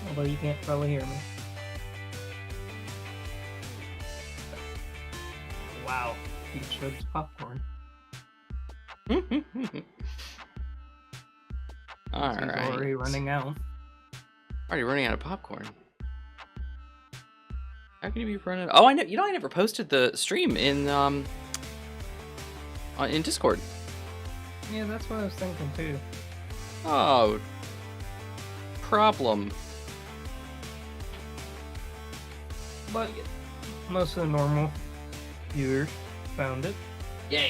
Although you can't probably hear me. Wow, he chugs popcorn. All He's right. already running out. Already running out of popcorn. How can you be running? Oh, I know. You know, I never posted the stream in Discord. Yeah, that's what I was thinking too. Oh, problem. But most of the normal viewers found it. Yeah.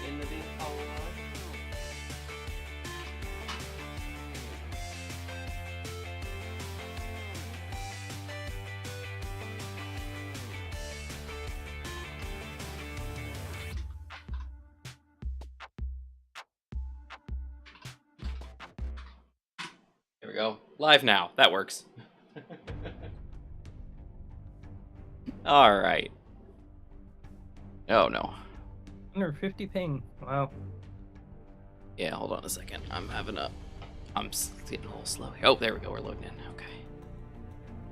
In the deep hollow. There we go. Live now. That works. All right. Oh no. 150 ping. Wow. Yeah, hold on a second. I'm getting a little slow here. Oh, there we go. We're loading in. Okay.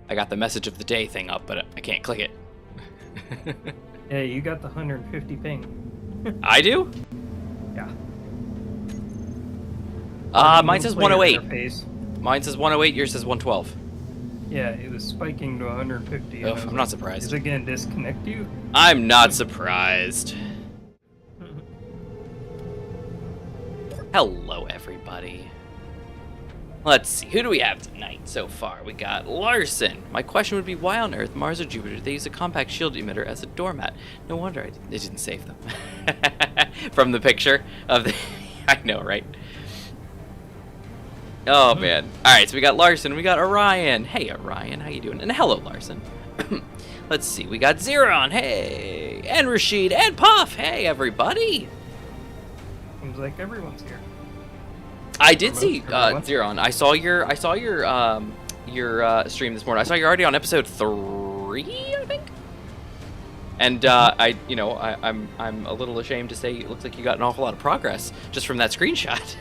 I got the message of the day thing up, but I can't click it. Yeah, you got the 150 ping. I do? Yeah. Mine says 108. Interface. Mine says 108. Yours says 112. Yeah, it was spiking to 150. Oh, I'm not surprised. Is it gonna disconnect you? I'm not surprised. Hello, everybody. Let's see, who do we have tonight so far? We got Larson. My question would be, why on Earth, Mars, or Jupiter, they use a compact shield emitter as a doormat? No wonder it didn't save them. From the picture of the... I know, right? Oh, man. All right, so we got Larson, we got Orion. Hey, Orion, how you doing? And hello, Larson. Let's see, we got Zeron, hey. And Rashid, and Puff, hey, everybody. Seems like everyone's here. I did see Zeron. I saw your stream this morning. I saw you're already on episode 3, I think. And I'm a little ashamed to say it looks like you got an awful lot of progress just from that screenshot.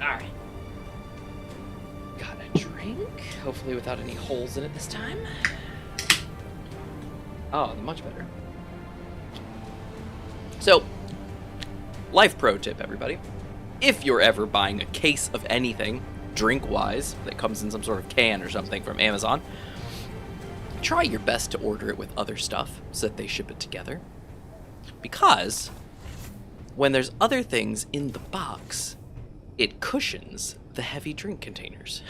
All right. Got a drink. Hopefully without any holes in it this time. Oh, much better. So, life pro tip, everybody. If you're ever buying a case of anything, drink-wise, that comes in some sort of can or something from Amazon, try your best to order it with other stuff so that they ship it together. Because when there's other things in the box, it cushions the heavy drink containers.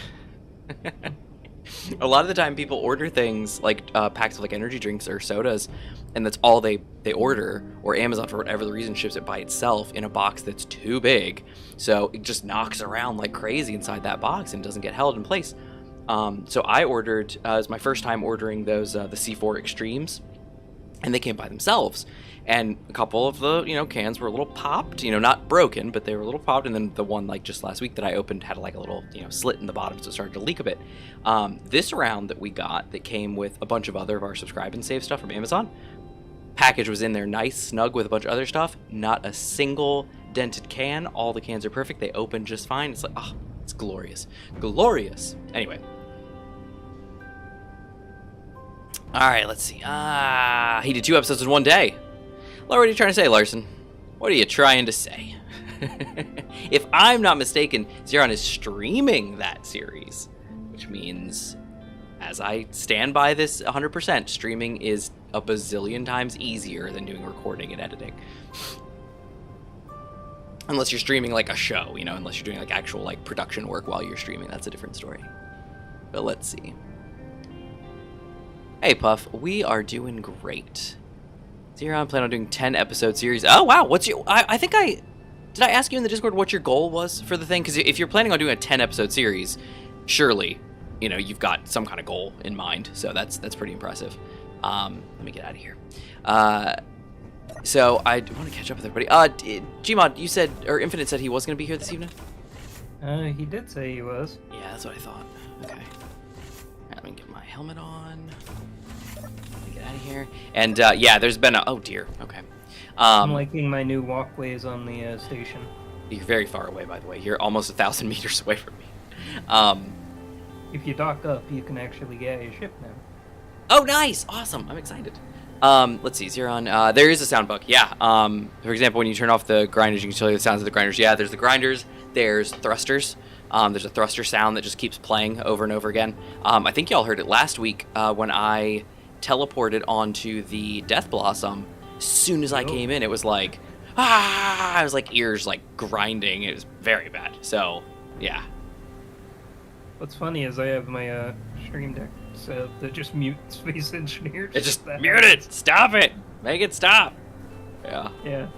A lot of the time people order things like packs of like energy drinks or sodas, and that's all they order, or Amazon for whatever the reason ships it by itself in a box that's too big, so it just knocks around like crazy inside that box and doesn't get held in place. So I ordered, it was my first time ordering those the C4 Extremes, and they came by themselves. And a couple of the, cans were a little popped, not broken, but they were a little popped. And then the one like just last week that I opened had like a little, slit in the bottom, so it started to leak a bit. This round that we got that came with a bunch of other of our subscribe and save stuff from Amazon, package was in there nice, snug with a bunch of other stuff. Not a single dented can. All the cans are perfect. They open just fine. It's like, oh, it's glorious. Glorious. Anyway. All right, let's see. He did 2 episodes in 1 day. What are you trying to say, Larson? What are you trying to say? If I'm not mistaken, Zeron is streaming that series, which means, as I stand by this 100%, streaming is a bazillion times easier than doing recording and editing. Unless you're streaming like a show, unless you're doing like actual like production work while you're streaming, that's a different story. But let's see. Hey Puff, we are doing great. Zeron, plan on doing 10 episode series. Oh wow, what's your? Did I ask you in the Discord what your goal was for the thing? Because if you're planning on doing a 10 episode series, surely, you've got some kind of goal in mind. So that's pretty impressive. Let me get out of here. So I want to catch up with everybody. Gmod, you said, or Infinite said he was going to be here this evening? He did say he was. Yeah, that's what I thought. Okay. Let me get my helmet on. Let me get out of here. And yeah, there's been a... Oh, dear. Okay. I'm liking my new walkways on the station. You're very far away, by the way. You're almost 1,000 meters away from me. If you dock up, you can actually get a ship now. Oh, nice! Awesome! I'm excited. Let's see, Xeron. There is a sound bug. Yeah. For example, when you turn off the grinders, you can still hear the sounds of the grinders. Yeah, there's the grinders. There's thrusters. There's a thruster sound that just keeps playing over and over again. I think y'all heard it last week when I teleported onto the Death Blossom. As soon as I came in, it was like, ah! I was like ears like grinding. It was very bad. So, yeah. What's funny is I have my stream deck set up that just mute Space Engineer. It just mute it! Stop it! Make it stop! Yeah. Yeah.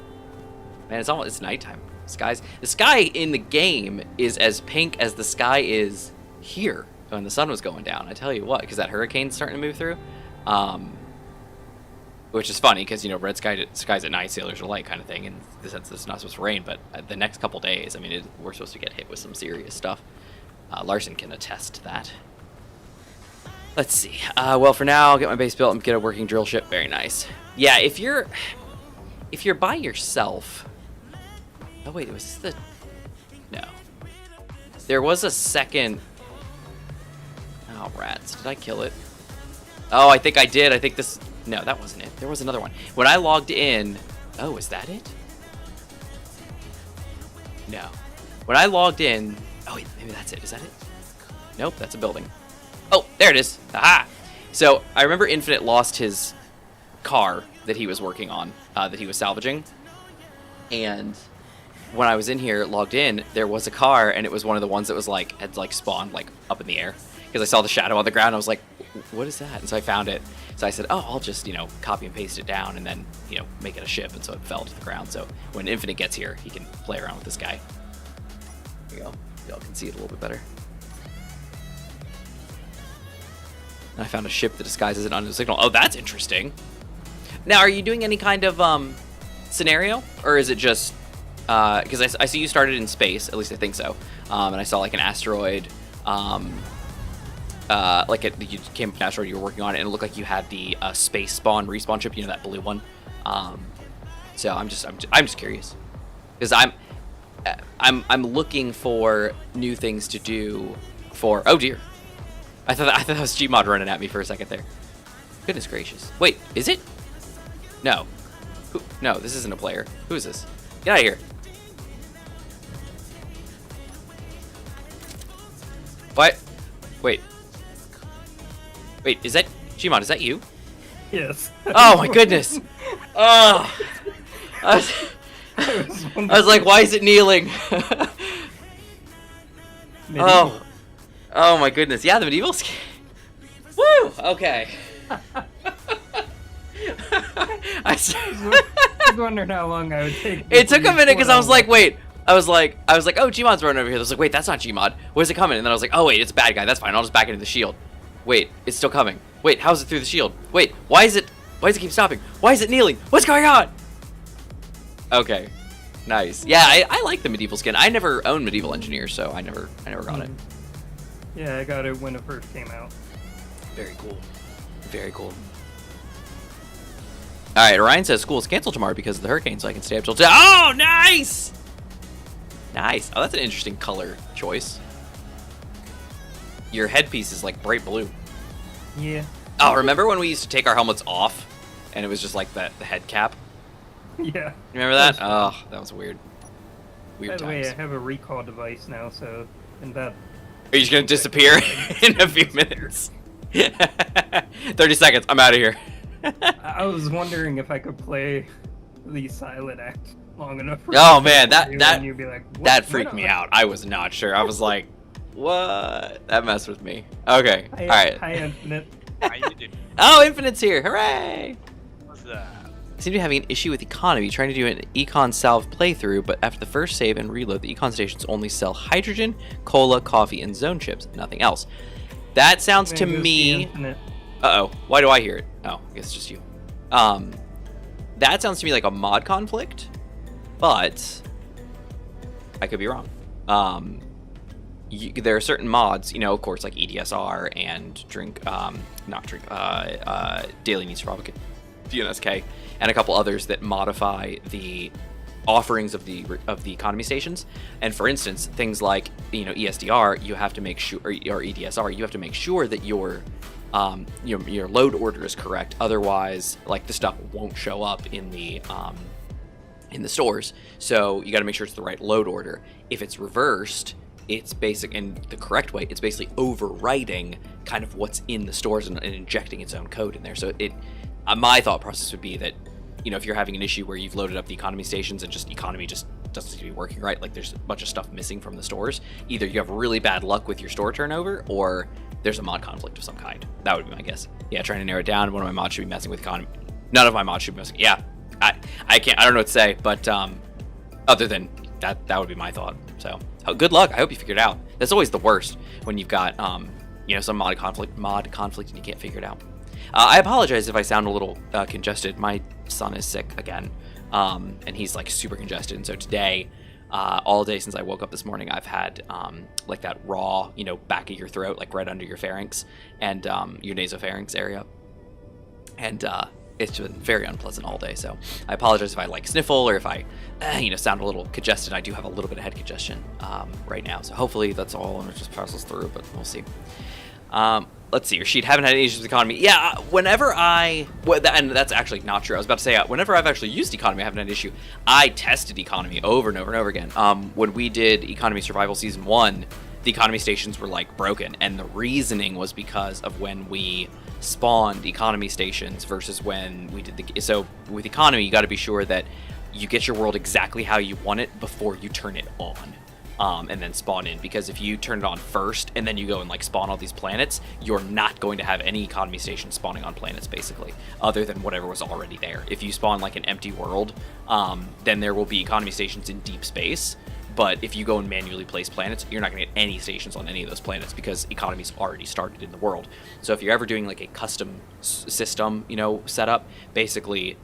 Man, it's nighttime. The sky in the game is as pink as the sky is here when the sun was going down. I tell you what, because that hurricane's starting to move through. Which is funny because, you know, red skies at night, sailors are light kind of thing, in the sense that it's not supposed to rain. But the next couple days, I mean, we're supposed to get hit with some serious stuff. Larson can attest to that. Let's see. Well, for now, I'll get my base built and get a working drill ship. Very nice. Yeah, if you're by yourself... Oh, wait, was this the... No. There was a second... Oh, rats. Did I kill it? Oh, I think I did. I think this... No, that wasn't it. There was another one. When I logged in... Oh, is that it? No. When I logged in... Oh, wait, maybe that's it. Is that it? Nope, that's a building. Oh, there it is. Aha! So, I remember Infinite lost his car that he was working on, that he was salvaging. And when I was in here, logged in, there was a car, and it was one of the ones that was like, had like spawned like up in the air. Because I saw the shadow on the ground, I was like, what is that? And so I found it. So I said, oh, I'll just, you know, copy and paste it down and then, you know, make it a ship. And so it fell to the ground. So when Infinite gets here, he can play around with this guy. There you go. Y'all can see it a little bit better. And I found a ship that disguises it under the signal. Oh, that's interesting. Now, are you doing any kind of scenario? Or is it just... Because I see you started in space. At least I think so. And I saw like an asteroid... you came up an asteroid, you were working on it, and it looked like you had the space spawn respawn chip, you know, that blue one. So I'm just curious, because I'm looking for new things to do for. Oh dear, I thought that was Gmod running at me for a second there. Goodness gracious! Wait, is it? No, no, this isn't a player. Who is this? Get out of here! What? Wait. Wait, is that Gmod? Is that you? Yes. Oh my goodness! Oh, I was like, why is it kneeling? Oh my goodness! Yeah, the medieval skin. Woo! Okay. I was wondering how long I would take. It took a minute because I was like, wait. I was like, oh, Gmod's running over here. I was like, wait, that's not Gmod. Where's it coming? And then I was like, oh wait, it's a bad guy. That's fine. I'll just back into the shield. Wait, it's still coming. Wait, how's it through the shield? Wait, why does it keep stopping? Why is it kneeling? What's going on? Okay, nice. Yeah, I like the medieval skin. I never owned medieval engineer, so I never got it. Yeah, I got it when it first came out. Very cool. Very cool. All right, Orion says school's canceled tomorrow because of the hurricane, so I can stay up till 10. Oh, nice! Nice. Oh, that's an interesting color choice. Your headpiece is like bright blue. Yeah. Oh, remember when we used to take our helmets off and it was just like the head cap? Yeah. Remember that? Oh, that was weird. Weird By the times. way, I have a recall device now, so and that. Are you just gonna disappear in a few minutes? 30 seconds. I'm out of here. I was wondering if I could play the silent act long enough. Oh man, that you'd be like, that freaked me out. I was not sure. I was like, what? That messed with me. Okay. All right. Hi, Infinite. How you doing? Oh, Infinite's here. Hooray! What's that? I seem to be having an issue with Economy, trying to do an Econ Salve playthrough, but after the first save and reload, the Econ stations only sell hydrogen, cola, coffee, and zone chips, nothing else. That sounds to me... Uh-oh. Why do I hear it? Oh, I guess it's just you. That sounds to me like a mod conflict, but I could be wrong. There are certain mods, you know, of course, like EDSR and Daily Needs Survival Kit, DNSK, and a couple others that modify the offerings of the economy stations. And for instance, things like, you know, ESDR, you have to make sure, or EDSR, you have to make sure that your load order is correct. Otherwise, like, the stuff won't show up in the stores. So you got to make sure it's the right load order. If it's reversed, it's basic in the correct way. It's basically overwriting kind of what's in the stores and injecting its own code in there. So my thought process would be that, you know, if you're having an issue where you've loaded up the economy stations and economy just doesn't seem to be working right, like there's a bunch of stuff missing from the stores, either you have really bad luck with your store turnover or there's a mod conflict of some kind. That would be my guess. Yeah, trying to narrow it down. One of my mods should be messing with economy. None of my mods should be messing. Yeah, I don't know what to say, but other than that would be my thought. So good luck. I hope you figured it out. That's always the worst when you've got some mod conflict and you can't figure it out. I apologize if I sound a little congested. My son is sick again, and he's like super congested. And so today, all day since I woke up this morning, I've had like that raw, you know, back of your throat, like right under your pharynx and your nasopharynx area, and it's been very unpleasant all day. So I apologize if I like sniffle or if I, sound a little congested. I do have a little bit of head congestion right now. So hopefully that's all and it just passes through, but we'll see. Let's see, your sheet, haven't had any issues with economy. Yeah, and that's actually not true. I was about to say, whenever I've actually used economy, I haven't had an issue. I tested economy over and over and over again. When we did economy survival season 1, the economy stations were like broken, and the reasoning was because of when we spawned economy stations versus when we did so with economy, you got to be sure that you get your world exactly how you want it before you turn it on. And then spawn in, because if you turn it on first and then you go and like spawn all these planets, you're not going to have any economy stations spawning on planets basically, other than whatever was already there. If you spawn like an empty world, then there will be economy stations in deep space. But if you go and manually place planets, you're not going to get any stations on any of those planets because economy's already started in the world. So if you're ever doing like a custom system, setup, basically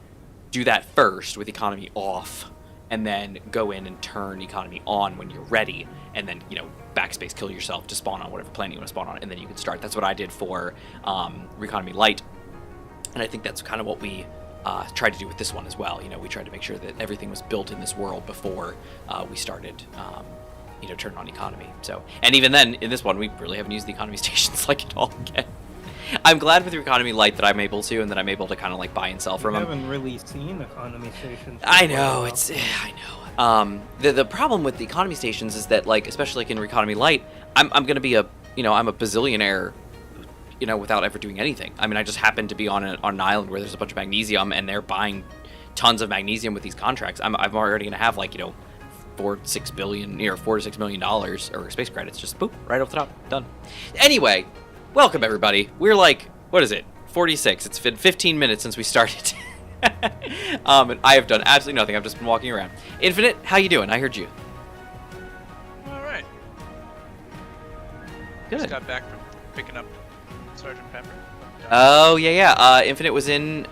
do that first with economy off, and then go in and turn economy on when you're ready, and then, backspace kill yourself to spawn on whatever planet you want to spawn on, and then you can start. That's what I did for Reconomy Light, and I think that's kind of what we tried to do with this one as well. We tried to make sure that everything was built in this world before we started, turning on economy. So, and even then, in this one, we really haven't used the economy stations like at all again. I'm glad with Reconomy Light that I'm able to, and that I'm able to kind of like buy and sell from them. I haven't really seen economy stations. I know, I know. The problem with the economy stations is that, like, especially like in Reconomy Light, I'm going to be I'm a bazillionaire, without ever doing anything. I mean, I just happen to be on an island where there's a bunch of magnesium, and they're buying tons of magnesium with these contracts. I'm already going to have like, $4 to $6 million or space credits, just boop, right off the top, done. Anyway. Welcome, everybody. We're like, what is it? 46. It's been 15 minutes since we started. And I have done absolutely nothing. I've just been walking around. Infinite, how you doing? I heard you. All right. Good. Just got back from picking up Sergeant Pepper. Oh, yeah. Infinite was in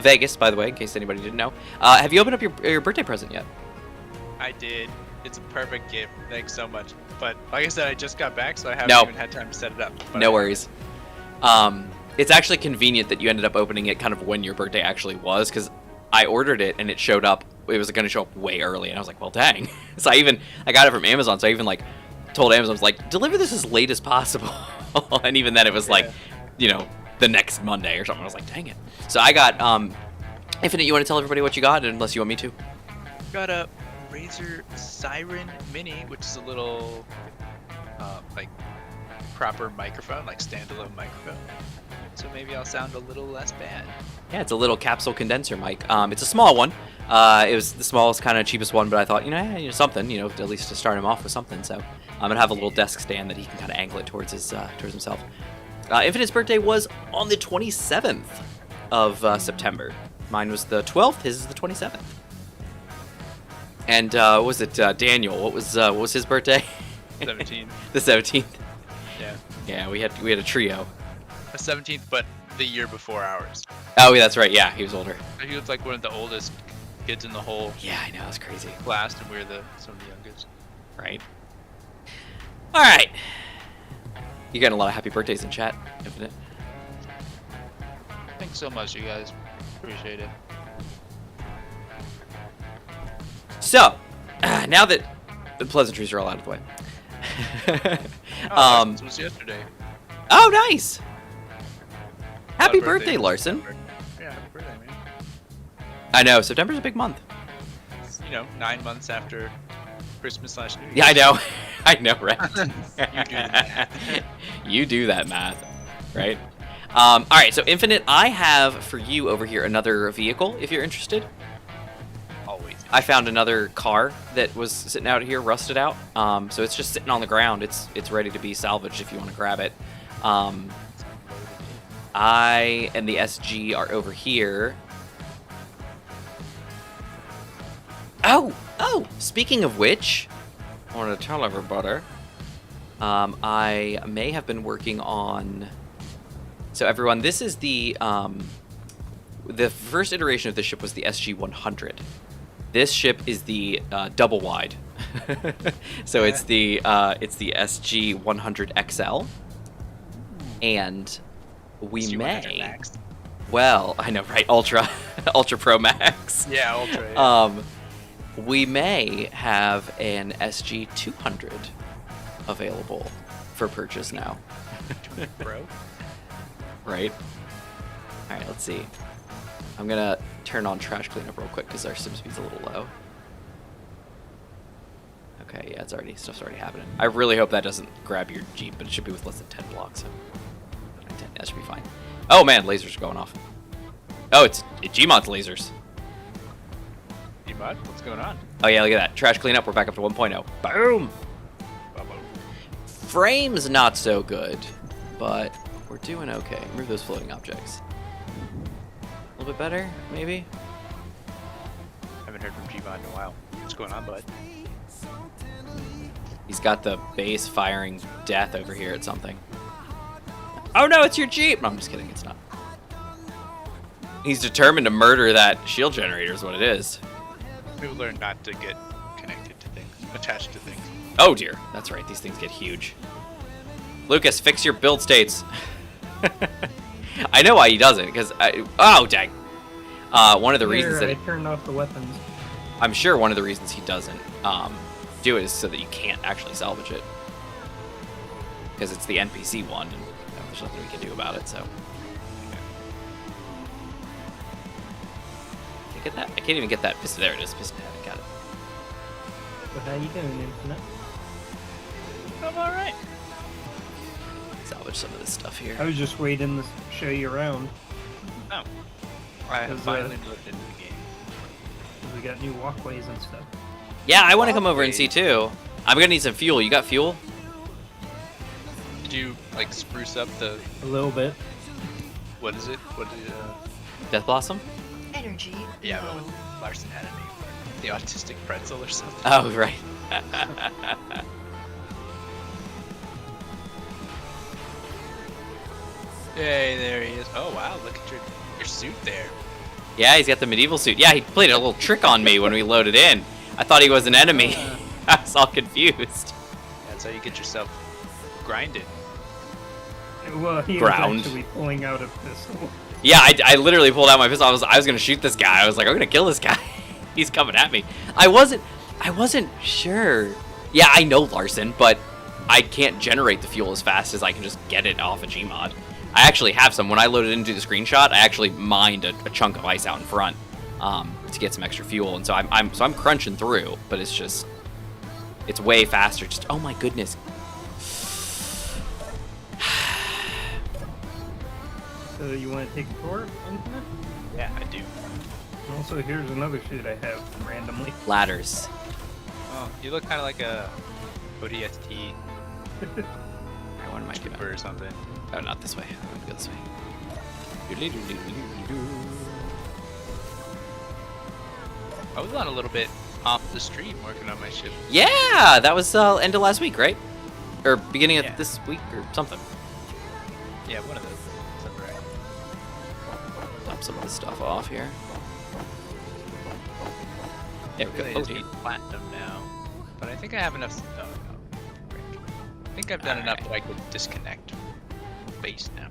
Vegas, by the way, in case anybody didn't know. Have you opened up your birthday present yet? I did. It's a perfect gift. Thanks so much. But like I said, I just got back, so I haven't even had time to set it up. But no worries. It's actually convenient that you ended up opening it kind of when your birthday actually was, because I ordered it and it showed up. It was going to show up way early, and I was like, well, dang. So I got it from Amazon, so I even like told Amazon, I was like, deliver this as late as possible. And even then, it was like, the next Monday or something. I was like, dang it. So I got Infinite. You want to tell everybody what you got, unless you want me to? Got a Razer Seiren Mini, which is a little like proper microphone, like standalone microphone. So maybe I'll sound a little less bad. Yeah, it's a little capsule condenser mic. It's a small one. It was the smallest, kind of cheapest one, but I thought, something, at least to start him off with something. So I'm gonna have a little desk stand that he can kind of angle it towards himself. Infinite's birthday was on the 27th of September. Mine was the 12th. His is the 27th. And what was it, Daniel? What was his birthday? 17th. The 17th. Yeah. Yeah, we had a trio. The 17th, but the year before ours. Oh, yeah, that's right. Yeah, he was older. He was like one of the oldest kids in the whole Yeah, I know. It's crazy. class, and we're some of the youngest. Right. All right. You getting a lot of happy birthdays in chat, Infinite. Thanks so much, you guys. Appreciate it. So, now that the pleasantries are all out of the way. This was yesterday. Oh, nice. Happy Birthday. birthday, Larson. Yeah, happy birthday, man. I know, September's a big month. It's, 9 months after Christmas/New Year. Yeah, I know. I know, right? You do the math. You do that math, right? All right, so Infinite, I have for you over here another vehicle, if you're interested. Always. I found another car that was sitting out here, rusted out. So it's just sitting on the ground. It's ready to be salvaged if you want to grab it. I and the SG are over here. Oh, speaking of which, I wanted to tell everybody, I may have been working on... So everyone, this is the first iteration of this ship was the SG-100. This ship is the double wide. So it's the SG-100 XL. And we SG-100 may... Max. Well, I know, right? Ultra Pro Max. Yeah, Ultra. Yeah. We may have an SG-200 available for purchase now. Bro. Right? Alright, let's see. I'm gonna turn on trash cleanup real quick because our sim speed's a little low. Okay, yeah, stuff's already happening. I really hope that doesn't grab your Jeep, but it should be with less than 10 blocks, so 10, that should be fine. Oh man, lasers are going off. Oh, it's Gmod's lasers. Bud, what's going on? Oh yeah, look at that. Trash cleanup, we're back up to 1.0. Boom! Frame's not so good, but we're doing okay. Remove those floating objects. A little bit better, maybe? Haven't heard from Gmod in a while. What's going on, bud? He's got the base firing death over here at something. Oh no, it's your Jeep! No, I'm just kidding, it's not. He's determined to murder that shield generator is what it is. People learn not to get connected to things, attached to things. Oh dear, that's right, these things get huge. Lucas, fix your build states. I know why he does it, because oh dang. One of the reasons that I turned off the weapons. I'm sure one of the reasons he doesn't do it is so that you can't actually salvage it. Because it's the NPC one, and there's nothing we can do about it, so. Get that? I can't even get that piston. There it is. Piston head. Got it. But how you doing, Infinite? I'm alright. Salvage some of this stuff here. I was just waiting to show you around. Oh. I have 'Cause, finally looked into the game. We got new walkways and stuff. Yeah, I want to come over and see too. I'm gonna need some fuel. You got fuel? Did you, like, spruce up the... A little bit. What is it? What did Death Blossom? Energy. Yeah, but Larson had a name for it. The autistic pretzel or something. Oh right. Hey, there he is. Oh wow, look at your suit there. Yeah, he's got the medieval suit. Yeah, he played a little trick on me when we loaded in. I thought he was an enemy. I was all confused. That's how you get yourself grinded. Well, he Ground. was actually pulling out a pistol. Yeah, I literally pulled out my pistol. I was gonna shoot this guy. I was like, I'm gonna kill this guy. He's coming at me. I wasn't sure. Yeah, I know Larson, but I can't generate the fuel as fast as I can just get it off a Gmod. I actually have some. When I loaded into the screenshot, I actually mined a chunk of ice out in front to get some extra fuel, and so I'm crunching through. But it's way faster. Just oh my goodness. So you want to take a tour, Infinite? Yeah, I do. And also, here's another shit I have randomly. Ladders. Oh, you look kind of like a ODST What am I doing? trooper or something. Oh, not this way. I'm gonna go this way. I was on a little bit off the stream working on my ship. Yeah, that was end of last week, right? Or beginning of Yeah. this week or something. Yeah, one of those. Sounds right. drop some of this stuff off here. There we I go. just need platinum now. But I think I have enough. Oh, no. I think I've done enough that I could disconnect base now.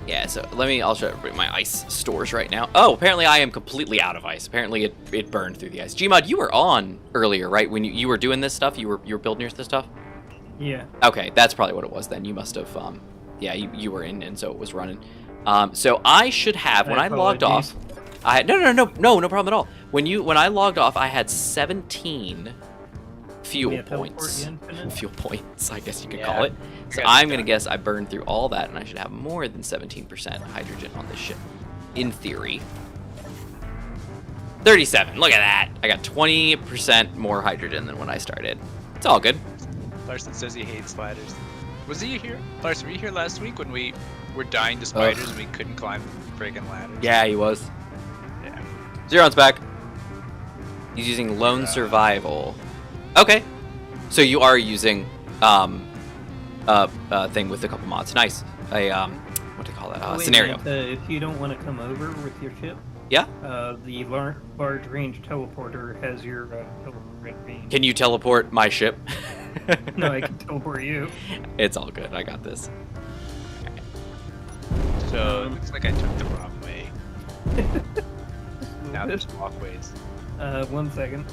Yeah, so I'll show everybody my ice stores right now. Oh, apparently I am completely out of ice. Apparently it burned through the ice. Gmod, you were on earlier, right? When you were doing this stuff, you were building your stuff? Yeah. Okay, that's probably what it was then. You must have, yeah, you were in, and so it was running. So I should have, when I logged off, no problem at all. When I logged off, I had 17 fuel points. Fuel points, I guess you could call it. So I'm gonna guess I burned through all that, and I should have more than 17% hydrogen on this ship, in theory. 37. Look at that. I got 20% more hydrogen than when I started. It's all good. Larson says he hates spiders. Was he here? Larson, were you here last week when we were dying to spiders and we couldn't climb friggin' ladders? Yeah, he was. Yeah. Zeron's back. He's using lone survival. Okay. So you are using thing with a couple mods. Nice. What do you call that? Scenario. If you don't want to come over with your ship, yeah. The large range teleporter has your teleport range. Can you teleport my ship? No, I can teleport you. It's all good. I got this. So it looks like I took the wrong way. Now there's walkways. 1 second.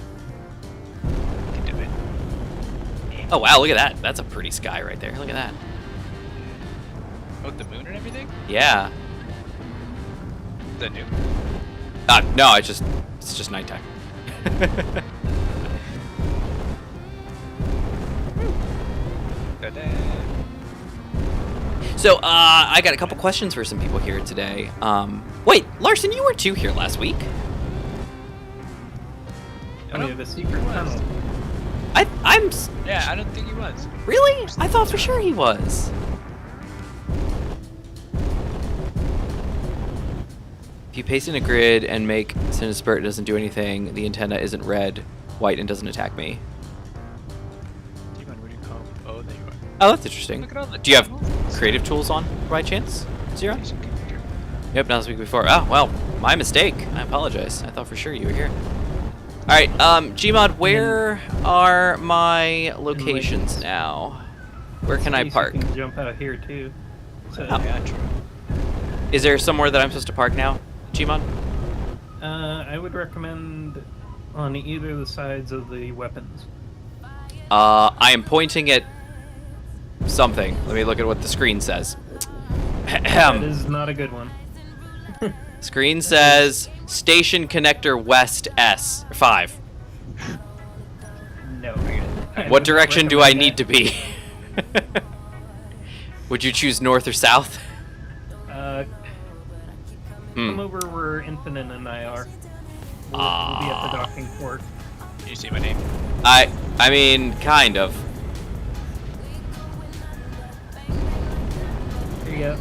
I can do it. Oh wow, look at that. That's a pretty sky right there. Look at that. Oh, the moon and everything? Yeah. Is that new? No, it's just nighttime. So, I got a couple questions for some people here today. Wait, Larson, you were too here last week. We have a secret tunnel. Yeah, I don't think he was. Really? I thought for sure he was. If you paste in a grid and make Cinespurt, it doesn't do anything. The antenna isn't red, white, and doesn't attack me. Where do you come? Oh, there you are. Oh, that's interesting. Look at all the Do you have tunnels. creative tools on by chance, Zero? Yep, not this week before. Oh, well, my mistake. I apologize. I thought for sure you were here. All right, Gmod, where are my locations now? Where can I park? You can jump out here too. So, Yeah, true. Is there somewhere that I'm supposed to park now, Gmod? I would recommend on either of the sides of the weapons. I am pointing at something. Let me look at what the screen says. That is not a good one. Screen says Station Connector West S 5. No. What direction do I need to be? Would you choose north or south? Come over where Infinite and I are. We'll be at the docking port. Can you see my name? I mean, kind of. Here you go.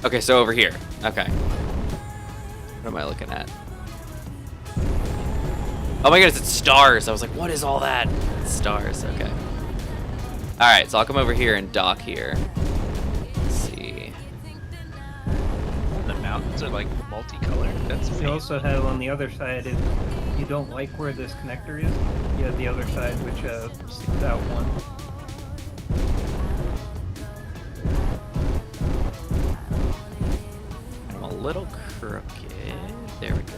Okay, so over here. Okay. What am I looking at? Oh my goodness, it's stars. I was like, what is all that? It's stars, okay. Alright, so I'll come over here and dock here. Let's see. The mountains are like multicolored. That's You also have on the other side, if you don't like where this connector is, you have the other side which sticks out one. I'm a little crooked. There we go.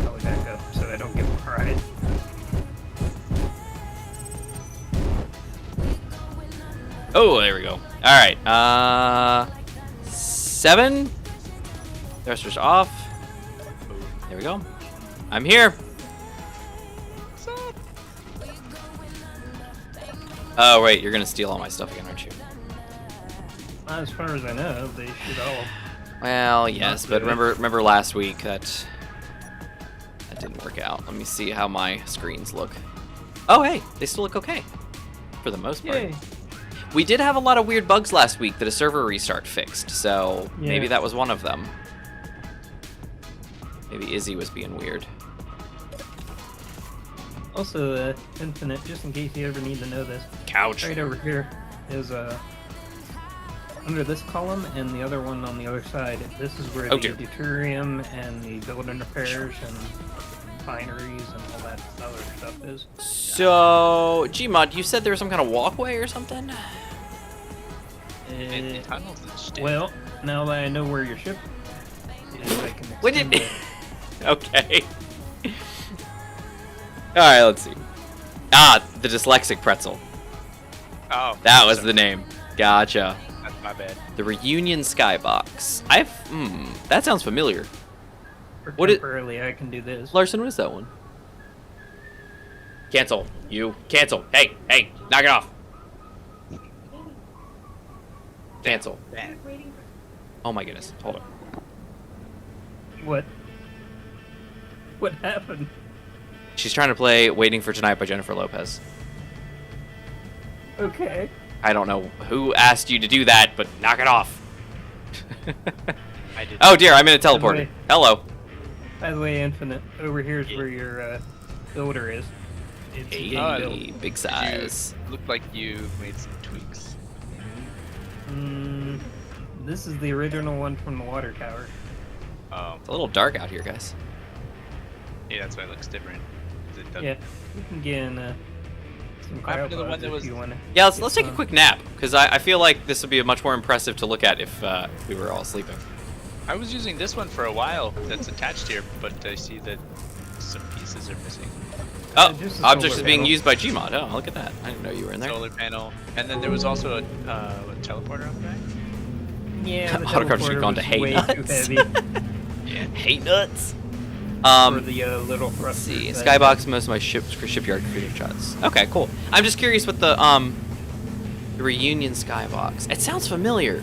Probably back up so I don't get fried. Oh, there we go. Alright, 7. Thrusters off. There we go. I'm here. Oh, wait, you're gonna steal all my stuff again, aren't you? As far as I know, they should all. Well, yes, but remember last week that didn't work out. Let me see how my screens look. Oh, hey, they still look okay for the most part. Yay. We did have a lot of weird bugs last week that a server restart fixed, so Yeah. maybe that was one of them. Maybe Izzy was being weird. Also, Infinite, just in case you ever need to know this, Couch. right over here is under this column and the other one on the other side. This is where Oh, the dear. deuterium and the building repairs and refineries and all that other stuff is. So, Gmod, you said there was some kind of walkway or something? In the tunnels and shit. Well, now that I know where your ship is, I can What extend did- it. Okay. Alright, let's see. Ah, the dyslexic pretzel. Oh, That was sorry. the name. Gotcha. That's my bad. The Reunion Skybox. That sounds familiar. For What it- temporarily, I can do this. Larson, what is that one? Cancel. You. Cancel. Hey, knock it off. Cancel. Bad. Oh my goodness. Hold on. What? What happened? She's trying to play Waiting for Tonight by Jennifer Lopez. Okay. I don't know who asked you to do that, but knock it off. I did. Oh dear, I'm in a teleporter. way- Hello. By the way, Infinite, over here is where your builder is. It's Hey, getting built. big size. Looked like you made some tweaks. This is the original one from the water tower. It's a little dark out here, guys. Yeah, that's why it looks different. 'Cause it doesn't- Yeah, you can get in some What happened to the one cryopods that if was- you want to. Yeah, let's take a quick nap, because I feel like this would be much more impressive to look at if we were all sleeping. I was using this one for a while. That's attached here, but I see that some pieces are missing. Oh, just a object solar is being panel. used by Gmod. Oh, look at that. I didn't know you were in there. Solar panel, and then there was also a teleporter on the back. Yeah, the Autocraft should have teleporter gone to was Hey way Nuts. too heavy Yeah. Hey nuts. for the little Let's thrusters. see. that- Skybox, most of my shipyard creative shots. Okay, cool. I'm just curious with the Reunion Skybox. It sounds familiar.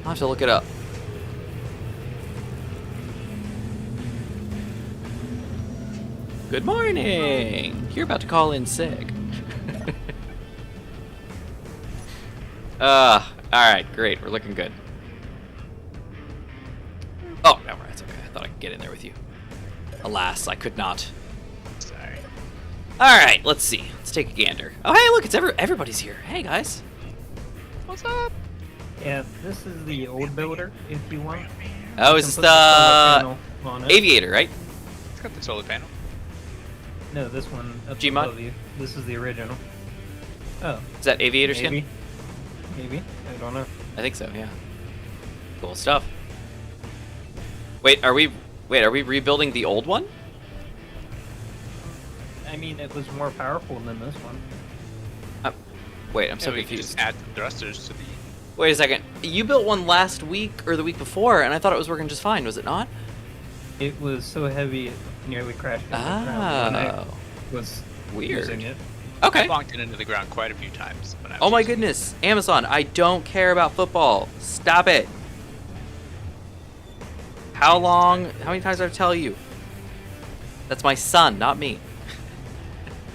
I'll have to look it up. Good morning. You're about to call in sick. Alright, great. We're looking good. Oh, no, that's okay. I thought I could get in there with you. Alas, I could not. Sorry. Alright, let's see. Let's take a gander. Oh, hey, look, it's everybody's here. Hey, guys. What's up? Yeah, this is the old builder, if you want. Oh, You is can this put solar the panel on it. Aviator, right? It's got the solar panel. No, this one up Gmod? above you. This is the original. Oh, Is that Aviator maybe. skin? Maybe. I don't know. I think so, yeah. Cool stuff. Wait, are we rebuilding the old one? I mean, it was more powerful than this one. Wait, I'm So so we can confused. just add the thrusters to the. Wait a second. You built one last week or the week before, and I thought it was working just fine, was it not? It was so heavy it nearly crashed into the ground when I Oh. was Weird. using it. Okay. I bonked it into the ground quite a few times. When I was Oh my using it. goodness. Amazon, I don't care about football. Stop it. How many times do I have to tell you? That's my son, not me.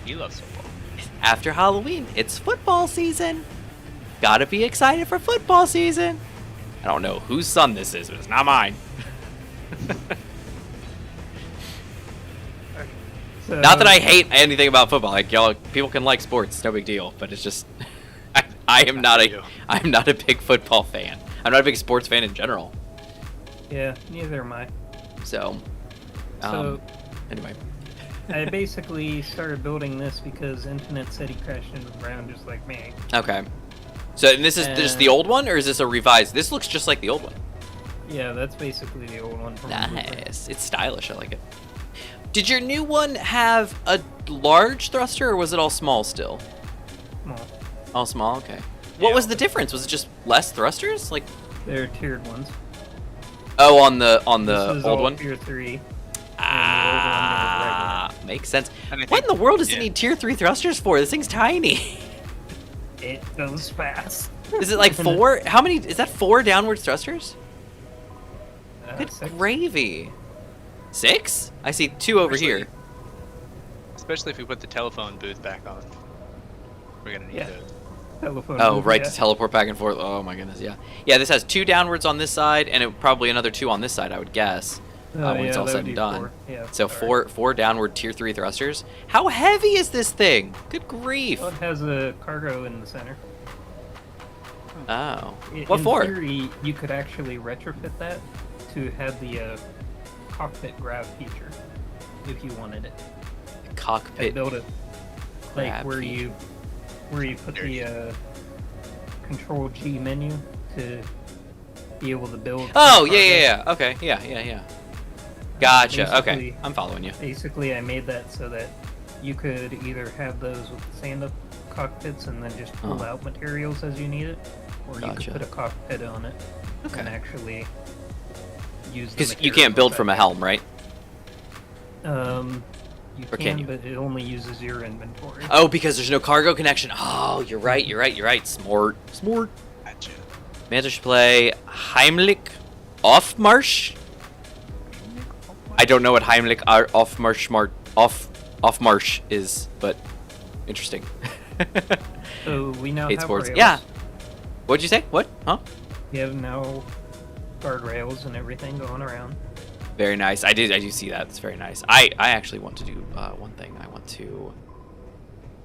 He loves football. After Halloween, it's football season. Gotta be excited for football season. I don't know whose son this is, but it's not mine. So, Not that I hate anything about football. Like y'all, people can like sports, no big deal. But it's just, I'm not a big football fan. I'm not a big sports fan in general. Yeah, neither am I. So, So anyway, I basically started building this because Infinite said he crashed into the ground just like me. okay. So and this is just the old one, or is this a revised? This looks just like the old one. Yeah, that's basically the old one from the blueprint. Nice. It's stylish. I like it. Did your new one have a large thruster, or was it all small still? Well, All small. Okay. What Yeah. was the difference? Was it just less thrusters? Like, they're tiered ones. oh, on the This is old all one. Tier 3. Ah, makes sense. And I What in think- the world does it yeah. need tier 3 thrusters for? This thing's tiny. It goes fast. Is it like 4? How many? Is that 4 downward thrusters? Good 6. gravy. 6? I see 2 over Especially- here. Especially if we put the telephone booth back on. We're gonna need Yeah. to. Telephone Oh, booth, right, yeah. to teleport back and forth. Oh my goodness, yeah. Yeah, this has 2 downwards on this side, and probably another 2 on this side, I would guess. when it's all that said would and be done. 4. Yeah, So sorry. four downward tier 3 thrusters. How heavy is this thing? Good grief! Well, it has a cargo in the center. Oh, In what for? theory, you could actually retrofit that to have the cockpit grab feature, if you wanted it. Cockpit. Build it like grab where feature. you put the Control G menu to be able to build. Oh, cargo. yeah. Okay, yeah. Gotcha. Okay, Basically- I'm following you. Basically, I made that so that you could either have those with the stand-up cockpits and then just pull out materials as you need it, or you Gotcha. could put a cockpit on it and Okay. actually use. Because you can't build from a helm, right? You Or can you? but it only uses your inventory. Oh, because there's no cargo connection. Oh, you're right. Smart. Gotcha. Manta should play Heimlich Aufmarsch. I don't know what Heimlich Aufmarsch is, but interesting. So we now Hate have sports. rails. Yeah. What'd you say? What? Huh? We have now guardrails and everything going around. Very nice. I do see that. It's very nice. I actually want to do one thing. I want to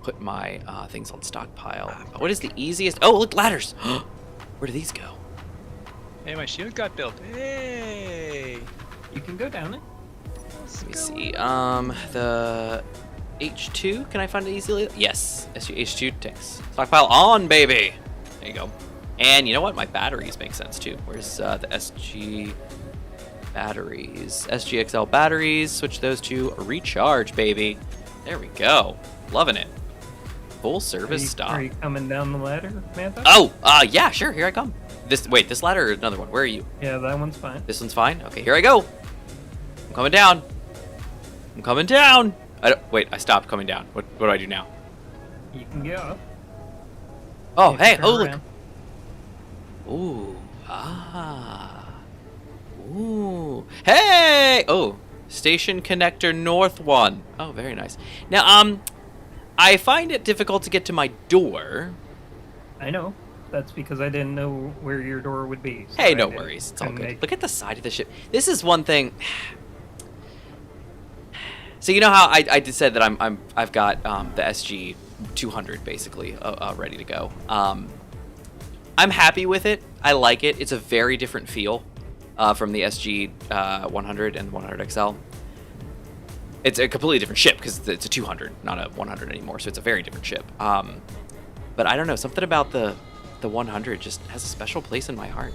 put my things on stockpile. What is the easiest? Oh, look, ladders. Where do these go? Hey, my shield got built. Hey. You can go down it. Let me see. The H2. Can I find it easily? Yes. H2 tanks. Stockpile on, baby. There you go. And you know what? My batteries make sense too. Where's the SG batteries? SGXL batteries. Switch those to recharge, baby. There we go. Loving it. Full service stop. Are you coming down the ladder, Mantha? Oh, yeah, sure. Here I come. This ladder or another one? Where are you? Yeah, that one's fine. This one's fine. Okay, here I go. I'm coming down. Wait, I stopped coming down. What do I do now? You can get up. Oh, If you hey, turn oh look. around. Ooh, ooh, hey, oh, station connector north one. Oh, very nice. Now, I find it difficult to get to my door. I know. That's because I didn't know where your door would be. So Hey, I no didn't- worries. It's all couldn't good. make- Look at the side of the ship. This is one thing. So you know how I just said that I've got the SG 200 basically ready to go. I'm happy with it. I like it. It's a very different feel from the SG 100 and 100 XL. It's a completely different ship because it's a 200, not a 100 anymore. So it's a very different ship. But I don't know, something about the 100 just has a special place in my heart.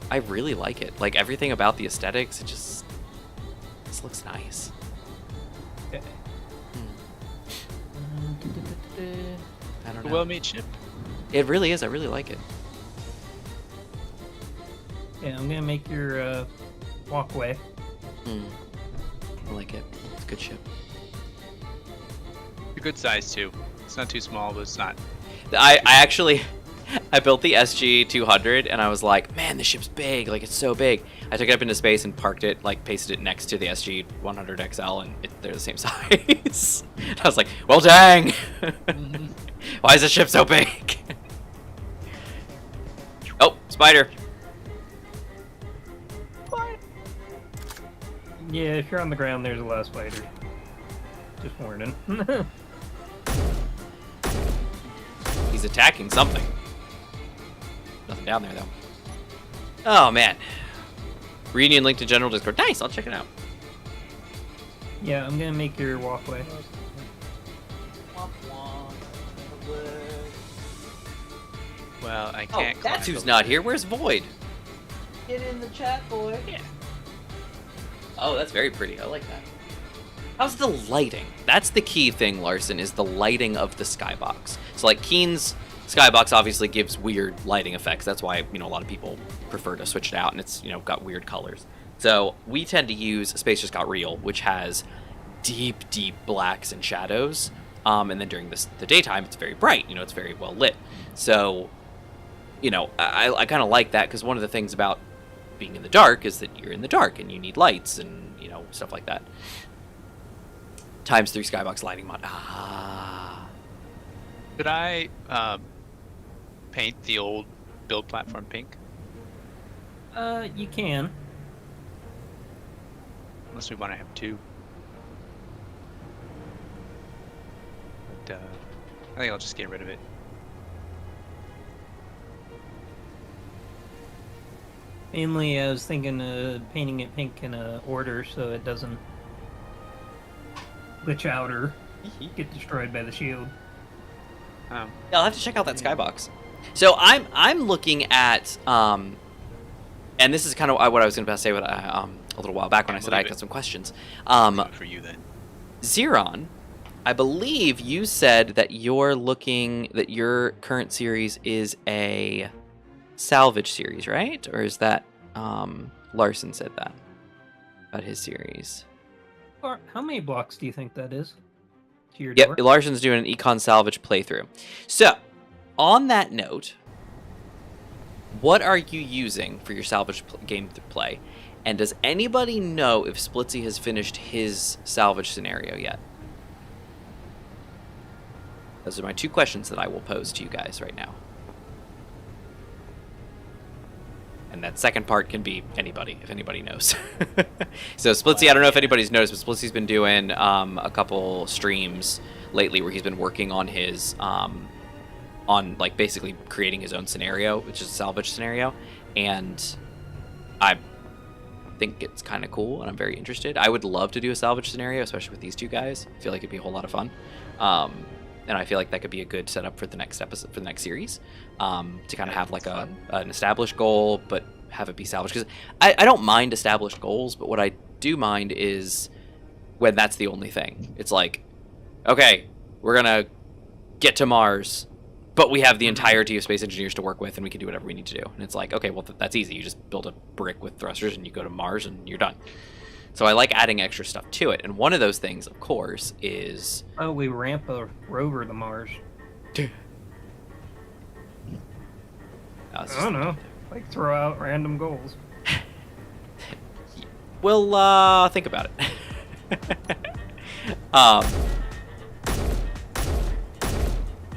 I really like it. Like everything about the aesthetics, it just looks nice. Okay. I don't A know. well-made ship. It really is. I really like it. Yeah, I'm gonna make your walkway. I like it. It's a good ship. A good size too. It's not too small, but it's not. I actually I built the SG 200 and I was like, man, this ship's big. Like it's so big. I took it up into space and parked it, like pasted it next to the SG 100 XL, and they're the same size. I was like, well, dang. Why is the ship so big? Oh, spider. Yeah, if you're on the ground, there's a lot of spiders. Just warning. He's attacking something. Nothing down there, though. Oh, man. Reunion link to general Discord. Nice, I'll check it out. Yeah, I'm gonna make your walkway. Well, I Oh, can't. that's climb who's the not here. Where's Void? Get in the chat, boy. Yeah. Oh, that's very pretty. I like that. How's the lighting? That's the key thing, Larson, is the lighting of the skybox. So, like, Keen's skybox obviously gives weird lighting effects. That's why, a lot of people prefer to switch it out, and it's, got weird colors. So, we tend to use Space Just Got Real, which has deep, deep blacks and shadows. And then during the daytime, it's very bright. It's very well lit. So, I kind of like that because one of the things about being in the dark is that you're in the dark and you need lights and, stuff like that. ×3 skybox lighting mod. Could I paint the old build platform pink? You can. Unless we want to have two. But I think I'll just get rid of it. Mainly, I was thinking of painting it pink in a order so it doesn't glitch out or get destroyed by the shield. Oh. Yeah, I'll have to check out that skybox. So I'm looking at and this is kind of what I was going to say a little while back when I said I got some questions. For you then. Xeron, I believe you said that you're looking that your current series is a salvage series, right? Or is that Larson said that about his series? Or how many blocks do you think that is to your Yep, door? Larson's doing an econ salvage playthrough. So, on that note, what are you using for your salvage game to play? And does anybody know if Splitsy has finished his salvage scenario yet? Those are my two questions that I will pose to you guys right now. And that second part can be anybody, if anybody knows. So Splitsy, I don't know if anybody's noticed, but Splitsy's been doing a couple streams lately where he's been working on his, on like basically creating his own scenario, which is a salvage scenario. And I think it's kind of cool, and I'm very interested. I would love to do a salvage scenario, especially with these two guys. I feel like it'd be a whole lot of fun. And I feel like that could be a good setup for the next episode, for the next series, to kind of have like an established goal, but have it be salvaged. Because I don't mind established goals, but what I do mind is when that's the only thing. It's like, okay, we're gonna get to Mars, but we have the entirety of space engineers to work with, and we can do whatever we need to do. And it's like, okay, well that's easy. You just build a brick with thrusters, and you go to Mars, and you're done. So I like adding extra stuff to it, and one of those things, of course, is... Oh, we ramp a rover to Mars. I don't know. Like, throw out random goals. We'll, think about it.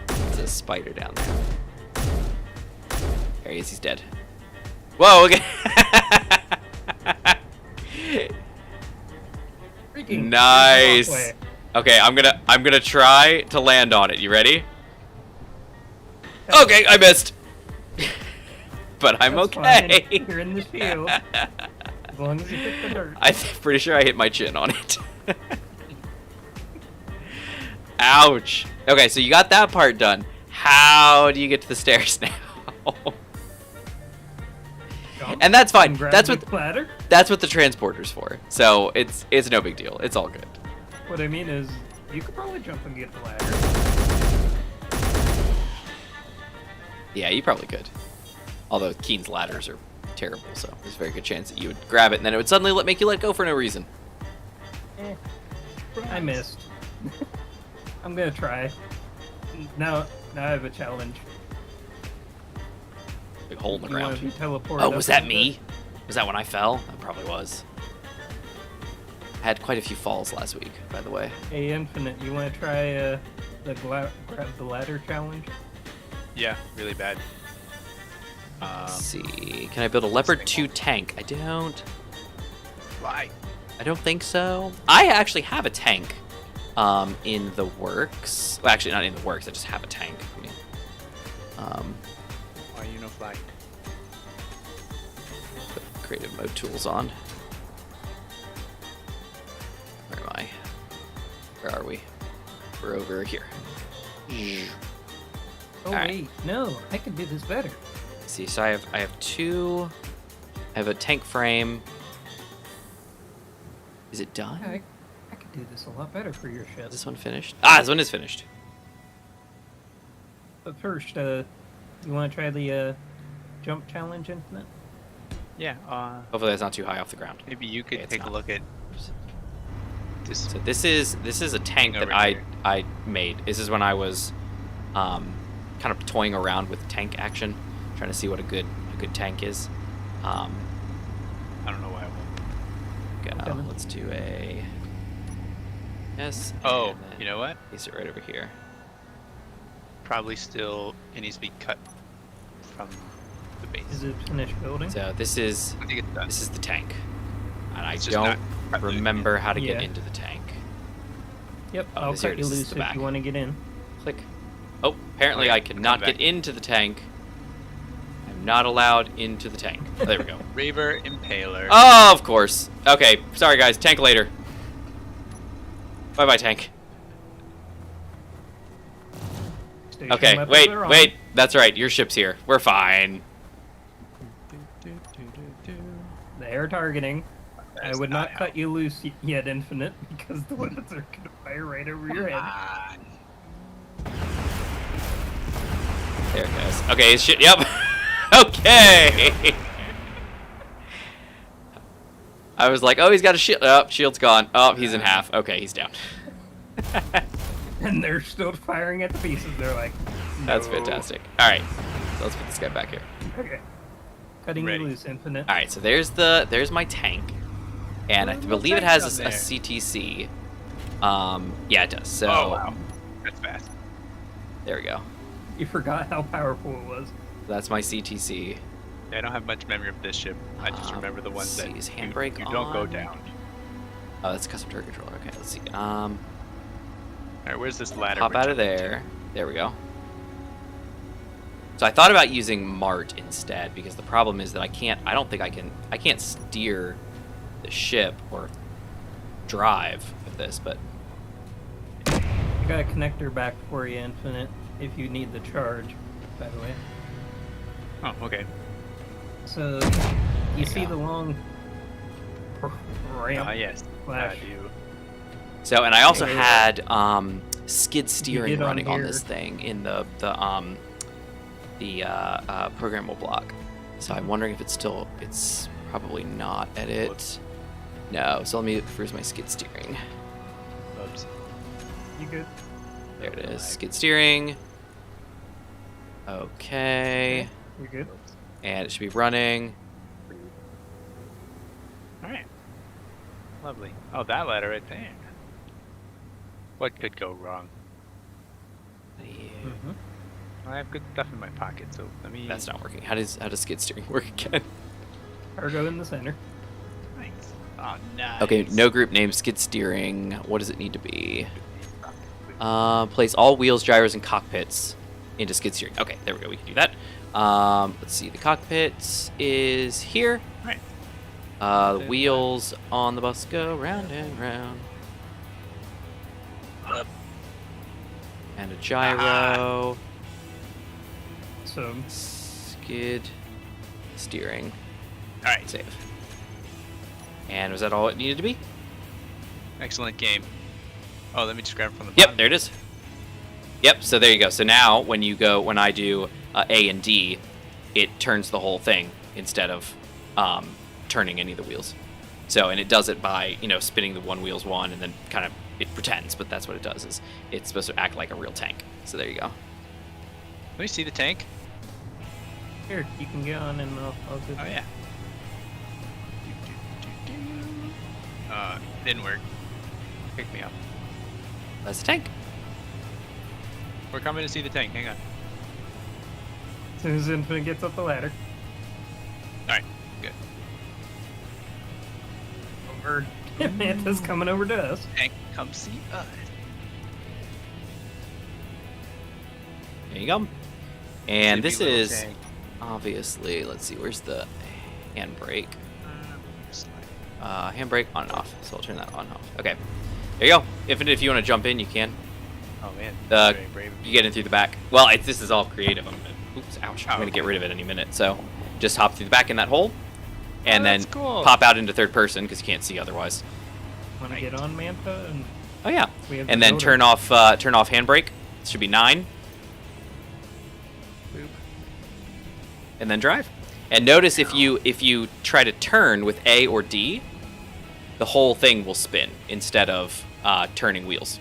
There's a spider down there. There he is, he's dead. Whoa, okay. Nice. Okay, I'm gonna try to land on it. You ready? Okay, I missed. But I'm That's okay. Fine. You're in the field. As long as you hit the dirt. I'm pretty sure I hit my chin on it. Ouch. Okay, so you got that part done. How do you get to the stairs now? And that's fine. That's what the transporter's for. So it's no big deal. It's all good. What I mean is, you could probably jump and get the ladder. Yeah, you probably could. Although Keen's ladders are terrible, so there's a very good chance that you would grab it and then it would suddenly make you let go for no reason. I missed. I'm gonna try. Now I have a challenge. Big hole in the You wanna ground. be teleported Oh, up was that into me? Was that when I fell? That probably was. I had quite a few falls last week, by the way. Hey, Infinite, you want to try the grab the ladder challenge? Yeah, really bad. Let's see. Can I build a Leopard 2 tank? I don't think so. I actually have a tank in the works. Well, actually, not in the works. I just have a tank. I mean, Why you no fly? put creative mode tools on. Where am I? Where are we? We're over here. Oh All right. wait, no, I can do this better. Let's see, so I have two. I have a tank frame. Is it done? Yeah, I could do this a lot better for your ship. Is this one finished? Ah, this one is finished. But first, you want to try the jump challenge, Infinite? Yeah. Hopefully that's not too high off the ground. Maybe you could Okay, it's take a not. look at this. So this is a tank that Over I here. I made. This is when I was kind of toying around with tank action, trying to see what a good tank is. I don't know why I won't. Okay, let's do a yes. Oh, and then you know what? place it right over here. Probably still it needs to be cut from the base. Is it finished building? So this is I think it's done. the tank. And I It's just don't not- remember how to get Yeah. into the tank. Yep, Oh, I'll this here cut you is loose the if back. you want to get in. Click. Oh, apparently Okay, I could not come get back. into the tank. I'm not allowed into the tank. Oh, there we go. Reaver Impaler. Oh, of course. Okay, sorry guys. Tank later. Bye-bye, tank. Station Okay, weapons wait, are on. wait. That's right. Your ship's here. We're fine. They are targeting. I That's would not how- cut you loose yet, Infinite, because the weapons are going to fire right over your head. Ah, There it goes. Okay, his shit. Yep. Okay. I was like, oh, he's got a shield. Oh, shield's gone. Oh, he's in half. Okay, he's down. And they're still firing at the pieces. They're like, That's "No." fantastic. All right, so let's put this guy back here. Okay. Cutting Ready. you loose, Infinite. All right, so there's my tank, and I Where's my believe it tank has down a there? CTC. Yeah, it does. So Oh wow, that's fast. there we go. You forgot how powerful it was. That's my CTC. Yeah, I don't have much memory of this ship. I just remember the ones let's that see, is you, handbrake you don't go on? down. Oh, that's custom turret controller. Okay, let's see. All right, where's this ladder? Hop we're out of jumping there. There we go. So I thought about using Mart instead because the problem is that I can't steer the ship or drive with this, but I got a connector back for you, Infinite, if you need the charge, by the way. to? Oh, okay. So, you see the long ramp? Yes, I Flash. do. so and I also Okay. had skid steering did on running on here. this thing in the programmable block. So I'm wondering if it's probably not edit. No, so let me freeze my skid steering. Oops. You good? There it is. Skid steering. Okay. You good? And it should be running. All right. Lovely. Oh, that ladder right there. What could go wrong? Mm-hmm. I have good stuff in my pocket, so let me. That's not working. How does skid steering work again? Cargo in the center. Nice. Oh, nice. Okay, no group name, skid steering. What does it need to be? Place all wheels, gyros, and cockpits into skid steering. Okay, there we go. We can do that. Let's see. The cockpits is here. Right. The wheels on the bus go round and round. Up. And a gyro. So, Skid steering. All right. Save. And was that all it needed to be? Excellent game. Oh, let me just grab it from the Yep, bottom. there it is. Yep, so there you go. So now when I do A and D, it turns the whole thing instead of turning any of the wheels. So, and it does it by, spinning the one wheels one and then kind of, it pretends, but that's what it does, is it's supposed to act like a real tank. So there you go. Let me see the tank. here, you can get on and I'll do Oh yeah. Didn't work. Pick me up. That's the tank. We're coming to see the tank. Hang on. As soon as Infinite gets up the ladder. All right. Good. Over. Manta's coming over to us. Tank, come see us. There you go. And this Sleepy little is tank. obviously, let's see, where's the handbrake? Slide. Handbrake on and off. So I'll turn that on and off. Okay. There you go. If you want to jump in, you can. Oh man. Uh, Very brave. You get in through the back. Well, this is all creative. Oops, ouch. I'm Oh, going to get okay. rid of it any minute. So just hop through the back in that hole and Oh, then that's cool. pop out into third person because you can't see otherwise. Want to get on Manta? And Oh, yeah. we have And the then builder. turn off handbrake. It should be 9. Boop. And then drive. And notice if you try to turn with A or D, the whole thing will spin instead of turning wheels.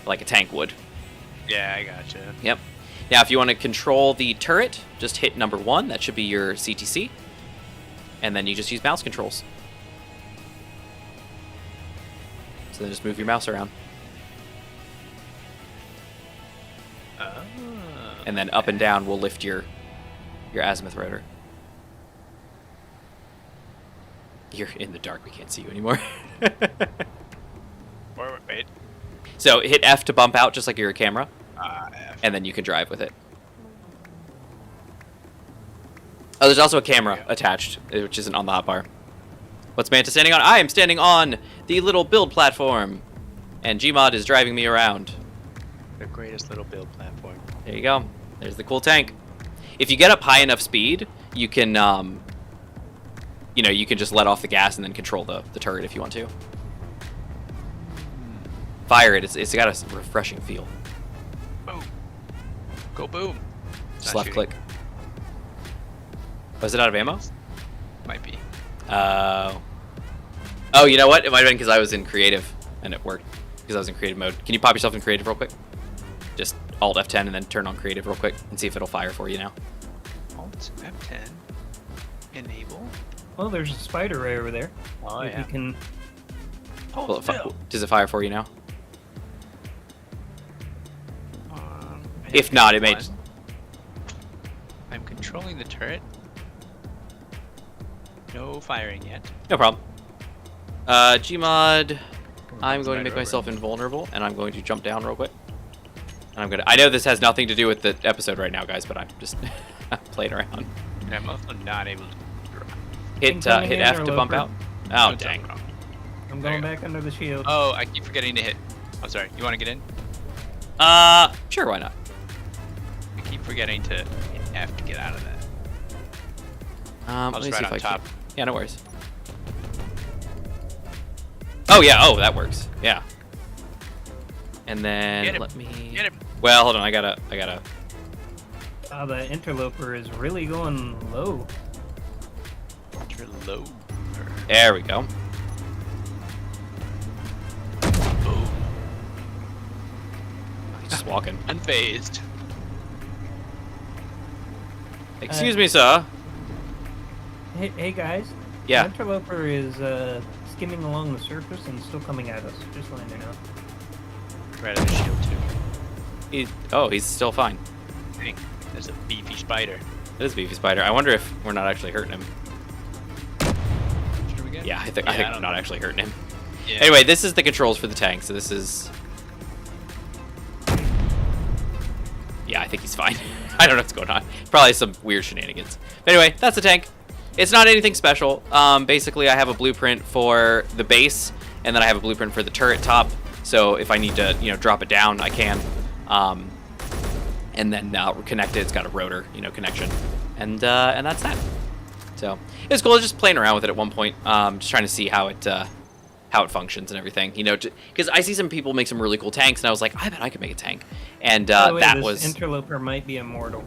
Like a tank would. Yeah, I gotcha. Yep. Now, if you want to control the turret, just hit number 1. That should be your CTC. And then you just use mouse controls. So then just move your mouse around. And then up and down will lift your azimuth rotor. You're in the dark. We can't see you anymore. Wait. So hit F to bump out, just like you're a camera, F. and then you can drive with it. Oh, there's also a camera attached, which isn't on the hotbar. What's Manta standing on? I am standing on the little build platform, and Gmod is driving me around. The greatest little build platform. There you go. There's the cool tank. If you get up high enough speed, you can, you know, you can just let off the gas and then control the turret if you want to. Fire it. It's got a refreshing feel. Boom. Go boom. Just Not left shooting. click. Was it out of ammo? Might be. Oh, you know what? It might have been because I was in creative and it worked because I was in creative mode. Can you pop yourself in creative real quick? Just Alt F10 and then turn on creative real quick and see if it'll fire for you now. Alt F10. Enable. Well, there's a spider right over there. Oh If yeah. you can. Will does it fire for you now? If not, it may. I'm controlling the turret. No firing yet. No problem. Gmod, I'm It's going to right make over. myself invulnerable, and I'm going to jump down real quick. And I'm gonna. I know this has nothing to do with the episode right now, guys, but I'm just playing around. And I'm also not able to drive. Hit Incoming hit F to bump interloper. out. Oh Don't dang. jump wrong. I'm There going you go. back under the shield. Oh, I keep forgetting to hit. Oh, sorry. You want to get in? Sure, why not? I keep forgetting to hit F to get out of that. Let I'll me just see ride if on I top. can. Yeah, no worries. Oh yeah. Oh, that works. Yeah. And then Get him. let me. Get him. Well, hold on. I gotta. The interloper is really going low. Interloper. There we go. Boom. He's just walking. Unfazed. Excuse me, sir. Hey guys. Yeah. The interloper is skimming along the surface and still coming at us. Just letting you know. Right at the shield too. He's still fine. Dang, there's a beefy spider. It is a beefy spider. I wonder if we're not actually hurting him. Should we get? Yeah, I think I we're don't not know. actually hurting him. Yeah. Anyway, this is the controls for the tank. So this is. Yeah, I think he's fine. I don't know what's going on. Probably some weird shenanigans. But anyway, that's the tank. It's not anything special. Basically, I have a blueprint for the base, and then I have a blueprint for the turret top. So if I need to, drop it down, I can. And then connect it. It's got a rotor, connection, and that's that. So it's cool. Just playing around with it at one point, just trying to see how it functions and everything. Because I see some people make some really cool tanks, and I was like, I bet I could make a tank. And By the way, that this was interloper might be immortal.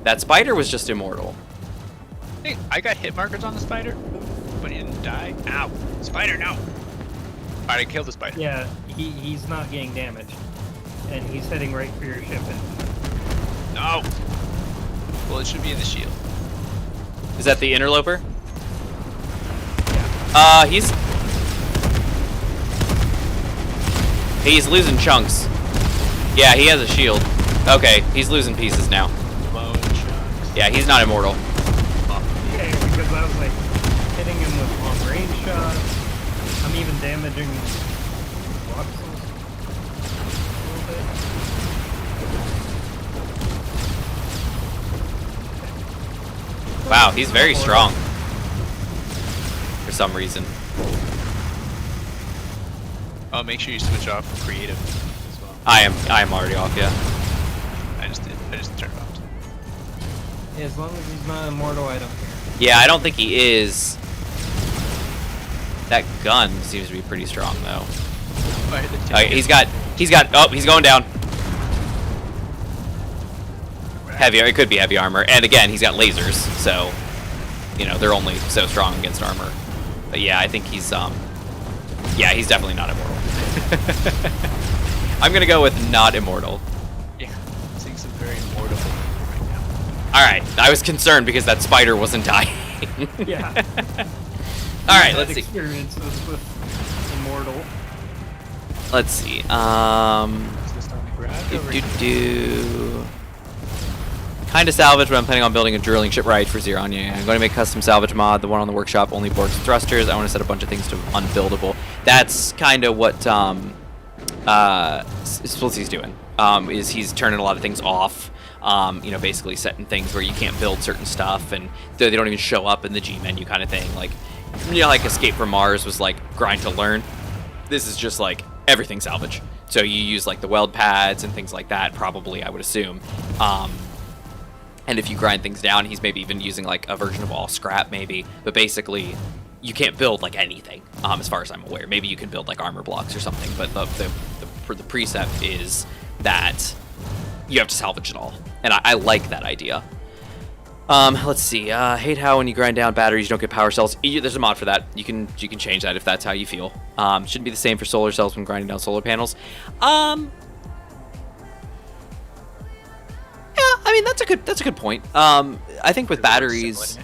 that spider was just immortal. Hey, I got hit markers on the spider, but he didn't die. Ow! Spider, no! Alright, I killed the spider. Yeah, he's not getting damaged, and he's heading right for your ship. And No! Well, it should be in the shield. Is that the interloper? He's losing chunks. Yeah, he has a shield. Okay, he's losing pieces now. Blown chunks. Yeah, he's not immortal. yeah, because I was like hitting him with long range shots. I'm even damaging voxels a little bit. Wow, he's very strong. For some reason. Oh, make sure you switch off creative as well. I am already off, yeah. I just did. I just turned it off. Yeah, as long as he's not immortal, I don't care. Yeah, I don't think he is. That gun seems to be pretty strong though. Fire the Okay, tank. he's going down. Heavy, it could be heavy armor, and again, he's got lasers, so they're only so strong against armor. But yeah, I think he's he's definitely not immortal. I'm gonna go with not immortal. Yeah, I'm seeing some very immortal right now. All right, I was concerned because that spider wasn't dying. Yeah. All right, Had let's see. experiences with immortal. Let's see. Is this on the ground over here? Kind of salvage, but I'm planning on building a drilling shipwright for Xeron. Yeah, I'm going to make a custom salvage mod. The one on the workshop only boards and thrusters. I want to set a bunch of things to unbuildable. That's kind of what Splitsy's doing. Is he's turning a lot of things off. You know, basically setting things where you can't build certain stuff, and they don't even show up in the G menu kind of thing. Like, you know, like Escape from Mars was like grind to learn. This is just like everything salvage. So you use like the weld pads and things like that, probably, I would assume. And if you grind things down, he's maybe even using like a version of all scrap, maybe. But basically, you can't build like anything, as far as I'm aware. Maybe you can build like armor blocks or something, but the precept is that you have to salvage it all, and I like that idea. Let's see. Hate how when you grind down batteries, you don't get power cells. There's a mod for that. You can change that if that's how you feel. Shouldn't be the same for solar cells when grinding down solar panels. Yeah, I mean that's a good point. I think with batteries,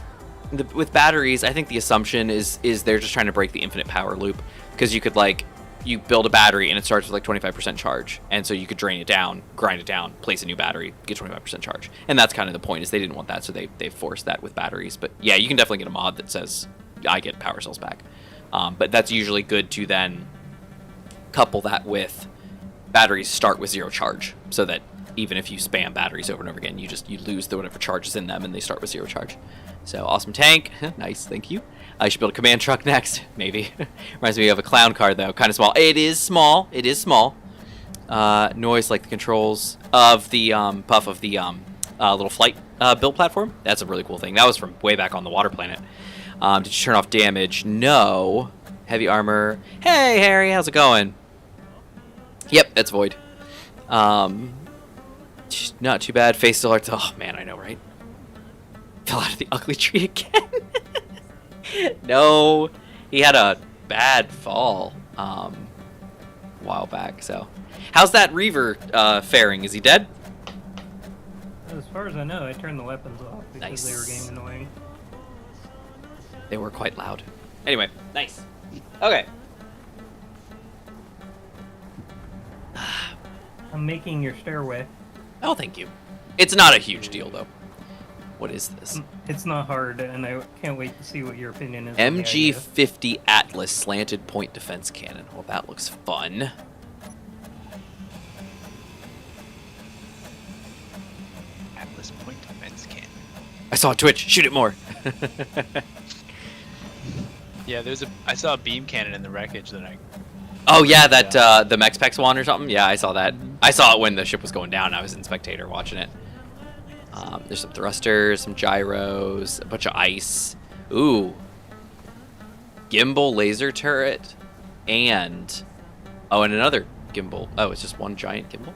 I think the assumption is they're just trying to break the infinite power loop, because you could like you build a battery and it starts with like 25% charge, and so you could drain it down, grind it down, place a new battery, get 25% charge, and that's kind of the point. Is they didn't want that, so they forced that with batteries. But yeah, you can definitely get a mod that says I get power cells back, but that's usually good to then couple that with batteries start with 0 charge, so that even if you spam batteries over and over again, you lose the whatever charge is in them, and they start with 0 charge. So awesome tank, nice, thank you. I should build a command truck next, maybe. Reminds me of a clown car though, kind of small. It is small. Noise like the controls of the puff of the little flight build platform. That's a really cool thing. That was from way back on the water planet. Did you turn off damage? No. Heavy armor. Hey Harry, how's it going? Yep, that's void. Not too bad. Face still arts. Oh man, I know, right? Fell out of the ugly tree again. No, he had a bad fall a while back. So, how's that Reaver faring? Is he dead? As far as I know, I turned the weapons off because they were getting annoying. They were quite loud. Anyway, nice. Okay. I'm making your stairway. Oh, thank you. It's not a huge deal, though. What is this? It's not hard, and I can't wait to see what your opinion is. MG50 Atlas slanted point defense cannon. Well, that looks fun. Atlas point defense cannon. I saw a Twitch. Shoot it more. Yeah, I saw a beam cannon in the wreckage that I... Oh yeah, that the Mexpex one or something. Yeah, I saw that. I saw it when the ship was going down. I was in spectator watching it. There's some thrusters, some gyros, a bunch of ice. Ooh, gimbal laser turret, and another gimbal. Oh, it's just one giant gimbal.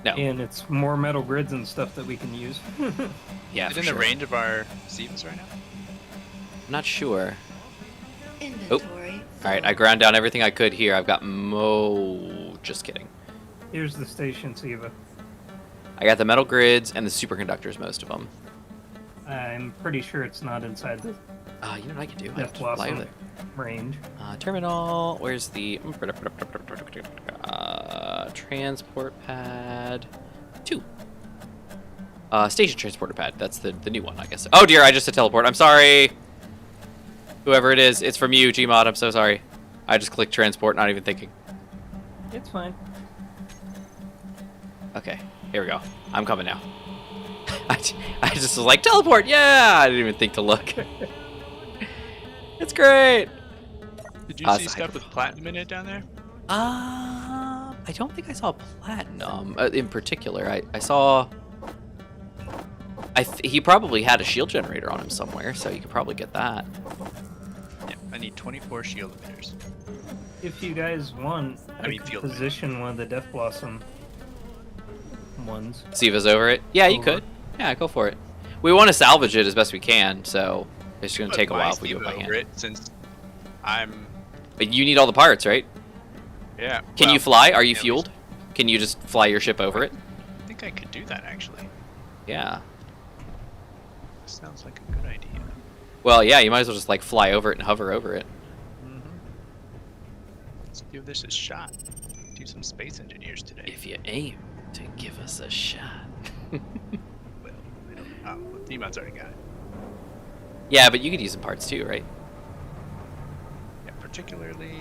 No. And it's more metal grids and stuff that we can use. Yeah, is it in the range of our Stevens right now? I'm not sure. Inventory. All right, I ground down everything I could here. I've got Just kidding. Here's the station, Siva. I got the metal grids and the superconductors, most of them. I'm pretty sure it's not inside the You know what I can do? I Death have to fly Blossom over there. range. Terminal. Where's the transport pad? 2. Station transporter pad. That's the new one, I guess. Oh dear, I just hit teleport. I'm sorry. Whoever it is, it's from you, Gmod. I'm so sorry. I just clicked transport, not even thinking. It's fine. Okay, here we go. I'm coming now. I just was like, teleport, yeah! I didn't even think to look. It's great! Did you see stuff with platinum in it down there? I don't think I saw platinum in particular. I saw... he probably had a shield generator on him somewhere, so you could probably get that. Yeah, I need 24 shield emitters. If you guys want, I could field position one of the Death Blossom ones. Siva's over it? Yeah, you could. Yeah, go for it. We want to salvage it as best we can, so it's going to take a while if we do it by hand. Since I'm... But you need all the parts, right? Yeah. Can you fly? Are you fueled? Can you just fly your ship over it? I think I could do that, actually. Yeah. Sounds like a good idea. Well, yeah, you might as well just like fly over it and hover over it. Let's give this a shot. Do some space engineers today. If you aim to give us a shot. Well, I don't Oh, well, D-Mod's already got it. Yeah, but you could use some parts too, right? Yeah, particularly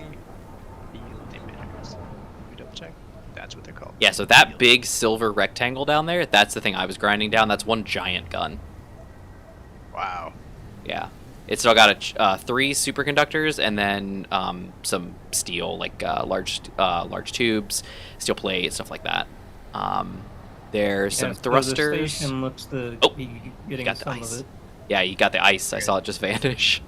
field emitters. We double check. That's what they're called. Yeah, so that big silver rectangle down there, that's the thing I was grinding down. That's one giant gun. Wow. Yeah. It's still got 3 superconductors and then some steel, like large tubes, steel plate, stuff like that. There's some thrusters. The station looks to be getting got the some ice. of it. Yeah, you got the ice. I saw it just vanish.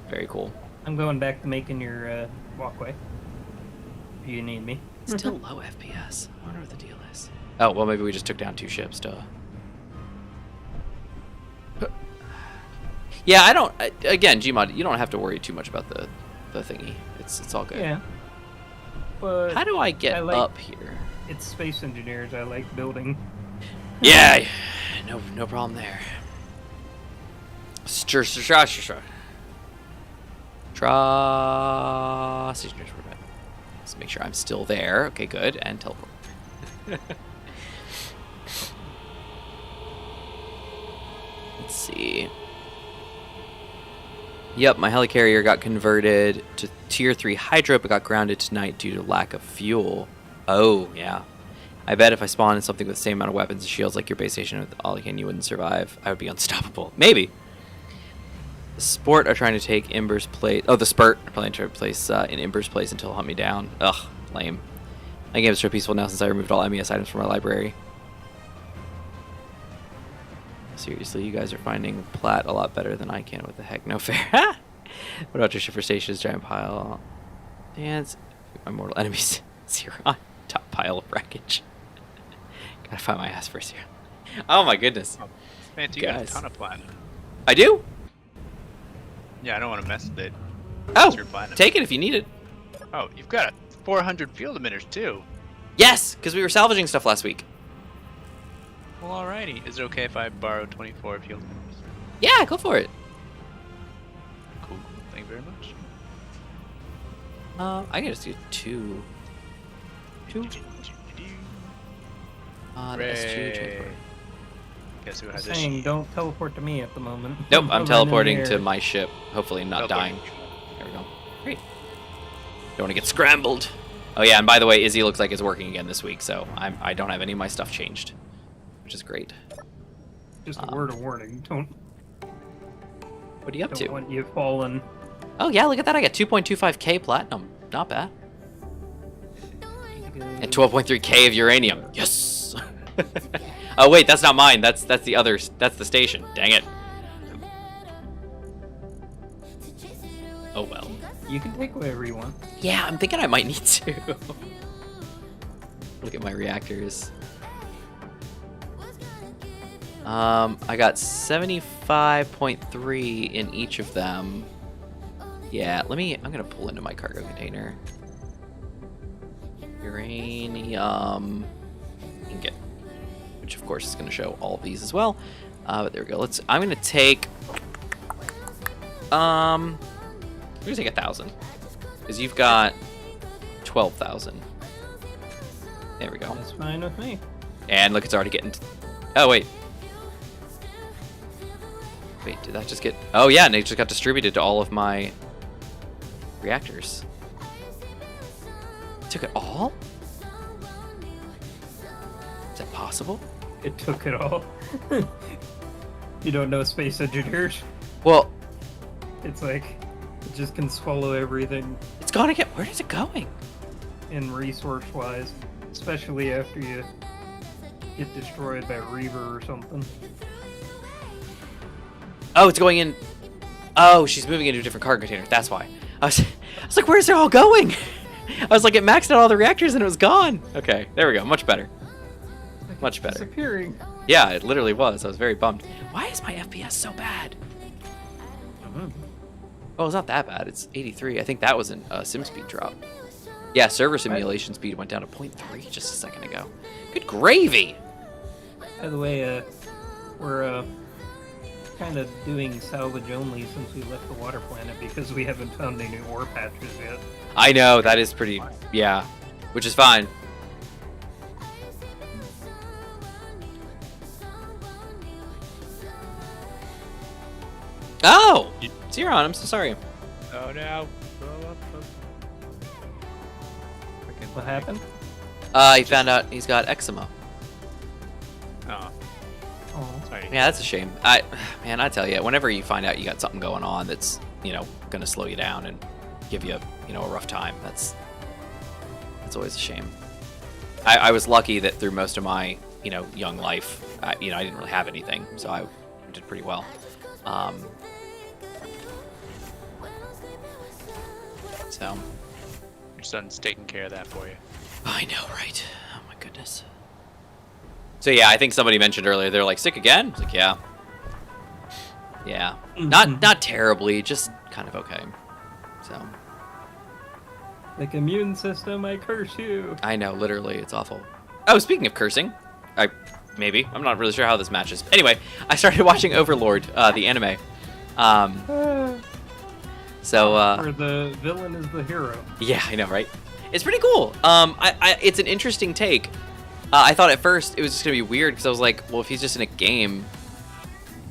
Very cool. I'm going back to making your walkway. If you need me. Still low FPS. I wonder what the deal is. Oh, well, maybe we just took down 2 ships, duh. Yeah, I don't... Again, Gmod, you don't have to worry too much about the thingy. It's all good. Yeah. But How do I get up here? It's space engineers. I like building. Yeah, no problem there. Let's make sure I'm still there. Okay, good. And teleport. Let's see. Yep, my helicarrier got converted to tier 3 Hydra, but got grounded tonight due to lack of fuel. Oh, yeah. I bet if I spawned in something with the same amount of weapons and shields like your base station with Olican, you wouldn't survive. I would be unstoppable. Maybe. The Sport are trying to take Ember's place. Oh, the Spurt are probably trying to place in Ember's place until hunt me down. Ugh, lame. My game is so peaceful now since I removed all MES items from my library. Seriously, you guys are finding Plat a lot better than I can. What the heck? No fair. What about your shipper stations? Giant pile. Dance. My mortal enemies. Zero. Top pile of wreckage. Gotta find my ass first here. Oh my goodness. Oh, man, you got a ton of platinum. I do? Yeah, I don't want to mess with it. Oh, It's your platinum. take it if you need it. Oh, you've got 400 field emitters too. Yes, because we were salvaging stuff last week. Well, alrighty. Is it okay if I borrow 24 field emitters? Yeah, go for it. Cool. Thank you very much. I can just do 2. 2. That's 2 transport. Guess who has this? Saying don't teleport to me at the moment. Nope, I'm Hovering in teleporting the to air. my ship. Hopefully not dying. Teleporting. There we go. Great. Don't want to get scrambled. Oh yeah, and by the way, Izzy looks like it's working again this week, so I don't have any of my stuff changed, which is great. Just a word of warning. Don't What are you up to? want you falling. Oh yeah, look at that. I got 2.25k platinum. Not bad. And 12.3k of uranium. Yes. Oh wait, that's not mine. That's the other. That's the station. Dang it. Oh well. You can take whatever you want. Yeah, I'm thinking I might need to. Look at my reactors. I got 75.3 in each of them. Yeah, I'm gonna pull into my cargo container. Uranium ingot, which of course is gonna show all of these as well. But there we go. I'm gonna take, I'm gonna take 1,000, because you've got 12,000. There we go. That's fine with me. And look, it's already getting. Oh wait. Wait, did that just get? Oh yeah, and it just got distributed to all of my reactors. Took it all? Is that possible? It took it all. You don't know space engineers? Well, It's like it just can swallow everything it's gonna get. Where is it going? in resource-wise, especially after you get destroyed by a Reaver or something. Oh, it's going in. Oh, she's moving into a different cargo container. That's why. I was like, where's it all going? I was like, it maxed out all the reactors and it was gone. Okay, there we go. Much better. Much better. Disappearing. Yeah, it literally was. I was very bummed. Why is my FPS so bad? Oh, it's not that bad. It's 83. I think that was a sim speed drop. Yeah, server simulation speed went down to 0.3 just a second ago. Good gravy. By the way, we're kind of doing salvage only since we left the water planet because we haven't found any ore patches yet. I know, that is pretty, yeah, which is fine. Oh! Zero, I'm so sorry. Oh no. What happened? He found out he's got eczema. Oh, Oh. sorry. Yeah, that's a shame. Man, I tell you, whenever you find out you got something going on that's, gonna slow you down and give you, a rough time, that's always a shame. I was lucky that through most of my, young life, I didn't really have anything, so I did pretty well. So. Your son's taking care of that for you. I know, right? Oh my goodness. So yeah, I think somebody mentioned earlier they're like sick again. I was like, yeah, yeah, not terribly, just kind of okay. So. Like immune system, I curse you. I know, literally, it's awful. Oh, speaking of cursing, I'm not really sure how this matches. Anyway, I started watching Overlord, the anime. Where the villain is the hero. Yeah, I know, right? It's pretty cool. It's an interesting take. I thought at first it was just gonna be weird because I was like, well, if he's just in a game,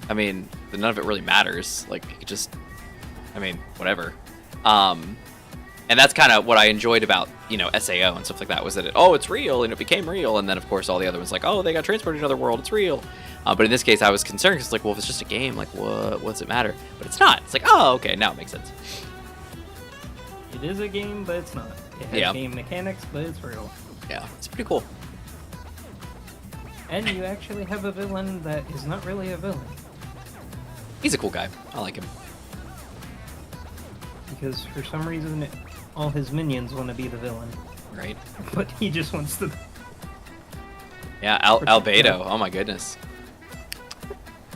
I mean, then none of it really matters. Like, you could just, whatever. And that's kind of what I enjoyed about, SAO and stuff like that, was that it's real, and it became real, and then of course all the other ones like, oh, they got transported to another world, it's real. But in this case, I was concerned because like, well, if it's just a game, like, what's it matter? But it's not. It's like, oh, okay, now it makes sense. It is a game, but it's not. It has game mechanics, but it's real. Yeah, it's pretty cool. And you actually have a villain that is not really a villain. He's a cool guy. I like him. Because for some reason, all his minions want to be the villain. Right. But he just wants to... Yeah, Albedo. Oh my goodness.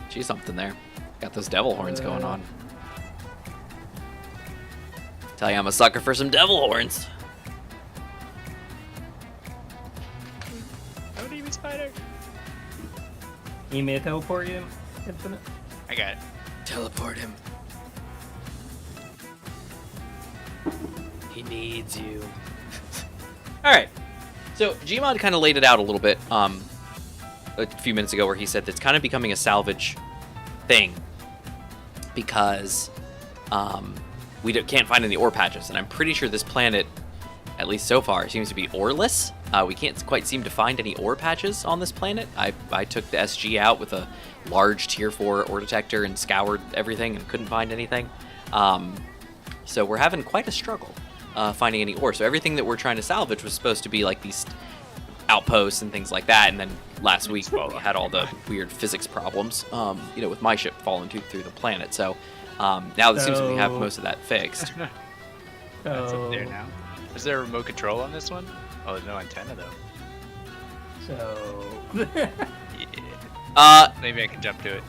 She's something there. Got those devil horns going on. Tell you I'm a sucker for some devil horns. Oh, demon spider. You may teleport you, Infinite? I got it. Teleport him. He needs you. Alright. So, Gmod kind of laid it out a little bit a few minutes ago where he said that it's kind of becoming a salvage thing because we can't find any ore patches. And I'm pretty sure this planet, at least so far, seems to be oreless. We can't quite seem to find any ore patches on this planet. I took the SG out with a large tier 4 ore detector and scoured everything and couldn't find anything. So we're having quite a struggle finding any ore. So everything that we're trying to salvage was supposed to be like these outposts and things like that. And then last week we had all the weird physics problems, with my ship falling through the planet. So now it seems like we have most of that fixed. That's up there now. Is there a remote control on this one? Oh, there's no antenna though. So... Yeah. Maybe I can jump to it.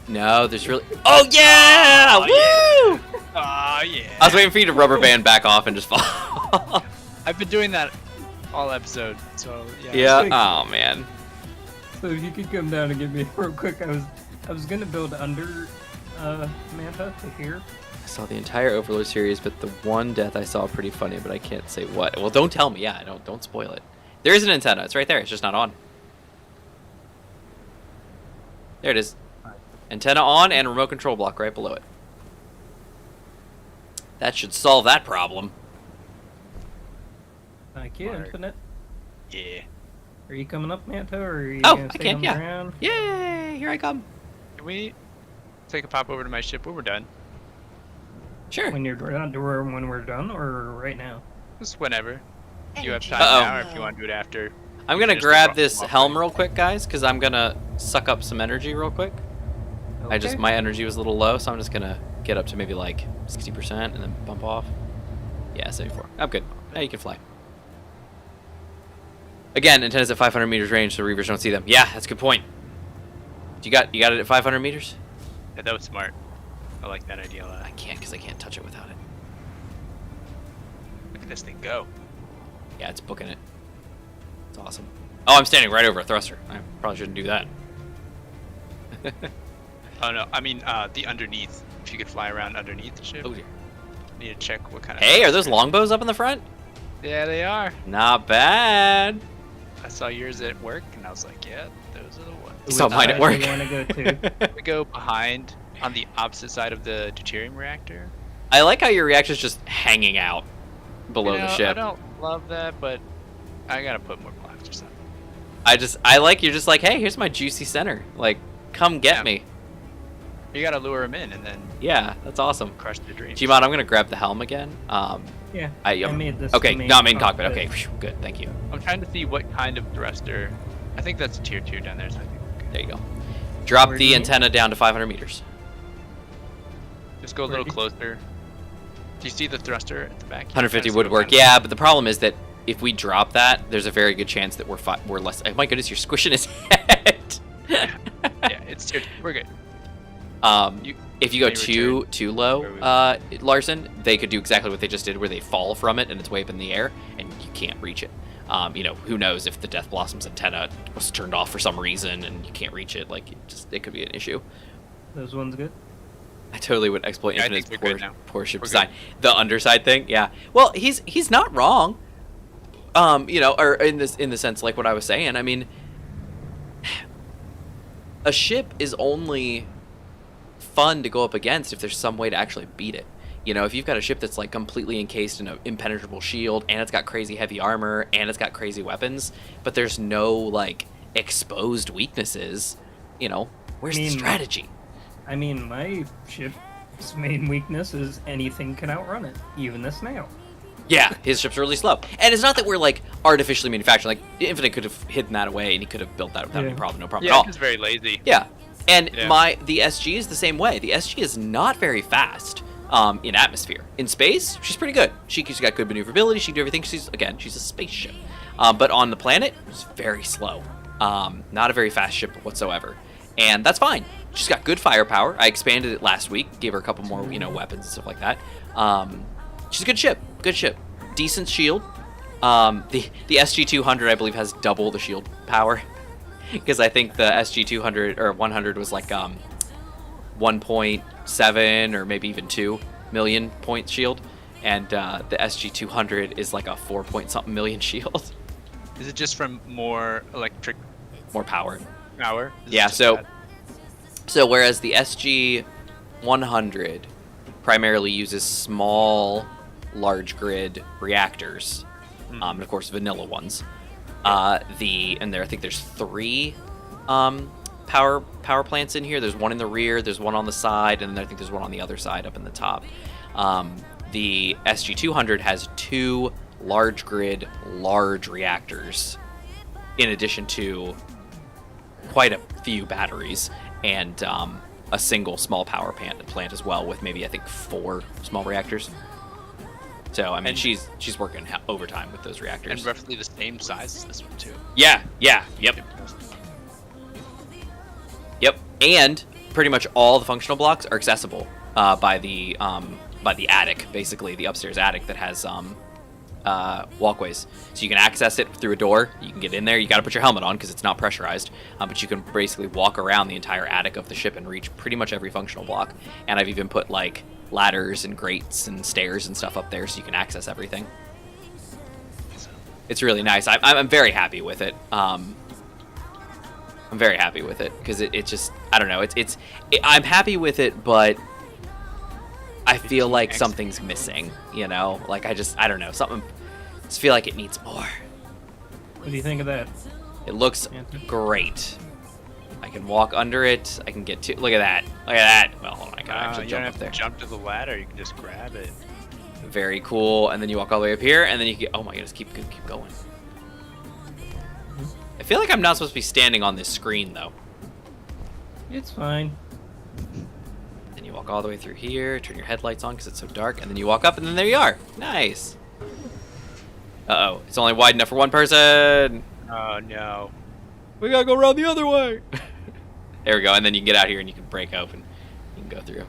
No, there's really... Oh, yeah! Oh, Woo! Yeah. Oh, yeah. I was waiting for you to rubber band back off and just fall. I've been doing that all episode, so yeah. Yeah? Oh, man. So if you could come down and get me real quick, I was gonna build under Manta to here. I saw the entire Overlord series, but the one death I saw pretty funny, but I can't say what. Well, don't tell me. Yeah, don't spoil it. There is an antenna. It's right there. It's just not on. There it is. Antenna on and remote control block right below it. That should solve that problem. Thank you, Infinite. Yeah. Are you coming up, Manta, or are you Oh, gonna I stay can, on the yeah. ground? Yay! Here I come. Can we take a pop over to my ship when we're done? Sure. When we're done, or right now? Just whenever. You have Energy. time now, or if you want to do it after. I'm you gonna finish grab the this walkway. helm real quick, guys, because I'm gonna suck up some energy real quick. Okay. My energy was a little low, so I'm just gonna get up to maybe like 60% and then bump off. Yeah, 74. I'm good. Now you can fly. Again, antennas at 500 meters range, so Reavers don't see them. Yeah, that's a good point. You got it at 500 meters? Yeah, that was smart. I like that idea a lot. I can't, because I can't touch it without it. Look at this thing go. Yeah, it's booking it. It's awesome. Oh, I'm standing right over a thruster. I probably shouldn't do that. Oh no, I mean the underneath. If you could fly around underneath the ship. Oh dear. Need to check what kind of. Hey, are those longbows up in the front? Yeah, they are. Not bad. I saw yours at work, and I was like, yeah, those are the ones. You saw mine at work. I want to go to. We go behind on the opposite side of the deuterium reactor. I like how your reactor's just hanging out below the I ship. don't love that, but I gotta put more blasters on. I like you're just like, hey, here's my juicy center. Like, come get me. You gotta lure him in and then Yeah, that's awesome. crush the dreams. Gmod, I'm gonna grab the helm again. Yeah. I made this. okay, the not main cockpit. Okay, phew, good, thank you. I'm trying to see what kind of thruster. I think that's a tier 2 down there, so I think we're good. There you go. Drop Where do the you- antenna down to 500 meters. Just go a Where little do you- closer. Do you see the thruster at the back? 150 Kinda see would what work. kind of- Yeah, but the problem is that if we drop that, there's a very good chance that we're less. Oh my goodness, you're squishing his head. Yeah, it's tier 2. We're good. If you go Can you too low, Where Larson, they could do exactly what they just did, where they fall from it and it's way up in the air, and you can't reach it. Who knows if the Death Blossom's antenna was turned off for some reason and you can't reach it? Like, it could be an issue. Those ones good. I totally would exploit Yeah, I Infinite's think we're good now. poor ship We're design. The underside thing, yeah. Well, he's not wrong. Or in the sense like what I was saying. I mean, a ship is only fun to go up against if there's some way to actually beat it. If you've got a ship that's like completely encased in an impenetrable shield and it's got crazy heavy armor and it's got crazy weapons, but there's no like exposed weaknesses, where's the strategy? I mean, my ship's main weakness is anything can outrun it, even the snail. Yeah, his ship's really slow. And it's not that we're like artificially manufacturing. Like Infinite could have hidden that away and he could have built that without any problem, no problem at Yeah, all. it's very lazy. Yeah. And Yeah. the SG is the same way. The SG is not very fast in atmosphere. In space, she's pretty good. She's got good maneuverability. She can do everything. She's a spaceship. But on the planet, it's very slow. Not a very fast ship whatsoever. And that's fine. She's got good firepower. I expanded it last week. Gave her a couple more, weapons and stuff like that. She's a good ship. Good ship. Decent shield. The SG-200, I believe, has double the shield power. Because I think the SG-200 or 100 was like 1.7 or maybe even 2 million point shield, and the SG-200 is like a 4 point something million shield. Is it just from more electric More power. power? Is it Yeah. just So that? whereas the SG-100 primarily uses small, large grid reactors, and of course vanilla ones. I think there's 3 power plants in here. There's one in the rear, there's one on the side, and then I think there's one on the other side up in the top. The SG-200 has 2 large grid, large reactors, in addition to quite a few batteries and a single small power plant as well, with maybe I think 4 small reactors. So I mean, And- she's working overtime with those reactors. And roughly the same size as this one too. Yep. And pretty much all the functional blocks are accessible by the attic, basically the upstairs attic that has walkways. So you can access it through a door. You can get in there. You got to put your helmet on because it's not pressurized. But you can basically walk around the entire attic of the ship and reach pretty much every functional block. And I've even put like ladders and grates and stairs and stuff up there so you can access everything. It's really nice. I'm very happy with it. I'm very happy with it because it just, I don't know. I'm happy with it, but I feel like something's missing. Like I don't know. Something. I just feel like it needs more. What do you think of that? It looks Anthony? great. I can walk under it. I can get to. Look at that. Look at that. Well, hold on. I can actually You jump don't up have there. to jump to the ladder. You can just grab it. Very cool. And then you walk all the way up here, and then you get. Oh my goodness! Keep going. I feel like I'm not supposed to be standing on this screen though. It's fine. Then you walk all the way through here. Turn your headlights on because it's so dark, and then you walk up, and then there you are. Nice. Uh-oh. It's only wide enough for one person. Oh no. We gotta go around the other way. There we go. And then you can get out here and you can break open. You can go through.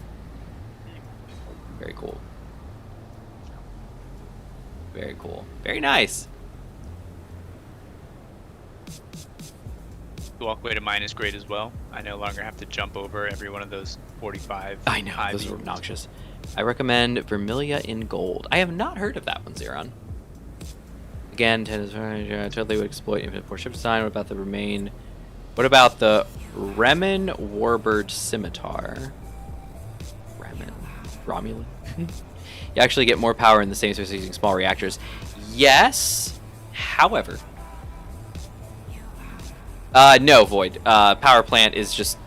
Very cool. Very cool. Very nice. The walkway to mine is great as well. I no longer have to jump over every one of those 45. I know. Those are obnoxious. I recommend Vermilia in Gold. I have not heard of that one, Xeron. Again, totally would exploit infinite poor ship design. What about the Remain? What about the Remen Warbird Scimitar? Romulan. You actually get more power in the same space using small reactors. Yes. However, no, Void. Power plant is just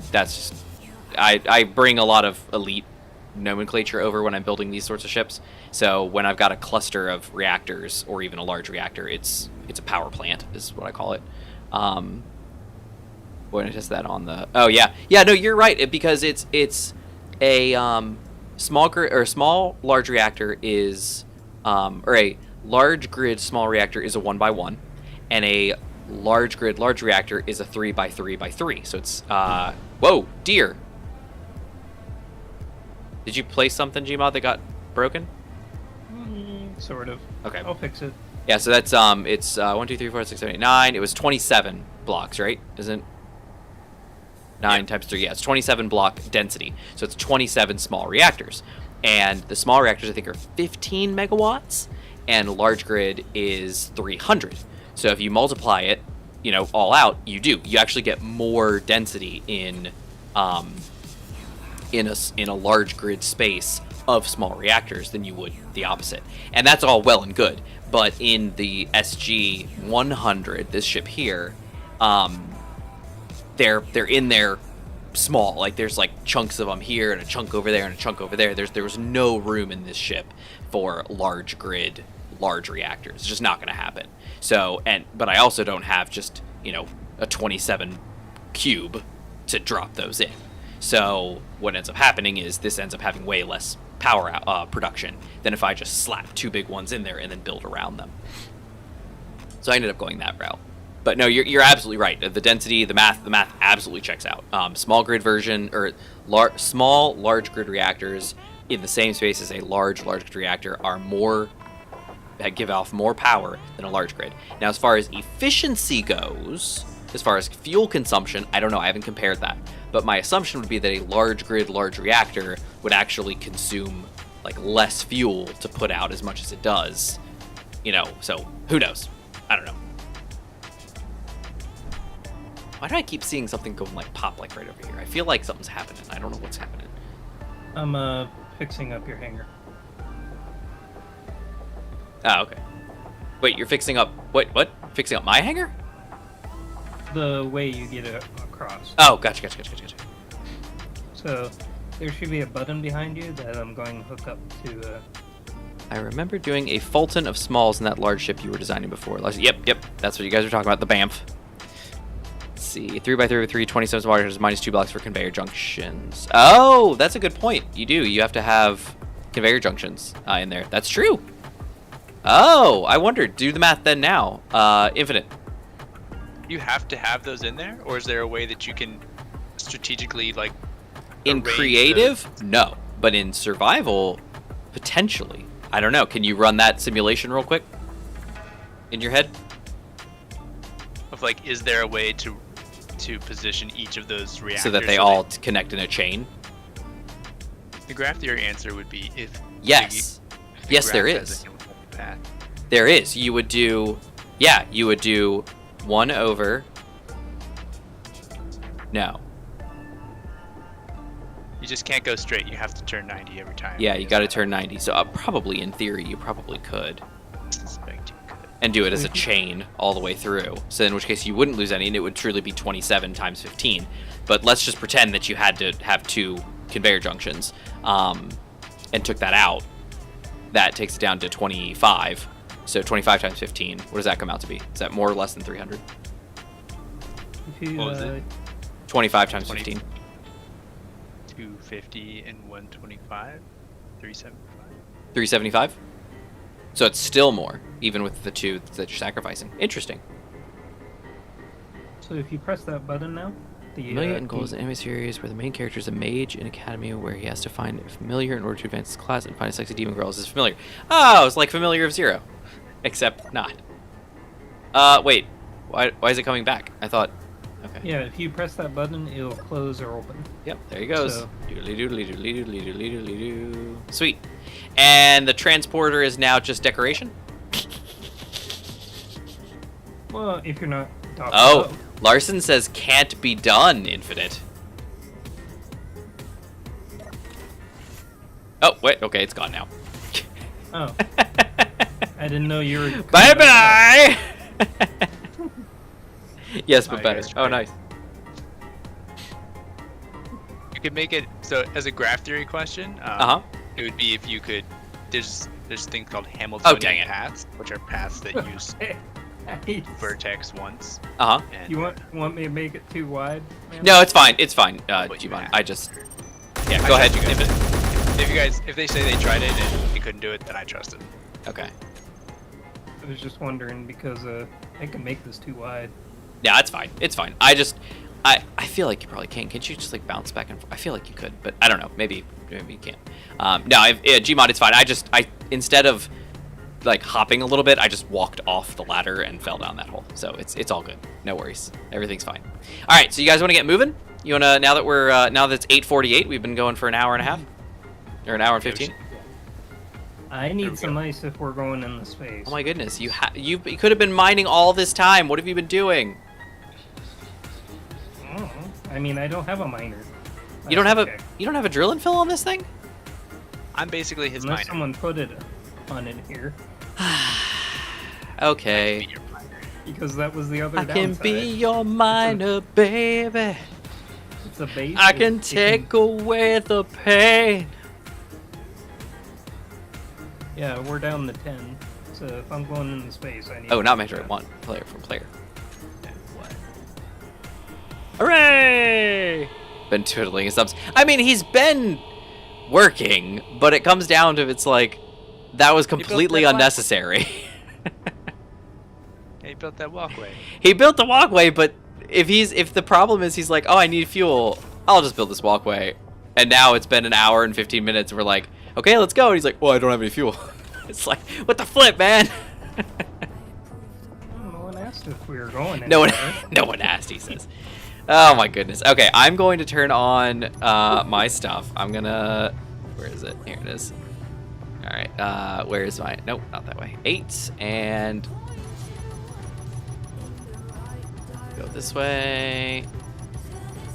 I bring a lot of elite nomenclature over when I'm building these sorts of ships. So when I've got a cluster of reactors or even a large reactor, it's a power plant is what I call it. When I test that on the no, you're right, because it's a small large reactor is or a large grid small reactor is a 1x1, and a large grid large reactor is a 3x3x3. So it's whoa, dear. Did you place something, Gmod, that got broken? Sort of. Okay. I'll fix it. Yeah, so that's it's 1, 2, 3, 4, 6, 7, 8, 9. It was 27 blocks, right? Isn't 9 times 3? Yeah, it's 27 block density. So it's 27 small reactors. And the small reactors, I think, are 15 megawatts, and large grid is 300. So if you multiply it, all out, you actually get more density in a large grid space of small reactors than you would the opposite. And that's all well and good. But in the SG-100, this ship here, they're in there small. Like, there's like chunks of them here and a chunk over there and a chunk over there. There was no room in this ship for large grid, large reactors. It's just not going to happen. So, but I also don't have just, a 27 cube to drop those in. So what ends up happening is this ends up having way less power production than if I just slap 2 big ones in there and then build around them. So I ended up going that route. But no, you're absolutely right. The density, the math absolutely checks out. Small grid version, or small large grid reactors in the same space as a large grid reactor are give off more power than a large grid. Now, as far as efficiency goes, as far as fuel consumption, I don't know. I haven't compared that. But my assumption would be that a large grid, large reactor would actually consume like less fuel to put out as much as it does. So who knows? I don't know. Why do I keep seeing something go like pop like right over here? I feel like something's happening. I don't know what's happening. I'm fixing up your hangar. Oh, okay. Wait, you're fixing up what? Fixing up my hangar? The way you get it across. Oh, gotcha. So there should be a button behind you that I'm going to hook up to. I remember doing a Fulton of smalls in that large ship you were designing before. Yep. That's what you guys were talking about, the BAMF. Let's see, 3x3x3, 27 small reactors, -2 blocks for conveyor junctions. Oh, that's a good point. You do. You have to have conveyor junctions in there. That's true. Oh, I wondered. Do the math then now. Infinite. You have to have those in there, or is there a way that you can strategically like? In creative, no, but in survival, potentially. I don't know. Can you run that simulation real quick in your head? Of like, is there a way to position each of those reactors so that they all connect in a chain? The graph theory answer would be if. Yes. Yes, there is. There is. You would do 1 over. No. You just can't go straight. You have to turn 90 every time. Yeah, you got to turn 90. So probably in theory, you probably could. Suspect you could. And do it as a chain all the way through. So in which case you wouldn't lose any, and it would truly be 27 times 15. But let's just pretend that you had to have 2 conveyor junctions, and took that out. That takes it down to 25. So 25 times 15. What does that come out to be? Is that more or less than 300? What was it? 25 times 15. 250 and 125? 375? 375? So it's still more, even with the 2 that you're sacrificing. Interesting. So if you press that button now, Familiar and Goal is an anime series where the main character is a mage in academy where he has to find a familiar in order to advance his class and find a sexy demon girl as his familiar. Oh, it's like Familiar of Zero. Except not. Wait. Why is it coming back? I thought... Okay. Yeah, if you press that button, it'll close or open. Yep, there he goes. So- Doodly doodly doodly doodly doodly doodly doo. Sweet. And the transporter is now just decoration? Well, if you're not docking Oh, up. Larson says can't be done, Infinite. Oh, wait. Okay, it's gone now. Oh. I didn't know you were... Bye-bye! Yes, but Oh, better. yeah, Oh, nice. You could make it so as a graph theory question. Uh-huh. It would be if you could. There's things called dang Hamiltonian it. paths, which are paths that use vertex once. Uh-huh. And You want me to make it too wide? Man? No, it's fine. It's fine, What you Gmon. have. I just... Yeah, go ahead. if they say they tried it and they couldn't do it, then I trust it. Okay. I was just wondering because I can make this too wide. Yeah, it's fine. It's fine. I feel like you probably can. Can't you just like bounce back and forth? I feel like you could, but I don't know. Maybe you can't. No, Gmod, it's fine. I instead of like hopping a little bit, I just walked off the ladder and fell down that hole. So it's all good. No worries. Everything's fine. All right. So you guys want to get moving? You wanna now that it's 8:48, we've been going for an hour and a half, or an hour and 15. I need some ice if we're going in the space. Oh my goodness, you could have been mining all this time. What have you been doing? Oh, I mean, I don't have a miner. You don't have That's you don't have a drill and fill on this thing? I'm basically his Unless miner. someone put it on in here, Okay. Be your miner. because that was the other I downside. can be your miner, baby. It's a base. I can take away the pain. Yeah, we're down to 10. So if I'm going into space, I need. Oh, to not do measure it. that. One player from player. What? Hooray! Been twiddling his thumbs. I mean, he's been working, but it comes down to it's like that was completely that unnecessary. Yeah, he built that walkway. He built the walkway, but if the problem is he's like, oh, I need fuel, I'll just build this walkway. And now it's been an hour and 15 minutes, and we're like, okay, let's go. And he's like, well, I don't have any fuel. It's like, what the flip, man? No one asked if we were going. No one, anywhere. no one asked. He says, "Oh my goodness." Okay, I'm going to turn on my stuff. I'm gonna. Where is it? Here it is. All right. Where is my? Nope, not that way. 8 and go this way.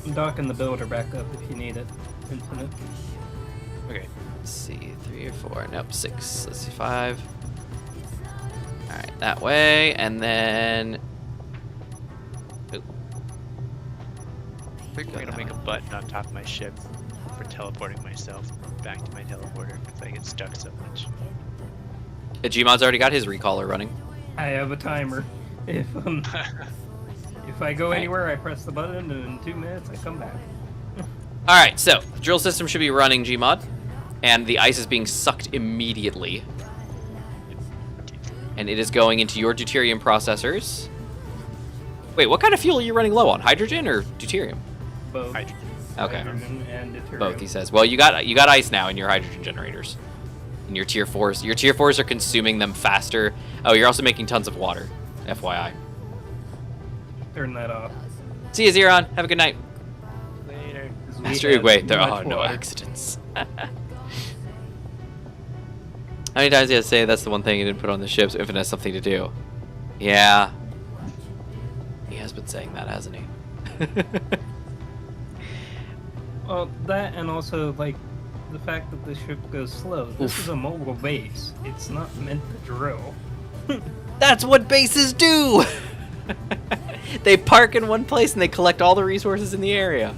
I'm docking the builder back up if you need it. Infinite. Okay. Let's see, 3 or 4. Nope, 6. Let's see, 5. All right, that way, and then. Oop. I think I'm gonna make a button on top of my ship for teleporting myself back to my teleporter because I get stuck so much. Gmod's already got his recaller running. I have a timer. If I go anywhere, I press the button, and in 2 minutes I come back. All right, so the drill system should be running, Gmod, and the ice is being sucked immediately, and it is going into your deuterium processors. Wait, what kind of fuel are you running low on? Hydrogen or deuterium? Both. Hydrogen. Okay, Hydrogen and deuterium. both. He says. Well, you got ice now in your hydrogen generators, in your tier 4s. Your tier 4s are consuming them faster. Oh, you're also making tons of water, FYI. Turn that off. See you, Xeron. Have a good night. Later. 'Cause we Master have Uguay, there too are much no water. accidents. How many times do you have to say that's the one thing you didn't put on the ships if it has something to do? Yeah. He has been saying that, hasn't he? Well, that and also like the fact that the ship goes slow. This Oof. is a mobile base. It's not meant to drill. That's what bases do! They park in one place and they collect all the resources in the area.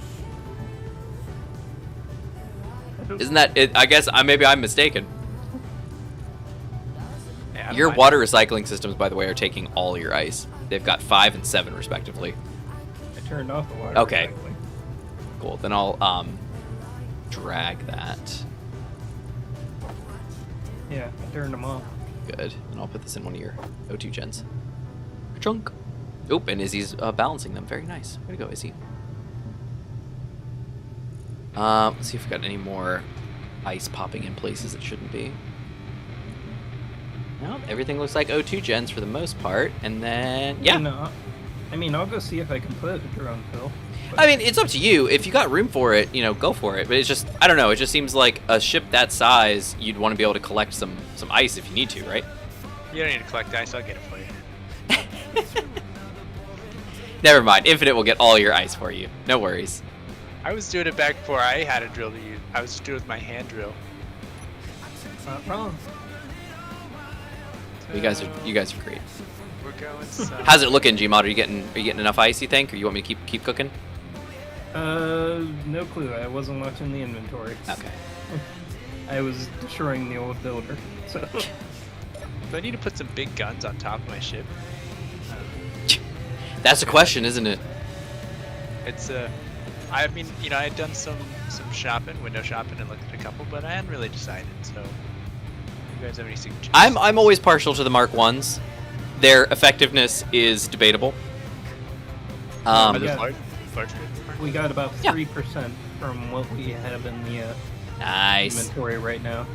Isn't that it? I guess maybe I'm mistaken. Yeah, I don't Your mind. water recycling systems, by the way, are taking all your ice. They've got 5 and 7 respectively. I turned off the water. Okay. recycling. Cool. Then I'll drag that. Yeah, I turned them off. Good. And I'll put this in one of your O2 gens. Chunk. Oop, and Izzy's balancing them. Very nice. Way to go, Izzy. Let's see if we've got any more ice popping in places it shouldn't be. No, everything looks like O2 gens for the most part. And then, yeah. No, I mean, I'll go see if I can put a drone fill. but- I mean, it's up to you. If you got room for it, go for it. But it's just, I don't know. It just seems like a ship that size, you'd want to be able to collect some ice if you need to, right? You don't need to collect ice. I'll get it for you. Never mind. Infinite will get all your ice for you. No worries. I was doing it back before I had a drill to use. I was just doing it with my hand drill. Not wrong. You guys are great. We're going south. How's it looking, Gmod? Are you getting enough ice? You think, or you want me to keep cooking? No clue. I wasn't watching the inventory. Okay. I was destroying the old builder. So Do I need to put some big guns on top of my ship? That's the question, isn't it? It's I mean, you know, I had done some shopping, window shopping, and looked at a couple, but I hadn't really decided. So, you guys have any suggestions? I'm always partial to the Mark Ones. Their effectiveness is debatable. Are those Yeah. large? we got about Yeah. 3% from what we have in the Nice. inventory right now.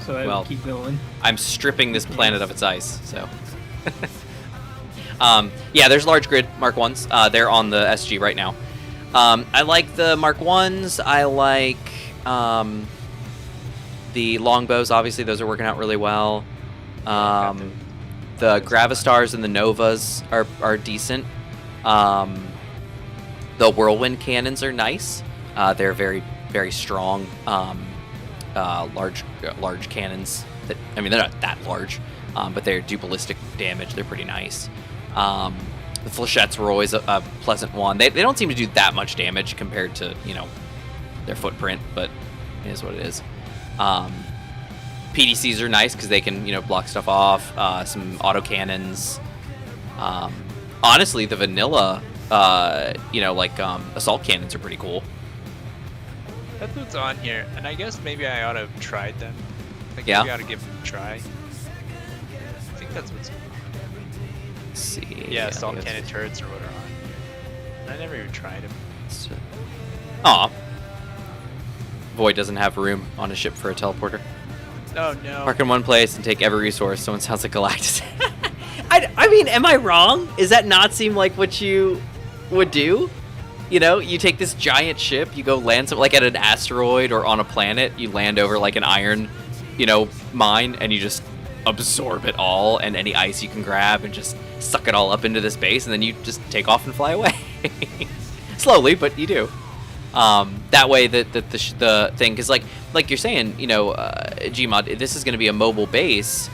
So I Well, would keep going. I'm stripping this planet of its ice, so. Yeah, there's large grid Mark 1s. They're on the SG right now. I like the Mark 1s. I like the longbows, obviously. Those are working out really well. The Gravistars and the Novas are decent. The Whirlwind cannons are nice. They're very, very strong, large cannons. That, I mean, they're not that large, but they do ballistic damage. They're pretty nice. The flechettes were always a pleasant one. They don't seem to do that much damage compared to, you know, their footprint, but it is what it is. PDCs are nice because they can, you know, block stuff off. Some autocannons. Honestly, the vanilla, you know, like assault cannons are pretty cool. That's what's on here, and I guess maybe I ought to have tried them. Like, Yeah. maybe I ought to give them a try. I think that's what's on. Let's see. Yeah, I assault think cannon it's- turrets are what are on here. I never even tried them. Aw. Void doesn't have room on his ship for a teleporter. Oh no. Park in one place and take every resource. Someone sounds like Galactus. I mean, am I wrong? Does that not seem like what you would do? You know, you take this giant ship, you go land like at an asteroid or on a planet, you land over like an iron, you know, mine, and you just absorb it all and any ice you can grab and just suck it all up into this base, and then you just take off and fly away. Slowly, but you do. That way, the thing, because like you're saying, you know, Gmod, this is going to be a mobile base,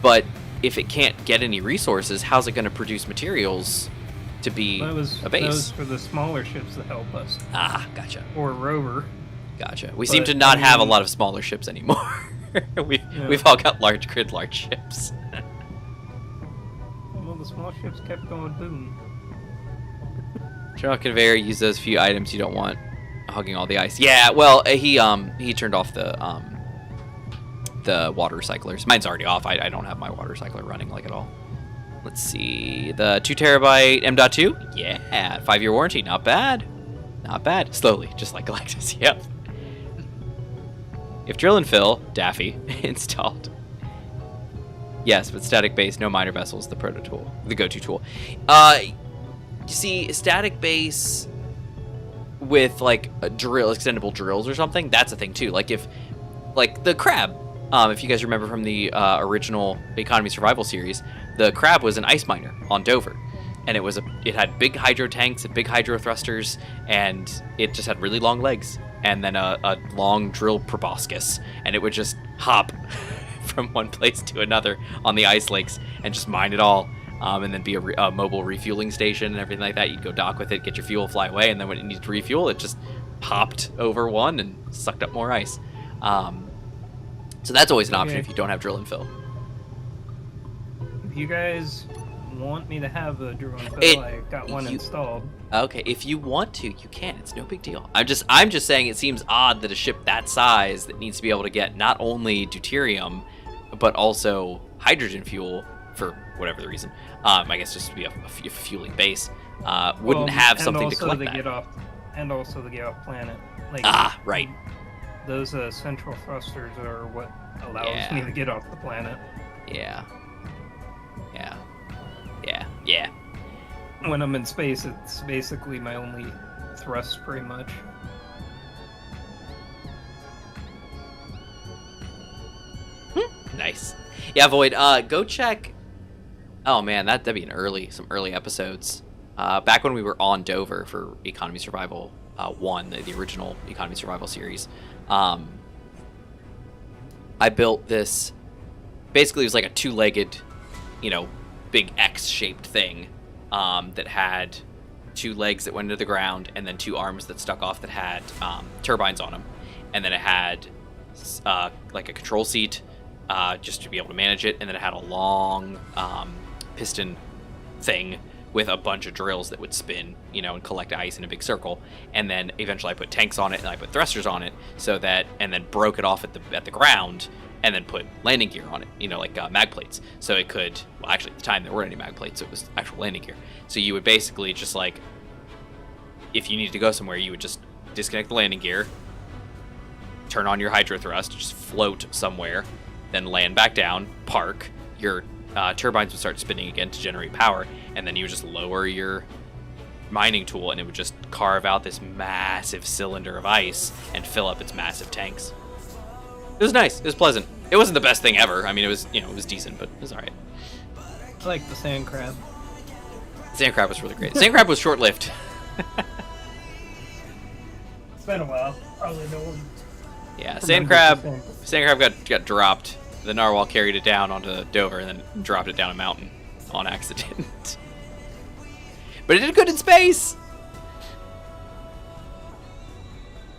but if it can't get any resources, how's it going to produce materials to be That was a base? That was for the smaller ships to help us, Ah, gotcha. or rover. Gotcha. We seem But, to not I have a mean- lot of smaller ships anymore. We've Yeah. all got large grid, large ships. Well, the small ships kept going boom. Turn off conveyor. Use those few items you don't want hugging all the ice. Yeah. Well, he turned off the water recyclers. Mine's already off. I don't have my water recycler running like at all. Let's see. The 2 terabyte M.2. Yeah. 5-year warranty. Not bad. Not bad. Slowly, just like Galactus. Yep. If drill and fill, Daffy, installed. Yes, but static base, no minor vessels, the proto tool, the go-to tool. You see, static base with like a drill, extendable drills or something, that's a thing too. Like if, like the crab, if you guys remember from the original Economy Survival series, the crab was an ice miner on Dover. And it had big hydro tanks and big hydro thrusters, and it just had really long legs, and then a long drill proboscis, and it would just hop from one place to another on the ice lakes and just mine it all, and then be a mobile refueling station and everything like that. You'd go dock with it, get your fuel, fly away, and then when it needed to refuel, it just hopped over one and sucked up more ice. So that's always an option Okay. if you don't have drill and fill. If you guys want me to have a drill and fill, I got one installed. Okay, if you want to, you can. It's no big deal. I'm just saying it seems odd that a ship that size that needs to be able to get not only deuterium, but also hydrogen fuel for whatever the reason. I guess just to be a fueling base, wouldn't have something to collect that. And also to get off planet. Like, Right. Those central thrusters are what allows me to get off the planet. Yeah. When I'm in space, it's basically my only thrust, pretty much. Nice. Yeah, Void. Go check. Oh man, that'd be some early episodes. Back when we were on Dover for Economy Survival 1, the original Economy Survival series. I I built this. Basically, it was like a two-legged, you know, big X-shaped thing that had 2 legs that went into the ground, and then 2 arms that stuck off that had turbines on them, and then it had like a control seat just to be able to manage it, and then it had a long piston thing with a bunch of drills that would spin, you know, and collect ice in a big circle. And then eventually I put tanks on it, and I put thrusters on it, so that, and then broke it off at the ground, and then put landing gear on it, you know, like mag plates. So it could, well, actually at the time there weren't any mag plates, so it was actual landing gear. So you would basically just like, if you needed to go somewhere, you would just disconnect the landing gear, turn on your hydro thrust, just float somewhere, then land back down, park, your turbines would start spinning again to generate power, and then you would just lower your mining tool, and it would just carve out this massive cylinder of ice and fill up its massive tanks. It was nice. It was pleasant. It wasn't the best thing ever. I mean, it was, you know, it was decent, but it was all right. I like the sand crab. Sand crab was really great. Sand crab was short-lived. It's been a while. Probably no one. Yeah, sand crab got dropped. The narwhal carried it down onto Dover and then dropped it down a mountain on accident. But it did good in space.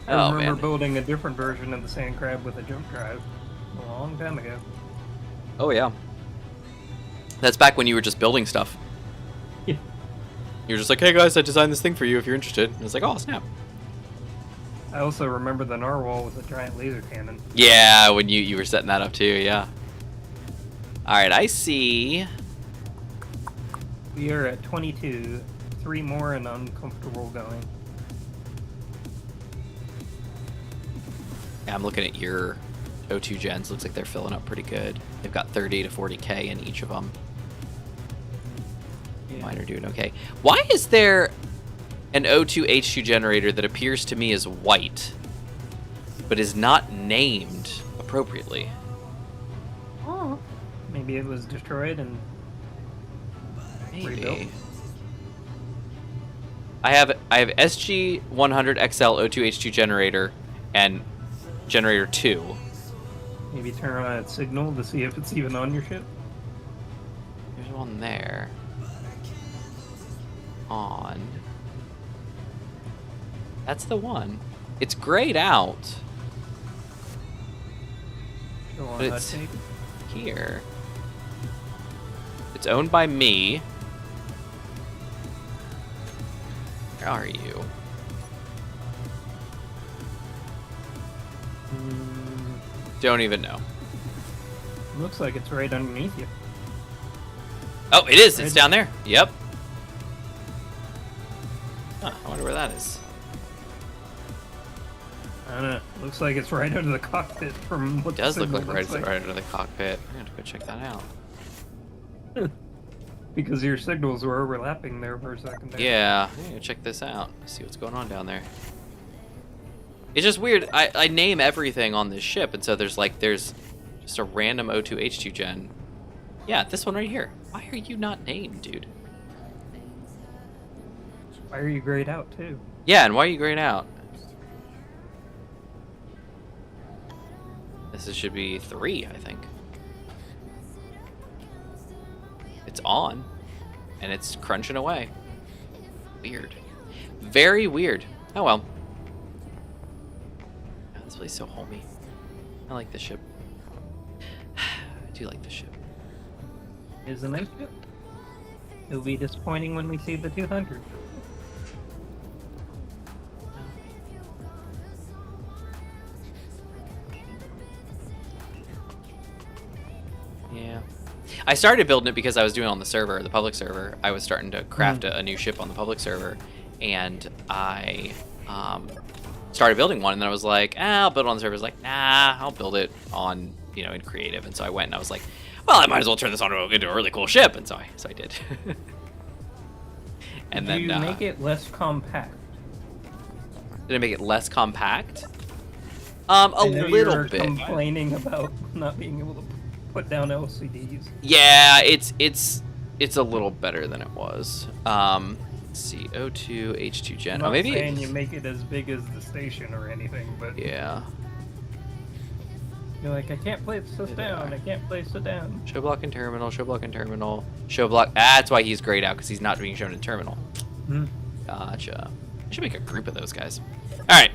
I remember building a different version of the sand crab with a jump drive a long time ago. Oh yeah. That's back when you were just building stuff. Yeah. You were just like, hey guys, I designed this thing for you if you're interested. And it's like, oh snap. I also remember the narwhal with a giant laser cannon. Yeah, when you were setting that up too, yeah. Alright, I see. We are at 22. 3 more and uncomfortable going. Yeah, I'm looking at your O2 gens. Looks like they're filling up pretty good. They've got 30 to 40k in each of them. Yeah. Mine are doing okay. Why is there an O2 H2 generator that appears to me as white, but is not named appropriately? Oh. Maybe it was destroyed and rebuilt. Maybe. I have SG100 XL O2 H2 generator and generator 2. Maybe turn on its signal to see if it's even on your ship. There's one there. On. That's the one. It's grayed out. Go on, But hot it's take. here. It's owned by me. Where are you? Don't even know. Looks like it's right underneath you. Oh, it is. It's Right. down there. Yep. Huh, I wonder where that is. I don't know. Looks like it's right under the cockpit from what It does the look like signal right, looks right under the cockpit. I'm gonna have to go check that out. Because your signals were overlapping there for a second there. Yeah, I'm gonna check this out. See what's going on down there. It's just weird. I name everything on this ship, and so there's just a random O2 H2 gen. Yeah, this one right here. Why are you not named, dude? Why are you grayed out too? Yeah, and why are you grayed out? Should be 3, I think. It's on, and it's crunching away. Weird. Very weird. Oh well. Oh, this place is so homey. I like this ship. I do like this ship. Is a nice ship. It'll be disappointing when we see the 200. Yeah. I started building it because I was doing it on the server, the public server. I was starting to craft a new ship on the public server, and I started building one, and then I was like, I'll build it on the server. I was like, nah, I'll build it on, in creative. And so I went and I was like, well, I might as well turn this into a really cool ship, and so I did. And Did then you make it less compact? did I make it less compact? A I know little you're bit. complaining about not being able to put down LCDs. Yeah, it's a little better than it was. Let's see, O2 H2 gen. I'm Oh, not maybe. saying you make it as big as the station or anything, but Yeah. You're like, I can't place this down. I can't place it down. Show block in terminal. Show block in terminal. Show block. That's why he's grayed out, because he's not being shown in terminal. Hmm. Gotcha. I should make a group of those guys. All right.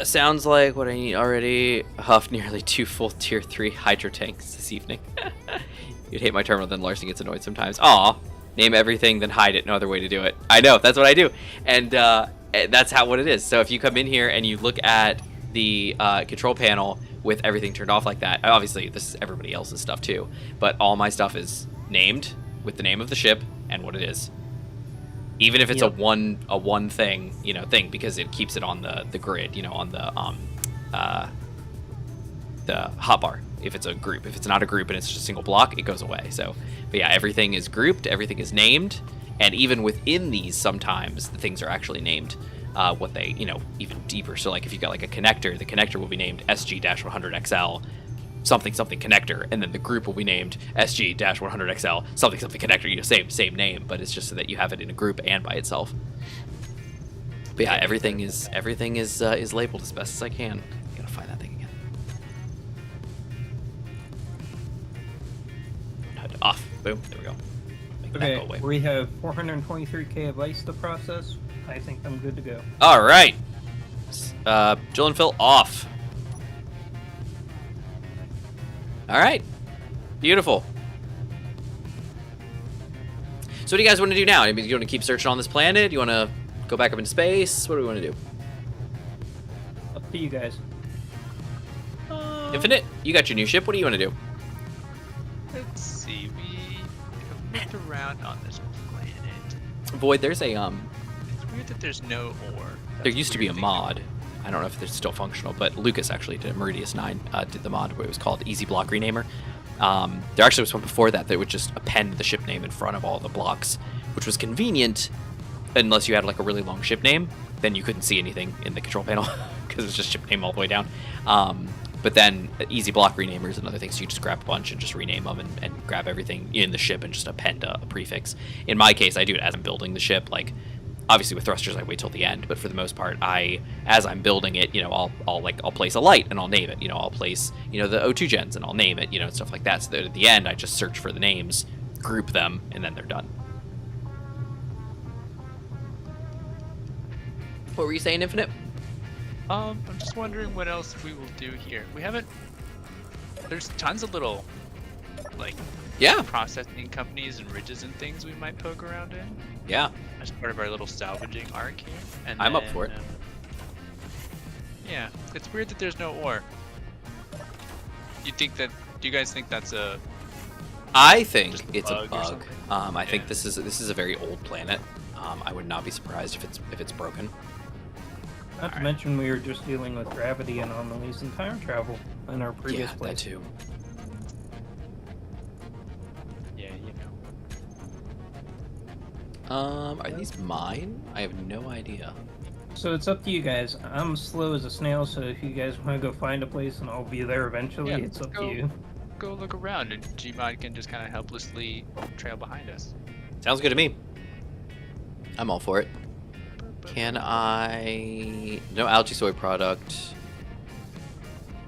Sounds like what I need already. Huffed nearly 2 full tier 3 hydro tanks this evening. You'd hate my terminal, then Larson gets annoyed sometimes. Aw. Name everything, then hide it. No other way to do it. I know. That's what I do. And that's what it is. So if you come in here and you look at the control panel with everything turned off like that, obviously this is everybody else's stuff too, but all my stuff is named with the name of the ship and what it is. Even if it's a one thing, thing, because it keeps it on the grid, on the hotbar. If it's a group, if it's not a group and it's just a single block, it goes away. So, but yeah, everything is grouped, everything is named, and even within these, sometimes the things are actually named. What they, even deeper. So like if you got like a connector, the connector will be named SG-100XL. Something connector, and then the group will be named SG-100XL something connector. Same name, but it's just so that you have it in a group and by itself. But yeah, everything is labeled as best as I can. I gotta find that thing again. Off. Boom. There we go. Make that go away. We have 423k of ice to process. I think I'm good to go. All right. Jill and Phil off. All right, beautiful. So what do you guys want to do now? I mean, you want to keep searching on this planet? You want to go back up into space? What do we want to do? Up to you guys. Infinite, you got your new ship. What do you want to do? Let's see. We have moved around on this planet. Void, there's a It's weird that there's no ore. There used to be a mod. I don't know if it's still functional, but Lucas actually did. Meridius 9 did the mod where it was called Easy Block Renamer. There actually was one before that would just append the ship name in front of all the blocks, which was convenient unless you had like a really long ship name. Then you couldn't see anything in the control panel because it was just ship name all the way down. But then Easy Block Renamers and other things, so you just grab a bunch and just rename them and grab everything in the ship and just append a prefix. In my case, I do it as I'm building the ship. Like, obviously with thrusters I wait till the end, but for the most part as I'm building it, I'll place a light and I'll name it. I'll place the O2 gens and I'll name it, and stuff like that. So that at the end I just search for the names, group them, and then they're done. What were you saying, Infinite? I'm just wondering what else we will do here. There's tons of little processing companies and ridges and things we might poke around in. Yeah. As part of our little salvaging arc here. And I'm up for it. Yeah, it's weird that there's no ore. Do you guys think that's a... I think it's a or bug. something? I think this is a very old planet. I would not be surprised if it's broken. Not to mention we were just dealing with gravity anomalies and time travel in our previous Yeah, place. that too. Yeah, Are these mine? I have no idea. So it's up to you guys. I'm slow as a snail, so if you guys want to go find a place and I'll be there eventually, Yeah, it's up go. to you. Go look around and Gmod can just kind of helplessly trail behind us. Sounds good to me. I'm all for it. Can I... No algae soy product.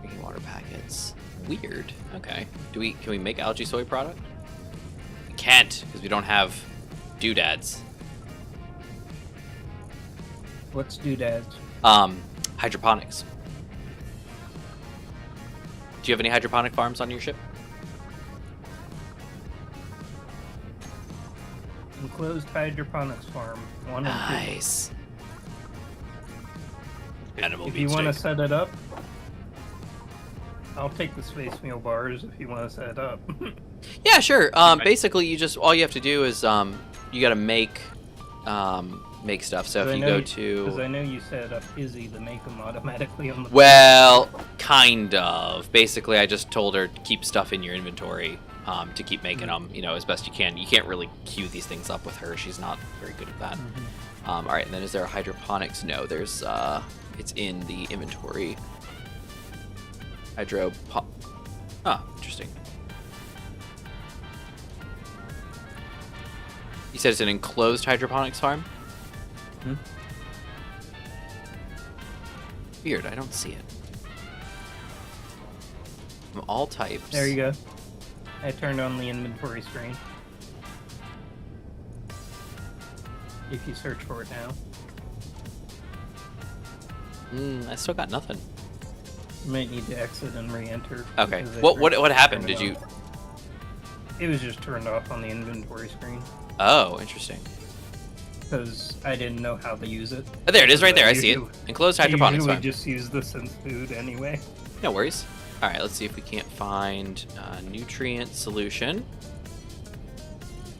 Drinking water packets. Weird. Okay. Can we make algae soy product? We can't, because we don't have doodads. What's doodads? Hydroponics. Do you have any hydroponic farms on your ship? Enclosed hydroponics farm. 1 and 2. Nice. Animal If you want to beefsteak. set it up, I'll take the space meal bars if you want to set it up. Yeah, sure. Basically, all you have to do is you got to make stuff. So if you go Because I to know you set up Izzy to make them automatically on the... well, kind of. Basically, I just told her to keep stuff in your inventory to keep making them, as best you can. You can't really queue these things up with her. She's not very good at that. All right, and then is there a hydroponics? No, there's it's in the inventory. Interesting. You said it's an enclosed hydroponics farm? Weird, I don't see it. From all types. There you go. I turned on the inventory screen. If you search for it now. I still got nothing. You might need to exit and re-enter. Okay. because I What turned happened? it Did you? off. It was just turned off on the inventory screen Oh, interesting. because I didn't know how to use it. Oh, there it is, right there. I see it. usually- Enclosed I hydroponics usually farm. just use the synth food anyway. No worries. All right, let's see if we can't find a nutrient solution.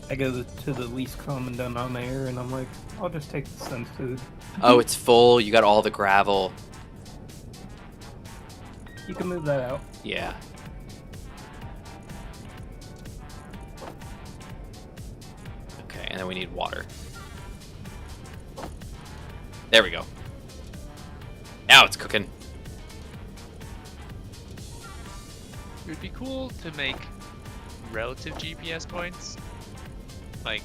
I go to the least common denominator and I'm like, I'll just take the synth food. Oh, it's full. You got all the gravel. You can move that out. Yeah. Okay, and then we need water. There we go. Now it's cooking. It would be cool to make relative GPS points. Like,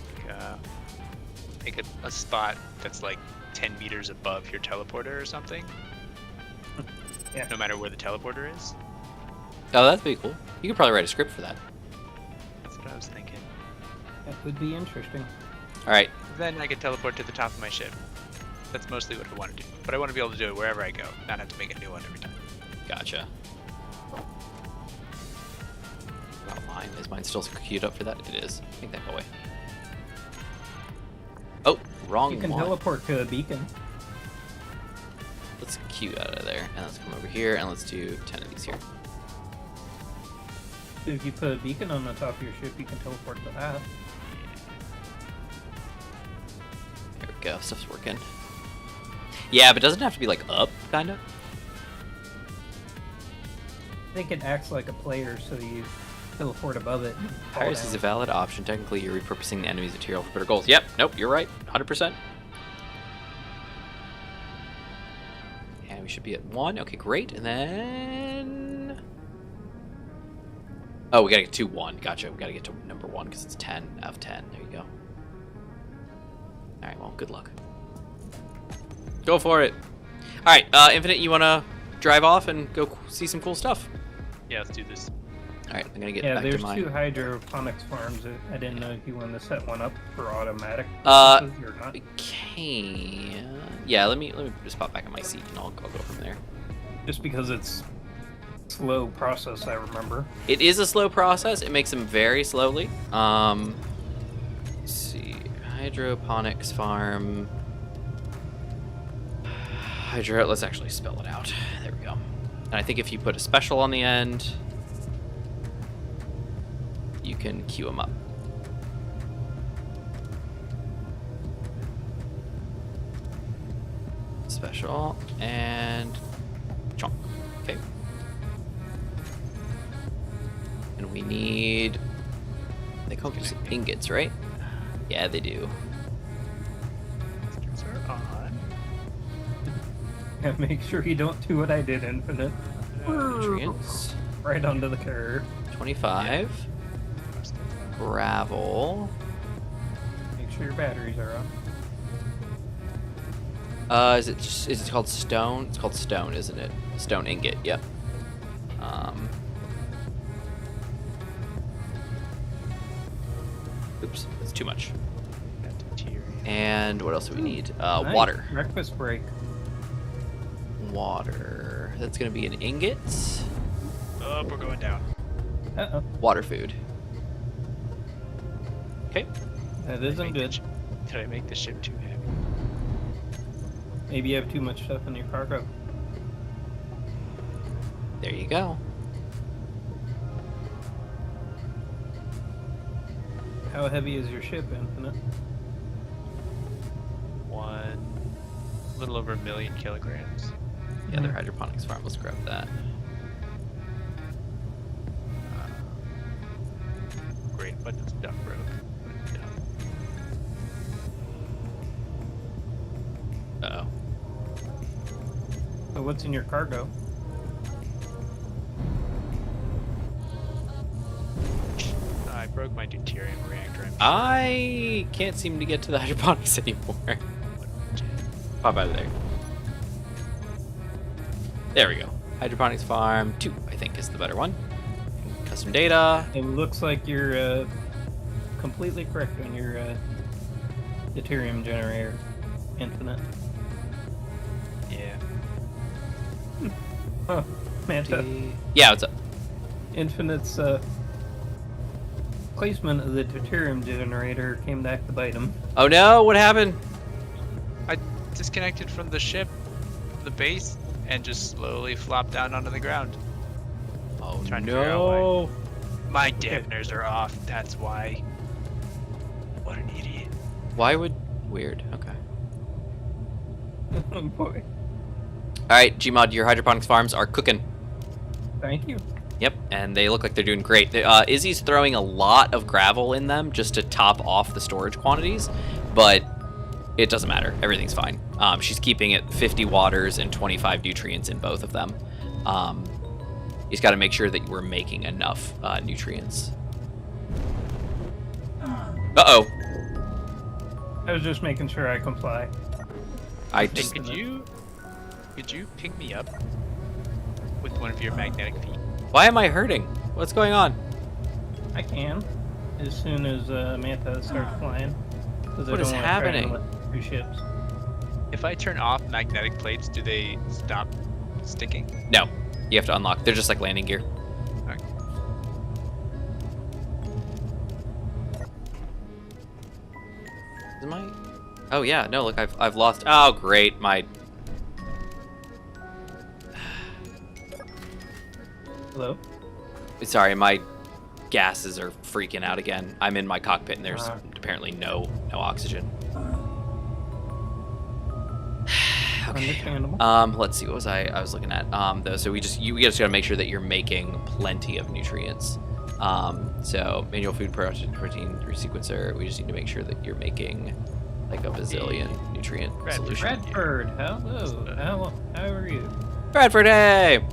make a spot that's like 10 meters above your teleporter or something. Yeah. No matter where the teleporter is. Oh, that'd be cool. You could probably write a script for that. That's what I was thinking. That would be interesting. All right. Then I could teleport to the top of my ship. That's mostly what I want to do. But I want to be able to do it wherever I go, not have to make a new one every time. Gotcha. Not mine. Is mine still queued up for that? It is. Take that away. Oh, wrong You can one. teleport to a beacon. Let's queue out of there, and let's come over here, and let's do 10 of these here. If you put a beacon on the top of your ship, you can teleport to that. There we go. Stuff's working. Yeah, but doesn't it have to be like up, kind of? I think it acts like a player, so you teleport above it. and fall Piracy is a down. valid option. Technically, you're repurposing the enemy's material for better goals. Yep. Nope. You're right. 100%. And we should be at 1. Okay, great. And then... Oh, we gotta get to 1. Gotcha. We gotta get to number 1 because it's 10 out of 10. There you go. Alright, well, good luck. Go for it. Alright, Infinite, you wanna drive off and go see some cool stuff? Yeah, let's do this. Alright, I'm gonna get Yeah, back to there's mine. 2 hydroponics farms. I didn't know if you wanted to set one up for automatic. Uh, purposes or not. We can... Yeah, let me just pop back in my seat and I'll go from there. Just because it's slow process, I remember. It is a slow process. It makes them very slowly. Let's see. Hydroponics farm. Let's actually spell it out. There we go. And I think if you put a special on the end, you can queue them up. Special and chunk. Okay. And we need, they call them ingots, right? Yeah, they do. Masters are on. Yeah, make sure you don't do what I did, Infinite. Nutrients. Right onto the curve. 25. Gravel. Make sure your batteries are on. Is it called stone? It's called stone, isn't it? Stone ingot, yep. Oops, that's too much. Got deuterium. And what else do we need? Nice. Water. Breakfast break. Water. That's gonna be an ingot. Oh, we're going down. Uh-oh. Water food. Okay. That Did I isn't make the good. sh- Did I make the ship too heavy? Maybe you have too much stuff in your cargo. There you go. How heavy is your ship, Infinite? A little over 1 million kilograms. The other hydroponics farm. Let's grab that. Great, but it's stuff broke. Put it down. Uh-oh. So what's in your cargo? I broke my deuterium reactor. I can't seem to get to the hydroponics anymore. Pop out of there. There we go. Hydroponics Farm 2, I think, is the better one. Custom data. It looks like you're completely correct on your deuterium generator. Infinite. Yeah. Huh. Manta. Yeah, what's up? Infinite's placement of the deuterium generator came back to bite him. Oh no, what happened? I disconnected from the ship, the base, and just slowly flopped down onto the ground. Oh Trying to figure out why. no. My dampeners are off, that's why. What an idiot. Why would... Weird, okay. Oh boy. Alright, Gmod, your hydroponics farms are cooking. Thank you. Yep, and they look like they're doing great. Izzy's throwing a lot of gravel in them just to top off the storage quantities, but it doesn't matter. Everything's fine. She's keeping it 50 waters and 25 nutrients in both of them. You just got to make sure that we're making enough nutrients. Uh-oh. I was just making sure I comply. I Hey, just... could you pick me up with one of your magnetic feet? Why am I hurting? What's going on? I can, as soon as Manta starts flying. What is happening? Two ships. If I turn off magnetic plates, do they stop sticking? No, you have to unlock. They're just like landing gear. Okay. Am I? Oh yeah, no. Look, I've lost. Oh great, my. Hello? Sorry, my gases are freaking out again. I'm in my cockpit and there's apparently no oxygen. Okay. Understandable. Let's see. What was I was looking at? Though, so we just gotta make sure that you're making plenty of nutrients. So manual food protein resequencer. We just need to make sure that you're making like a bazillion nutrient solution. Bradford, hello. How are you? Bradford, hey!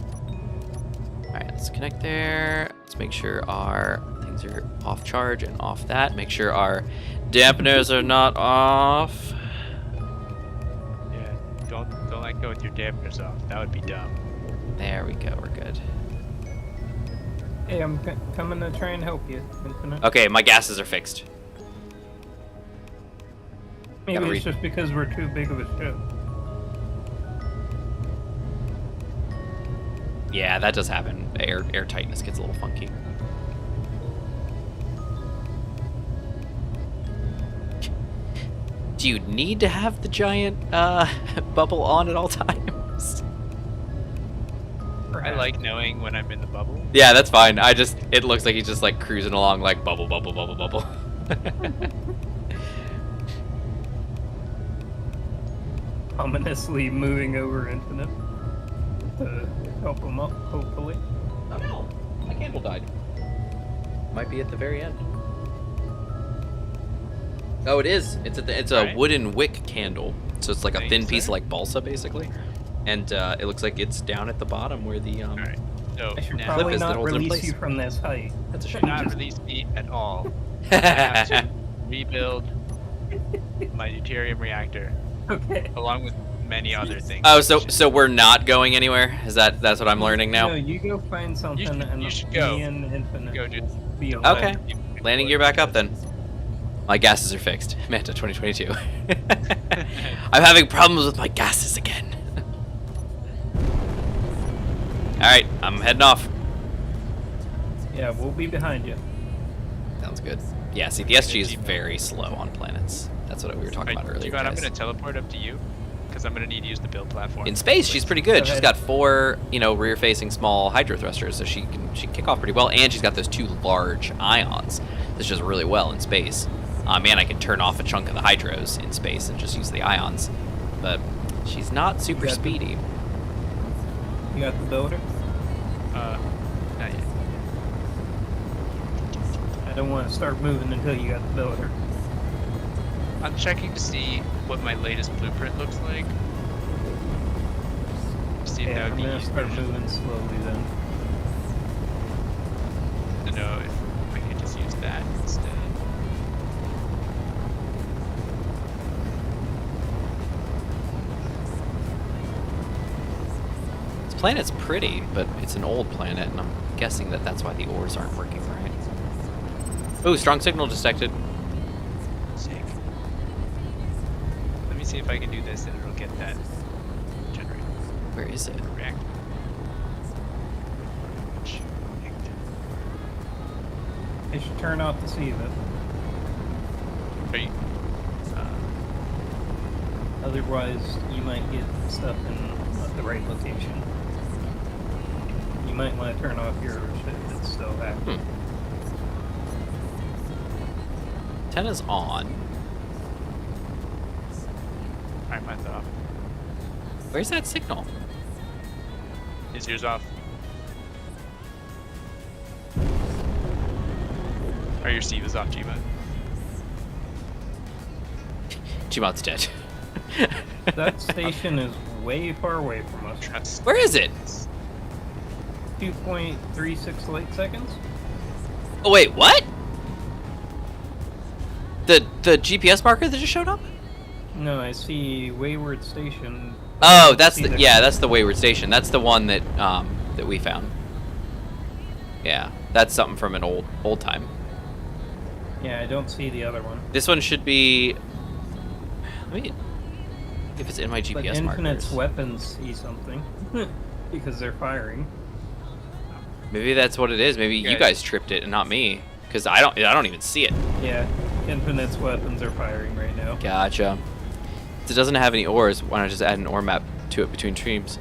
Alright, let's connect there. Let's make sure our things are off charge and off that. Make sure our dampeners are not off. Yeah, don't let go with your dampeners off. That would be dumb. There we go, we're good. Hey, I'm coming to try and help you, Infinite. Okay, my gases are fixed. Maybe gotta it's just because we're too big of a ship. Yeah, that does happen. Air tightness gets a little funky. Do you need to have the giant bubble on at all times? I like knowing when I'm in the bubble. Yeah, that's fine. It looks like he's just like cruising along like bubble, bubble, bubble, bubble. Ominously moving over Infinite to help him up, hopefully. Oh no, my candle died. Might be at the very end. Oh, it is. It's a wooden wick candle, so it's like a thin piece of like balsa basically, and it looks like it's down at the bottom where the All right. So I should now probably is that not holds it in release place. you from this height. That's a should shame. not release me at all. I have to rebuild my deuterium reactor Okay. along with many other things. Oh, so we're not going anywhere? That's what I'm learning now? No, you go find something and you should go. me and Infinite Go, dude. be Okay. alone. Landing gear back up then. My gases are fixed. Manta 2022. I'm having problems with my gases again. Alright, I'm heading off. Yeah, we'll be behind you. Sounds good. Yeah, see, the SG is very slow on planets. That's what we were talking about earlier, I'm guys. going to teleport up to you because I'm going to need to use the build platform. In space, she's pretty good. Go She's ahead. got 4, rear-facing small hydro thrusters, so she can kick off pretty well. And she's got those 2 large ions. This does really well in space. Man, I can turn off a chunk of the hydros in space and just use the ions. But she's not super got the- speedy. You got the builder? Not yet. I don't want to start moving until you got the builder. I'm checking to see what my latest blueprint looks like. See if Yeah, that I'm would be gonna start useful moving slowly then. to know if I can just use that instead. Let's planet's pretty, but it's an old planet, and I'm guessing that that's why the ores aren't working right. Oh, strong signal detected. Sick. Let me see if I can do this and it'll get that generator. Where is it? Reactor. I should turn off the sieve. Are you? Otherwise, you might get stuff in not the right location. You might want to turn off your shit if it's still active. 10 is on. Alright, mine's off. Where's that signal? Is yours off? Or your Steve is off, Gmod? Gmod's dead. That station is way far away from us. Trust. Where is it? 2.36 light seconds? Oh wait, what? The GPS marker that just showed up? No, I see Wayward Station. Oh, that's See the the- yeah, that's the Wayward Station. That's the one that that we found. Yeah, that's something from an old time. Yeah, I don't see the other one. This one should be. Let me. If it's in my But GPS Infinite's markers. weapons see something. Because they're firing. Maybe that's what it is. Maybe you Guys. guys tripped it and not me, because I don't even see it. Yeah, Infinite's weapons are firing right now. Gotcha. It doesn't have any ores. Why not just add an ore map to it between streams?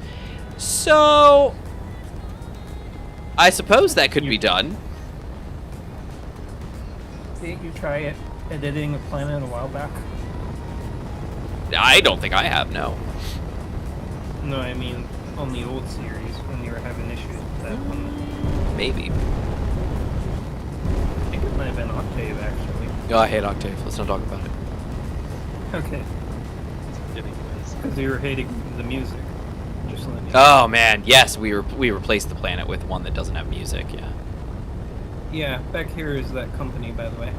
So, I suppose that could be done. Didn't you try it editing a planet a while back? I don't think I have. No. No, I mean on the old series when you were having issues with that one. Maybe. I think it might have been Octave actually. Oh, I hate Octave. Let's not talk about it. Okay, because you were hating the music. Just let me. Oh man, yes, we replaced the planet with one that doesn't have music. Yeah. Yeah, back here is that company, by the way.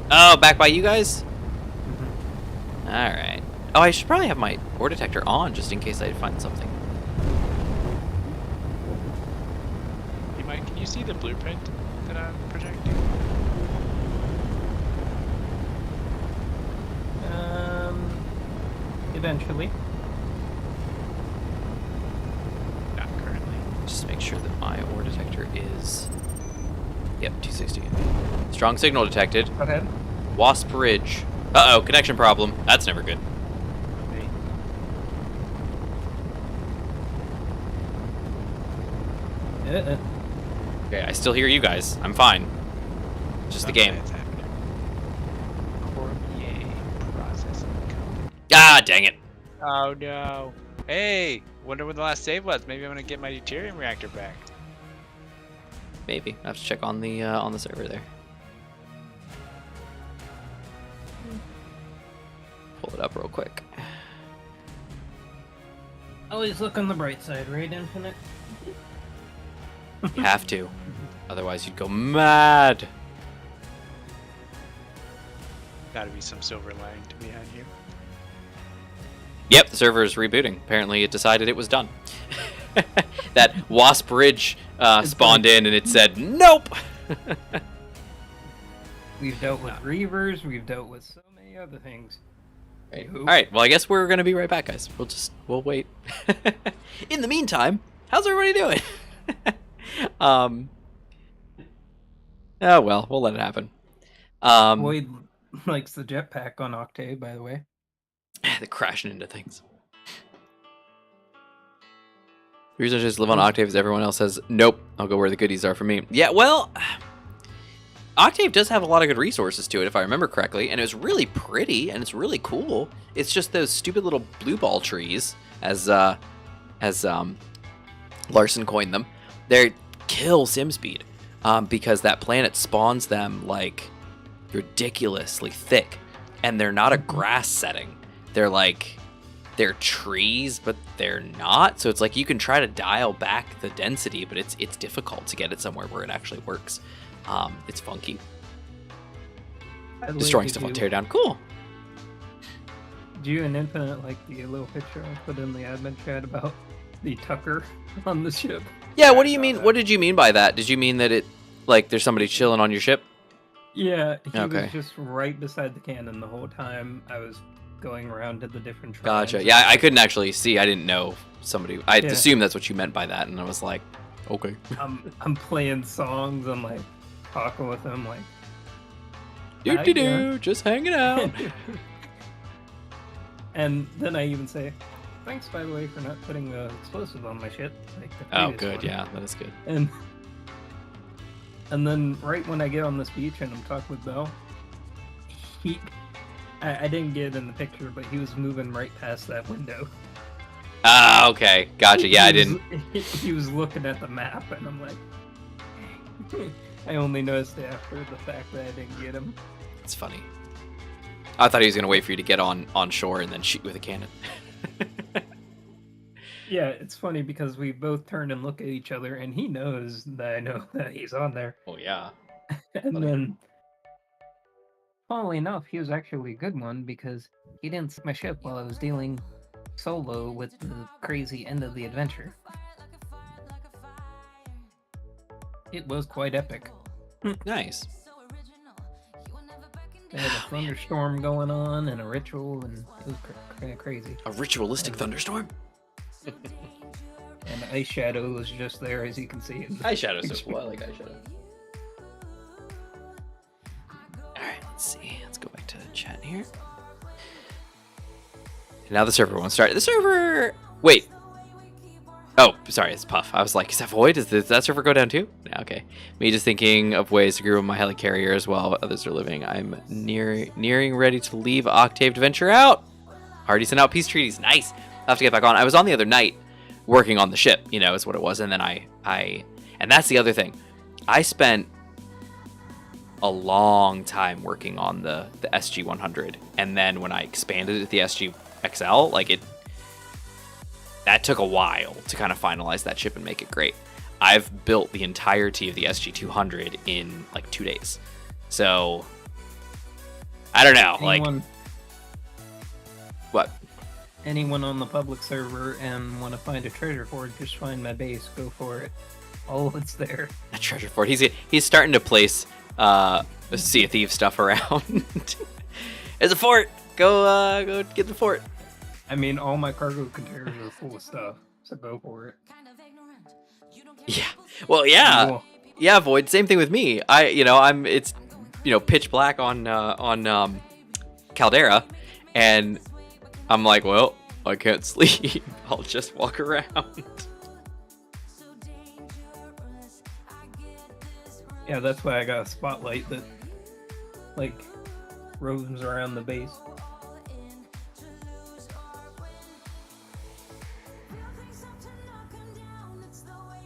Oh, back by you guys. Mm-hmm. All right. Oh, I should probably have my ore detector on just in case I find something. Hey Mike, can you see the blueprint that I'm projecting? Eventually. Not currently. Just make sure that my ore detector is. Yep, 260. Strong signal detected. Go ahead. Wasp Ridge. Uh-oh, connection problem. That's never good. Okay, I still hear you guys. I'm fine. Just the game. It's happening. Cormier processing company. Ah, dang it. Oh no. Hey, wonder when the last save was. Maybe I'm gonna get my deuterium reactor back. Maybe. I have to check on the server there. Pull it up real quick. Always look on the bright side, right, Infinite? You have to. Otherwise you'd go mad. Gotta be some silver lining to behind you. Yep, the server is rebooting. Apparently it decided it was done. That Wasp Ridge spawned in and it said, nope! We've dealt with Reavers, we've dealt with so many other things. Right. Nope. Alright, well I guess we're gonna be right back, guys. We'll wait. In the meantime, how's everybody doing? Oh well, we'll let it happen. Boyd likes the jetpack on Octave, by the way. They're crashing into things. The reason I just live on Octave is everyone else says, nope, I'll go where the goodies are for me. Yeah, well, Octave does have a lot of good resources to it, if I remember correctly, and it's really pretty, and it's really cool. It's just those stupid little blue ball trees, as Larson coined them. They kill sim speed, because that planet spawns them, like, ridiculously thick, and they're not a grass setting. They're trees, but they're not. So it's like you can try to dial back the density, but it's difficult to get it somewhere where it actually works. It's funky. Destroying stuff on teardown. Cool. Do you and Infinite like the little picture I put in the admin chat about the Tucker on the ship. Yeah, what I do you saw mean? that. What did you mean by that? Did you mean that it, like, there's somebody chilling on your ship? Yeah, he Okay. was just right beside the cannon the whole time. I was going around to the different shrines. Gotcha. Yeah, I couldn't actually see. I didn't know somebody. I Yeah. assumed that's what you meant by that, and I was like, okay. I'm playing songs. I'm like talking with him, like. Do How do you doing? do, just hanging out. And then I even say, "Thanks, by the way, for not putting the explosive on my shit." Like the Oh, previous good. one." Yeah, that is good. And then right when I get on this beach and I'm talking with Bell, I didn't get in the picture, but he was moving right past that window. Ah, okay. Gotcha. Yeah, I didn't. He was looking at the map, and I'm like, I only noticed after the fact that I didn't get him. It's funny. I thought he was gonna wait for you to get on shore and then shoot with a cannon. Yeah, it's funny because we both turn and look at each other, and he knows that I know that he's on there. Oh yeah. And Funny. then, funnily enough, he was actually a good one because he didn't sink my ship while I was dealing solo with the crazy end of the adventure. It was quite epic. Nice. They had a thunderstorm going on and a ritual, and it was kind of crazy. A ritualistic thunderstorm. And the ice shadow was just there, as you can see. Eyeshadow so cool. I like eyeshadow. Alright, let's see. Let's go back to chat here. And now the server won't start. The server... Wait. Oh, sorry, it's Puff. I was like, is that Void? Does that server go down too? Yeah, okay. Me just thinking of ways to grow my helicarrier as well while others are living. I'm nearing ready to leave Octave to venture out. Already sent out peace treaties. Nice. I'll have to get back on. I was on the other night working on the ship, is what it was. And then and that's the other thing. I spent a long time working on the SG-100. And then when I expanded it to the SG-XL, that took a while to kind of finalize that ship and make it great. I've built the entirety of the SG-200 in 2 days. So, I don't know, what? Anyone on the public server and want to find a treasure hoard, just find my base, go for it. All of it's there. A treasure fort. He's starting to place Sea of Thieves stuff around. There's a fort. Go get the fort. I mean, all my cargo containers are full of stuff, so go for it. Yeah. Well, yeah. Cool. Yeah, Void. Same thing with me. It's pitch black on Caldera, and I'm like, well, I can't sleep. I'll just walk around. Yeah, that's why I got a spotlight that, roams around the base.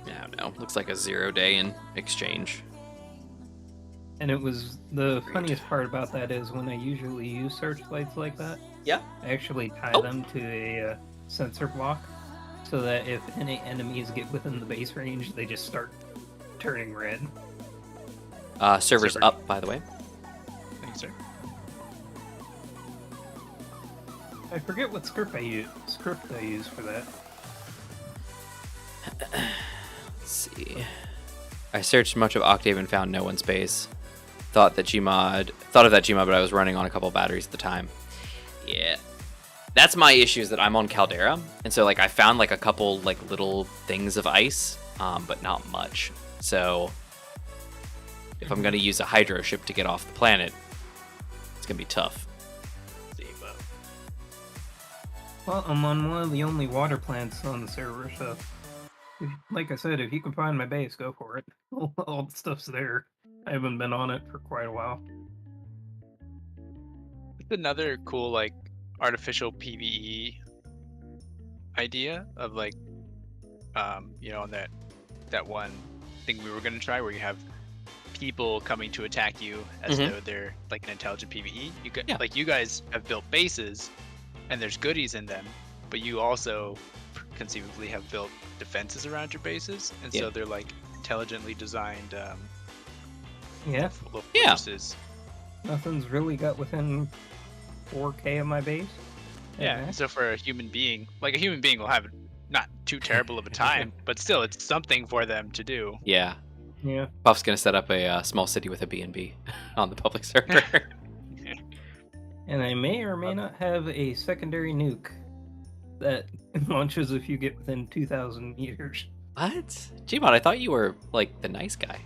Yeah, I don't know. Looks like a 0 day in exchange. And it was the funniest part about that is when I usually use searchlights like that, Yeah. I actually tie them to a sensor block so that if any enemies get within the base range, they just start turning red. Server's Server. up, by the way. Thanks, sir. I forget what script I use for that. Let's see. I searched much of Octave and found no one space. Thought of that Gmod, but I was running on a couple batteries at the time. Yeah. That's my issue, is that I'm on Caldera, and so I found a couple little things of ice, but not much. So if I'm gonna use a hydro ship to get off the planet, it's gonna be tough. Well, I'm on one of the only water plants on the server, so like I said, if you can find my base, go for it. All the stuff's there. I haven't been on it for quite a while. It's another cool artificial PvE idea of on that one thing we were gonna try where you have people coming to attack you as though they're an intelligent PvE. You guys have built bases and there's goodies in them, but you also conceivably have built defenses around your bases, and so they're intelligently designed Yeah, little Yeah. forces. nothing's really got within 4K of my base. Yeah, so for a human being, will have not too terrible of a time, but still, it's something for them to do. Yeah. Yeah. Puff's gonna set up a small city with a B&B on the public server. And I may or may not have a secondary nuke that launches if you get within 2,000 meters. What? Gmod, I thought you were like the nice guy.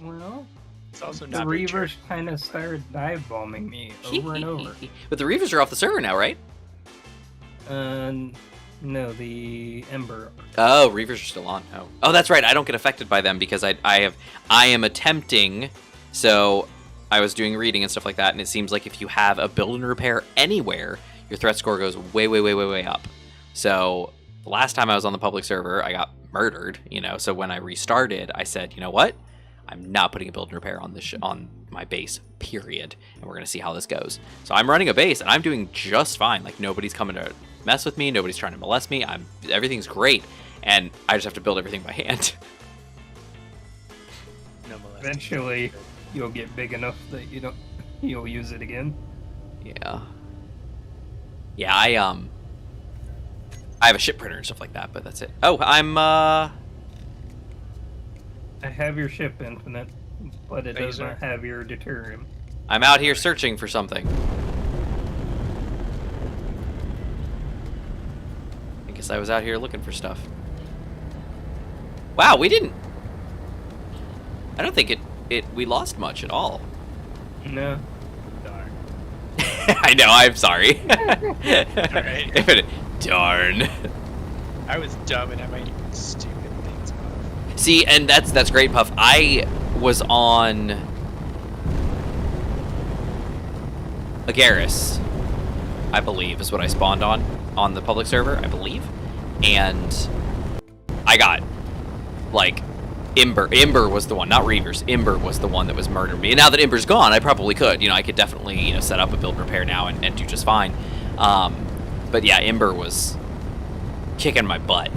Well, It's also the not very Reavers kind of started dive bombing me over and over. But the Reavers are off the server now, right? No, the Ember. Oh, Reavers are still on. Oh, that's right. I don't get affected by them because I am attempting. So I was doing reading and stuff like that, and it seems like if you have a build and repair anywhere, your threat score goes way up. So the last time I was on the public server, I got murdered. So when I restarted, I said, you know what? I'm not putting a build and repair on this on my base, period. And we're gonna see how this goes. So I'm running a base, and I'm doing just fine. Like nobody's coming to mess with me, nobody's trying to molest me. Everything's great, and I just have to build everything by hand. No molesting. Eventually, you'll get big enough that you'll use it again. Yeah. I have a ship printer and stuff like that, but that's it. Oh, I have your ship infinite, but it does Razer. not have your deuterium. I'm out here searching for something. I guess I was out here looking for stuff. Wow, we didn't. I don't think we lost much at all. No. Darn. I know, I'm sorry. Alright. Darn. I was dumb and I made stupid things. See, and that's great, Puff. I was on Agaris, I believe, is what I spawned on the public server, I believe. And I got, like, Ember was the one, not Reavers. Ember was the one that was murdering me. And now that Ember's gone, I probably could. I could definitely, set up a build and repair now and do just fine. But yeah, Ember was kicking my butt.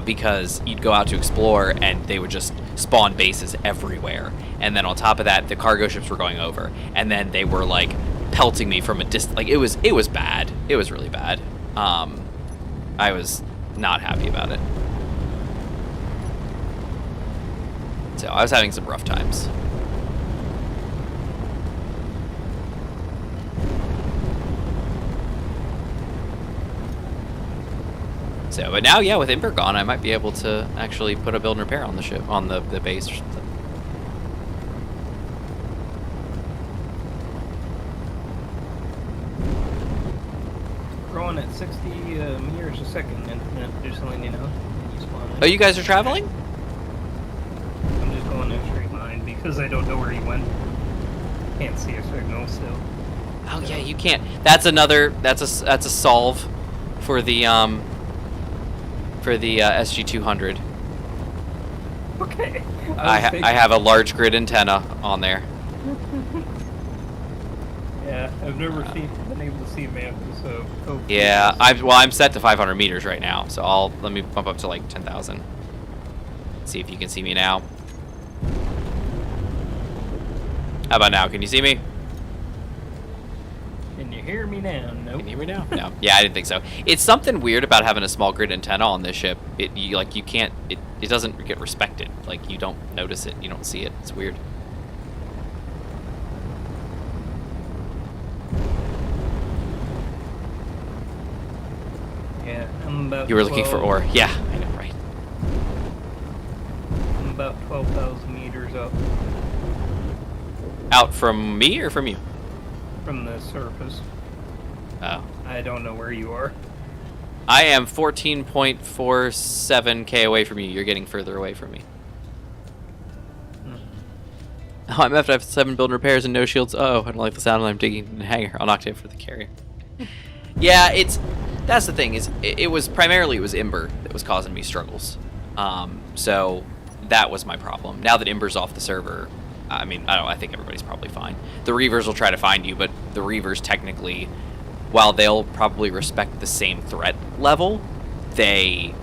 Because you'd go out to explore and they would just spawn bases everywhere. And then on top of that, the cargo ships were going over. And then they were, like, pelting me from a distance. Like, it was bad. It was really bad. I was not happy about it. So I was having some rough times. So, but now, yeah, with Ember gone, I might be able to actually put a build and repair on the ship, on the base or something. Growing at 60 meters a second, and just letting you know. You spawn in. Oh, you guys are traveling? I'm just going in a straight line because I don't know where he went. Can't see a signal still. Oh yeah, you can't. That's a solve for the SG-200. Okay. I have a large grid antenna on there. Yeah, I've never been able to see Mantis, so hopefully Yeah, I'm set to 500 meters right now, so let me bump up to like 10,000. See if you can see me now. How about now? Can you see me? Can you hear me now? Nope. Can you hear me now? No. Yeah, I didn't think so. It's something weird about having a small grid antenna on this ship. You can't. It doesn't get respected. Like, you don't notice it. You don't see it. It's weird. Yeah, I'm about. You were looking for 12 ore. Yeah, I know, right? I'm about 12,000 meters up Out from me or from you? from the surface. Oh. I don't know where you are. I am 14.47k away from you. You're getting further away from me. Oh, I'm have to have 7 build and repairs and no shields. Oh, I don't like the sound when I'm digging a hangar. I'll knock it for the carrier. Yeah, that's the thing, is it was primarily Ember that was causing me struggles. So that was my problem. Now that Ember's off the server, I mean, I think everybody's probably fine. The Reavers will try to find you, but the Reavers technically, while they'll probably respect the same threat level, they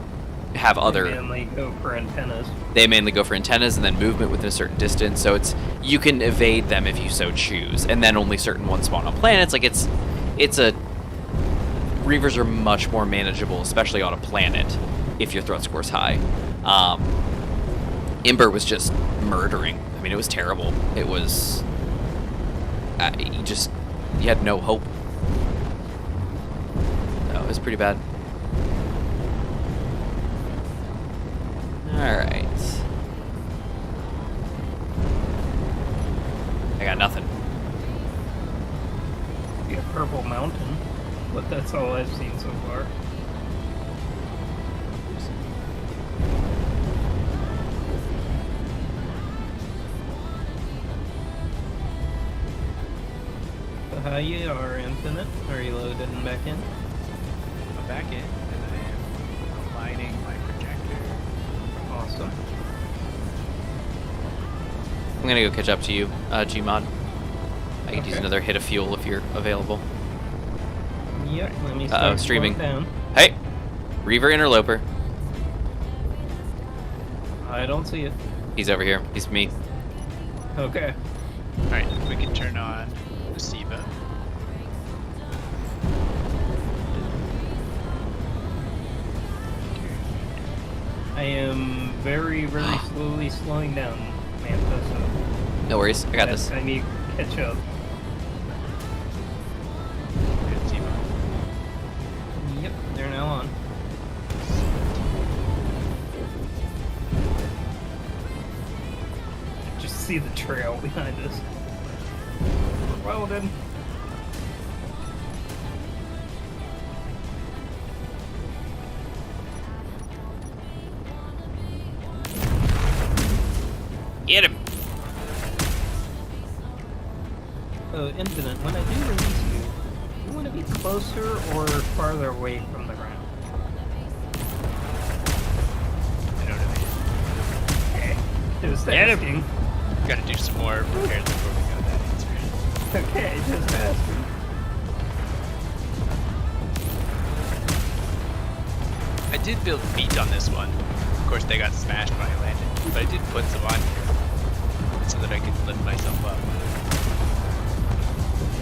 have other... They mainly go for antennas. They mainly go for antennas and then movement within a certain distance, so you can evade them if you so choose, and then only certain ones spawn on planets. Like, it's a Reavers are much more manageable, especially on a planet, if your threat score's high. Ember was just murdering. I mean, it was terrible. It was... you had no hope. No, it was pretty bad. Alright. I got nothing. Be a purple mountain, but that's all I've seen so far. So how you are, Infinite? Are you loaded and back in? I'm back in, and I am aligning my projector. Awesome. I'm gonna go catch up to you, Gmod. I could use Okay. another hit of fuel if you're available. Yep, let me Uh-oh, start streaming. slowing down. Hey! Reaver Interloper. I don't see it. He's over here. He's me. Okay. Alright, we can turn on the SIBA. I am very, very slowly slowing down, Manta, so No worries. I got this. I need to catch up. Good SIBA. Yep, they're now on. Just see the trail behind us. Well then. Get him! So, Infinite, when I do release you, you want to be closer or farther away from the ground? I don't know. Okay. Just Get him. asking. Gotta do some more repairs before we go that answer. Okay, just asking. I did build feet on this one. Of course, they got smashed when I landed, but I did put some on here so that I could lift myself up.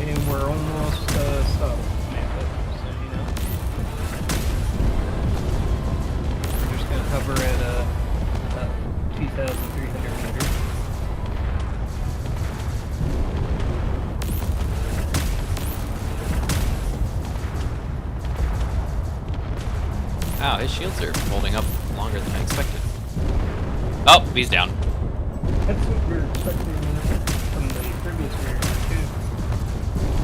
And we're almost stopped, Manta, so you know. We're just gonna hover at 2,300 meters. Wow, his shields are holding up longer than I expected. Oh, he's down. That's what we were expecting from the previous Reaver too.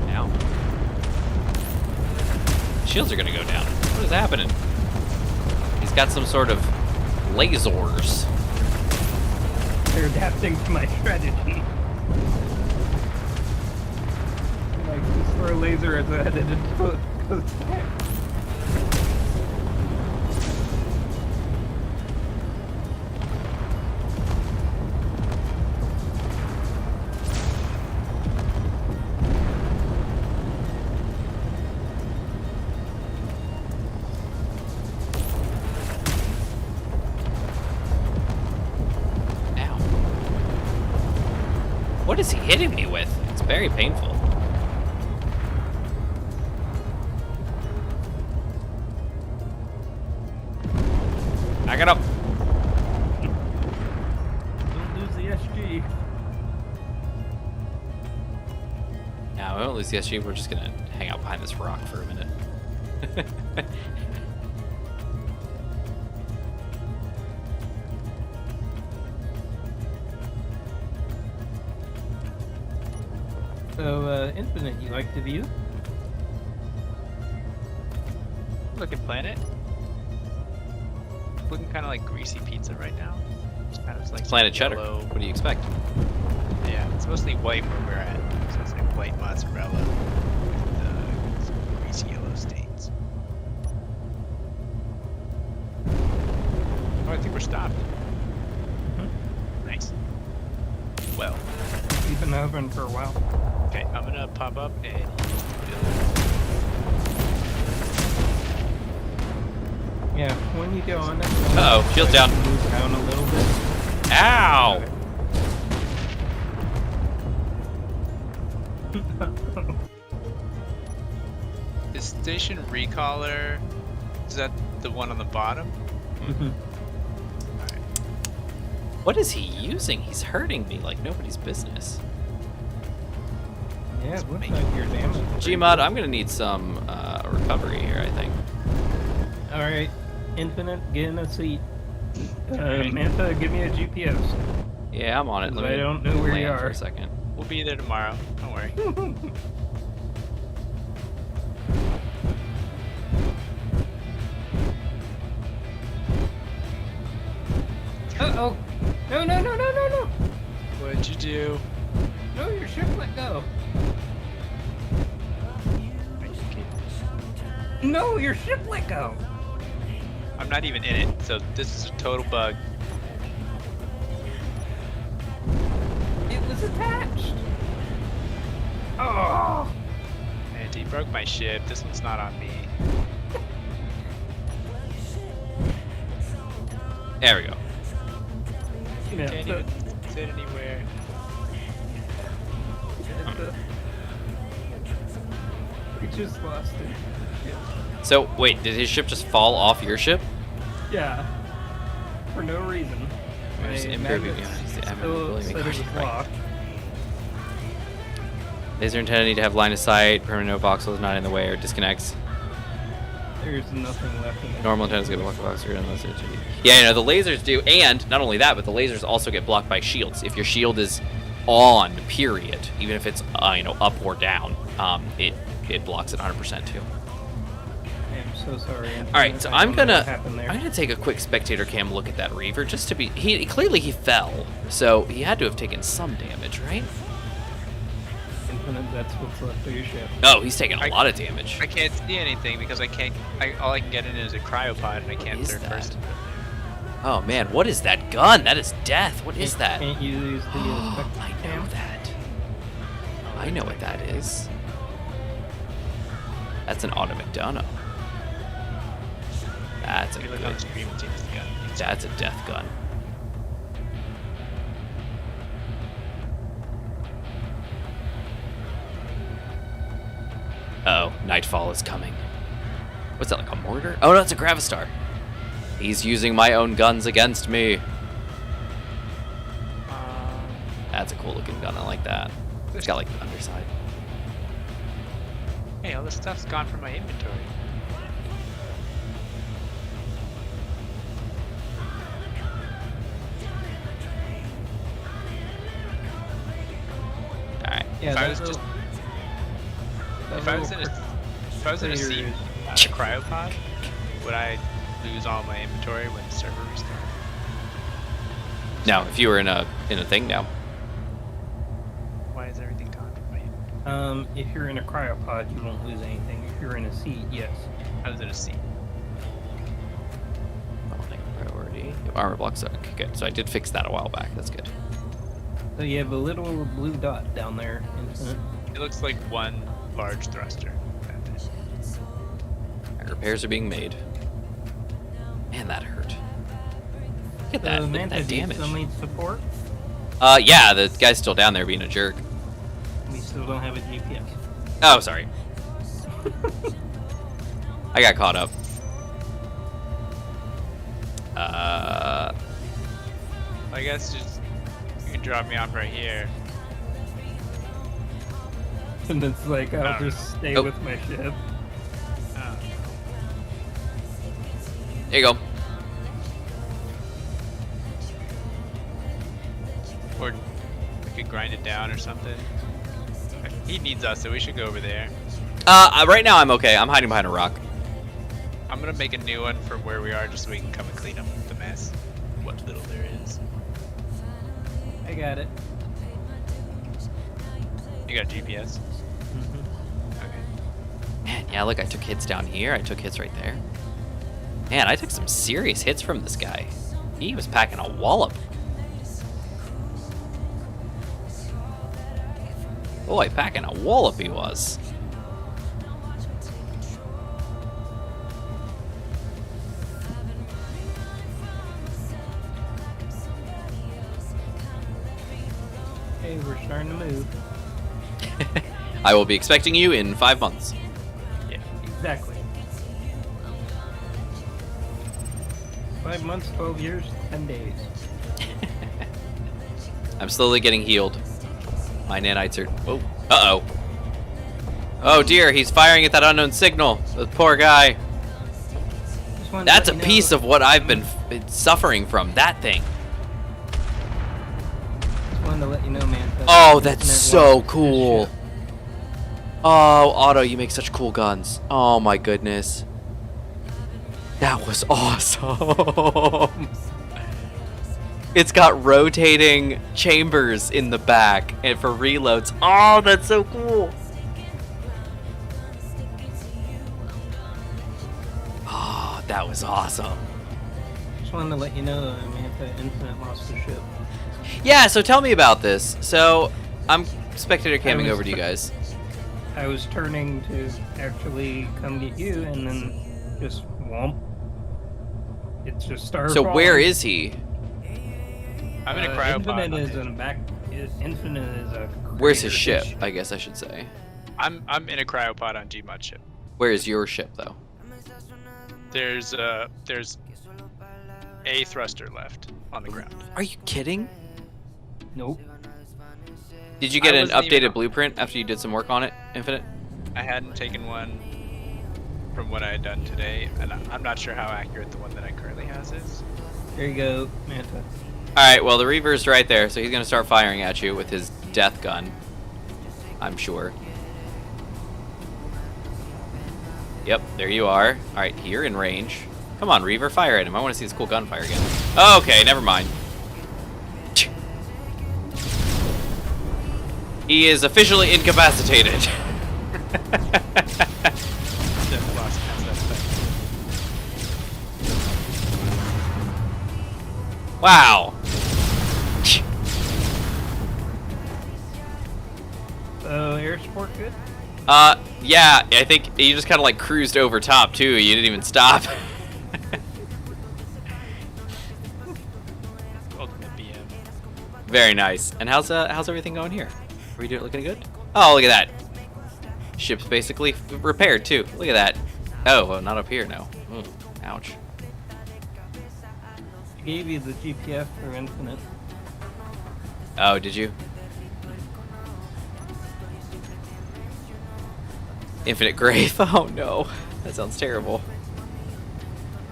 Now. Shields are gonna go down. What is happening? He's got some sort of lasers. They're adapting to my strategy. Like, just throw a laser at the head and it goes back. Ow. What is he hitting me with? It's very painful. Back it up. Don't lose the SG. Now, we won't lose the SG. We're just gonna hang out behind this rock for a minute. So, Infinite, you like the view? Looking planet. Looking kind of like greasy pizza right now. It's kind of like some Planet cheddar. yellow- What do you expect? Yeah, it's mostly white where we're at. So it's like white mozzarella with some greasy yellow stains. Oh, I think we're stopped. Nice. Well, You've been hovering for a while. okay, I'm gonna pop up and build. Yeah, when you go on it. Uh-oh, shield's down. Move around a little bit. Ow! Is station recaller? Is that the one on the bottom? Mhm. What is he using? He's hurting me like nobody's business. Yeah, it looks like your damage. Gmod, I'm gonna need some recovery here, I think. Alright, Infinite, get in a seat. Manta, give me a GPS. Yeah, I'm on it. 'Cause Let me I don't know where you land for are. a second. We'll be there tomorrow. Don't worry. Uh-oh! No, no, no, no, no, no! What'd you do? No, your ship let go! No, your ship let go! I'm not even in it, so this is a total bug. It was attached! Oh! And he broke my ship. This one's not on me. There we go. Yeah, Can't so, even sit anywhere. we just lost it. So, wait, did his ship just fall off your ship? Yeah. For no reason. There's My improving magnets behind the still ability to said make it was contact. locked. Laser antenna need to have line of sight, permanent no voxel is not in the way or disconnects. There's nothing left in it. Normal antennas get blocked by voxel unless it's... Yeah, you know, the lasers do, and not only that, but the lasers also get blocked by shields. If your shield is on, period, even if it's, you know, up or down, it blocks it 100% too. I'm so sorry. All right, so I I'm don't know what gonna happened there. take a quick spectator cam look at that Reaver just to be. Clearly he fell, so he had to have taken some damage, right? Infinite, that's what's left of your ship. Oh, he's taking a lot of damage. I can't see anything because I can't. All I can get in is a cryopod, and I can't is third that? person. Oh man, what is that gun? That is death. What is that? Can't you use the I spectrum know cam? that. I know what that is. That's an auto McDonough. That's a If you look on the good. stream and see this gun. That's a death gun. Uh-oh, nightfall is coming. What's that, like a mortar? Oh no, it's a Gravistar. He's using my own guns against me. That's a cool looking gun, I like that. It's got like the underside. Hey, all this stuff's gone from my inventory. Alright. Yeah, If I that was little- just- that If I was little in a crater seat, is- cryopod, would I lose all my inventory when the server restarted? No, if you were in a thing now. Why is everything gone from my inventory? If you're in a cryopod, you won't lose anything. If you're in a seat, yes. I was in a seat. Priority. Armor blocks. Okay, good. So I did fix that a while back. That's good. So you have a little blue dot down there, Infinite. It looks like one large thruster. Repairs are being made. Man, that hurt. Look at that. Look at Manta, that do you damage. still need support? Yeah, the guy's still down there being a jerk. We still don't have a GPS. Oh, sorry. I got caught up. I guess just you can drop me off right here. And it's like, I'll I don't just stay Oh. with my ship. There you go. Or we could grind it down or something. He needs us, so we should go over there. Right now I'm okay. I'm hiding behind a rock. I'm gonna make a new one from where we are just so we can come and clean up the mess. What little there is. I got it. You got GPS? Mm-hmm. Okay. Man, yeah, look, I took hits down here. I took hits right there. Man, I took some serious hits from this guy. He was packing a wallop. Boy, packing a wallop he was. Hey, we're starting to move. I will be expecting you in 5 months. Yeah. Exactly. 5 months, 12 years, 10 days. I'm slowly getting healed. My nanites are... Oh. Uh-oh. Oh dear, he's firing at that unknown signal. The poor guy. Just wanted to That's a let you piece know- of what I've been suffering from. That thing. Just wanted to let you know, man. that Oh, the that's internet so wants this cool. shit. Oh, Otto, you make such cool guns. Oh my goodness. That was awesome. It's got rotating chambers in the back and for reloads. Oh, that's so cool. Oh, that was awesome. Just wanted to let you know, Manta Infinite lost the ship. Yeah, so tell me about this. So, I'm spectator camming was over to you guys. I was turning to actually come get you, and then just whomp. It's just started. So where is he? I'm in a cryopod. Infinite is in a back. Infinite is a. Where's his crater. ship, I guess I should say. I'm in a cryopod on Gmod ship. Where is your ship, though? There's a thruster left on the ground. Are you kidding? Nope. Did you get I an wasn't even updated on- blueprint after you did some work on it, Infinite? I hadn't taken one from what I had done today, and I'm not sure how accurate the one that I currently has is. There you go, Manta. Alright, well, the Reaver's right there, so he's going to start firing at you with his death gun. I'm sure. Yep, there you are. Alright, you're in range. Come on, Reaver, fire at him. I want to see this cool gunfire again. Okay, never mind. He is officially incapacitated. Definitely lost half that thing. Wow. So air support good? Yeah, I think you just kind of like cruised over top too. You didn't even stop. Ultimate BM. Very nice. And how's everything going here? Are we looking good? Oh, look at that. Ship's basically repaired too. Look at that. Oh, well, not up here, no. Ouch. I gave you the GPF for Infinite. Oh, did you? Infinite Grave. Oh no, that sounds terrible.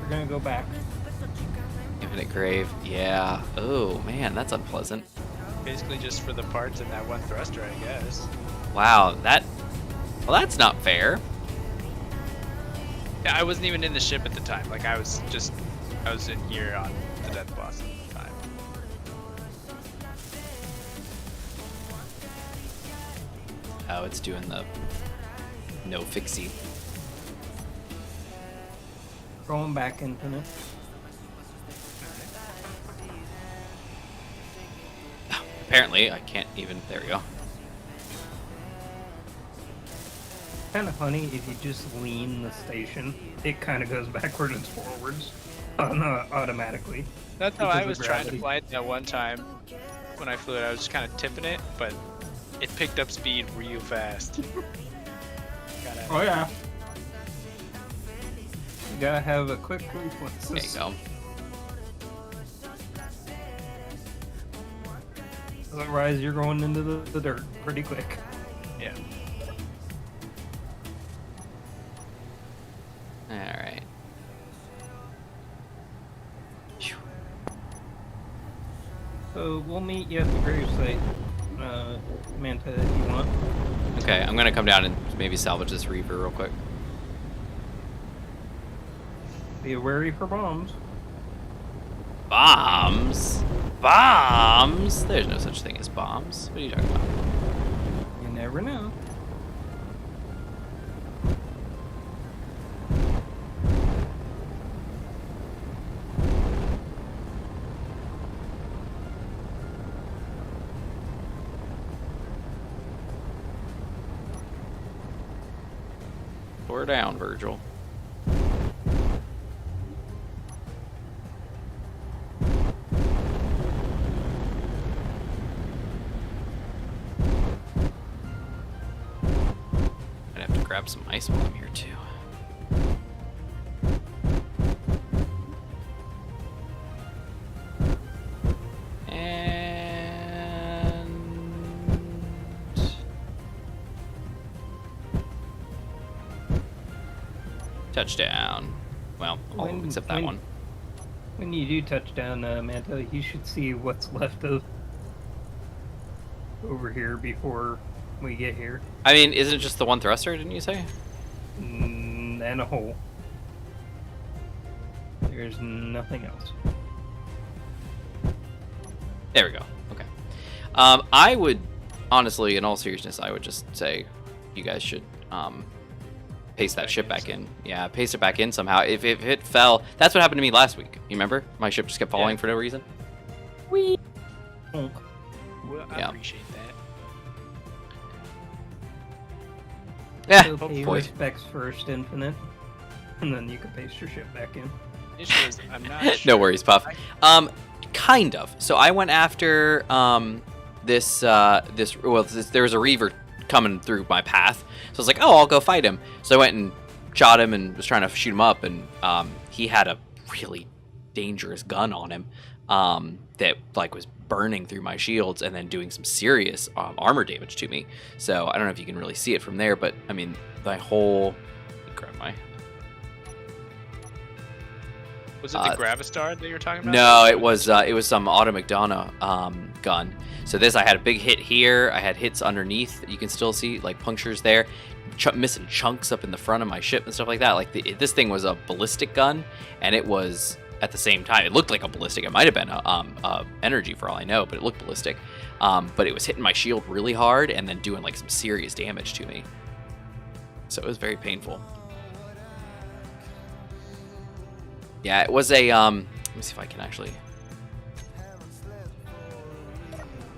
We're gonna go back. Infinite Grave. Yeah. Oh man, that's unpleasant. Basically just for the parts and that one thruster, I guess. Wow, well, that's not fair. Yeah, I wasn't even in the ship at the time. Like I was in here on the death boss at the time. Oh, it's doing the no fixie. Going back, Infinite. Apparently, I can't even. There we go. Kind of funny if you just lean the station, it kind of goes backwards and forwards automatically. That's how Because I of was trying to gravity. fly it that one time when I flew it. I was just kind of tipping it, but it picked up speed real fast. Gotta- Oh yeah. You gotta have a quick reflex. There you go. Otherwise, you're going into the dirt pretty quick. Yeah. All right. Phew. So we'll meet you at the grave site, Manta, if you want. Okay, I'm gonna come down and maybe salvage this Reaver real quick. Be wary for bombs. Bombs? Bombs? There's no such thing as bombs. What are you talking about? You never know. We're down, Virgil. grab some ice while I'm here too. Touchdown. Well, all of them except that one. When you do touchdown, Manta, you should see what's left of over here before we get here. I mean, isn't it just the one thruster, didn't you say? And a hole. There's nothing else. There we go. Okay. I would, honestly, in all seriousness, I would just say you guys should paste that ship back in. Yeah, paste it back in somehow. If it fell, that's what happened to me last week. You remember? My ship just kept falling for no reason. Whee! Well, I Yeah. appreciate that. Yeah, So pay your boy. respects first, Infinite, and then you can paste your ship back in. Issue is, I'm not sure. No worries, Puff. Kind of. So I went after there was a Reaver coming through my path. So I was like, oh, I'll go fight him. So I went and shot him and was trying to shoot him up, and he had a really dangerous gun on him that like was burning through my shields and then doing some serious armor damage to me. So I don't know if you can really see it from there, but I mean, my whole grab my. Was it the Gravistar that you were talking about? No, it was some Auto McDonough gun. So this, I had a big hit here. I had hits underneath that you can still see, like punctures there, missing chunks up in the front of my ship and stuff like that. Like this thing was a ballistic gun, and it was at the same time. It looked like a ballistic. It might have been a energy for all I know, but it looked ballistic. But it was hitting my shield really hard and then doing like some serious damage to me. So it was very painful. Yeah, it was a, let me see if I can actually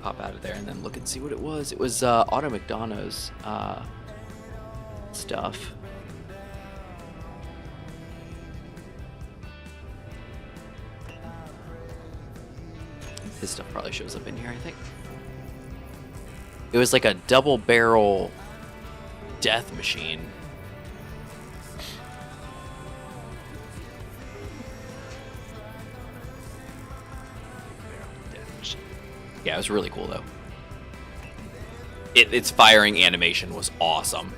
pop out of there and then look and see what it was. It was Auto McDonough's stuff. His stuff probably shows up in here, I think. It was like a double barrel death machine. Yeah, it was really cool, though. Its firing animation was awesome.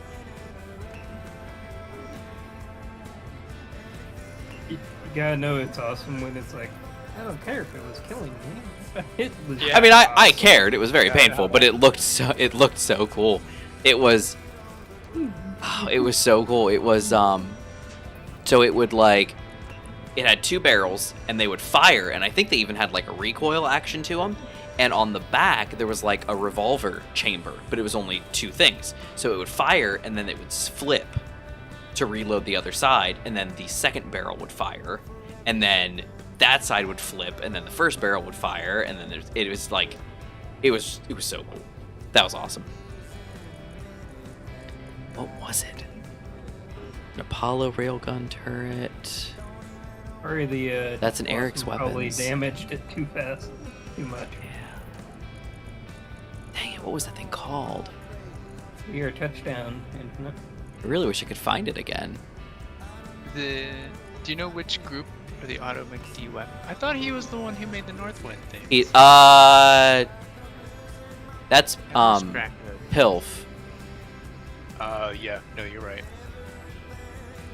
You gotta know it's awesome when it's like, I don't care if it was killing me. It was I mean, I awesome. cared. It was very painful, but it looked so cool. It was so cool. It was so it would like, it had two barrels and they would fire, and I think they even had like a recoil action to them. And on the back, there was like a revolver chamber, but it was only two things. So it would fire, and then it would flip to reload the other side, and then the second barrel would fire, and then that side would flip, and then the first barrel would fire, and then it was like, it was so cool. That was awesome. What was it? An Apollo railgun turret. Sorry, the That's an Eric's probably weapons. damaged it too fast, too much. Dang it, what was that thing called? Your touchdown, Infinite. I really wish I could find it again. Do you know which group for the Auto McD weapon? I thought he was the one who made the Northwind thing. That's Pilf. Yeah, no, you're right.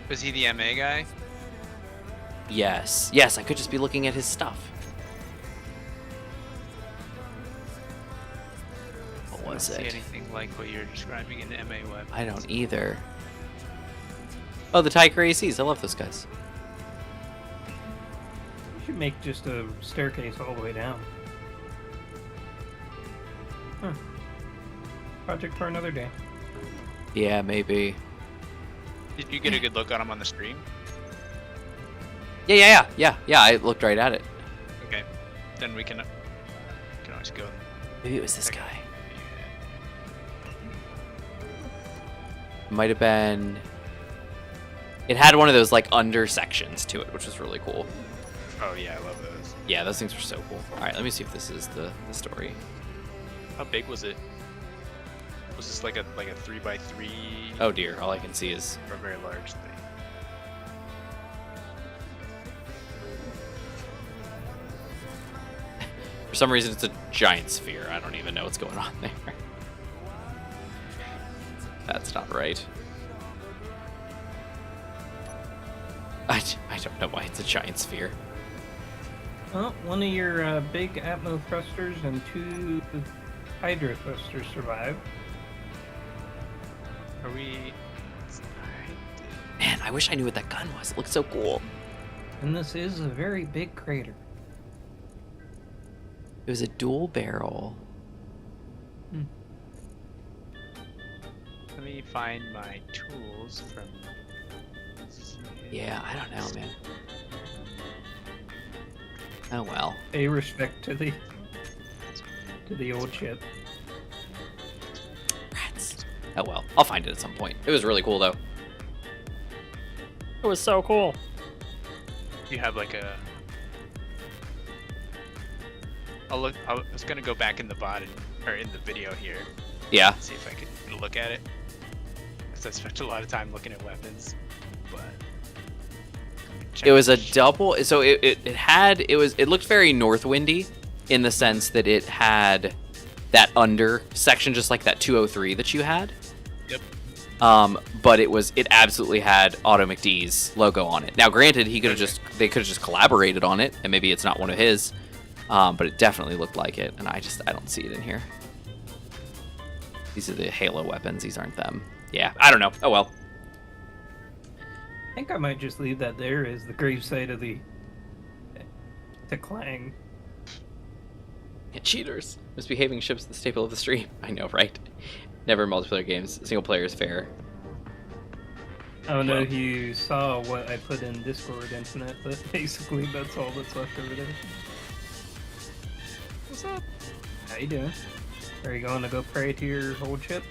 Was he the MA guy? Yes, I could just be looking at his stuff. What was I don't see it? anything like what you're describing in the MA weapon. I don't either. Oh, the Tiger ACs. I love those guys. You should make just a staircase all the way down. Project for another day. Yeah, maybe. Did you get a good look on him on the stream? Yeah. I looked right at it. Okay, then we can always go. Maybe it was this guy. Might have been. It had one of those like under sections to it, which was really cool. Oh yeah, I love those. Yeah, those things were so cool. All right, let me see if this is the story. How big was it? Was this like a 3x3? Oh dear, all I can see is... Or a very large thing? For some reason, it's a giant sphere. I don't even know what's going on there. That's not right. I don't know why it's a giant sphere. Well, one of your big Atmo thrusters and 2 Hydra thrusters survived. Are we? Man, I wish I knew what that gun was. It looks so cool. And this is a very big crater. It was a dual barrel. Let me find my tools from. Yeah, I don't know, man. Oh well. Pay respect to the old ship. Rats. Oh well. I'll find it at some point. It was really cool though. It was so cool. You have like a. I'll look. I was gonna go back in the bot or in the video here. Yeah. See if I could get a look at it. Because I spent a lot of time looking at weapons, but. It was a double. So it looked very Northwindy in the sense that it had that under section just like that 203 that you had. Yep. But it absolutely had Auto McD's logo on it. Now, granted, they could have just collaborated on it, and maybe it's not one of his. But it definitely looked like it, and I don't see it in here. These are the Halo weapons. These aren't them. Yeah, I don't know. Oh well. I think I might just leave that there as the gravesite of the Clang. Yeah, cheaters. Misbehaving ships the staple of the stream. I know, right? Never in multiplayer games. Single player is fair. I don't know if you saw what I put in Discord Infinite, but basically that's all that's left over there. What's up? How you doing? Are you going to go pray to your old ship?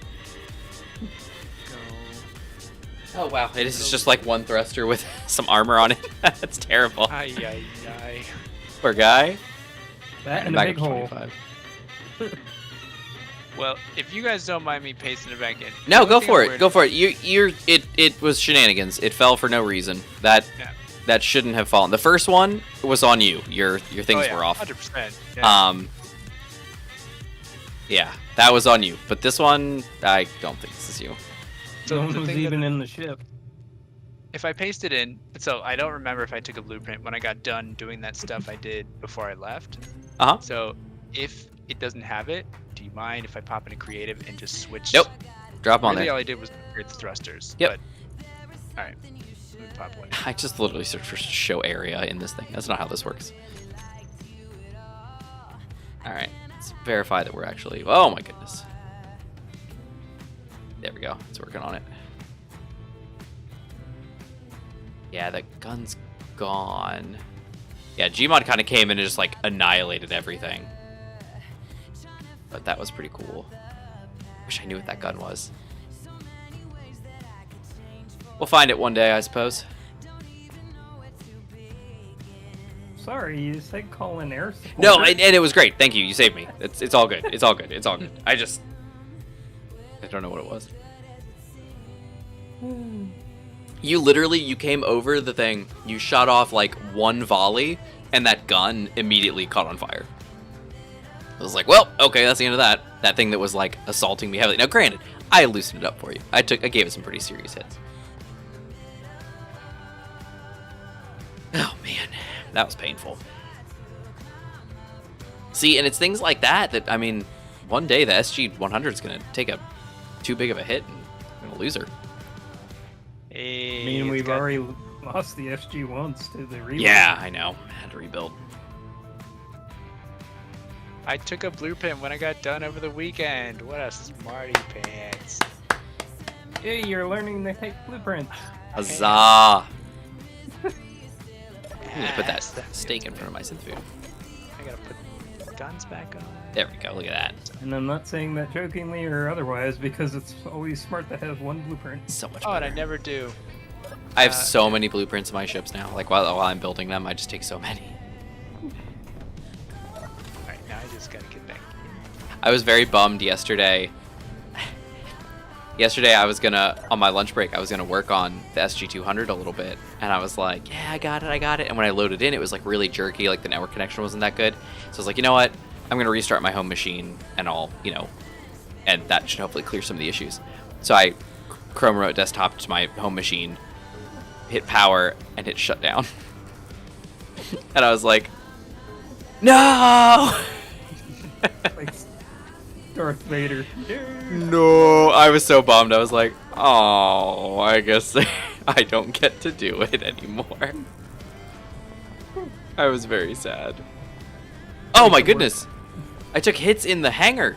Oh wow! It is just like one thruster with some armor on it. That's terrible. Ay, ay, ay. Poor guy. That and a Back big up to hole. 25. Well, if you guys don't mind me pasting it back in. No, the go only thing for I'm it. worried Go for it. It was shenanigans. It fell for no reason. Yeah. That shouldn't have fallen. The first one was on you. Your things were off. 100%. Yeah. Yeah, that was on you. But this one, I don't think this is you. So No one the was thing that- even in the ship. If I paste it in, so I don't remember if I took a blueprint when I got done doing that stuff I did before I left. Uh-huh. So if it doesn't have it, do you mind if I pop into creative and just switch? Nope. Drop on Really, there. all I did was create the thrusters. Yep. But, all right. Let me pop one. I just literally searched for show area in this thing. That's not how this works. All right. Let's verify that we're actually... Oh, my goodness. There we go. It's working on it. Yeah, the gun's gone. Yeah, Gmod kind of came in and just, like, annihilated everything. But that was pretty cool. Wish I knew what that gun was. We'll find it one day, I suppose. Sorry, you said call in air support. No, and it was great. Thank you. You saved me. It's all good. It's all good. It's all good. I don't know what it was. You came over the thing, you shot off like one volley, and that gun immediately caught on fire. I was like, well, okay, that's the end of that. That thing that was like assaulting me heavily. Now, granted, I loosened it up for you. I gave it some pretty serious hits. Oh man, that was painful. See, and it's things like that I mean, one day the SG-100 is gonna take too big of a hit and I'm gonna lose her. Hey, I mean, it's we've got- already lost the SG once to the Reavers. Yeah, I know. I had to rebuild. I took a blueprint when I got done over the weekend. What a smarty pants. Hey, you're learning to take blueprints. Huzzah! I'm gonna put that steak in front of my synth food. I gotta put guns back on. There we go. Look at that. And I'm not saying that jokingly or otherwise, because it's always smart to have one blueprint. So much Oh, and I better. never do. I have so many blueprints in my ships now. Like while I'm building them, I just take so many. Alright, now I just gotta get back. I was very bummed yesterday Yesterday I was gonna, on my lunch break, I was gonna work on the SG200 a little bit, and I was like, yeah, I got it. And when I loaded in, it was like really jerky, like the network connection wasn't that good. So I was like, you know what? I'm gonna restart my home machine, and I'll, and that should hopefully clear some of the issues. So I Chrome remote desktop to my home machine, hit power, and hit shutdown. And I was like, no! Like Darth Vader. No, I was so bummed. I was like, oh, I guess I don't get to do it anymore. I was very sad. Oh my goodness. I took hits in the hangar.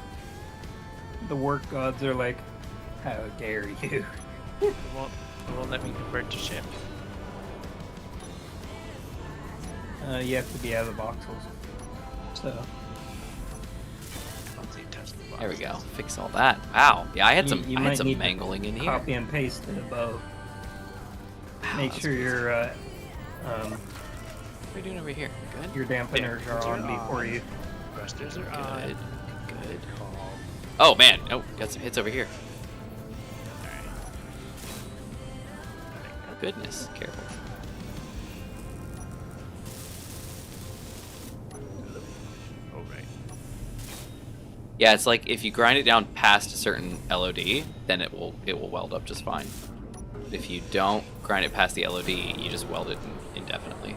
The work gods are like, how dare you? It won't let me convert to ship. You have to be out of the voxels. So. Once you touch the box. There we go. Fix all that. Wow. Yeah, I had some You I had might some need to mangling in here. Copy and paste it above. Wow, Make that's sure your What are we doing over here? Good. your dampeners are on before you. Thrusters are on. Good. Oh man. Oh, got some hits over here. Oh goodness. Careful. Oh right. Yeah, it's like if you grind it down past a certain LOD, then it will weld up just fine. If you don't grind it past the LOD, you just weld it indefinitely.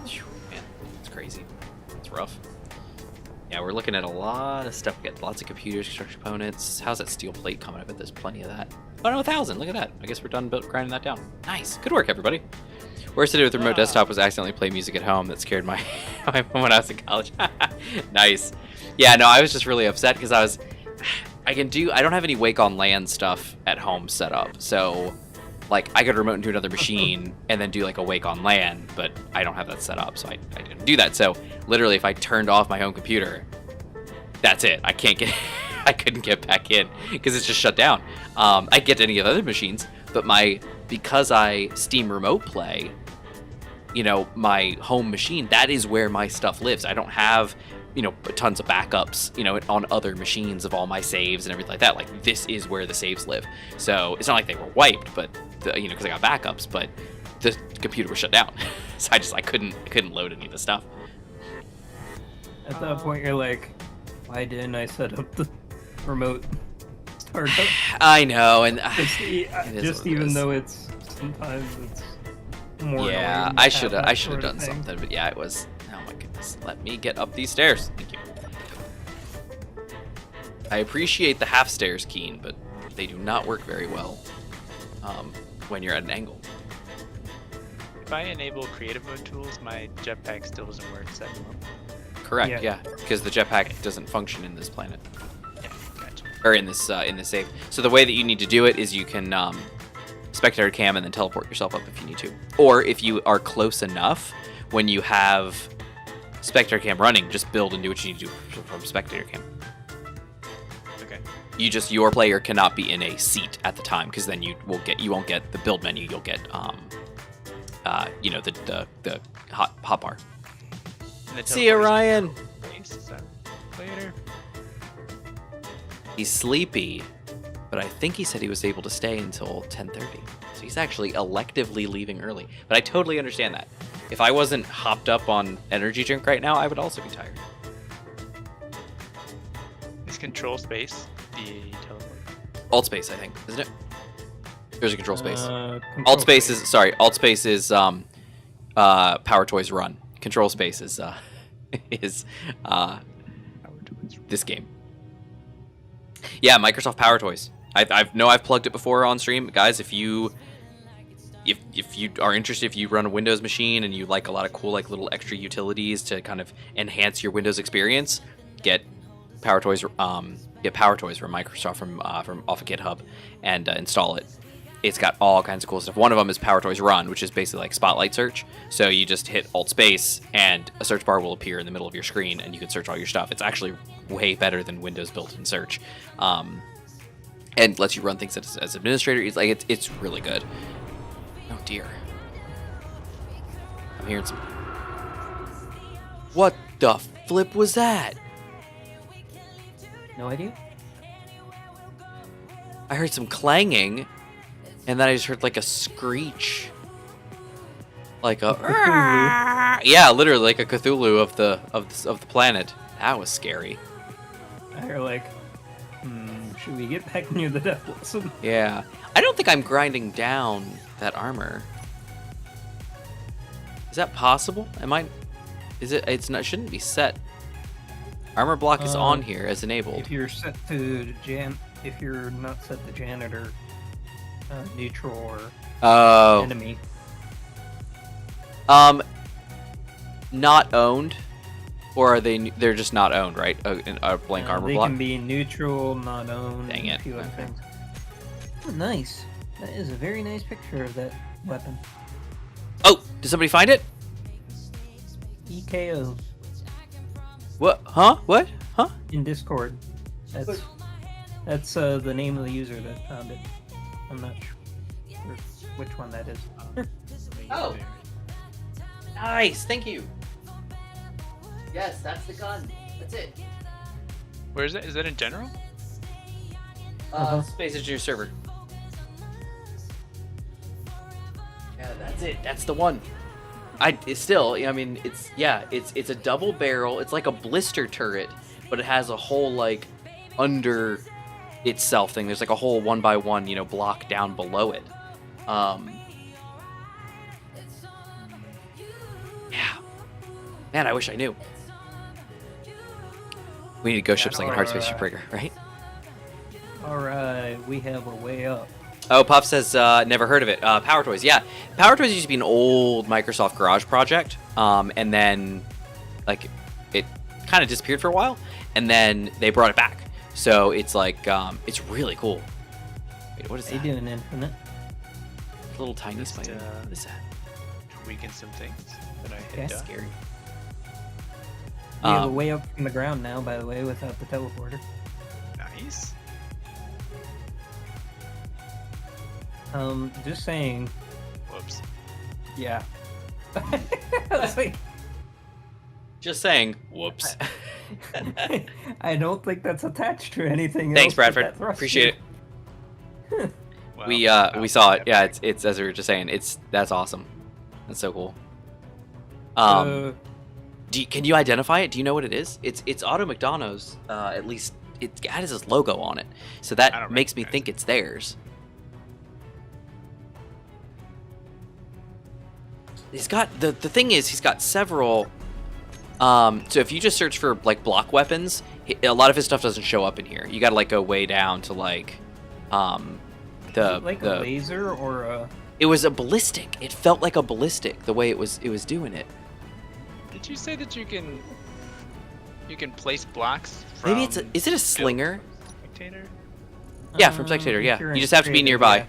Phew, man, it's crazy. It's rough. Yeah, we're looking at a lot of stuff. We got lots of computers, construction components. How's that steel plate coming up? There's plenty of that. Oh no, 1,000. Look at that. I guess we're done grinding that down. Nice. Good work, everybody. Worst to do with the remote desktop was accidentally play music at home. That scared my when I was in college. Nice. Yeah, no, I was just really upset because I don't have any Wake on LAN stuff at home set up. So, like, I could remote into another machine and then do like a Wake on LAN, but I don't have that set up, so I didn't do that. So, literally, if I turned off my home computer, that's it. I couldn't get back in because it's just shut down. I get to any of the other machines, but because I Steam Remote Play, my home machine, that is where my stuff lives. I don't have, tons of backups, on other machines of all my saves and everything like that. Like, this is where the saves live. So it's not like they were wiped, but because I got backups, but the computer was shut down. So I couldn't load any of the stuff. At that point, you're like, why didn't I set up the remote startup? I know, and Just even though it's sometimes it's more. Yeah, annoying to I should have have that done thing. something, but yeah, it was. Oh my goodness, let me get up these stairs. Thank you. I appreciate the half stairs, Keen, but they do not work very well when you're at an angle. If I enable creative mode tools, my jetpack still doesn't work. Is that normal? Correct, Yeah. yeah, because the jetpack doesn't function in this planet Yeah, gotcha. or in this save. So the way that you need to do it is you can spectator cam and then teleport yourself up if you need to, or if you are close enough, when you have spectator cam running, just build and do what you need to do from spectator cam. Okay. Your player cannot be in a seat at the time, because then you won't get the build menu. You'll get the hot bar. And the See ya, Ryan. Is that later? He's sleepy, but I think he said he was able to stay until 10:30. So he's actually electively leaving early. But I totally understand that. If I wasn't hopped up on energy drink right now, I would also be tired. Is control space the teleport? Alt space, I think, isn't it? There's a control space. Control Alt space is Power Toys Run. Control space is this game. Yeah, Microsoft Power Toys. I've plugged it before on stream, guys. If you are interested, if you run a Windows machine and you like a lot of cool little extra utilities to kind of enhance your Windows experience, get Power Toys. Get Power Toys from Microsoft from off of GitHub and install it. It's got all kinds of cool stuff. One of them is Power Toys Run, which is basically like Spotlight search. So you just hit Alt Space and a search bar will appear in the middle of your screen and you can search all your stuff. It's actually way better than Windows built-in search, and lets you run things as administrator. It's really good. Oh dear, I'm hearing some. What the flip was that? No idea. I heard some clanging, and then I just heard like a screech. Like a Cthulhu. yeah, literally like a Cthulhu of the planet. That was scary. They're like, should we get back near the Death Blossom? Yeah. I don't think I'm grinding down that armor. Is that possible? Am I? Is it? It's not. Shouldn't be set. Armor block is on here as enabled. If you're set to if you're not set to janitor, neutral or enemy. Not owned, or are they? They're just not owned, right? A blank armor they block. They can be neutral, not owned. Dang it. A few other Okay. things. Oh, nice. That is a very nice picture of that weapon. Oh, did somebody find it? EKO What? Huh? What? Huh? in Discord. That's the name of the user that found it. I'm not sure which one that is. Oh. Nice. Thank you. Yes, that's the gun. That's it. Where is that? Is that in general? Space Engineer server. Yeah, that's it. That's the one. It's still, I mean, it's a double barrel. It's like a blister turret, but it has a whole like under itself thing. There's like a whole 1x1, block down below it. Yeah. Man, I wish I knew. We need ghost ships like in Hard Space Shipbreaker, right? Alright, we have a way up. Oh, Puff says, never heard of it. Power Toys, yeah. Power Toys used to be an old Microsoft Garage project, and then, like, it kind of disappeared for a while, and then they brought it back. So it's like, it's really cool. Wait, what is They that? do an infinite. Little tiny Just, spider. What is that? Tweaking some things that I Okay. had done. Scary. We have a way up from the ground now, by the way, without the teleporter. Nice. Just saying, Whoops. yeah. I was like, Just saying. Whoops. I don't think that's attached to anything Thanks, else that Bradford. that thrust Appreciate it. Well, We I'll saw bring it. that Yeah, back. it's as we were just saying. That's awesome. That's so cool. Can you identify it? Do you know what it is? It's Auto McDonough's. At least it has his logo on it, so I that don't makes me recognize think it's theirs. He's got the thing is he's got several. So if you just search for like block weapons, a lot of his stuff doesn't show up in here. You got to like go way down to like, a laser or a. It was a ballistic. It felt like a ballistic the way it was doing it. Did you say that you can place blocks from Maybe is it a slinger? Spectator? Yeah, from Spectator. if Yeah, you're you just have to be creative, nearby.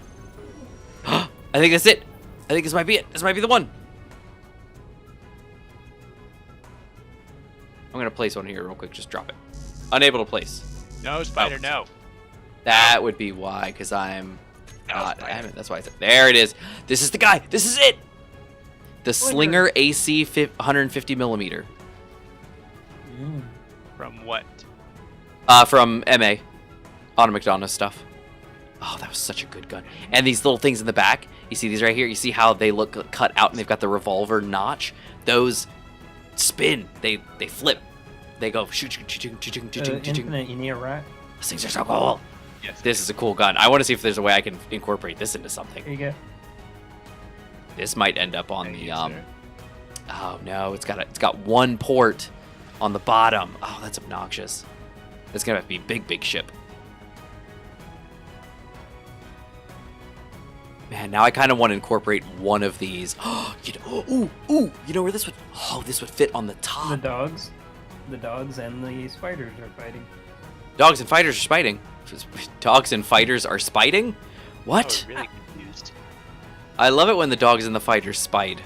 yeah. I think that's it. I think this might be it. This might be the one. I'm gonna place one here real quick. Just drop it. Unable to place. No, Spider, Oh. no. That would be why, because I'm No, not. Spider. I haven't. That's why I said. There it is. This is the guy. This is it. The Slinger AC 150 millimeter. From what? From MA, Auto McDonough's stuff. Oh, that was such a good gun. And these little things in the back. You see these right here? You see how they look cut out and they've got the revolver notch? Those spin. They flip. They go shoot, shoot, shoot, shoot, shoot, shoot, shoot, shoot. Infinite, you need a rack. These things are so cool. Yes. This is a cool gun. I want to see if there's a way I can incorporate this into something. There you go. This might end up on Thank the you, sir. Oh no, it's got one port on the bottom. Oh, that's obnoxious. That's gonna have to be big ship. Man, now I kind of want to incorporate one of these. Oh, you know where this would? Oh, this would fit on the top. The dogs and the spiders are fighting. Dogs and fighters are spiting. Dogs and fighters are spiting? What? Oh, really confused. I love it when the dogs and the fighters spite.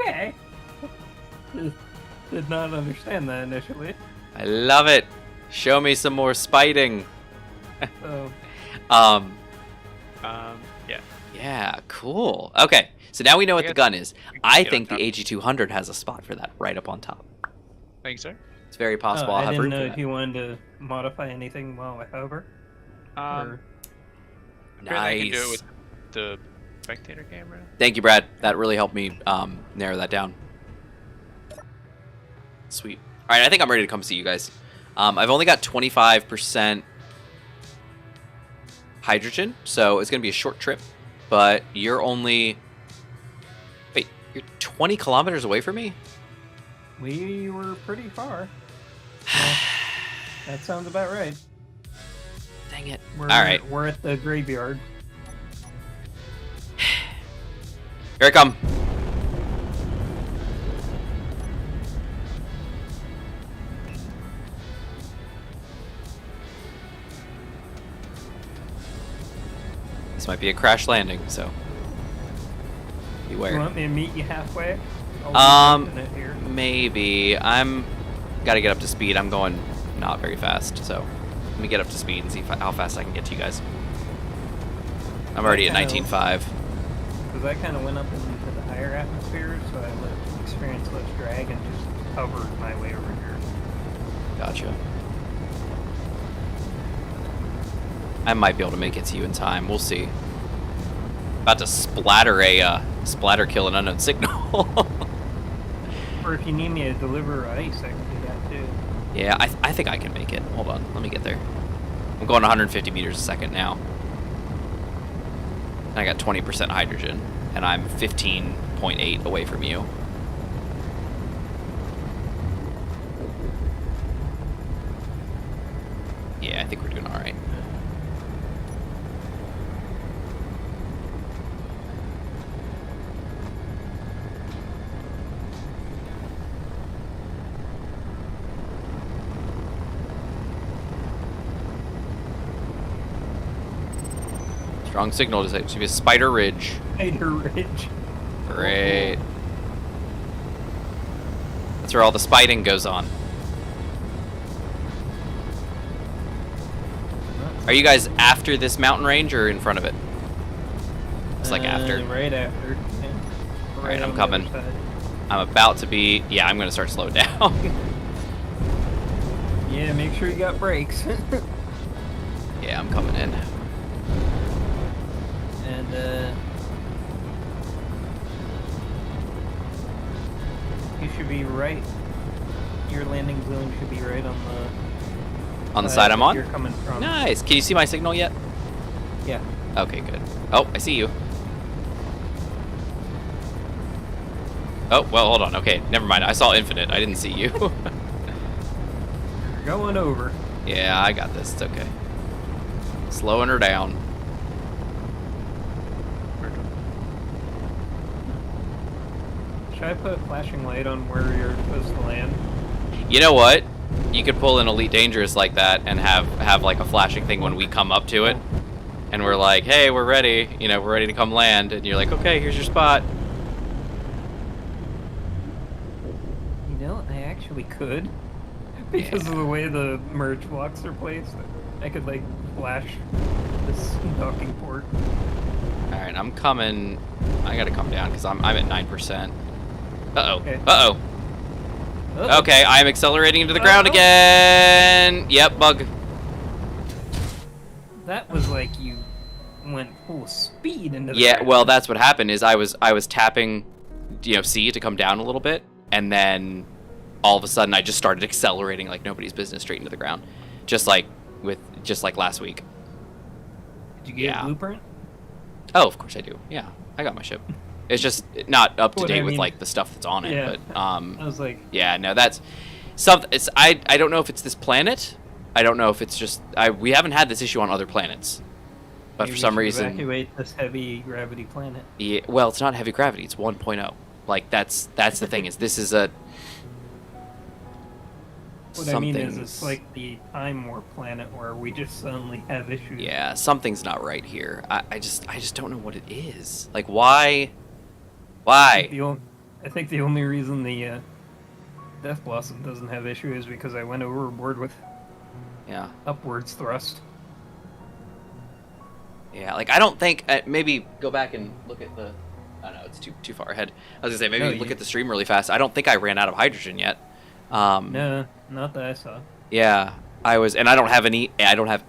Okay. Did not understand that initially. I love it. Show me some more spiting. So, Yeah, cool. Okay, so now we know what the gun is. I get on think the top. AG200 has a spot for that right up on top. Thanks, sir. It's very possible Oh, I'll I have didn't room know for if that. you wanted to modify anything while I hover. Or... Apparently I can do it Nice. with the spectator camera. Thank you, Brad. That really helped me narrow that down. Sweet. All right, I think I'm ready to come see you guys. I've only got 25% hydrogen, so it's going to be a short trip. But you're only... Wait, you're 20 kilometers away from me? We were pretty far. Well, that sounds about right. Dang it. We're, All right. We're at the graveyard. Here I come. This might be a crash landing, so beware. You want me to meet you halfway? I'll be it here. Maybe. I'm gotta get up to speed. I'm going not very fast, so let me get up to speed and see how fast I can get to you guys. I'm already at 19.5. Because I kind of went up into the higher atmosphere, so I experienced less drag and just hovered my way over here. Gotcha. I might be able to make it to you in time. We'll see. About to splatter kill an unknown signal. Or if you need me to deliver ice, I can do that too. Yeah, I think I can make it. Hold on, let me get there. I'm going 150 meters a second now. I got 20% hydrogen, and I'm 15.8 away from you. Yeah, I think we're doing all right. Strong signal. It should be a Spider Ridge. Spider Ridge. Great. That's where all the spiting goes on. Are you guys after this mountain range or in front of it? It's like after. Right after. Yeah. Alright, I'm on the coming. other side. I'm about to be... Yeah, I'm going to start slowing down. Yeah, make sure you got brakes. Yeah, I'm coming in. And, you should be right. Your landing zone should be right On the side I'm that on? You're coming from. Nice. Can you see my signal yet? Yeah. Okay, good. Oh, I see you. Oh, well, hold on. Okay, never mind. I saw infinite. I didn't see you. You're going over. Yeah, I got this. It's okay. Slowing her down. Should I put a flashing light on where you're supposed to land? You know what? You could pull an Elite Dangerous like that and have like a flashing thing when we come up to it. And we're like, hey, we're ready. You know, we're ready to come land. And you're like, okay, here's your spot. You know, I actually could. Because of the way the merge blocks are placed. I could, like, flash this docking port. Alright, I'm coming. I gotta come down because I'm at 9%. Uh-oh. Okay. Uh-oh. Oh, Okay, I'm accelerating into the ground Uh-oh. again. Yep, bug. that was like you went full speed into the Yeah, ground. well, that's what happened is I was tapping, you know, C to come down a little bit, and then all of a sudden I just started accelerating like nobody's business straight into the ground, just like last week. Did you get yeah. a blueprint? Oh, of course I do. Yeah, I got my ship. It's just not up to What date I with mean- like the stuff that's on it, Yeah. but I was like, yeah, no, that's something. It's I don't know if it's this planet. I don't know if it's just we haven't had this issue on other planets, but maybe for we some should reason, evacuate this heavy gravity planet. yeah, well, it's not heavy gravity. It's 1.0. Like that's the thing is this is a What I mean is, something's- it's like the Time Warp planet where we just suddenly have issues. yeah, something's not right here. I just don't know what it is. Like why? I think the only reason the Death Blossom doesn't have issue is because I went overboard with Yeah. upwards thrust. Yeah, like I don't think maybe go back and look at the. I don't know, it's too far ahead. I was gonna say maybe look at the stream really fast. I don't think I ran out of hydrogen yet. No, not that I saw. Yeah, I was, and I don't have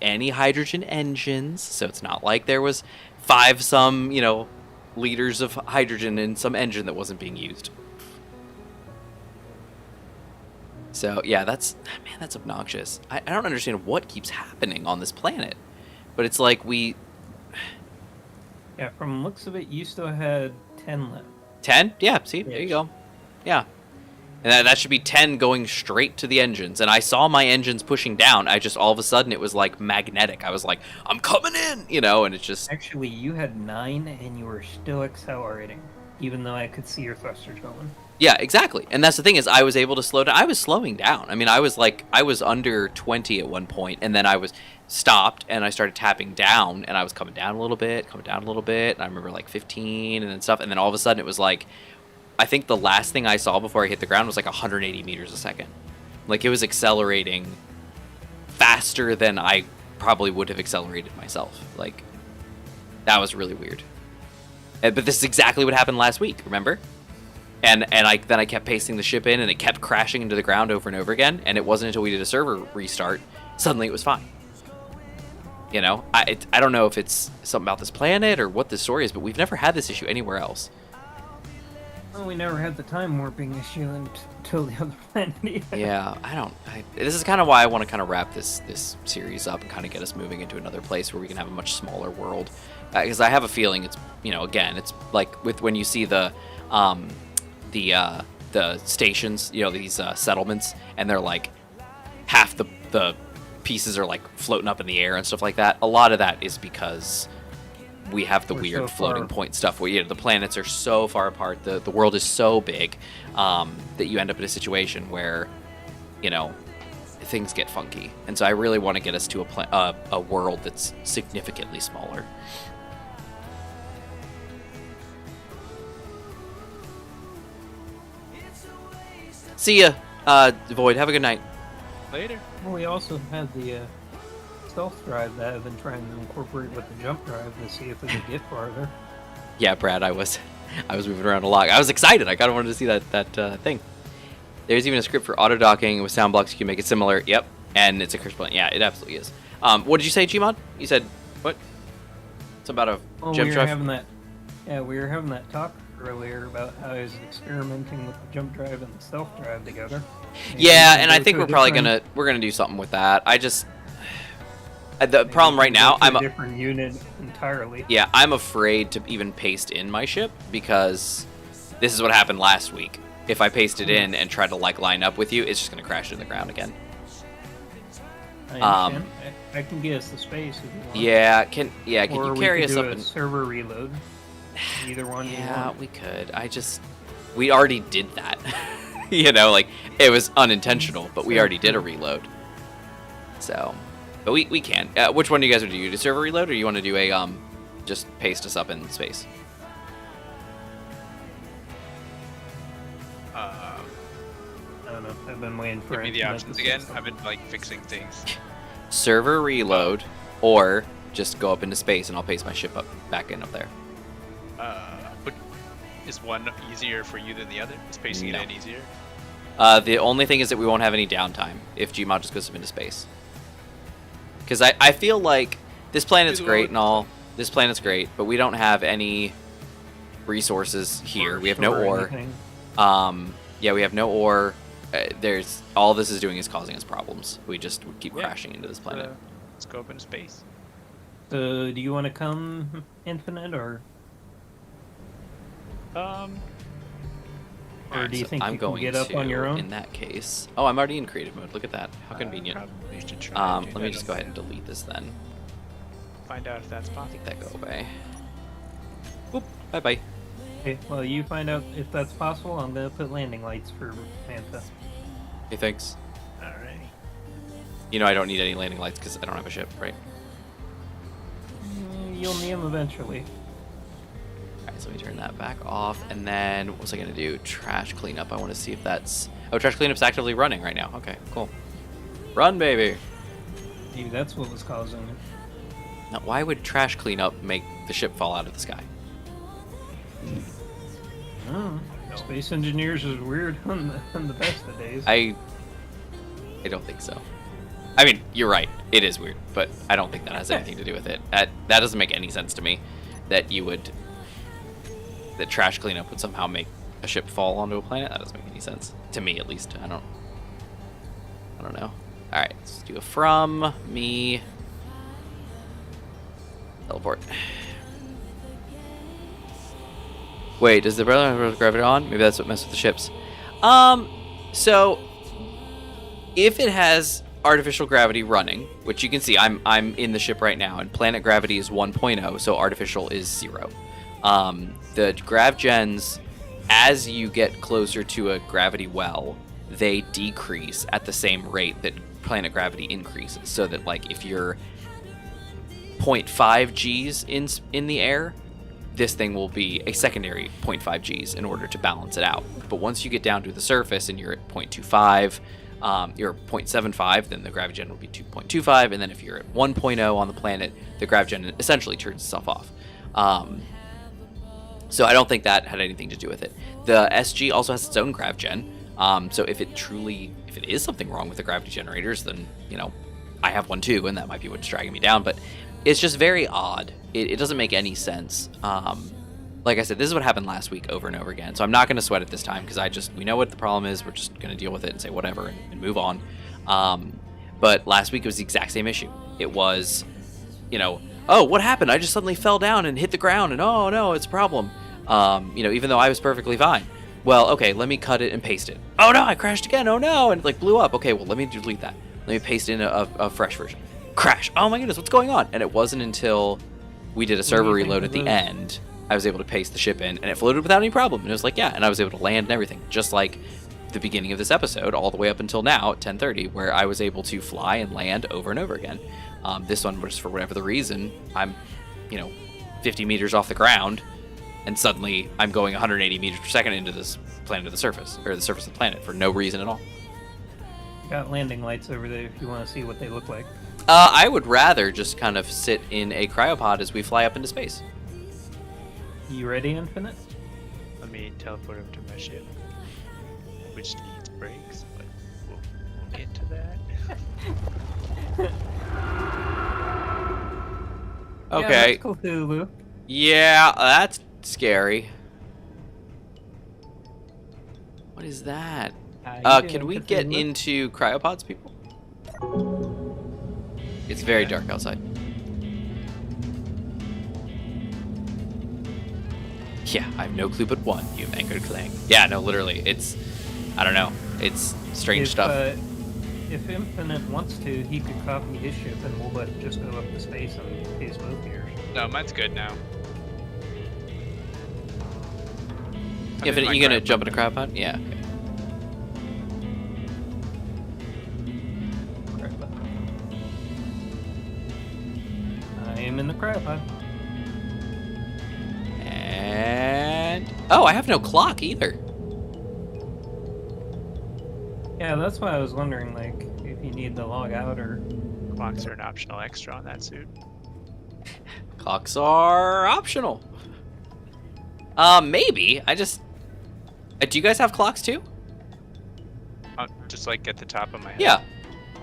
any hydrogen engines, so it's not like there was 5 liters of hydrogen in some engine that wasn't being used. So yeah, that's obnoxious. I don't understand what keeps happening on this planet, but it's like we. Yeah, from looks of it, you still had 10 left. 10? Yeah, see, there you go. Yeah. And that should be 10 going straight to the engines. And I saw my engines pushing down. I just, all of a sudden, it was like magnetic. I was like, I'm coming in, and it's just... Actually, you had 9 and you were still accelerating, even though I could see your thrusters going. Yeah, exactly. And that's the thing is I was able to slow down. I was slowing down. I mean, I was under 20 at one point, and then I was stopped, and I started tapping down, and I was coming down a little bit, and I remember like 15 and then stuff, and then all of a sudden it was like, I think the last thing I saw before I hit the ground was like 180 meters a second. Like, it was accelerating faster than I probably would have accelerated myself. Like, that was really weird. But this is exactly what happened last week, remember? And I kept pasting the ship in, and it kept crashing into the ground over and over again, and it wasn't until we did a server restart, suddenly it was fine. I don't know if it's something about this planet or what the story is, but we've never had this issue anywhere else. Well, we never had the time warping issue until the other planet either. Yeah, this is kind of why I want to kind of wrap this series up and kind of get us moving into another place where we can have a much smaller world. Because I have a feeling it's, again, it's like with when you see the stations, these settlements, and they're like half the pieces are like floating up in the air and stuff like that. A lot of that is because we have the weird floating point stuff where the planets are so far apart, the world is so big that you end up in a situation where things get funky. And so I really want to get us to a world that's significantly smaller. See ya, Void. Have a good night. Later. Well, we also had the stealth drive that I've been trying to incorporate with the jump drive to see if we could get farther. Yeah, Brad, I was moving around a lot. I was excited. I kind of wanted to see that thing. There's even a script for auto docking with sound blocks. You can make it similar. Yep, and it's a curse point. Yeah, it absolutely is. What did you say, Gmod? You said what? It's about a jump drive. We were having that talk earlier about how I was experimenting with the jump drive and the stealth drive together. Yeah, and I think we're probably gonna do something with that. I just the problem right now, I'm a different unit entirely. Yeah, I'm afraid to even paste in my ship because this is what happened last week. If I paste it in and try to line up with you, it's just gonna crash into the ground again. I understand. I can get us the space if you want. Yeah, can you carry us up and server reload? Either one. Yeah, we could. We already did that. It was unintentional, but we already did a reload. So, but we can. Which one do you guys want to do? Do server reload, or you want to do a just paste us up in space? I don't know. I've been waiting for. Give me the options again. I've been fixing things. Server reload, or just go up into space, and I'll paste my ship back up there. But is one easier for you than the other? Is pacing it in easier? The only thing is that we won't have any downtime if Gmod just goes up into space. Because I feel like this planet's great and all. This planet's great, but we don't have any resources here. We have no ore. Yeah, we have no ore. There's all this is doing is causing us problems. We just keep crashing into this planet. Let's go up into space. So, do you want to come Infinite or? Or do you think I'm you can going get up on your own? In that case, oh, I'm already in creative mode. Look at that. How convenient. Let me just go ahead and delete this then. Find out if that's possible. Make that go away. Whoop. Bye bye. Okay, well, you find out if that's possible. I'm gonna put landing lights for Manta. Hey, thanks. Alright. I don't need any landing lights because I don't have a ship, right? You'll need them eventually. Alright, so let me turn that back off, and then what was I gonna do? Trash cleanup. I want to see if that's... Oh, trash cleanup's actively running right now. Okay, cool. Run, baby! Maybe that's what was causing it. Now, why would trash cleanup make the ship fall out of the sky? Oh, space engineers is weird on the best of days. I don't think so. I mean, you're right. It is weird, but I don't think that has anything to do with it. That doesn't make any sense to me. That trash cleanup would somehow make a ship fall onto a planet. That doesn't make any sense to me, at least. I don't know. All right, let's do a from me. Teleport. Wait, does the brother have gravity on? Maybe that's what messed with the ships. So if it has artificial gravity running, which you can see, I'm in the ship right now, and planet gravity is 1.0, so artificial is 0. The grav gens, as you get closer to a gravity well, they decrease at the same rate that planet gravity increases. So that, like, if you're 0.5 Gs in the air, this thing will be a secondary 0.5 Gs in order to balance it out. But once you get down to the surface and you're at 0.25, you're 0.75, then the gravity gen will be 2.25, and then if you're at 1.0 on the planet, the gravity gen essentially turns itself off. So I don't think that had anything to do with it. The SG also has its own grav gen, so if it is something wrong with the gravity generators, then, you know, I have one too, and that might be what's dragging me down, but it's just very odd. It doesn't make any sense. Like I said, this is what happened last week over and over again, so I'm not going to sweat it this time, because we know what the problem is. We're just going to deal with it and say whatever and move on. But last week it was the exact same issue. It was, you know, oh, what happened? I just suddenly fell down and hit the ground, and oh no, it's a problem. You know, even though I was perfectly fine. Well, okay, let me cut it and paste it. Oh no, I crashed again. Oh no, and it like blew up. Okay, well, let me delete that. Let me paste in a fresh version. Crash. Oh my goodness, what's going on? And it wasn't until we did a server reload at the end, I was able to paste the ship in, and it floated without any problem. And it was like, yeah, and I was able to land and everything, just like the beginning of this episode, all the way up until now at 10:30, where I was able to fly and land over and over again. This one was, for whatever the reason, I'm, 50 meters off the ground, and suddenly I'm going 180 meters per second into this planet of the surface, or the surface of the planet, for no reason at all. Got landing lights over there if you want to see what they look like. I would rather just kind of sit in a cryopod as we fly up into space. You ready, Infinite? Let me teleport up to my ship, which needs brakes, but we'll get to that. Okay. Yeah, that's Cthulhu. Yeah, that's scary. What is that? Can we get into cryopods, people? It's very dark outside. Yeah, I have no clue but one. You've anchored Clang. Yeah, no, literally. I don't know. It's strange stuff. If Infinite wants to, he could copy his ship and we'll let it just go up to space and his both yours. No, mine's good now. Infinite, you gonna jump in a cryopod? Yeah, okay. I am in the cryopod. And... oh, I have no clock either. Yeah, that's why I was wondering, like, if you need to log out or... Clocks are an optional extra on that suit. Clocks are optional. Maybe. Do you guys have clocks too? Just like at the top of my head. Yeah.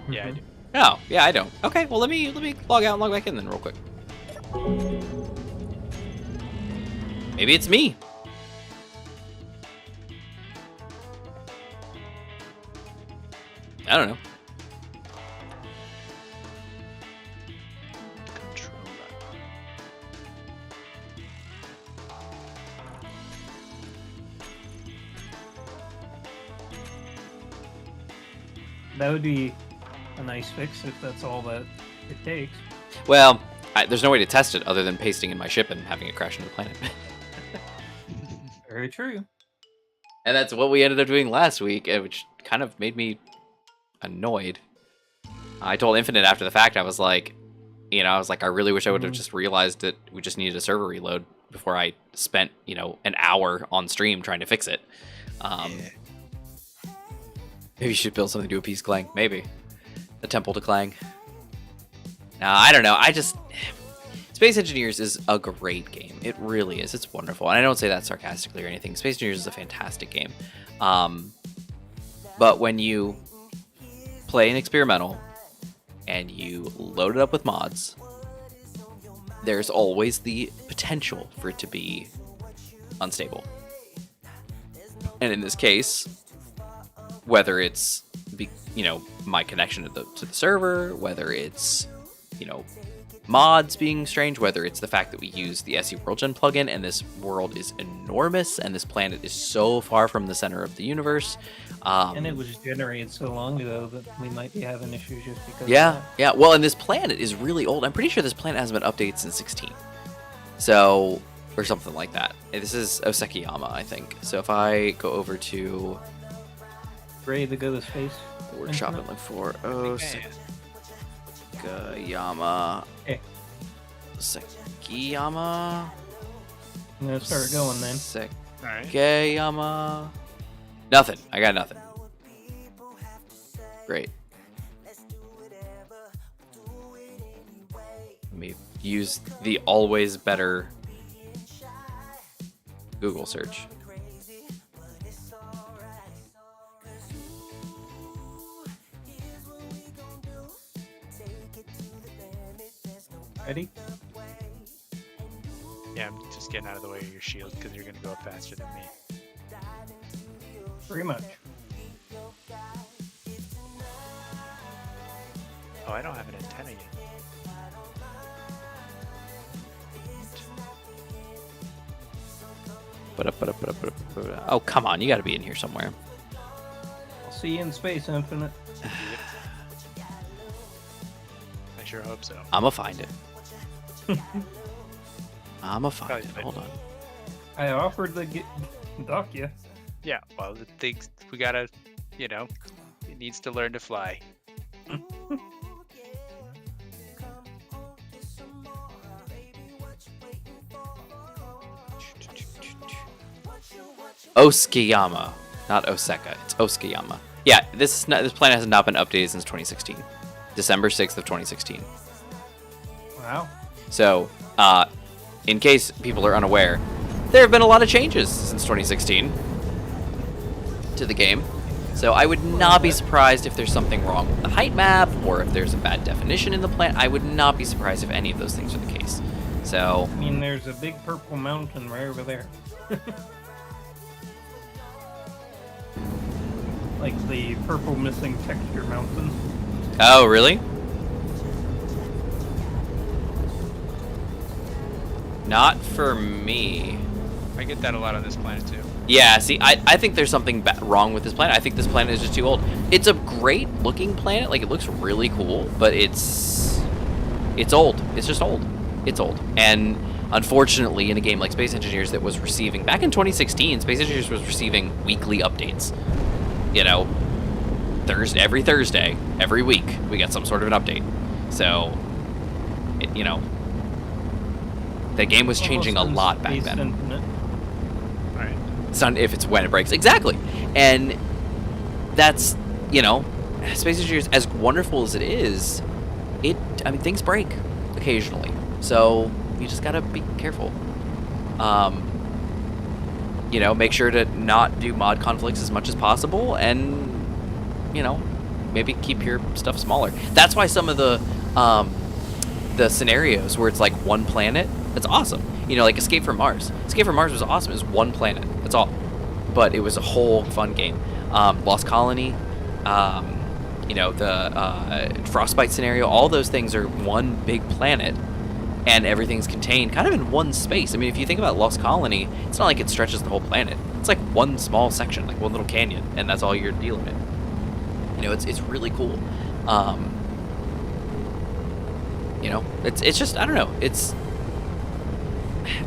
Yeah, I do. Oh, yeah, I don't. Okay, well let me log out and log back in then real quick. Maybe it's me. I don't know. Controller. That would be a nice fix if that's all that it takes. Well, there's no way to test it other than pasting in my ship and having it crash into the planet. Very true. And that's what we ended up doing last week, which kind of made me annoyed. I told Infinite after the fact, I was like, I really wish I would have just realized that we just needed a server reload before I spent, an hour on stream trying to fix it. Maybe you should build something to appease Clang. Maybe. A temple to Clang. No, I don't know. Space Engineers is a great game. It really is. It's wonderful. And I don't say that sarcastically or anything. Space Engineers is a fantastic game. But when you play an experimental and you load it up with mods, there's always the potential for it to be unstable. And in this case, whether it's my connection to the server, whether it's mods being strange, whether it's the fact that we use the SE World Gen plugin and this world is enormous and this planet is so far from the center of the universe. And it was generated so long ago that we might be having issues just because Yeah, of that. yeah. Well, and this planet is really old. I'm pretty sure this planet hasn't been updated since 16. So, or something like that. This is Osekiyama, I think. So if I go over to Ready to go to space? the workshop and look for Osekiyama. Okay. Osekiyama. I'm gonna start going then. Alright. Osekiyama. Nothing. I got nothing. Great. Let me use the always better Google search. Ready? Yeah, I'm just getting out of the way of your shield because you're gonna go up faster than me. Pretty much. Oh, I don't have an antenna yet. Oh, come on. You got to be in here somewhere. I'll see you in space, Infinite. I sure hope so. I'm going to find it. I'm going to find Probably it. fine. Hold on. I offered to dock you. Yeah, well, the things we gotta, it needs to learn to fly. Osekiyama, not Osaka. It's Osekiyama. Yeah, this planet has not been updated since 2016. December 6th of 2016. Wow. So, in case people are unaware, there have been a lot of changes since 2016 to the game. So I would not be surprised if there's something wrong with the height map or if there's a bad definition in the planet. I would not be surprised if any of those things are the case. So, I mean, there's a big purple mountain right over there. Like the purple missing texture mountain. oh, really? Not for me. I get that a lot on this planet too. Yeah, see, I think there's something wrong with this planet. I think this planet is just too old. It's a great looking planet. Like, it looks really cool, but it's old. It's just old. It's old. And unfortunately, in a game like Space Engineers that was receiving, back in 2016, Space Engineers was receiving weekly updates. Every Thursday, every week, we get some sort of an update. So, the game was changing a lot back then. Infinite. Alright. If it's when it breaks. Exactly. And that's, Space Engineers, as wonderful as it is, things break occasionally. So you just gotta be careful. Make sure to not do mod conflicts as much as possible and, maybe keep your stuff smaller. That's why some of the scenarios where it's like one planet, that's awesome. Like Escape from Mars. Escape from Mars was awesome. It was one planet. That's all. But it was a whole fun game. Lost Colony, the Frostbite scenario, all those things are one big planet, and everything's contained kind of in one space. I mean, if you think about Lost Colony, it's not like it stretches the whole planet. It's like one small section, like one little canyon, and that's all you're dealing with. It's really cool. It's just, I don't know. It's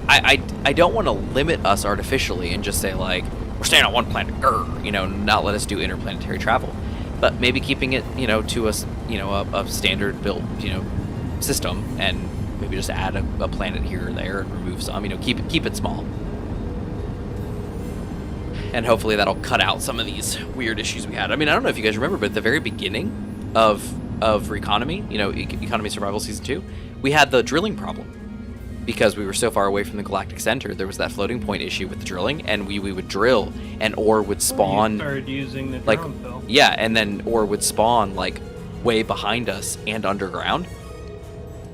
I don't want to limit us artificially and just say like we're staying on one planet, not let us do interplanetary travel, but maybe keeping it to a standard built system, and maybe just add a planet here or there and remove some, keep it small, and hopefully that'll cut out some of these weird issues we had. I mean, I don't know if you guys remember, but at the very beginning of Reconomy, Economy Survival Season 2, we had the drilling problem. because we were so far away from the galactic center, there was that floating point issue with the drilling, and we would drill, and ore would spawn. You started using the like, drone fill. yeah, and then ore would spawn like way behind us and underground.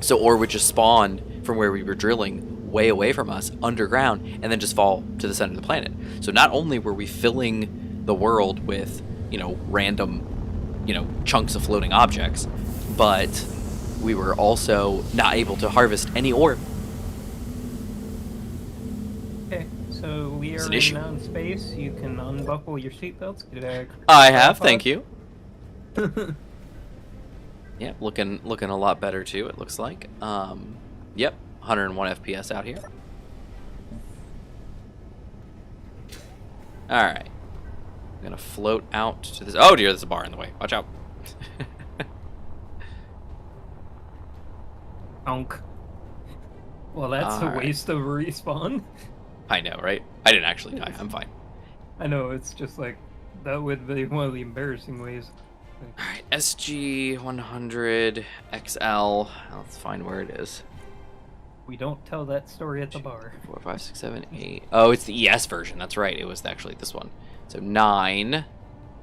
So ore would just spawn from where we were drilling way away from us underground, and then just fall to the center of the planet. So not only were we filling the world with, you know, random, you know, chunks of floating objects, but we were also not able to harvest any ore. Okay, so we It's are an in issue. now in space. You can unbuckle your seatbelts. I have, thank you. Yeah, looking a lot better too, it looks like. Yep, 101 FPS out here. All right. I'm gonna float out to this. Oh dear, there's a bar in the way. Watch out. Honk. Well, that's a Alright. waste of a respawn. I know, right? I didn't actually die. I'm fine. I know, it's just like, that would be one of the embarrassing ways. All right, SG100 XL. Let's find where it is. We don't tell that story at the bar. 4, 5, 6, 7, 8. Oh, it's the ES version. That's right. It was actually this one. So 9.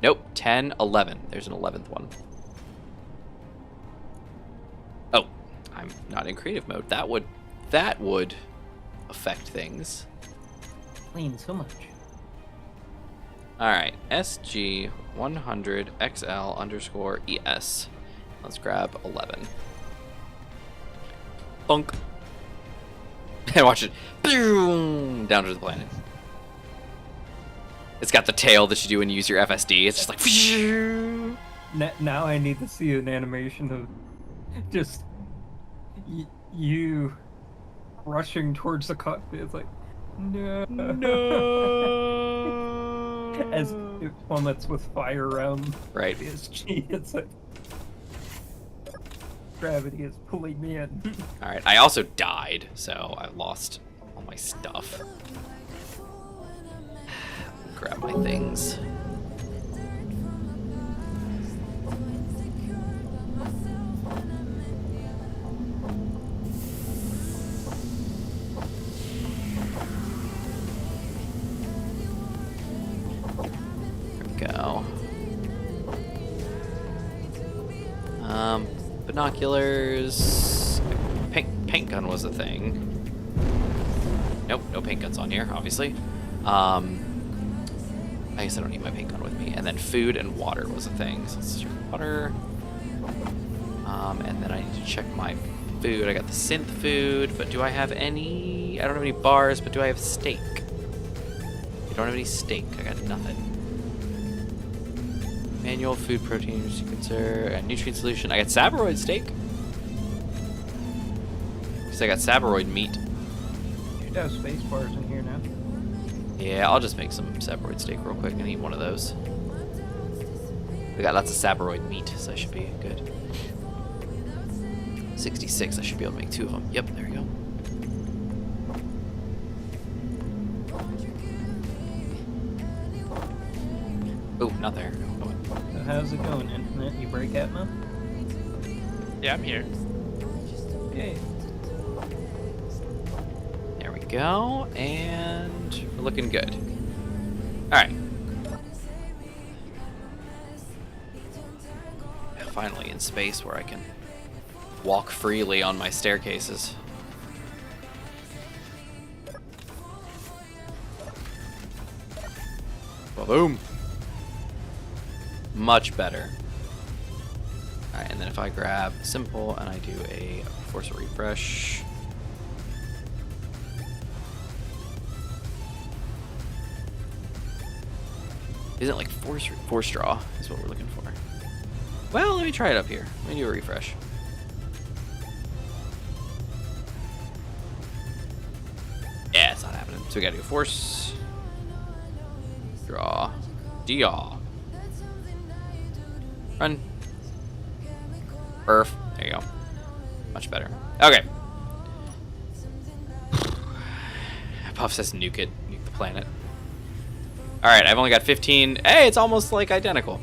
Nope. 10, 11. There's an 11th one. Oh, I'm not in creative mode. That would affect things. Clean so much. All right, SG100 XL underscore ES. Let's grab 11. Bunk. And watch it. Boom! Down to the planet. It's got the tail that you do when you use your FSD. It's just like. Now I need to see an animation of just you rushing towards the cockpit. It's like, no. As it plummets with fire around Right. the SG. It's like, gravity is pulling me in. All right. I also died, so I lost all my stuff. Grab my things. Go. Binoculars. Paint gun was a thing. Nope, no paint guns on here, obviously. I guess I don't need my paint gun with me. And then food and water was a thing. So let's check water. And then I need to check my food. I got the synth food, but do I have any? I don't have any bars, but do I have steak? I don't have any steak. I got nothing. Manual food protein sequencer and nutrient solution. I got Sabroid steak. Because I got Sabroid meat. You should have space bars in here now. Yeah, I'll just make some Sabroid steak real quick and eat one of those. We got lots of Sabroid meat, so I should be good. 66, I should be able to make 2 of them. Yep, there we go. Oh, not there. So how's it going, Internet? You break Atma? Yeah, I'm here. Yay. There we go, and we're looking good. Alright. Finally in space where I can walk freely on my staircases. Boom. Much better. Alright, and then if I grab simple and I do a force a refresh. Isn't like force draw is what we're looking for. Well, let me try it up here. Let me do a refresh. Yeah, it's not happening. So we gotta do force draw. Draw. Run. Perf. There you go. Much better. Okay. Puff says nuke it. Nuke the planet. Alright, I've only got 15. Hey, it's almost like identical.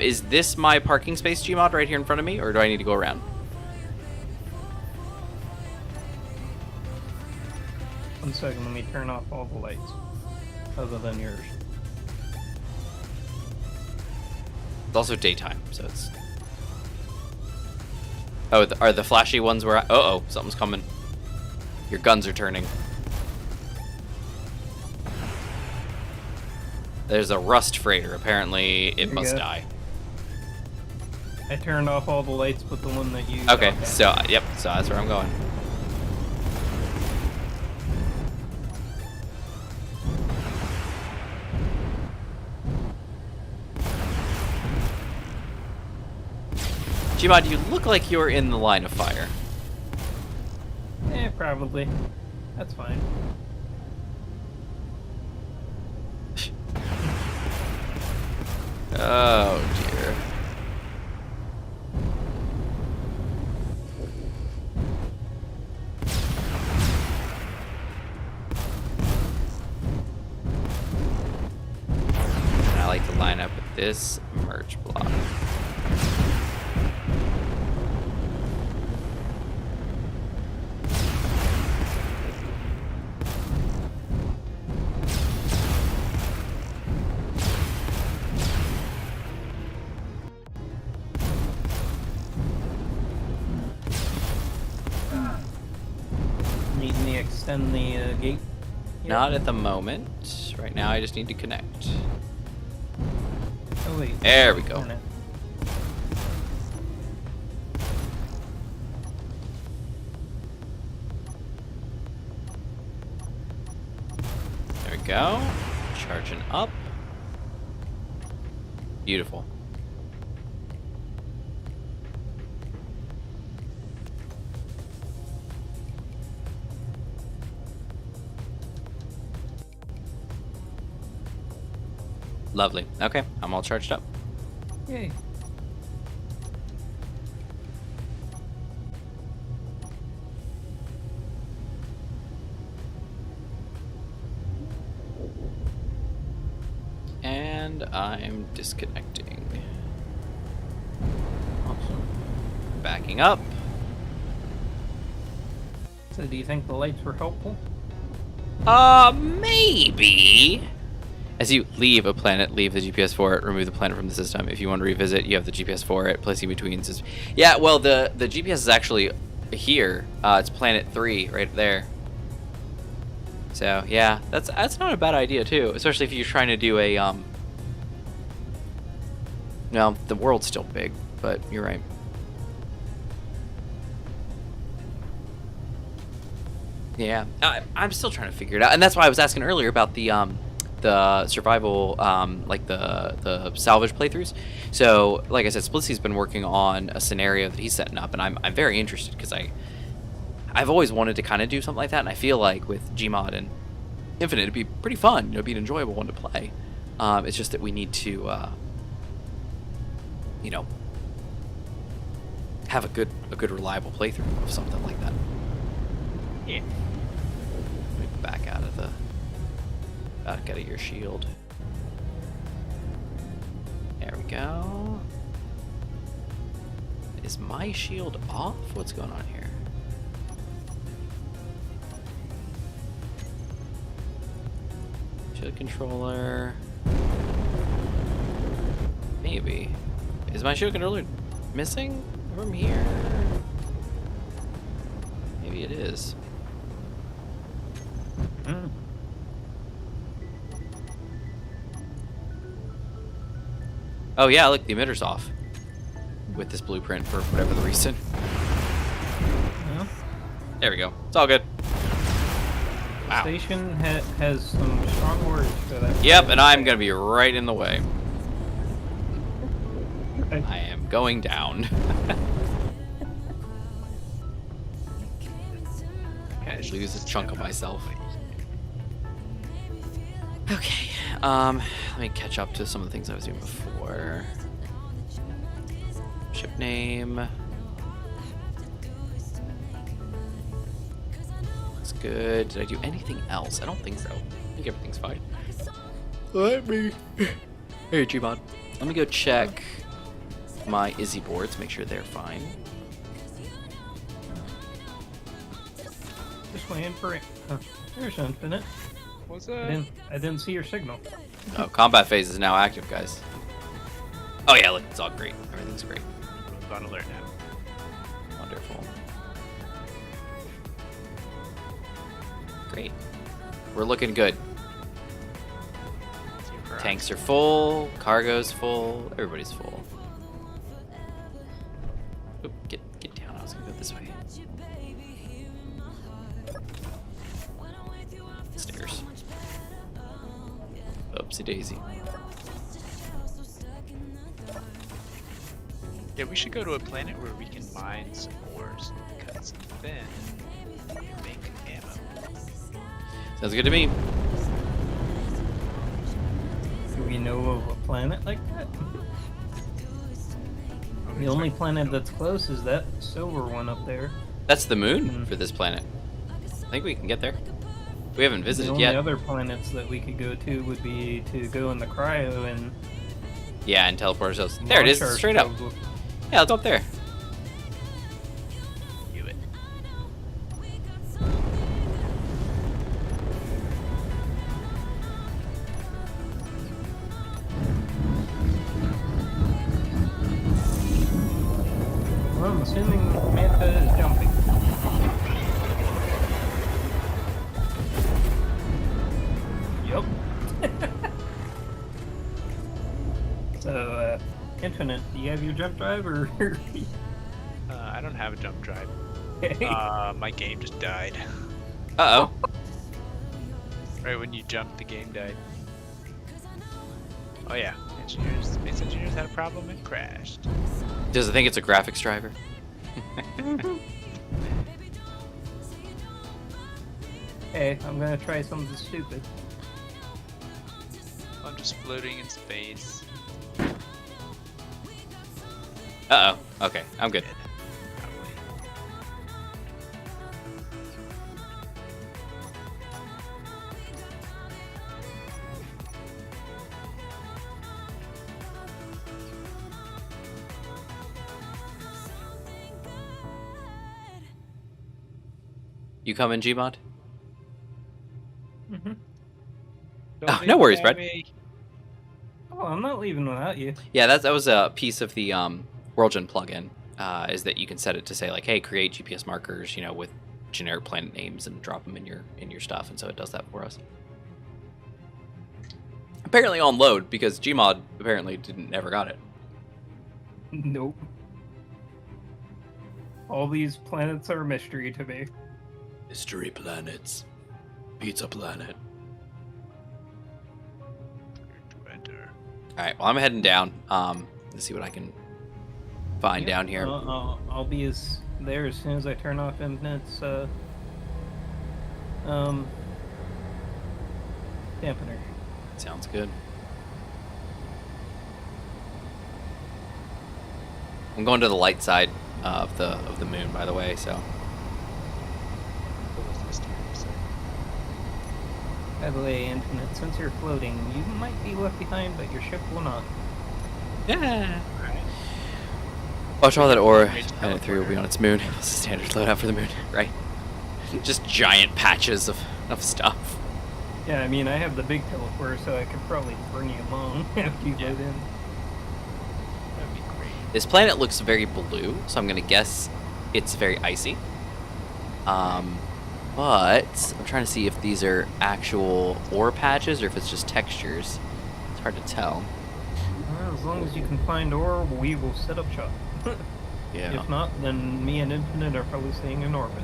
Is this my parking space Gmod right here in front of me, or do I need to go around? second, let me turn off all the lights. Other than yours. It's also daytime, so it's... Oh, are the flashy ones where uh-oh, something's coming. Your guns are turning. There's a rust freighter. Apparently, it must go. die. I turned off all the lights but the one that you... Okay, so, yep, so that's where I'm going. Gmod, you look like you're in the line of fire. Probably. That's fine. Oh, dear. And I like to line up with this merge block. Need me extend the gate? Not at the moment. Right now, I just need to connect. Oh wait. There we go. Turn it. There we go. Charging up. Beautiful. Lovely. Okay, I'm all charged up. Yay. And I'm disconnecting. Awesome. Backing up. So do you think the lights were helpful? Maybe. As you leave a planet, leave the GPS for it, remove the planet from the system. If you want to revisit, you have the GPS for it, placing between. Yeah, well, the GPS is actually here. It's planet 3 right there. So, yeah, that's not a bad idea, too. Especially if you're trying to do a, No, the world's still big, but you're right. Yeah, I'm still trying to figure it out. And that's why I was asking earlier about the survival, like the salvage playthroughs. So, like I said, Splitsy's been working on a scenario that he's setting up, and I'm very interested because I've always wanted to kind of do something like that, and I feel like with Gmod and Infinite, it'd be pretty fun. It'd be an enjoyable one to play. It's just that we need to, you know, have a good reliable playthrough of something like that. Yeah. Let me back out of your shield. There we go. Is my shield off? What's going on here? Shield controller. Maybe. Is my shield controller missing from here? Maybe it is. Mm. Oh yeah, look, the emitter's off with this blueprint for whatever the reason. Yeah. There we go. It's all good. Wow. Station has some strong words for that. Yep, and I'm gonna be right in the way. Okay. I am going down. I lose a chunk of myself. Okay, let me catch up to some of the things I was doing before. Ship name. Looks good. Did I do anything else? I don't think so. I think everything's fine. Let me... Hey, Gmod. Let me go check my Izzy boards, make sure they're fine. Just waiting for it. Huh. There's Infinite. What's I up? didn't see your signal. Oh, combat phase is now active, guys. Oh yeah, look, it's all great. Everything's great. On alert now. Wonderful. Great. We're looking good. Super Tanks are full, cargo's full, everybody's full. Oop, get down. I was gonna go this way. Stairs. Oopsie daisy. Yeah, we should go to a planet where we can mine some ores, because then we can make ammo. Sounds good to me. Do we know of a planet like that? The only planet that's close is that silver one up there. That's the moon Hmm. for this planet. I think we can get there. We haven't The visited only yet. other planets that we could go to would be to go in the cryo and Yeah, and teleport ourselves. There it is, launch straight up. ourselves with- Yeah, let's go up there. Do it. Well, I'm assuming Manta is jumping. Yup. So, Infinite, do you have your jump drive or? I don't have a jump drive. Okay. My game just died. Uh-oh. Right when you jumped, the game died. Oh yeah, space engineers had a problem and crashed. Does it think it's a graphics driver? Hey, I'm gonna try something stupid. I'm just floating in space. Uh-oh. Okay, I'm good. Probably. You coming, Gmod? Hmm. Don't Oh, leave no worries, without Brad. me. Oh, I'm not leaving without you. Yeah, that was a piece of the WorldGen plugin. Is that you can set it to say like, hey, create GPS markers, with generic planet names and drop them in your stuff, and so it does that for us. Apparently on load because Gmod apparently never got it. Nope. All these planets are a mystery to me. Mystery planets, pizza planet. To enter. All right, well I'm heading down. Let's see what I can find Yep, down here. I'll be there as soon as I turn off Infinite's dampener. Sounds good. I'm going to the light side of the moon, by the way. So What was this time? So, By the way, Infinite, since you're floating, you might be left behind, but your ship will not. yeah. alright. Watch all that ore. Range Planet 3 will be teleporter. on its moon. It's a standard loadout for the moon, right? Just giant patches of stuff. Yeah, I mean, I have the big teleporter, so I could probably bring you along after you Yeah. load in. That'd be great. This planet looks very blue, so I'm gonna guess it's very icy. But I'm trying to see if these are actual ore patches or if it's just textures. It's hard to tell. Well, as long as you can find ore, we will set up shop. Yeah. If not, then me and Infinite are probably staying in orbit.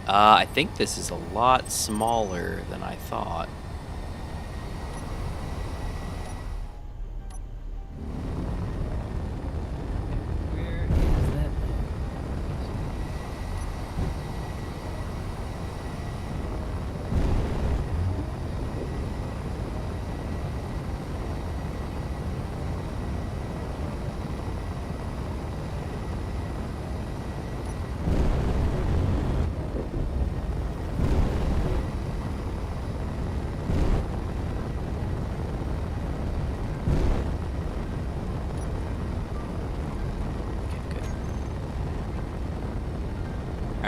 I think this is a lot smaller than I thought. Where is that?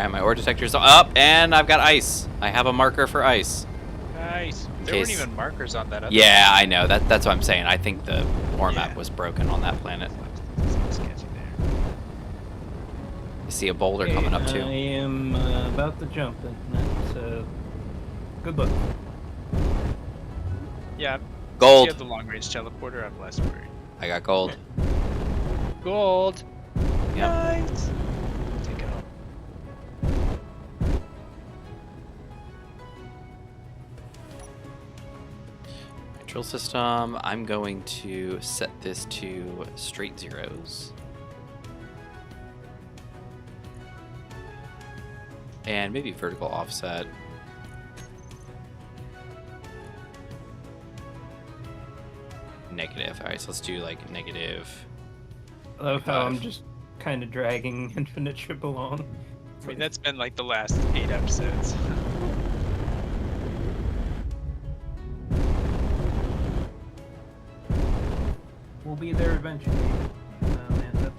Alright, my ore detector's up, and I've got ice. I have a marker for ice. Nice. There case- weren't even markers on that other Yeah, I know. That's what I'm saying. I think the ore map Yeah. was broken on that planet. It's sketchy there. You see a boulder coming up I too. am about to jump, so good luck. Yeah. If Gold. you have the long range teleporter, I'm less worried. I got gold. Gold. Yep. Nice. Take it home. Control system. I'm going to set this to straight zeros. And maybe vertical offset. Negative. Alright, so let's do like negative. I love how I'm 5. just kind of dragging Infinite Ship along. I mean, that's been like the last 8 episodes. We'll be there eventually. Man,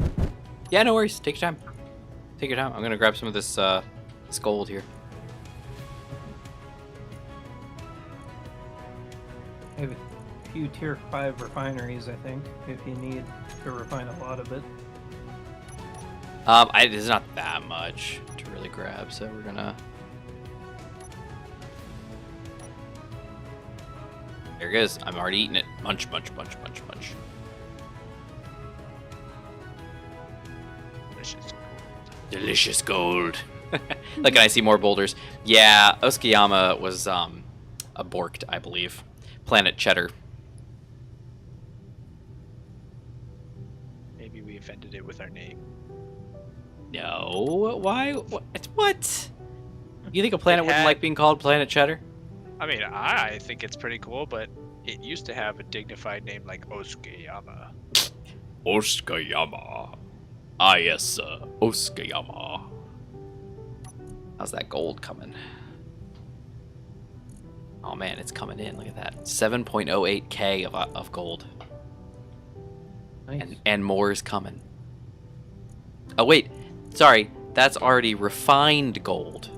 Yeah, no worries. Take your time. Take your time. I'm gonna grab some of this this gold here. I have a few tier 5 refineries, I think, if you need to refine a lot of it. There's not that much to really grab, so we're gonna. There it goes. I'm already eating it. Munch, munch, munch, munch, munch. Delicious gold. Like, I see more boulders. Yeah, Oskayama was borked, I believe. Planet Cheddar. Maybe we offended it with our name. No, why? What? You think a planet It wouldn't had- like being called Planet Cheddar? I mean, I think it's pretty cool, but it used to have a dignified name like Oskayama. Oskayama. Ah, yes, Oskayama. How's that gold coming? Oh man, it's coming in. Look at that. 7.08k of gold. Nice. And more is coming. Oh wait, sorry. That's already refined gold.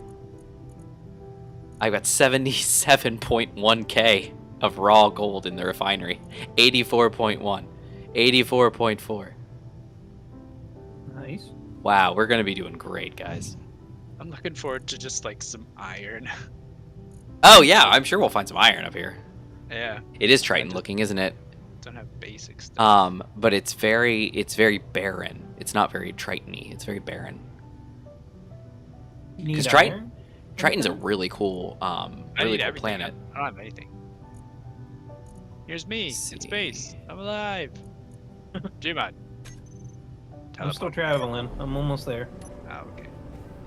I've got 77.1k of raw gold in the refinery. 84.1. 84.4. Nice. Wow, we're gonna be doing great, guys. I'm looking forward to just like some iron. Oh yeah, I'm sure we'll find some iron up here. Yeah, It is Triton looking, isn't it? don't have basic stuff. But it's very barren. It's not very Triton-y. It's very barren. You need 'Cause Triton- iron? Triton's a Okay. really cool, I really need cool everything. planet. I don't have anything. Here's me Let's in see. space. I'm alive. Gmod. I'm still traveling. I'm almost there. Oh, okay.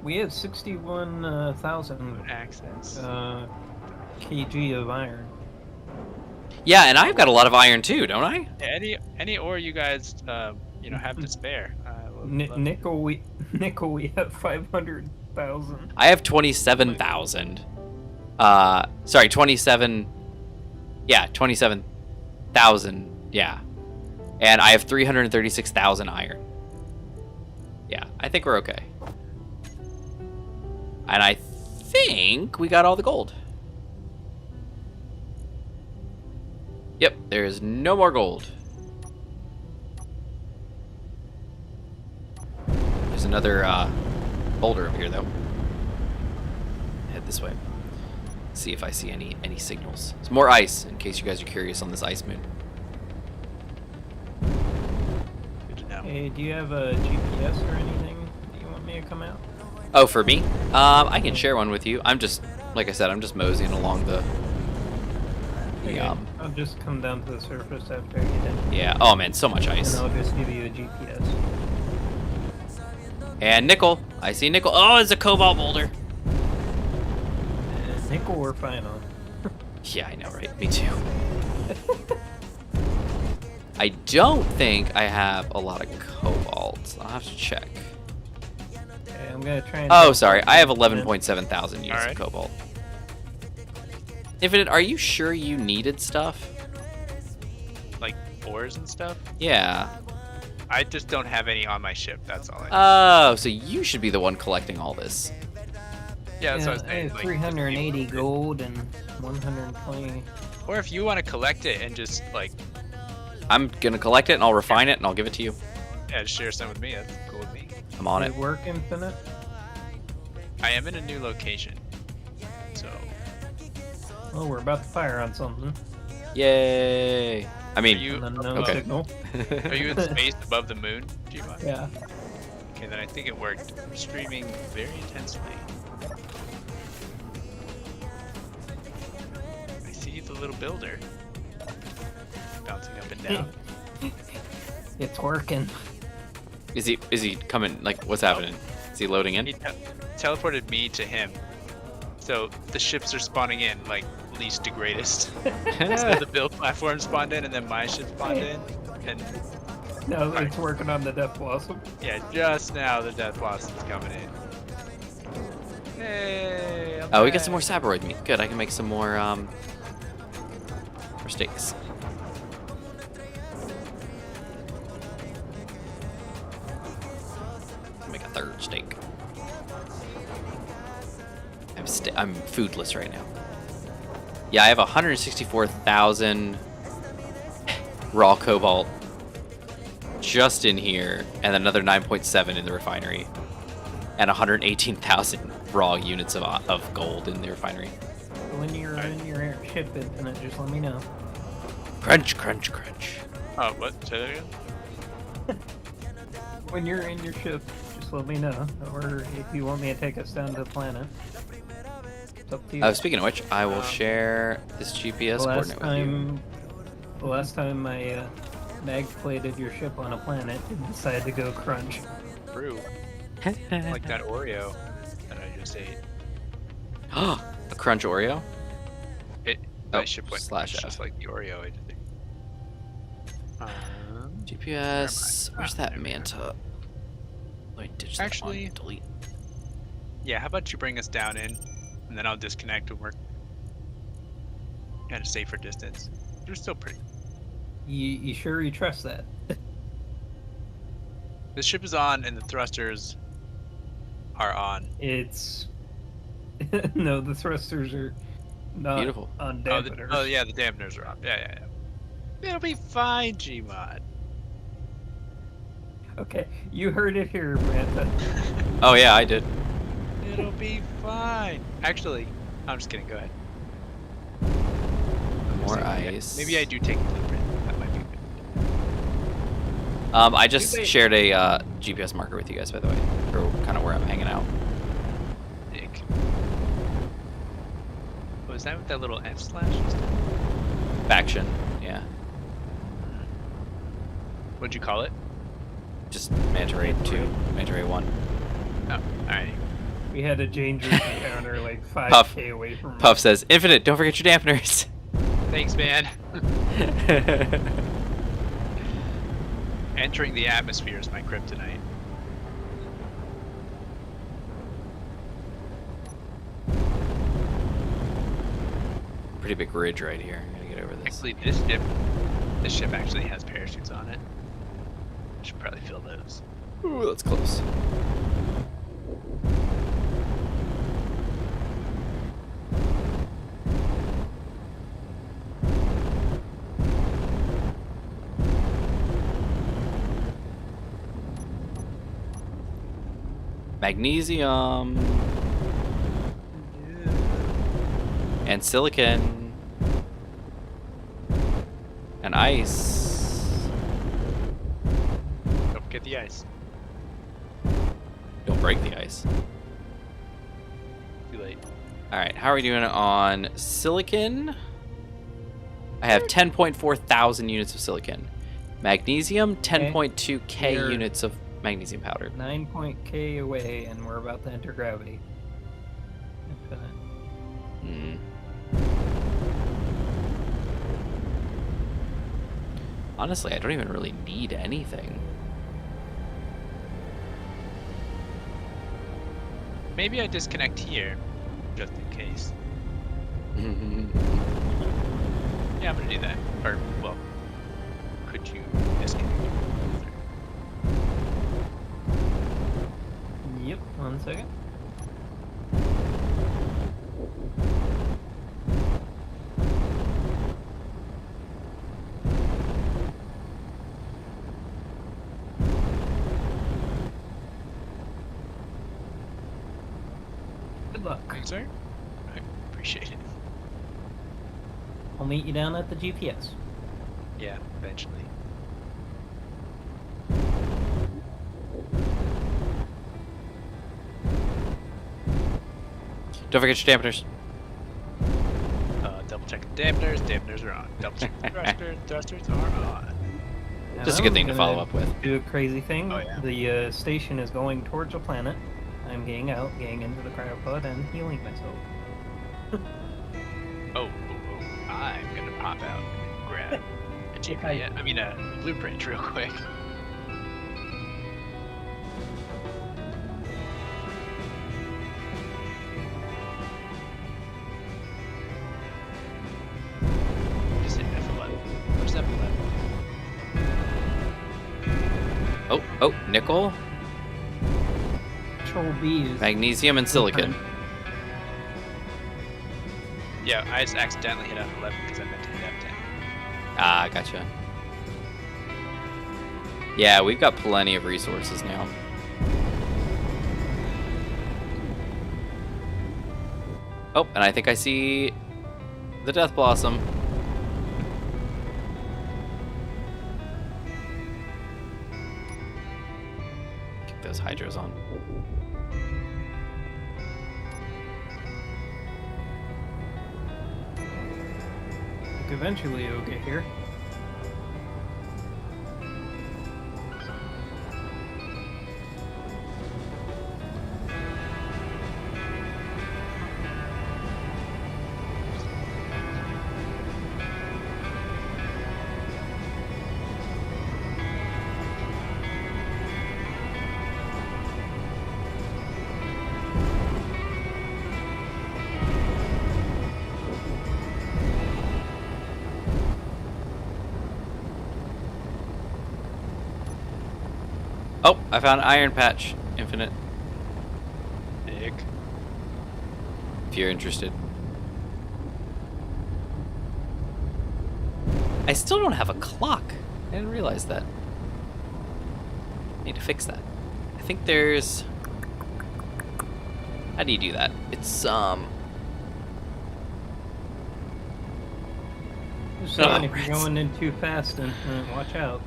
We have 61,000 Access. kg of iron. Yeah, and I've got a lot of iron too, don't I? Yeah, any ore you guys have to spare. Nickel, we have 500,000. I have 27,000. Sorry, 27. Yeah, 27,000. Yeah, and I have 336,000 iron. Yeah, I think we're okay. And I think we got all the gold. Yep, there is no more gold. There's another boulder over here, though. Head this way. See if I see any signals. It's more ice, in case you guys are curious on this ice moon. Good to know. Hey, do you have a GPS or anything that you want me to come out? Oh, for me? I can share one with you. I'm just, like I said, I'm just moseying along the Okay, I'll just come down to the surface after I get in. yeah. Oh man, so much And ice. I'll just give you a GPS. And nickel. I see nickel. Oh, it's a cobalt boulder. Nickel we're fine on. Yeah, I know, right? Me too. I don't think I have a lot of cobalt. I'll have to check. Okay, I'm gonna try and... Oh, sorry. I have 11.7 thousand units Alright. of cobalt. Infinite, are you sure you needed stuff? Like ores and stuff. Yeah. I just don't have any on my ship. That's all. Oh, so you should be the one collecting all this. Yeah, that's what I Yeah, was I saying. have Like, 380 gold and 120. or if you want to collect it and just like, I'm gonna collect it and I'll refine it and I'll give it to you. yeah, just share some with me. That's cool with me. I'm on Does it. it work infinite? I am in a new location, so Oh, we're about to fire on something. Yay! I are mean, you An unknown okay. signal. are you in space above the moon, Gmod? Yeah. Okay, then I think it worked. I'm streaming very intensely. I see the little builder bouncing up and down. It's working. is he coming? Like, what's happening? Is he loading in? He teleported me to him. So the ships are spawning in like least to greatest. So the build platform spawned in and then my ship spawned in. And No, it's working on the Death Blossom. yeah, just now the Death Blossom's coming in. Hey! I'm Oh, we got some back. more Sabroid meat. Good, I can make some more steaks. Make a third steak. I'm foodless right now. Yeah, I have 164,000 raw cobalt just in here, and another 9.7 in the refinery, and 118,000 raw units of gold in the refinery. When you're in your ship infinite, just let me know. Crunch, crunch, crunch. Oh, what? Say that again? When you're in your ship, just let me know. Or if you want me to take us down to the planet. It's up to you. Speaking of which, I will share this GPS coordinate with you. The last time I mag plated your ship on a planet, it decided to go crunch. Brew. Like that Oreo that I just ate. A crunch Oreo? My Oh, ship went slash crunch F. just like the Oreo I did there. GPS. Where am I? Where's Ah, that there we go. manta? Let me ditch Actually- that one. Delete. Yeah, how about you bring us down in, and then I'll disconnect when we're at a safer distance. They're still pretty. You sure you trust that? The ship is on, and the thrusters are on. It's no, the thrusters are not Beautiful. on Oh, dampeners. yeah, the dampeners are on. Yeah. It'll be fine, Gmod. Okay, you heard it here, Manta. Oh yeah, I did. It'll be fine. Actually, I'm just kidding. Go ahead. More Maybe ice. Maybe I do take the blueprint. That might be good. I just Wait. shared a GPS marker with you guys, by the way, for kind of where I'm hanging out. Dick. Was that with that little F slash? Faction, yeah. What'd you call it? Just Manta Ray 2, Manta Ray 1. Oh, alright. We had a dangerous encounter like 5k Puff. away from Puff says, Infinite, don't forget your dampeners. Thanks, man. Entering the atmosphere is my kryptonite. Pretty big ridge right here. I gotta get over this. Actually, this ship actually has parachutes on it. I should probably fill those. Ooh, that's close. Magnesium and silicon and ice. Don't forget the ice. Don't break the ice. Too late. All right, how are we doing on silicon? I have 10.4 thousand units of silicon. Magnesium, 10.2k Here. units of magnesium powder. 9.k away, and we're about to enter gravity. Infinite. Hmm. Honestly, I don't even really need anything. Maybe I disconnect here, just in case. Yeah, I'm gonna do that. Or, well, could you disconnect? Yep, 1 second. Good luck. Thanks, sir. I appreciate it. I'll meet you down at the GPS. Yeah, eventually. Don't forget your dampeners. Double check the dampeners. Dampeners are on. Double check the thrusters. Thrusters are on. Just a good thing to follow up with. Do a crazy thing. Oh, yeah. The station is going towards a planet. I'm getting out, getting into the cryopod, and healing myself. I'm gonna pop out and grab a GPS. I mean, a blueprint real quick. Just hit F11. Where's F11? Oh, nickel, Control B is magnesium, and silicon. Yeah, I just accidentally hit F11 because I meant to hit F10. Ah, gotcha. Yeah, we've got plenty of resources now. Oh, and I think I see the Death Blossom. Keep those hydros on. eventually it'll get here. Oh, I found an iron patch. Infinite. Dick. If you're interested. I still don't have a clock. I didn't realize that. Need to fix that. I think there's... How do you do that? It's, Just Oh, saying, if rats. you're going in too fast, and watch out.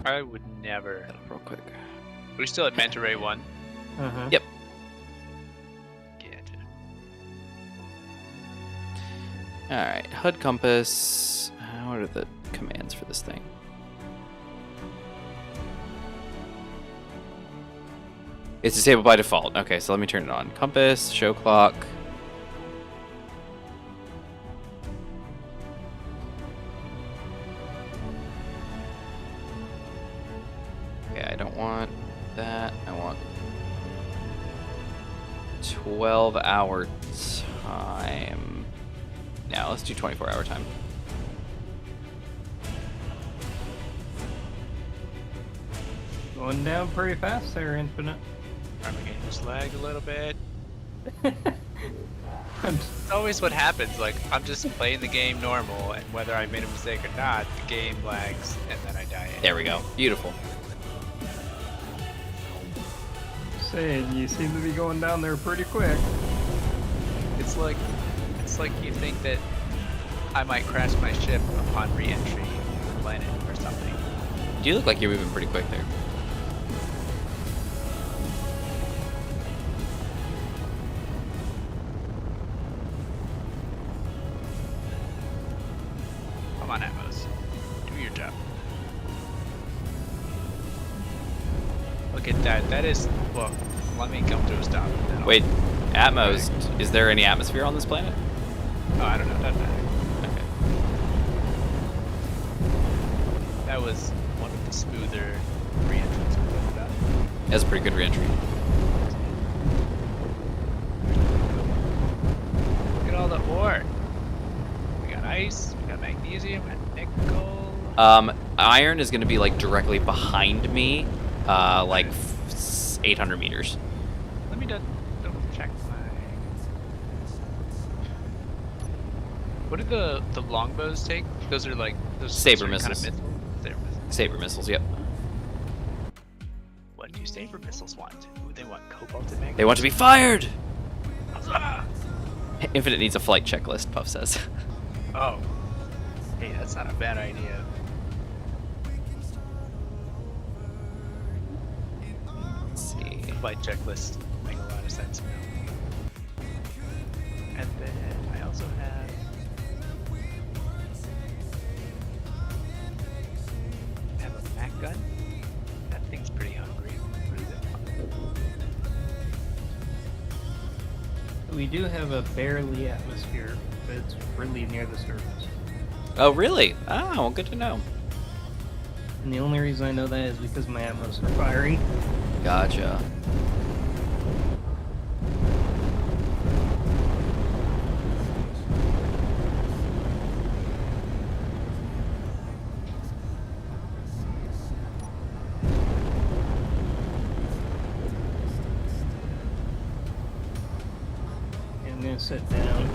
I would never. real quick. Are we still at Manta Ray 1? Uh-huh. Yep. Gotcha. Alright, HUD compass. What are the commands for this thing? It's disabled by default. Okay, so let me turn it on. Compass, show clock. Okay, I don't want that. I want 12-hour time. Now let's do 24-hour time. Going down pretty fast there, Infinite. Our game just lagged a little bit. I'm It's always what happens. Like, I'm just playing the game normal, and whether I made a mistake or not, the game lags, and then I die. There we go. Beautiful. saying, you seem to be going down there pretty quick. It's like you think that I might crash my ship upon re-entry to the planet or something. You look like you're moving pretty quick there. Come on, Atmos. Do your job. Look at that. That is... Well, let me come to a stop. and I'll- Wait, Atmos, is there any atmosphere on this planet? Oh, I don't know. Doesn't matter. Okay. That was one of the smoother re-entries we've ever done. That's a pretty good reentry. Look at all the ore. We got ice, we got magnesium, and nickel. Iron is going to be like directly behind me, like 800 meters. What do the longbows take? Those are like those Saber certain kind of missiles. Saber missiles. Saber missiles, yep. What do saber missiles want? Ooh, they want cobalt and magnesium. They want to be fired! Huzzah! Infinite needs a flight checklist, Puff says. Oh. Hey, that's not a bad idea. Let's see. Flight checklist make a lot of sense now. And then I also have a Mac gun. That thing's pretty hungry. What is it? We do have a barely atmosphere, but it's really near the surface. Oh, really? Oh, well, good to know. And the only reason I know that is because my ammos are firing. Gotcha. Okay, I'm gonna sit down.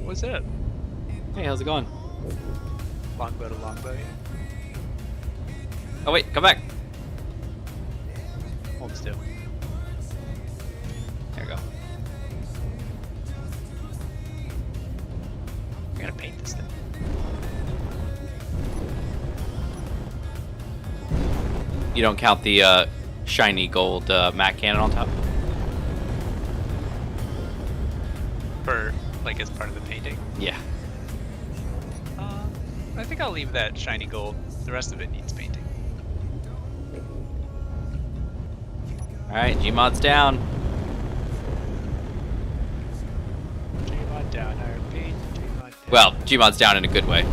What's up? Hey, how's it going? Longbow to longbow, yeah. Oh, wait, come back. Hold still. There we go. I gotta paint this thing. You don't count the shiny gold Mac cannon on top? For, like, as part of the painting. Yeah. I think I'll leave that shiny gold. The rest of it needs painting. Alright, Gmod's down. Gmod down, I repeat. Gmod down. Well, Gmod's down in a good way.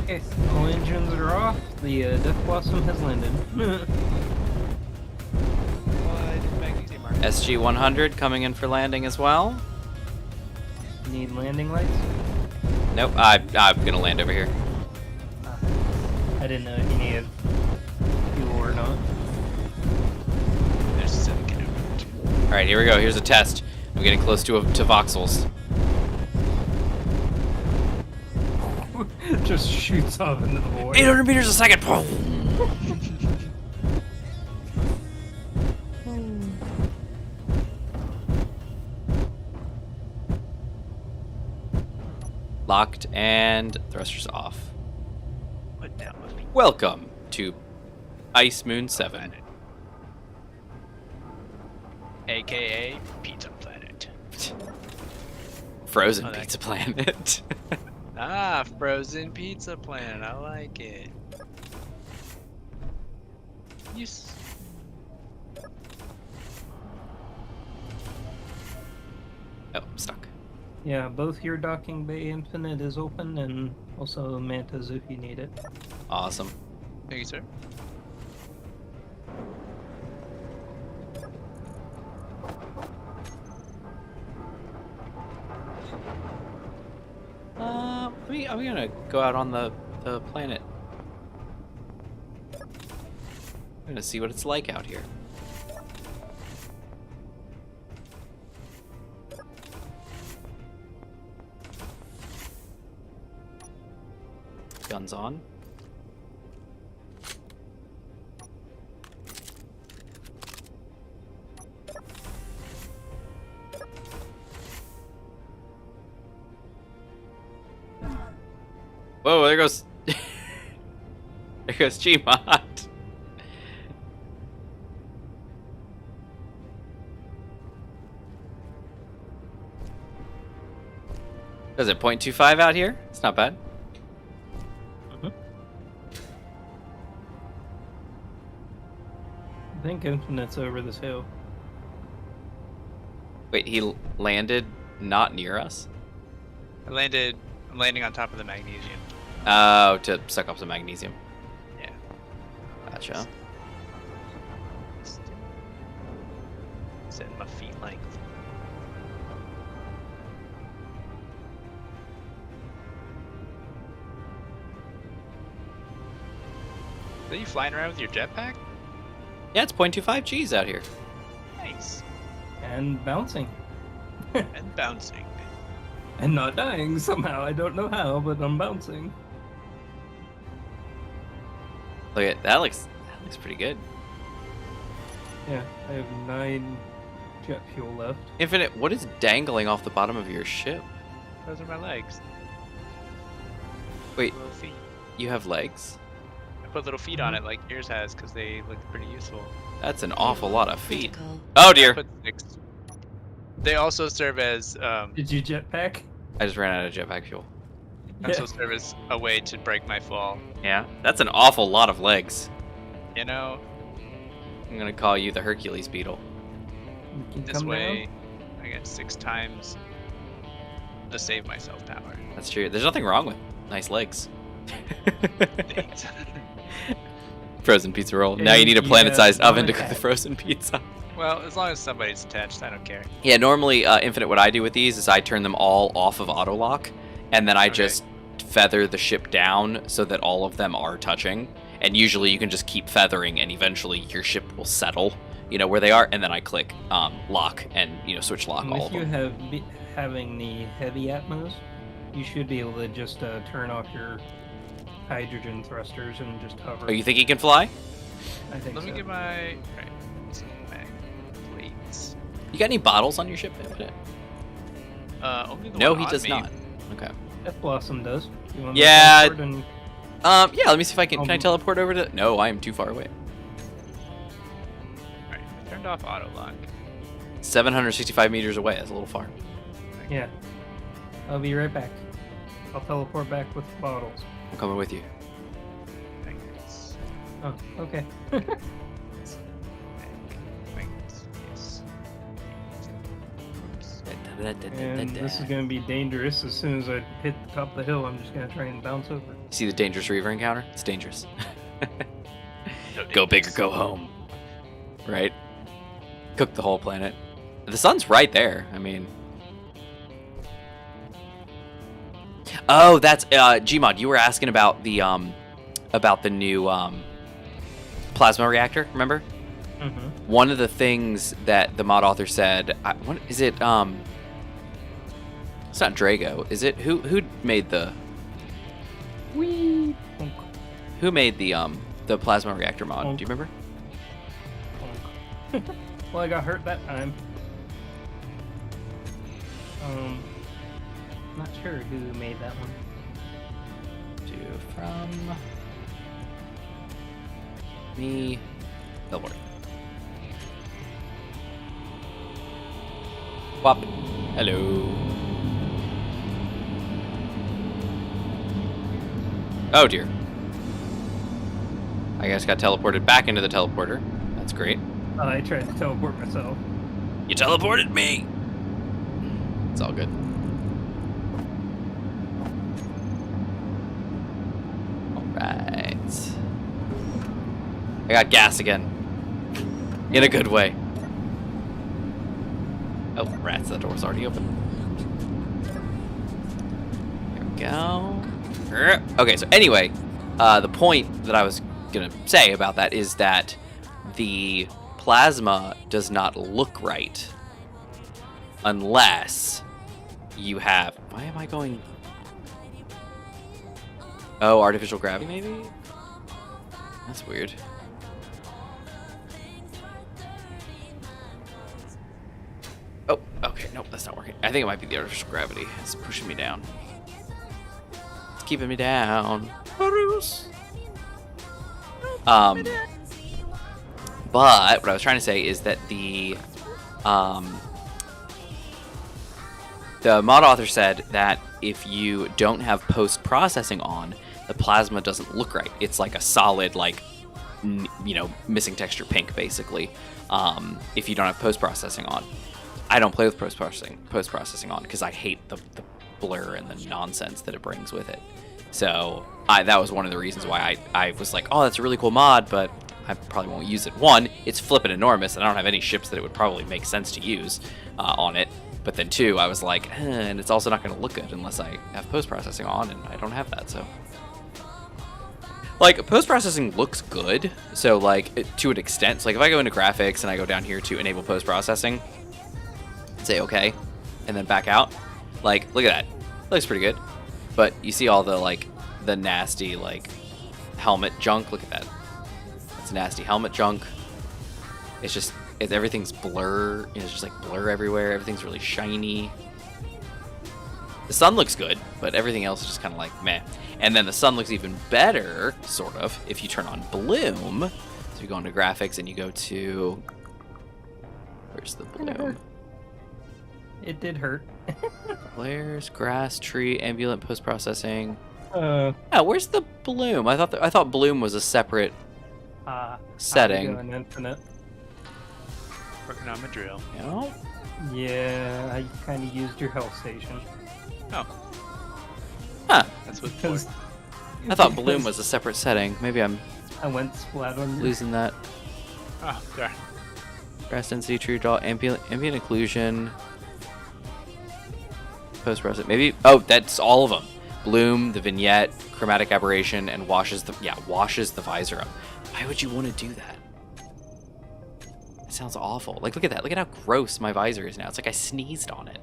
Okay, all engines are off. The Death Blossom has landed. SG-100 coming in for landing as well. Need landing lights? Nope, I'm gonna land over here. I didn't know if you needed fuel or not. There's 7 over. Alright, here we go. Here's a test. I'm getting close to voxels. Just shoots off into the void. 800 meters a second! Locked and thrusters off. Put down my feet. Welcome to Ice Moon 7. AKA Pizza Planet. Frozen Oh, that- Pizza Planet. Ah, frozen pizza planet. I like it. Oh, I'm stuck. Yeah, both your docking bay infinite is open, and also Manta's if you need it. Awesome. Thank you, sir. I'm gonna go out on the planet. I'm gonna see what it's like out here. Guns on. Whoa, there goes... there goes Gmod. Is it 0.25 out here? It's not bad. I think infinite's over this hill. Wait, he landed not near us? I'm landing on top of the magnesium. Oh, to suck up some magnesium. Yeah. Gotcha. Set my feet length. Are you flying around with your jetpack? Yeah, it's 0.25 G's out here. Nice. And bouncing. And bouncing. And not dying somehow. I don't know how, but I'm bouncing. Look at that. Looks pretty good. Yeah, I have 9 jet fuel left. Infinite, what is dangling off the bottom of your ship? Those are my legs. Wait, Little feet. you have legs? I put little feet on it like yours has because they look pretty useful. That's an awful lot of feet. Critical. Oh I dear. put 6. They also serve as Did you jetpack? I just ran out of jetpack fuel. also serve as a way to break my fall. Yeah, that's an awful lot of legs. You know, I'm gonna call you the Hercules beetle. You can this come way I get 6 times the save myself power. That's true. There's nothing wrong with nice legs. Thanks. Frozen pizza roll. Okay, Now you need a you planet-sized have oven to one cook the attack. frozen pizza. Well, as long as somebody's attached, I don't care. Yeah, normally, Infinite, what I do with these is I turn them all off of auto lock, and then I Okay. just feather the ship down so that all of them are touching. And usually you can just keep feathering, and eventually your ship will settle, you know, where they are. And then I click lock and, you know, switch lock And all with of you them. having the heavy atmos, you should be able to just turn off your hydrogen thrusters and just hover. Oh, you think he can fly? I think Let me so. get my right. So mag plates. You got any bottles on your ship, Infinite? Only the No, one he on does me. not. Okay. F Blossom does. You want Yeah, to teleport and Yeah, let me see if I can. Can I Um, teleport over to? No, I am too far away. Alright, I turned off auto lock. 765 meters away. That's a little far. yeah. I'll be right back. I'll teleport back with bottles. I'm coming with you. Magnets. Oh, okay. Magnets. Yes. Oops. And this is gonna be dangerous. As soon as I hit the top of the hill, I'm just gonna try and bounce over. See the dangerous Reaver encounter? It's dangerous. No Go big or dangerous. go home. Right? Cook the whole planet. The sun's right there. I mean. Oh, that's Gmod. You were asking about the new plasma reactor. Remember? Mm-hmm. One of the things that the mod author said. What is it? It's not Drago. Is it who made the? Wee. Who made the plasma reactor mod? Do you remember? Well, I got hurt that time. Not sure who made that one. From me, Billboard. Wop. Hello. Oh dear. I guess got teleported back into the teleporter. That's great. I tried to teleport myself. You teleported me. It's all good. All right. I got gas again. In a good way. Oh, rats, that door's already open. There we go. Okay, so anyway, the point that I was gonna say about that is that the plasma does not look right unless you have... Why am I going... Oh, artificial gravity, maybe? That's weird. Oh, okay. Nope, that's not working. I think it might be the artificial gravity. It's pushing me down. It's keeping me down. Bruce. But what I was trying to say is that the mod author said that if you don't have post-processing on, the plasma doesn't look right. It's like a solid, like, you know, missing texture pink, basically, if you don't have post-processing on. I don't play with post-processing on because I hate the blur and the nonsense that it brings with it. So that was one of the reasons why I was like, oh, that's a really cool mod, but I probably won't use it. One, it's flipping enormous, and I don't have any ships that it would probably make sense to use on it. But then two, I was like, and it's also not going to look good unless I have post-processing on, and I don't have that, so. Like, post-processing looks good, so like, to an extent. So like, if I go into graphics and I go down here to enable post-processing, say okay, and then back out, like, look at that. Looks pretty good. But you see all the, like, the nasty, like, helmet junk. Look at that. It's nasty helmet junk. It's just, everything's blur. It's just, like, blur everywhere. Everything's really shiny. The sun looks good, but everything else is just kind of like, meh. And then the sun looks even better, sort of, if you turn on bloom. So you go into graphics and you go to... Where's the bloom? It did hurt. Layers, grass, tree, ambient post-processing. Oh, where's the bloom? I thought bloom was a separate setting. An infinite. Working on my drill. No? Yeah, I kind of used your health station. Oh, Huh. that's what. Because I thought bloom was a separate setting. Maybe I'm I went splat on you. losing that. Oh, darn. Grass density, tree draw, ambient occlusion, post-processing. Maybe. Oh, that's all of them. Bloom, the vignette, chromatic aberration, and washes the visor up. Why would you want to do that? It sounds awful. Like, look at that. Look at how gross my visor is now. It's like I sneezed on it.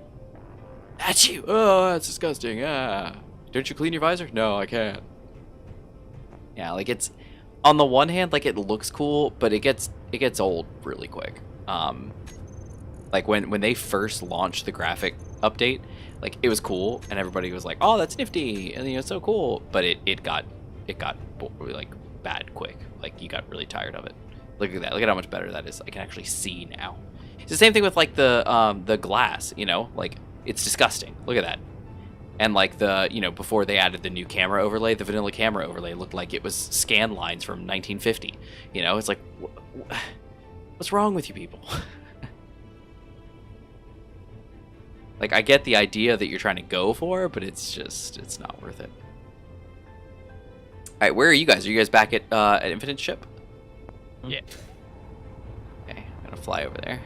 That's you. Oh, that's disgusting. Ah. Don't you clean your visor? No, I can't. Yeah, like it's on the one hand, like it looks cool, but it gets old really quick. Like when they first launched the graphic update, like it was cool and everybody was like, "Oh, that's nifty," and it's so cool. But it got like bad quick. Like you got really tired of it. Look at that. Look at how much better that is. I can actually see now. It's the same thing with like the glass. You know, like it's disgusting. Look at that. And like before they added the new camera overlay, the vanilla camera overlay looked like it was scan lines from 1950. You know, it's like, what's wrong with you people? Like, I get the idea that you're trying to go for, but it's not worth it. All right, where are you guys? Are you guys back at Infinite Ship? Yeah. Okay, I'm gonna fly over there.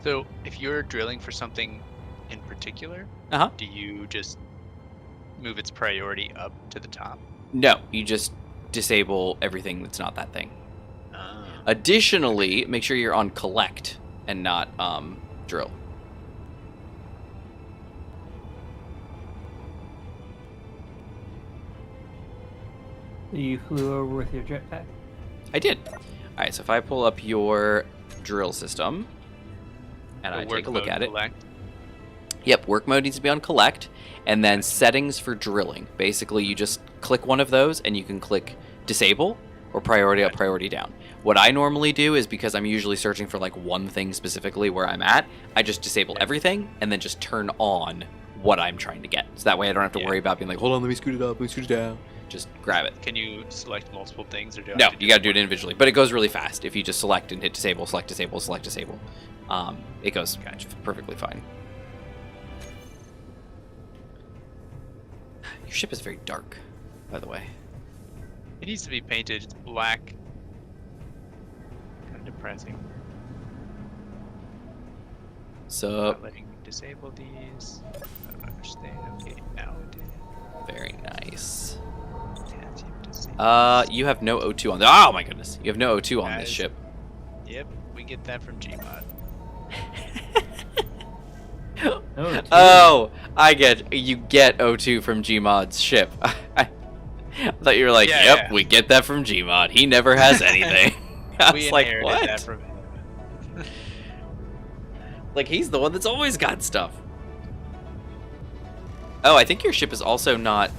So, if you're drilling for something in particular, do you just move its priority up to the top? No, you just disable everything that's not that thing. Additionally, make sure you're on collect and not drill. You flew over with your jetpack? I did. All right, so if I pull up your drill system and I take a look at it. Yep, work mode needs to be on collect, and then settings for drilling. Basically, you just click one of those and you can click disable or priority up, priority down. What I normally do is, because I'm usually searching for like one thing specifically where I'm at, I just disable everything and then just turn on what I'm trying to get. So that way I don't have to worry about being like, hold on, let me scoot it up, let me scoot it down. Just grab it. Can you select multiple things, or do No, you gotta do it individually, but it goes really fast. If you just select and hit disable, select disable, select disable, it goes perfectly fine. Your ship is very dark, by the way. It needs to be painted. It's black. Kind of depressing. So Not letting me disable these. I don't understand. Okay, now it did. very nice. Potassium disable. You have no O2 on this. Oh my goodness, you have no O2 on this ship. Yep, we get that from Gmod. Oh, I get you get O2 from Gmod's ship. I thought you were like, yep, we get that from Gmod. He never has anything. I was like, what? That from him. Like, he's the one that's always got stuff. Oh, I think your ship is also not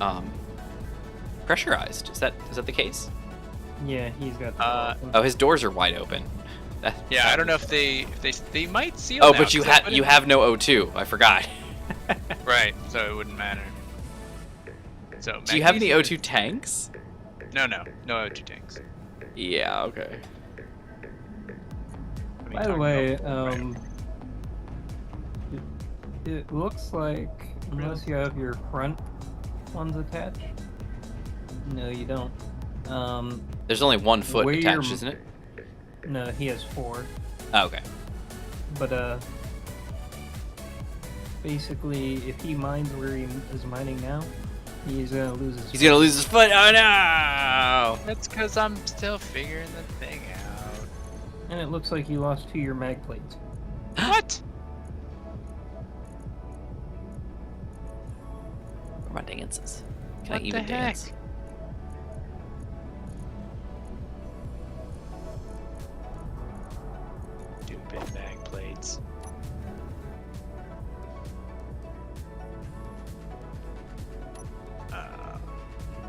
pressurized. Is that the case? Yeah, he's got the Oh, his doors are wide open. Yeah, I don't know if they might seal. Oh, now, but you have no O2. I forgot. Right, so it wouldn't matter. So do you have any O2 tanks? No O2 tanks. Yeah. Okay. By the way, it looks like unless you have your front ones attached? No, you don't. There's only one foot where attached, your- isn't it? No, he has 4. Oh, okay. But basically, if he mines where he is mining now, he's gonna lose his. He's gonna lose his foot. Oh no! That's because I'm still figuring the thing out. And it looks like you lost 2 of your mag plates. What? Where are my dances? Can What I even the heck? dance? Stupid mag plates.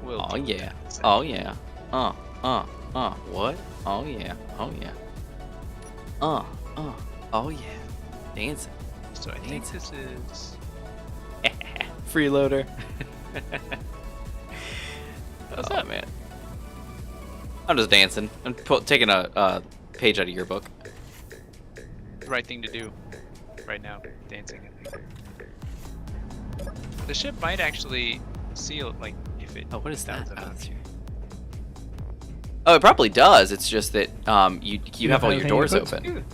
We'll Oh deal with yeah. that in a second. Oh yeah. What? Oh yeah. Oh yeah. Oh yeah. Dancing. So I think this is. Freeloader. What's oh up? man. I'm just dancing. I'm taking a page out of your book. The right thing to do right now. Dancing. I think. The ship might actually seal, like, if it. Oh, what is that? sounds Oh, enough. that's your... oh, it probably does. It's just that you have all your doors open.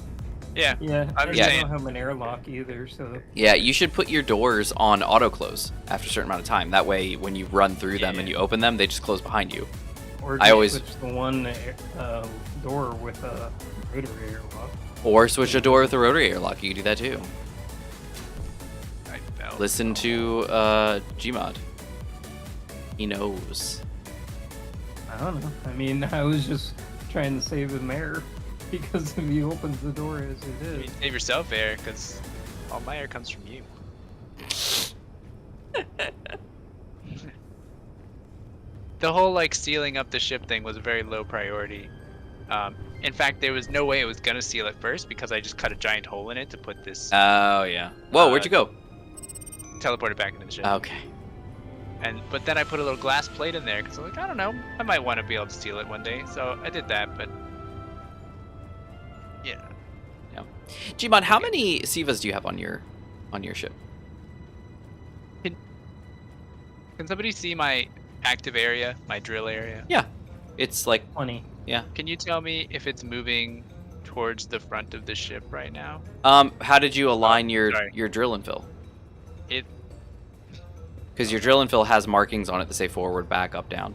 Yeah. Yeah, I'm I just saying. don't have an airlock either, so Yeah, you should put your doors on auto close after a certain amount of time. That way, when you run through them and Yeah. you open them, they just close behind you. or I just always- switch the one door with a rotary airlock. Or switch a door with a rotary airlock. You can do that too. I felt. Listen to Gmod. He knows. I don't know. I mean, I was just trying to save him air because if he opens the door as it I is. mean, save yourself air, because all my air comes from you. The whole like sealing up the ship thing was a very low priority. In fact, there was no way it was gonna seal at first because I just cut a giant hole in it to put this Oh yeah. Whoa, where'd you go? teleporter back into the ship. Okay. But then I put a little glass plate in there because I'm like, I don't know, I might want to be able to seal it one day. So I did that, but yeah. Gmod, how many Sivas do you have on your ship? Can somebody see my active area, my drill area? Yeah. It's like 20. Can you tell me if it's moving towards the front of the ship right now? how did you align your sorry. drill and fill? It Because your drill and fill has markings on it that say forward, back, up, down.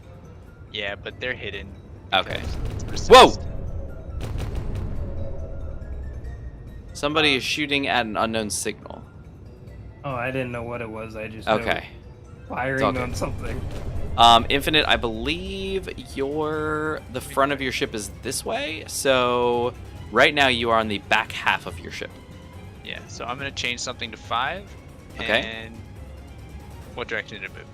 Yeah, but they're hidden. Okay. because it's Whoa! recessed. Somebody is shooting at an unknown signal. Oh, I didn't know what it was. I just know Okay. firing okay. on something. Infinite, I believe the front of your ship is this way, so right now you are on the back half of your ship. Yeah, so I'm gonna change something to 5. Okay. And what direction did it move?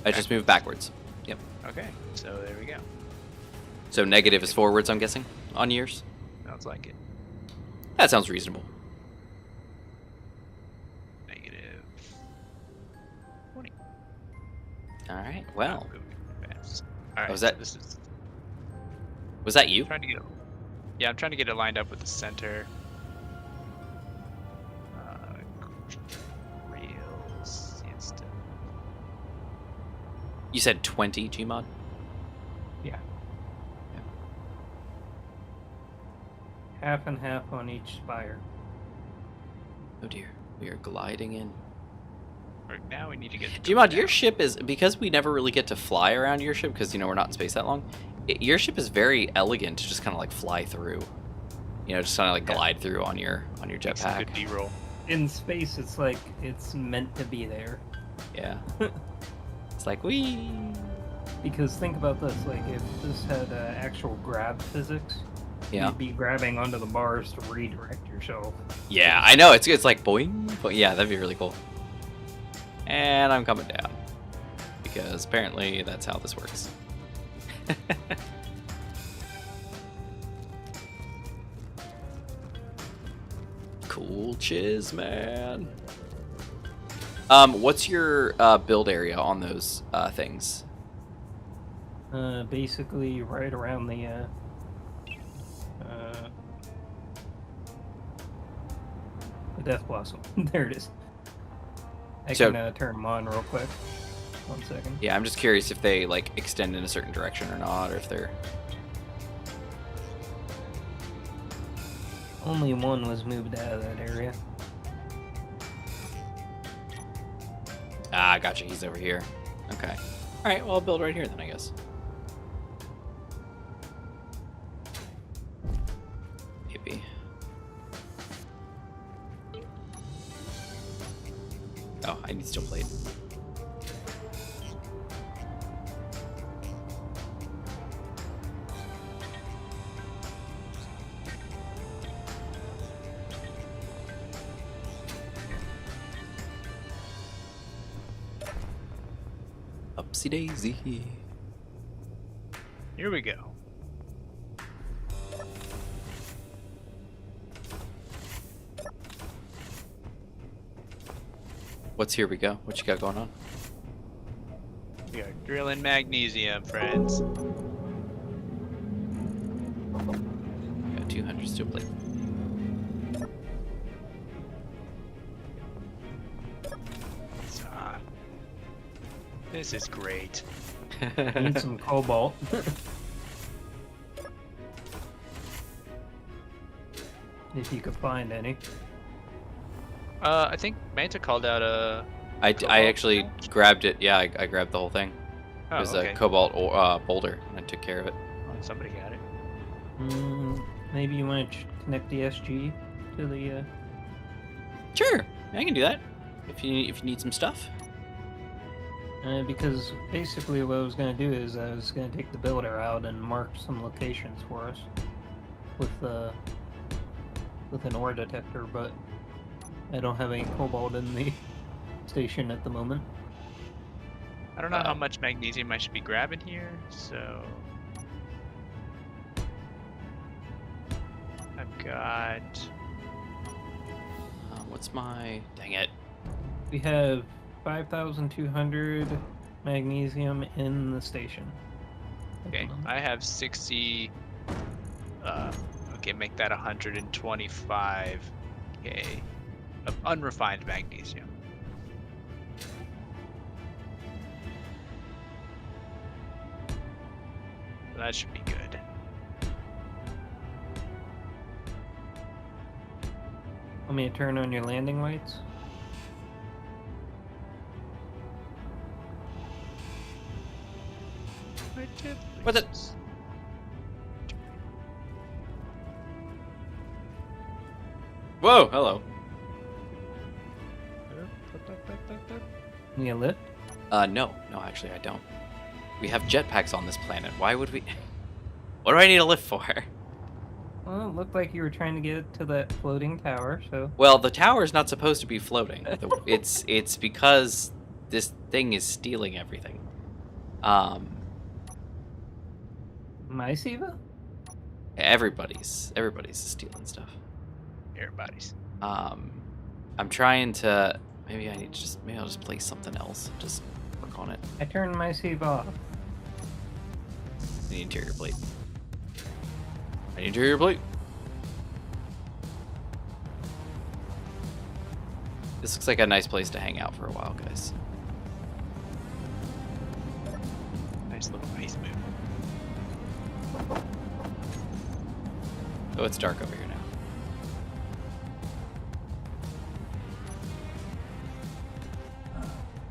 I just moved backwards. Yep. Okay, so there we go. So negative is forwards, I'm guessing, on yours? Sounds like it. That sounds reasonable. Negative 20. Alright, well. All right, was so that- this is Was that you? trying to get it. Yeah, I'm trying to get it lined up with the center. Rails, siesta. You said 20, Gmod? Yeah. Half and half on each spire. Oh dear, we are gliding in. Right now we need to get. Gmod, your ship is, because we never really get to fly around your ship, because, we're not in space that long, your ship is very elegant to just kind of like fly through. Just kind of like glide through on your jetpack. Good B-roll. In space, it's like it's meant to be there. Yeah. It's like, wee. Because think about this, like if this had actual grab physics, Yeah. you'd be grabbing onto the bars to redirect yourself. Yeah, I know, it's like boing, boing. Yeah, that'd be really cool. And I'm coming down. Because apparently that's how this works. Cool chiz, man. What's your build area on those things? Basically right around the Death Blossom. There it is. I So- can turn them on real quick. 1 second. Yeah, I'm just curious if they like extend in a certain direction or not, or if they're. Only one was moved out of that area. Ah, gotcha. He's over here. Okay. All right. Well, I'll build right here then, I guess. Maybe. Oh, I need steel plate. Upsy daisy. Here we go. What's here we go? What you got going on? We are drilling magnesium, friends. Got 200 steel plate. This is great. Need some cobalt. If you could find any. I think Manta called out a. I Cobalt? actually grabbed it. Yeah, I grabbed the whole thing. Oh, It was okay. a cobalt boulder, and I took care of it. Oh, somebody got it. Maybe you want to connect the SG to the. Sure, I can do that. If you need some stuff. Because basically what I was going to do is I was going to take the builder out and mark some locations for us with an ore detector, but I don't have any cobalt in the station at the moment. I don't know how much magnesium I should be grabbing here, so I've got. What's my? Dang it. We have 5,200 magnesium in the station. at the Okay, moment. I have 60. Okay, make that 125k of unrefined magnesium. That should be good. Want me to turn on your landing lights? What's it? Whoa! Hello. You get lit? No, actually I don't. We have jetpacks on this planet. Why would we? What do I need a lift for? Well, it looked like you were trying to get to that floating tower, so... Well, the tower's not supposed to be floating. It's because this thing is stealing everything. My Siva? Everybody's stealing stuff. Everybody's. I'm trying to. Maybe I'll just place something else. Just work on it. I turned my Siva off. The interior plate. An interior plate. This looks like a nice place to hang out for a while, guys. Nice little ice move. Oh, it's dark over here now.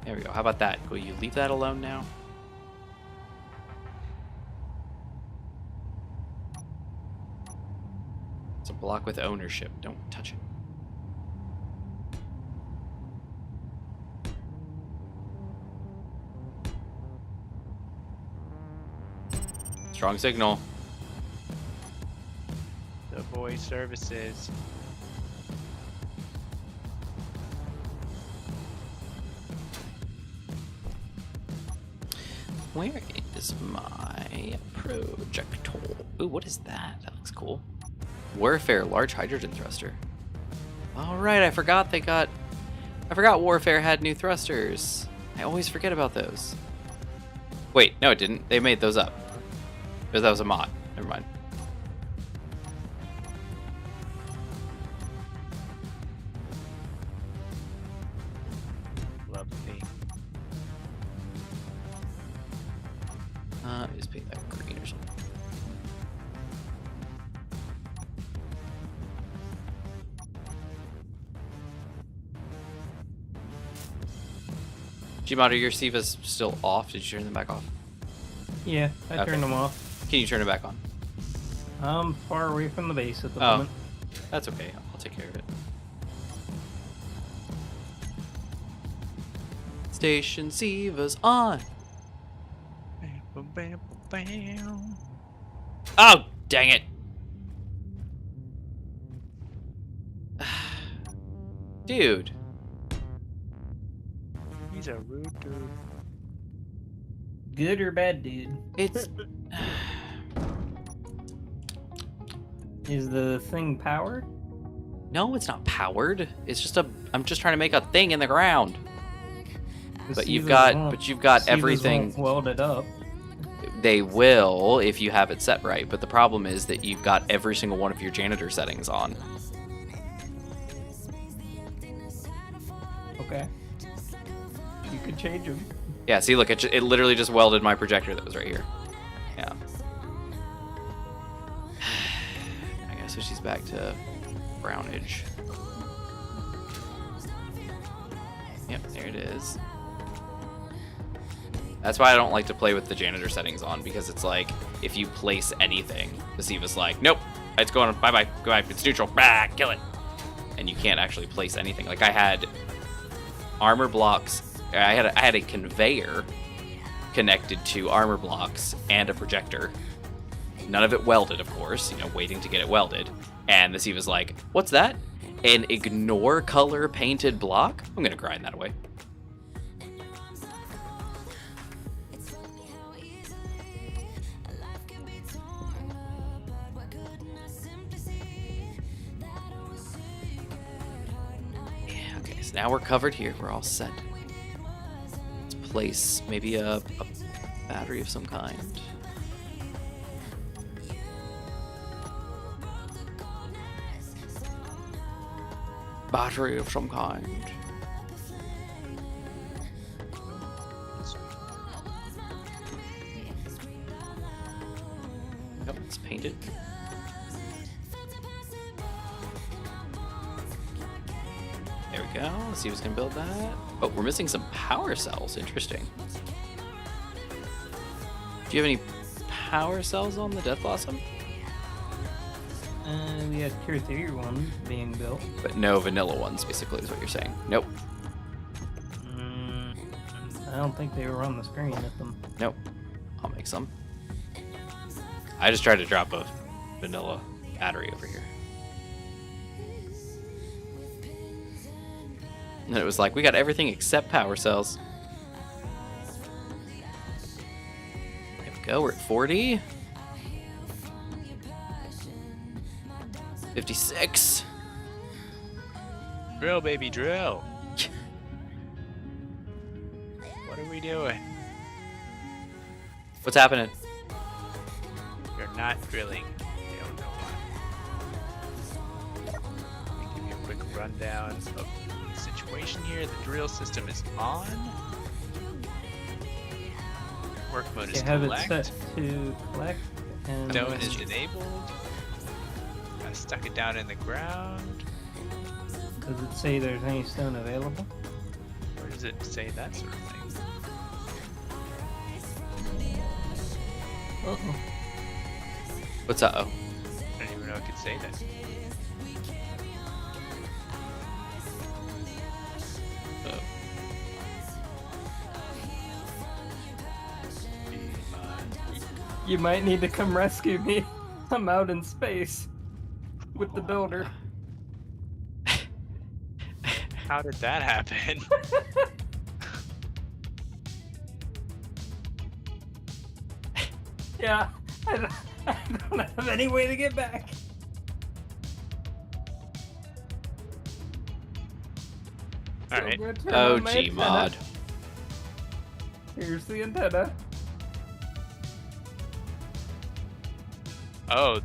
There we go. How about that? Will you leave that alone now? It's a block with ownership. Don't touch it. Strong signal. The voice services. Where is my projectile? Ooh, what is that? That looks cool. Warfare, large hydrogen thruster. All right, I forgot Warfare had new thrusters. I always forget about those. Wait, no, it didn't. They made those up. Because that was a mod. Never mind. Lovely. Just paint that green or something. Gmod, are your Sivas still off? Did you turn them back off? Yeah, I Okay. turned them off. Can you turn it back on? I'm far away from the base at the Oh. moment. That's okay. I'll take care of it. Station Sivas on. Bam, bam, bam. Oh, dang it. Dude. He's a rude dude. Good or bad, dude? It's... Is the thing powered? No, it's not powered. It's just a... I'm just trying to make a thing in the ground. The But you've Sivas got... won't- But you've got Sivas everything... won't weld it up. They will if you have it set right, but the problem is that you've got every single one of your janitor settings on. Okay. You could change them. Yeah, see, look, it literally just welded my projector that was right here. Yeah. I guess so she's back to brownage. Yep, there it is. That's why I don't like to play with the janitor settings on, because it's like, if you place anything, the Siva's like, nope, it's going, bye-bye, goodbye, it's neutral, bah, kill it. And you can't actually place anything. Like, I had armor blocks, I had a conveyor connected to armor blocks and a projector. None of it welded, of course, you know, waiting to get it welded. And the Siva's like, what's that? An ignore color painted block? I'm gonna grind that away. Okay, so now we're covered here. We're all set. Let's place maybe a battery of some kind. Battery of some kind. Yep, let's paint it. There we go. Let's see who's gonna build that. Oh, we're missing some power cells. Interesting. Do you have any power cells on the Death Blossom? We had tier 3 ones being built. But no vanilla ones, basically, is what you're saying. Nope. I don't think they were on the screen at them. Nope. I'll make some. I just tried to drop a vanilla battery over here. And it was like, we got everything except power cells. There we go, we're at 40. 56. Drill, baby, drill. What are we doing? What's happening? You're not drilling. You don't know why. Let me give you a quick rundown of the situation here. The drill system is on. Work mode They is have it collect. set to collect, and Stone is enabled. I stuck it down in the ground. does it say there's any stone available? Where does it say that sort of thing? Uh-oh. What's up? Oh. I don't even know it could say that. You might need to come rescue me. I'm out in space with the builder. How did that happen? Yeah, I don't have any way to get back. So I'm Alright. gonna turn Oh, on my Gmod. antenna. Here's the antenna. Oh,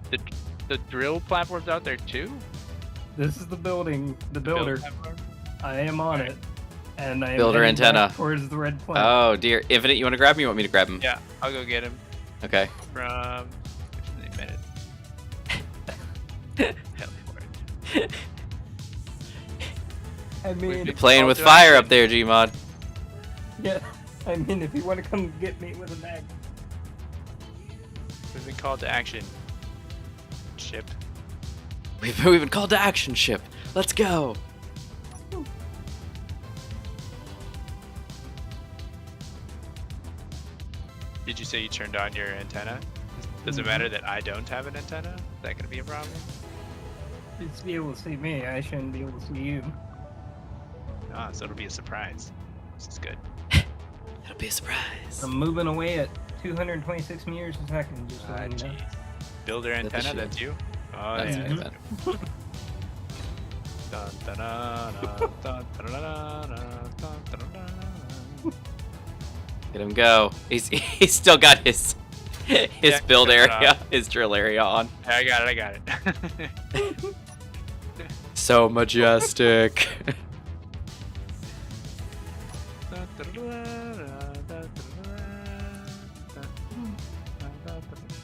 the drill platform's out there too? This is the building, the Drill builder. platform? I am on it, and I am Builder heading back antenna. towards the red planet. Oh dear. Infinite, you want to grab him? You want me to grab him? Yeah, I'll go get him. Okay. from 15 minutes. Hell for it. I mean, You're playing Call with to fire action. up there, Gmod. yeah. I mean, if you want to come get me with a bag. We've been called to action. Ship. We've been called to action, ship. Let's go. Did you say you turned on your antenna? Does it matter that I don't have an antenna? Is that gonna be a problem? It's be able to see me. I shouldn't be able to see you. Ah, so it'll be a surprise. This is good. It'll be a surprise. I'm moving away at 226 meters a second. Just so Ah, you know. jeez. Builder antenna, shit. that's you? Oh, That's yeah. me, that's man. Dun, dun, dun, dun, dun, dun, dun, dun, dun, dun. Get him go. He's still got his Yeah, build turn it area, on. his drill area on. I got it. So majestic.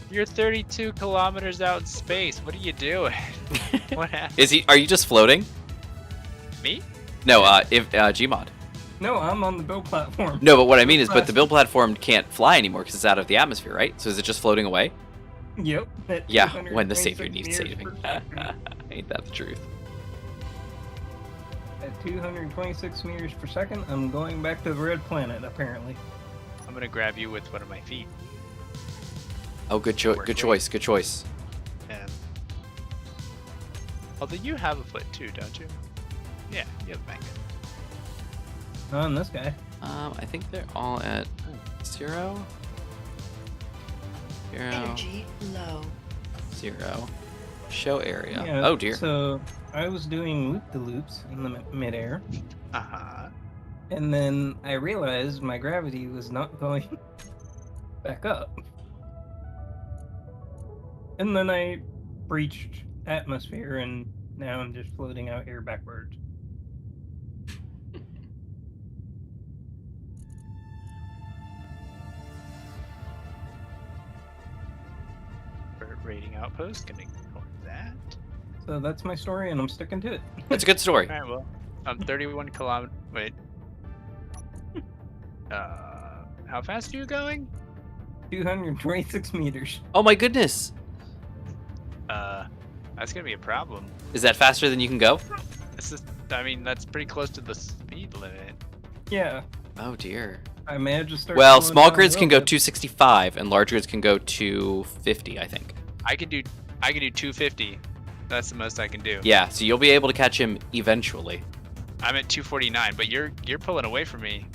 You're 32 kilometers out in space. What are you doing? What happened? Are you just floating? Me? No, Gmod. No, I'm on the build platform. No, but what I mean is, but the build platform can't fly anymore because it's out of the atmosphere, right? So is it just floating away? Yep. at Yeah, when the 226 savior needs meters saving. per second. Ain't that the truth? At 226 meters per second, I'm going back to the red planet, apparently. I'm gonna grab you with one of my feet. Oh, good choice. And although you have a foot too, don't you? Yeah, you have a magnet. On this guy. I think they're all at 0. 0, Energy low. 0. Show area. Yeah, Oh dear. So I was doing loop-de-loops in the midair, Uh-huh. and then I realized my gravity was not going back up. And then I breached atmosphere, and now I'm just floating out here backwards. For rating outpost, gonna ignore that. So that's my story, and I'm sticking to it. It's a good story. Alright, well, I'm 31 kilometers. Wait. How fast are you going? 226 meters. Oh my goodness. That's gonna be a problem. Is that faster than you can go? This is, I mean, that's pretty close to the speed limit. Yeah, Oh dear. I may have just started. Well, slowing small down a grids can little go bit. 265 and large grids can go 250, I think. I can do 250. That's the most I can do. Yeah, so you'll be able to catch him eventually. I'm at 249, but you're pulling away from me.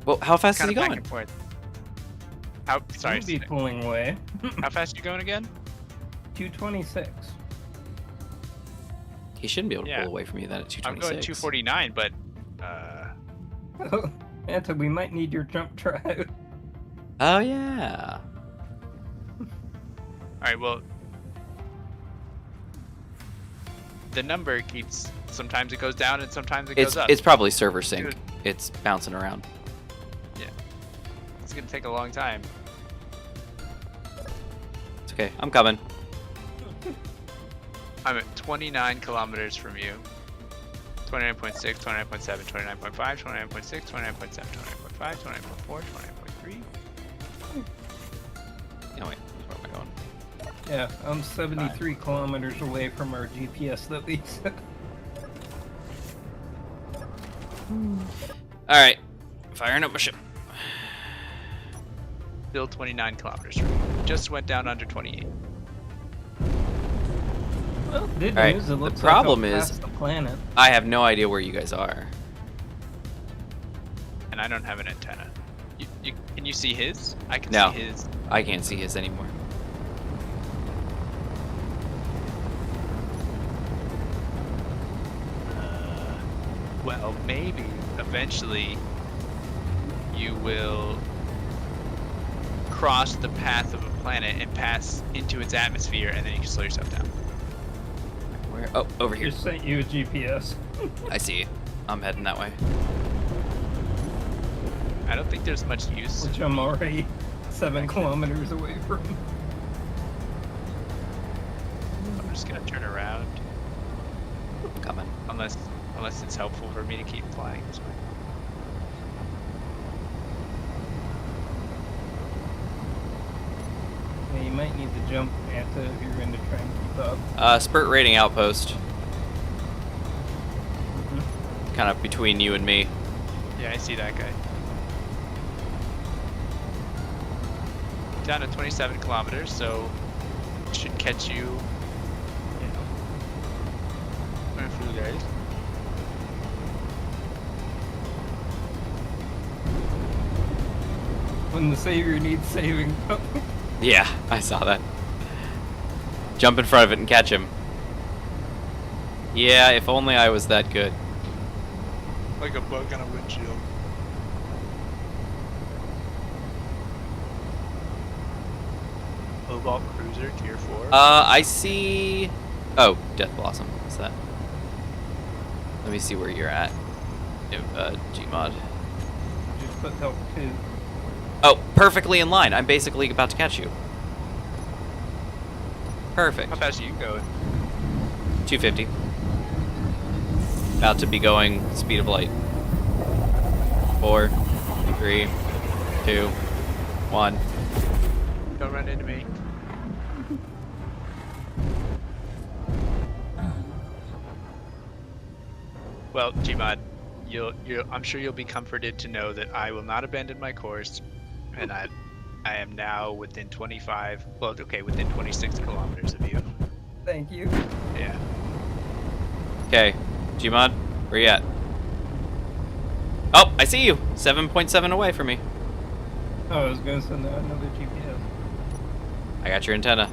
Well, how fast is Kind he of back going? and forth. How? Sorry. You'll be pulling away. How fast are you going again? 226. He shouldn't be able to Yeah. pull away from you then at I'm 226. going 249, but Oh, Anta, we might need your jump drive. Oh yeah. all right. Well, the number keeps. Sometimes it goes down and sometimes it goes up. It's probably server sync. Dude. It's bouncing around. It's gonna take a long time. It's okay. I'm coming. I'm at 29 kilometers from you. 29.6, 29.7, 29.5, 29.6, 29.7, 29.5, 29.4, 29.3. No wait, where am I going? Yeah, I'm 73 kilometers away from our GPS that we set. All right, firing up my ship. Still 29 kilometers from you. Just went down under 28. Well, good All right, news. It the looks problem like I'll is- pass the planet. I have no idea where you guys are. And I don't have an antenna. Can you see his? I can No. see his. I can't see his anymore. Well, maybe eventually you will cross the path of a planet and pass into its atmosphere, and then you can slow yourself down. Where? Oh, over here. Just sent you a GPS. I see it. I'm heading that way. I don't think there's much use. Which I'm already 7 kilometers away from. I'm just gonna turn around. Coming. Unless it's helpful for me to keep flying this way. Yeah, you might need to jump Anta if you're going to try and keep up. Spurt rating outpost. Mhm. Kind of between you and me. Yeah, I see that guy. Down to 27 kilometers, so it should catch you, you know, in a few days. When the savior needs saving. Yeah, I saw that. Jump in front of it and catch him. Yeah, if only I was that good. Like a bug on a windshield. Cobalt Cruiser, tier 4. I see... Oh, Death Blossom. What's that? Let me see where you're at. Gmod. Just put help 2. Oh, perfectly in line. I'm basically about to catch you. Perfect. How fast are you going? 250. About to be going speed of light. 4, 3, 2, 1. Don't run into me. Well, Gmod, I'm sure you'll be comforted to know that I will not abandon my course, and I am now within 25. Well, okay, within 26 kilometers of you. Thank you. Yeah. Okay, Gmod, where you at? Oh, I see you. 7.7 away from me. Oh, I was going to send out another GPS. I got your antenna.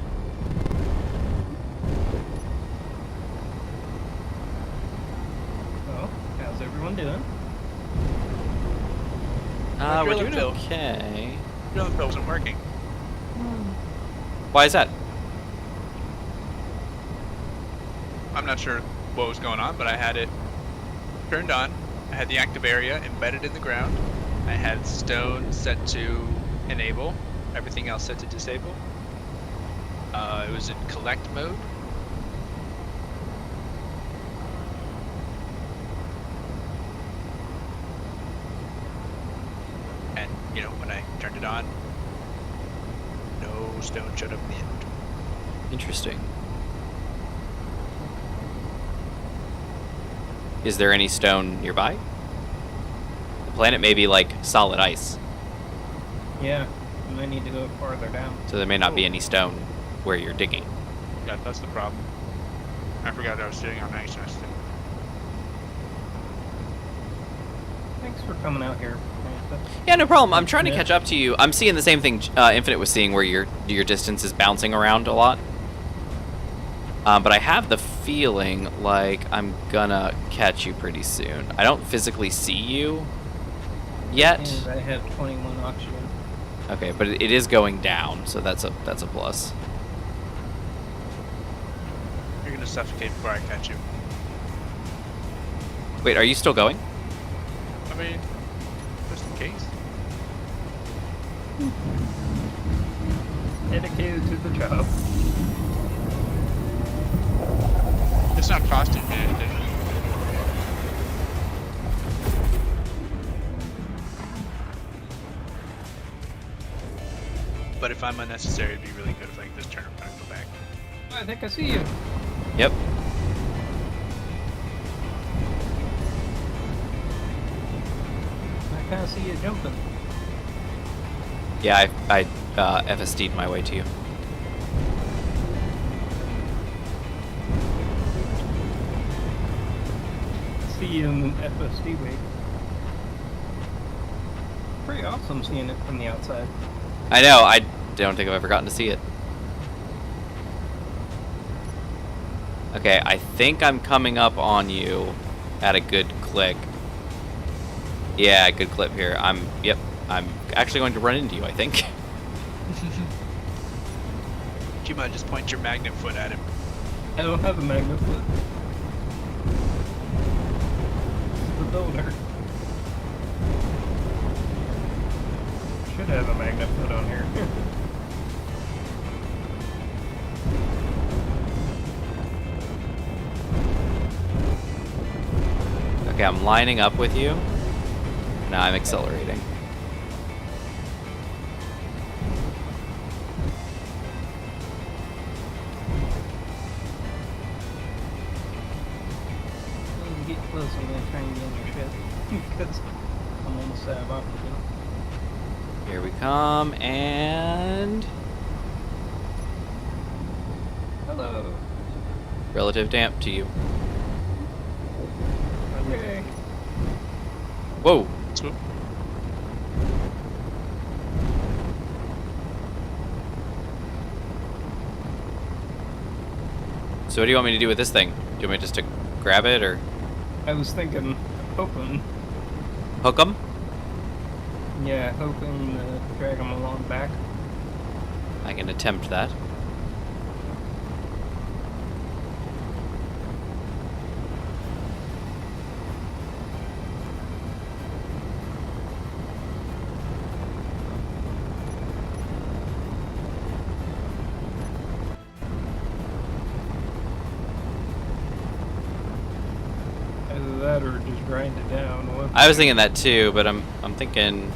Oh, how's everyone doing? My We're drilling doing bill. okay. Drilling bill wasn't working. Why is that? I'm not sure what was going on, but I had it turned on. I had the active area embedded in the ground. I had stone set to enable, everything else set to disable. It was in collect mode. And, you know, when I turned it on, no stone showed up in the inventory. Interesting. Is there any stone nearby? The planet may be like solid ice, Yeah, you might need to go farther down. so there may not be any stone where you're digging. Yeah, that's the problem. I forgot I was sitting on ice yesterday. Thanks for coming out here. Yeah, no problem. I'm trying to Yeah. catch up to you. I'm seeing the same thing Infinite was seeing, where your distance is bouncing around a lot. But I have the feeling like I'm gonna catch you pretty soon. I don't physically see you yet. And I have 21 oxygen. Okay, but it is going down, so that's a plus. You're gonna suffocate before I catch you. Wait, are you still going? I mean, just in case. Dedicated to the job. It's not costing me anything. But if I'm unnecessary, it'd be really good if I could just turn around and go back. I think I see you. Yep. I kind of see you jumping. Yeah, I FSD'd my way to you. See you in FSD week. Pretty awesome seeing it from the outside. I know, I don't think I've ever gotten to see it. Okay, I think I'm coming up on you at a good click. Yeah, good clip here. I'm actually going to run into you, I think. You might just point your magnet foot at him. I don't have a magnet foot. It's the builder. should have a magnet foot on here. Okay, I'm lining up with you. Now I'm accelerating. When you get close, I'm gonna try and get in your ship. Because I'm almost out of oxygen. Here we come, and Hello. relative damp to you. Okay. Whoa. Swoop. So what do you want me to do with this thing? Do you want me just to grab it or I was thinking, hoping, hook them? yeah, hoping to drag him along back. I can attempt that. Either that or just grind it down. I was thinking that too, but I'm thinking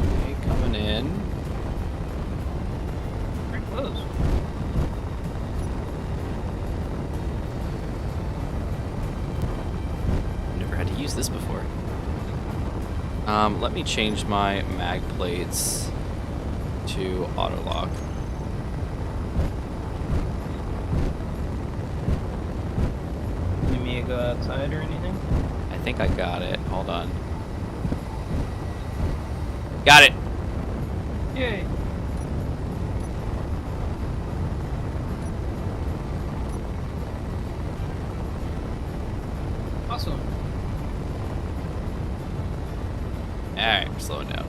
okay, coming in. Pretty close. Never had to use this before. Let me change my mag plates to auto lock. Need me to go outside or anything? I think I got it. Hold on. Got it. Yay! Awesome. Alright, we're slowing down.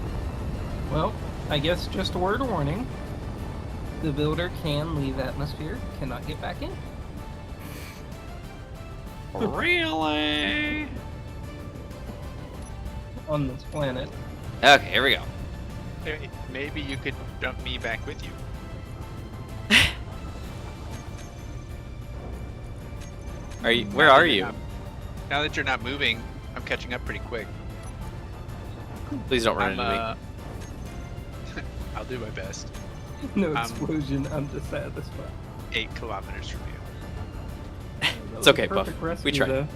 Well, I guess just a word of warning. The builder can leave atmosphere, cannot get back in. Really? On this planet. Okay, here we go. Hey, maybe you could dump me back with you. Where are you? Now that you're not moving, I'm catching up pretty quick. Please don't run I'm, into me. I'll do my best. No explosion, I'm just at the spot. 8 kilometers from you. It's okay, Buff. We tried. Though.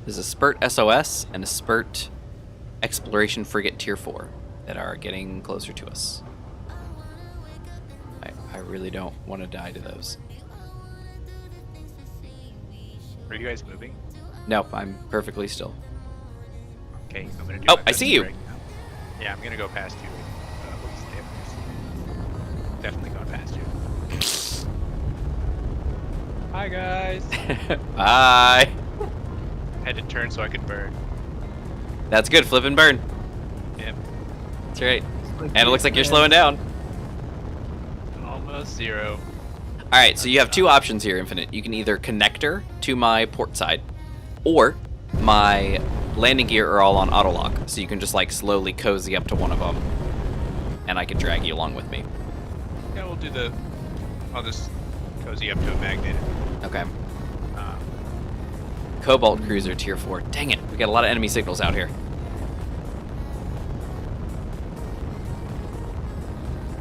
There's a Spurt SOS and a Spurt Exploration Frigate Tier 4 that are getting closer to us. I really don't want to die to those. Are you guys moving? Nope, I'm perfectly still. Okay, I'm gonna do Oh, my I best see you. right now. Yeah, I'm gonna go past you. What's the difference? Definitely going past you. Hi guys. Bye. Had to turn so I could burn. That's good, flip and burn. Yep. That's right. And it looks like you're slowing down. Almost 0. Alright, so you have two options here, Infinite. You can either connect her to my port side, or my landing gear are all on auto lock, so you can just like slowly cozy up to one of them, and I can drag you along with me. Yeah, we'll do the. I'll just cozy up to a magnet. Okay. Cobalt Cruiser Tier 4. Dang it, we got a lot of enemy signals out here.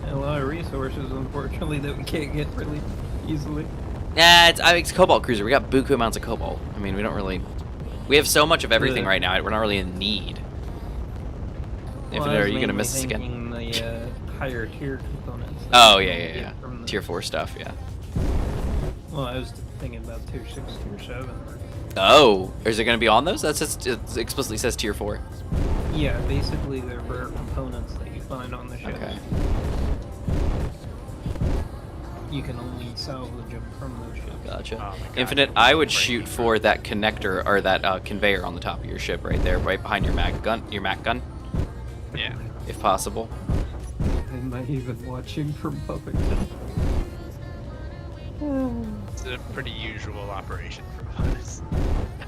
A lot of resources, unfortunately, that we can't get really easily. Nah, it's Cobalt Cruiser. We got buku amounts of Cobalt. I mean, we don't really... We have so much of everything right now, we're not really in need. Infinite, are you going to miss us again? The higher tier components. Oh, yeah. From the... Tier 4 stuff, yeah. Well, I was thinking about tier 6, tier 7. Oh, is it going to be on those? That's just, it explicitly says Tier 4. Yeah, basically they're rare components that you find on the ship. Okay. you can only salvage them from those ships. Gotcha. Oh my God, Infinite, no I would breaking shoot through. for that connector or that conveyor on the top of your ship right there, right behind your mag gun, Yeah. if possible. Am I even watching from Puppet? It's a pretty usual operation for us.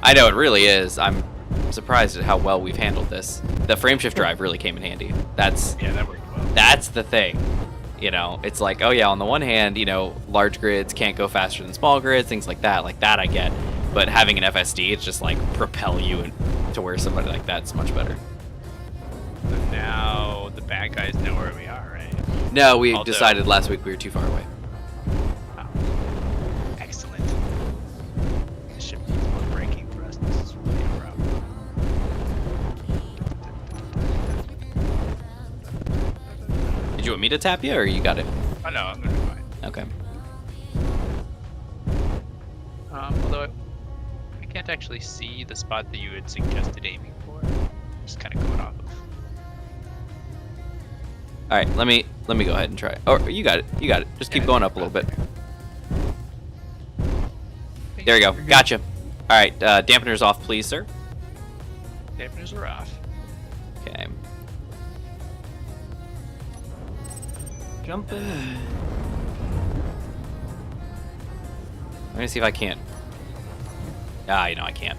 I know it really is. I'm surprised at how well we've handled this. The frameshift drive really came in handy. That's Yeah, that worked well. that's the thing. You know, it's like, oh yeah, on the one hand, you know, large grids can't go faster than small grids, things like that. Like that I get. But having an FSD, it's just like propel you to where somebody like that's much better. So now the bad guys know where we are, right? No, we Although- decided last week we were too far away. Oh. Excellent. This ship needs more braking thrust. This is really a problem. Did you want me to tap you, or you got it? Oh no, I'm gonna be fine. Okay. Although I can't actually see the spot that you had suggested aiming for. Just kind of going off of. All right, let me go ahead and try. Oh, you got it. You got it. Just keep Yeah, going up a little bit. Okay, There you go. we're good. Gotcha. All right, dampeners off, please, sir. Dampeners are off. Okay. Jumping and I'm gonna see if I can't. Ah, you know I can't.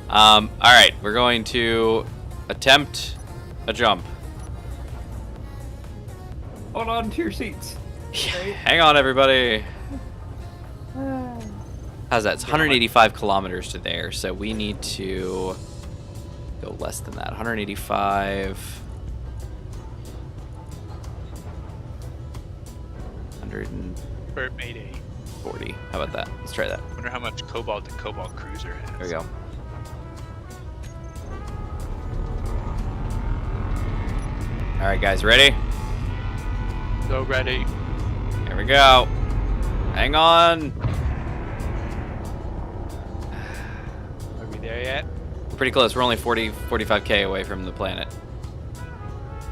All right, we're going to attempt a jump. hold on to your seats. Hang on, everybody. How's that? It's 185 kilometers to there, so we need to go less than that. 185. 140. Mayday. How about that? Let's try that. Wonder how much Cobalt the Cobalt Cruiser has. There we go. All right, guys, ready? Go ready. Here we go. Hang on. Are we there yet? Pretty close. We're only 45K away from the planet,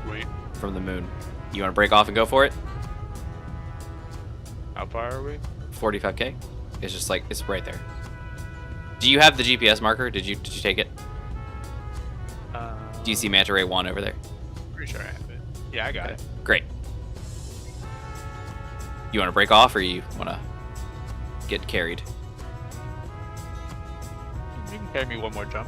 Wait. from the moon. You want to break off and go for it? How far are we? 45K. It's just like, it's right there. Do you have the GPS marker? Did you take it? Do you see Manta Ray 1 over there? Pretty sure I have it. Yeah, I got it. Great. You want to break off, or you want to get carried? You can carry me one more jump.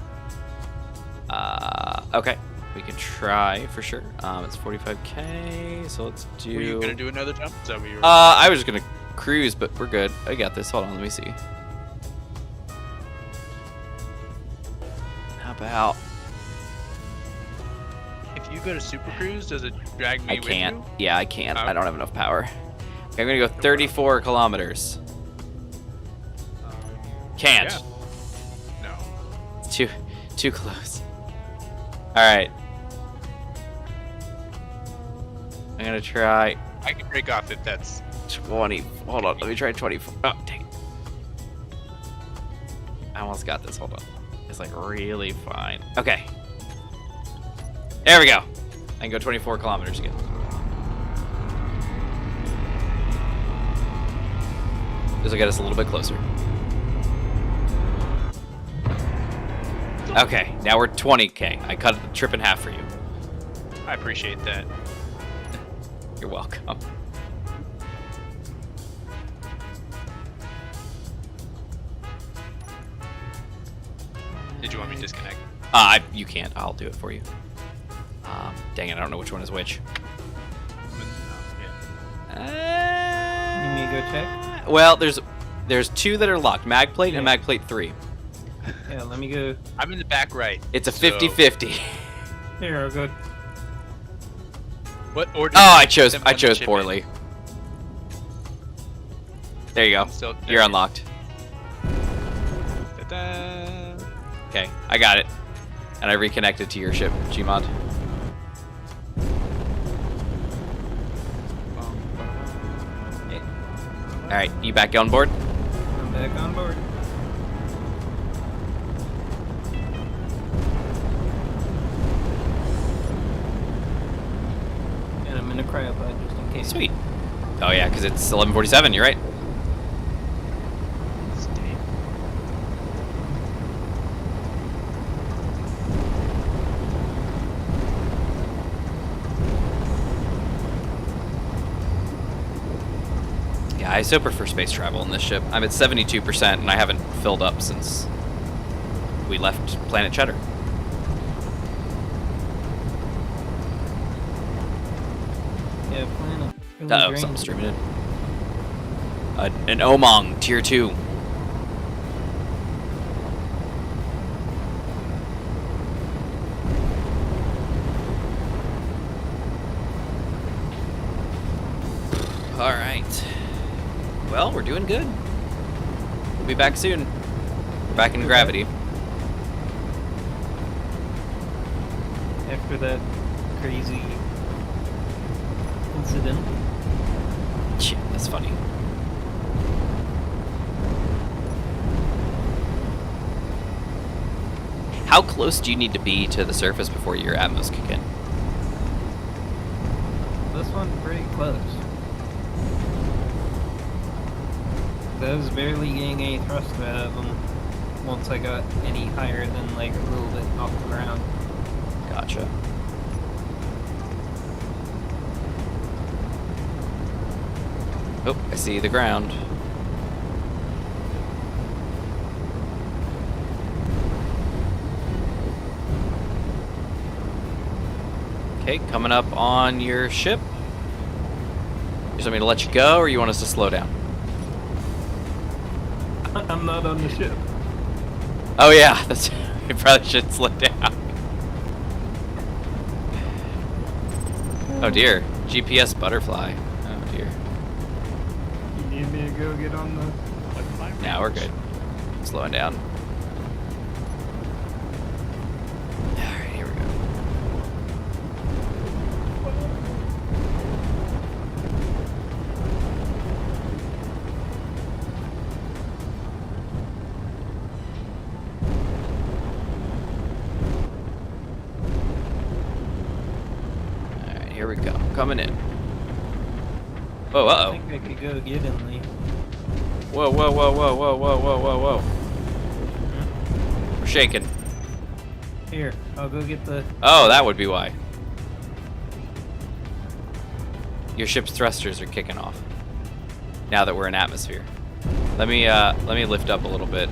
Okay. We can try for sure. It's 45K, so let's do. Were you gonna do another jump? Is that what you were? I was just gonna cruise, but we're good. I got this. Hold on, let me see. How about? If you go to Super Cruise, does it drag me I with can't. you? Yeah, I can't. Oh. I don't have enough power. Okay, I'm gonna go 34 kilometers. Can't. Yeah. No. It's too close. All right. I'm gonna try I can break off if that's. 20. Hold on. Let me try 24. Oh, dang it. I almost got this. Hold on. It's like really fine. Okay. There we go. I can go 24 kilometers again. This will get us a little bit closer. Okay, now we're 20K. I cut the trip in half for you. I appreciate that. You're welcome. Did you want me to disconnect? You can't. I'll do it for you. Dang it, I don't know which one is which. Yeah. You need to go check? Well, there's two that are locked. Mag plate and mag plate 3. Yeah, let me go. I'm in the back right. It's a so- 50-50. Here, I'll go. What order? Oh, I did you chose put them on the ship in? poorly. There you go. So, You're unlocked. Ta-da. Okay, I got it. And I reconnected to your ship, Gmod. Hey, Alright, you back on board? I'm back on board. And I'm in a cryopod just in case. Sweet. Oh yeah, because it's 11:47. You're right. Stay. Yeah, I so prefer space travel in this ship. I'm at 72%, and I haven't filled up since we left Planet Cheddar. Yeah, Planet. Uh-oh, something's streaming in. An Omong, Tier 2. Alright. Well, we're doing good. We'll be back soon. We're back in gravity. After that crazy incident. Yeah, that's funny. How close do you need to be to the surface before your atmos kick in? This one's pretty close. I was barely getting any thrust out of them once I got any higher than like a little bit off the ground. Gotcha. Oh, I see the ground. Okay, coming up on your ship. You just want me to let you go, or you want us to slow down? I'm not on the ship. Oh yeah, that's. You probably should slow down. Oh dear, GPS butterfly. Oh dear. You need me to go get on the... Now we're good. Slowing down. Alright, here we go. Alright, here we go. Coming in. Whoa, I uh-oh. think I could go get him, Lee. Whoa, whoa, whoa, whoa, whoa, whoa, whoa, whoa, whoa. We're shaking. Here, I'll go get the... Oh, that would be why. Your ship's thrusters are kicking off. Now that we're in atmosphere. Let me lift up a little bit.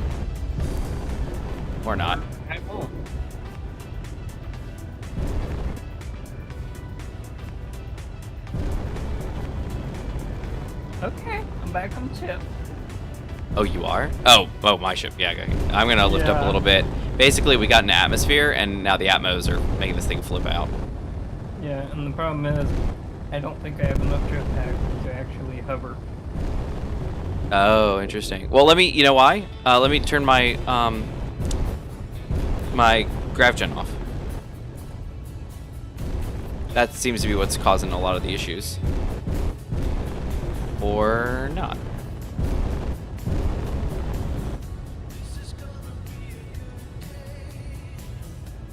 Or not. I won't. Okay, I'm back on the ship. Oh, you are? Oh, my ship. Yeah, okay. I'm gonna lift up a Yeah. little bit. Basically, we got an atmosphere, and now the atmos are making this thing flip out. Yeah, and the problem is, I don't think I have enough jetpack to actually hover. Oh, interesting. Well, let me. You know why? Let me turn my my grav gen off. That seems to be what's causing a lot of the issues. Or not.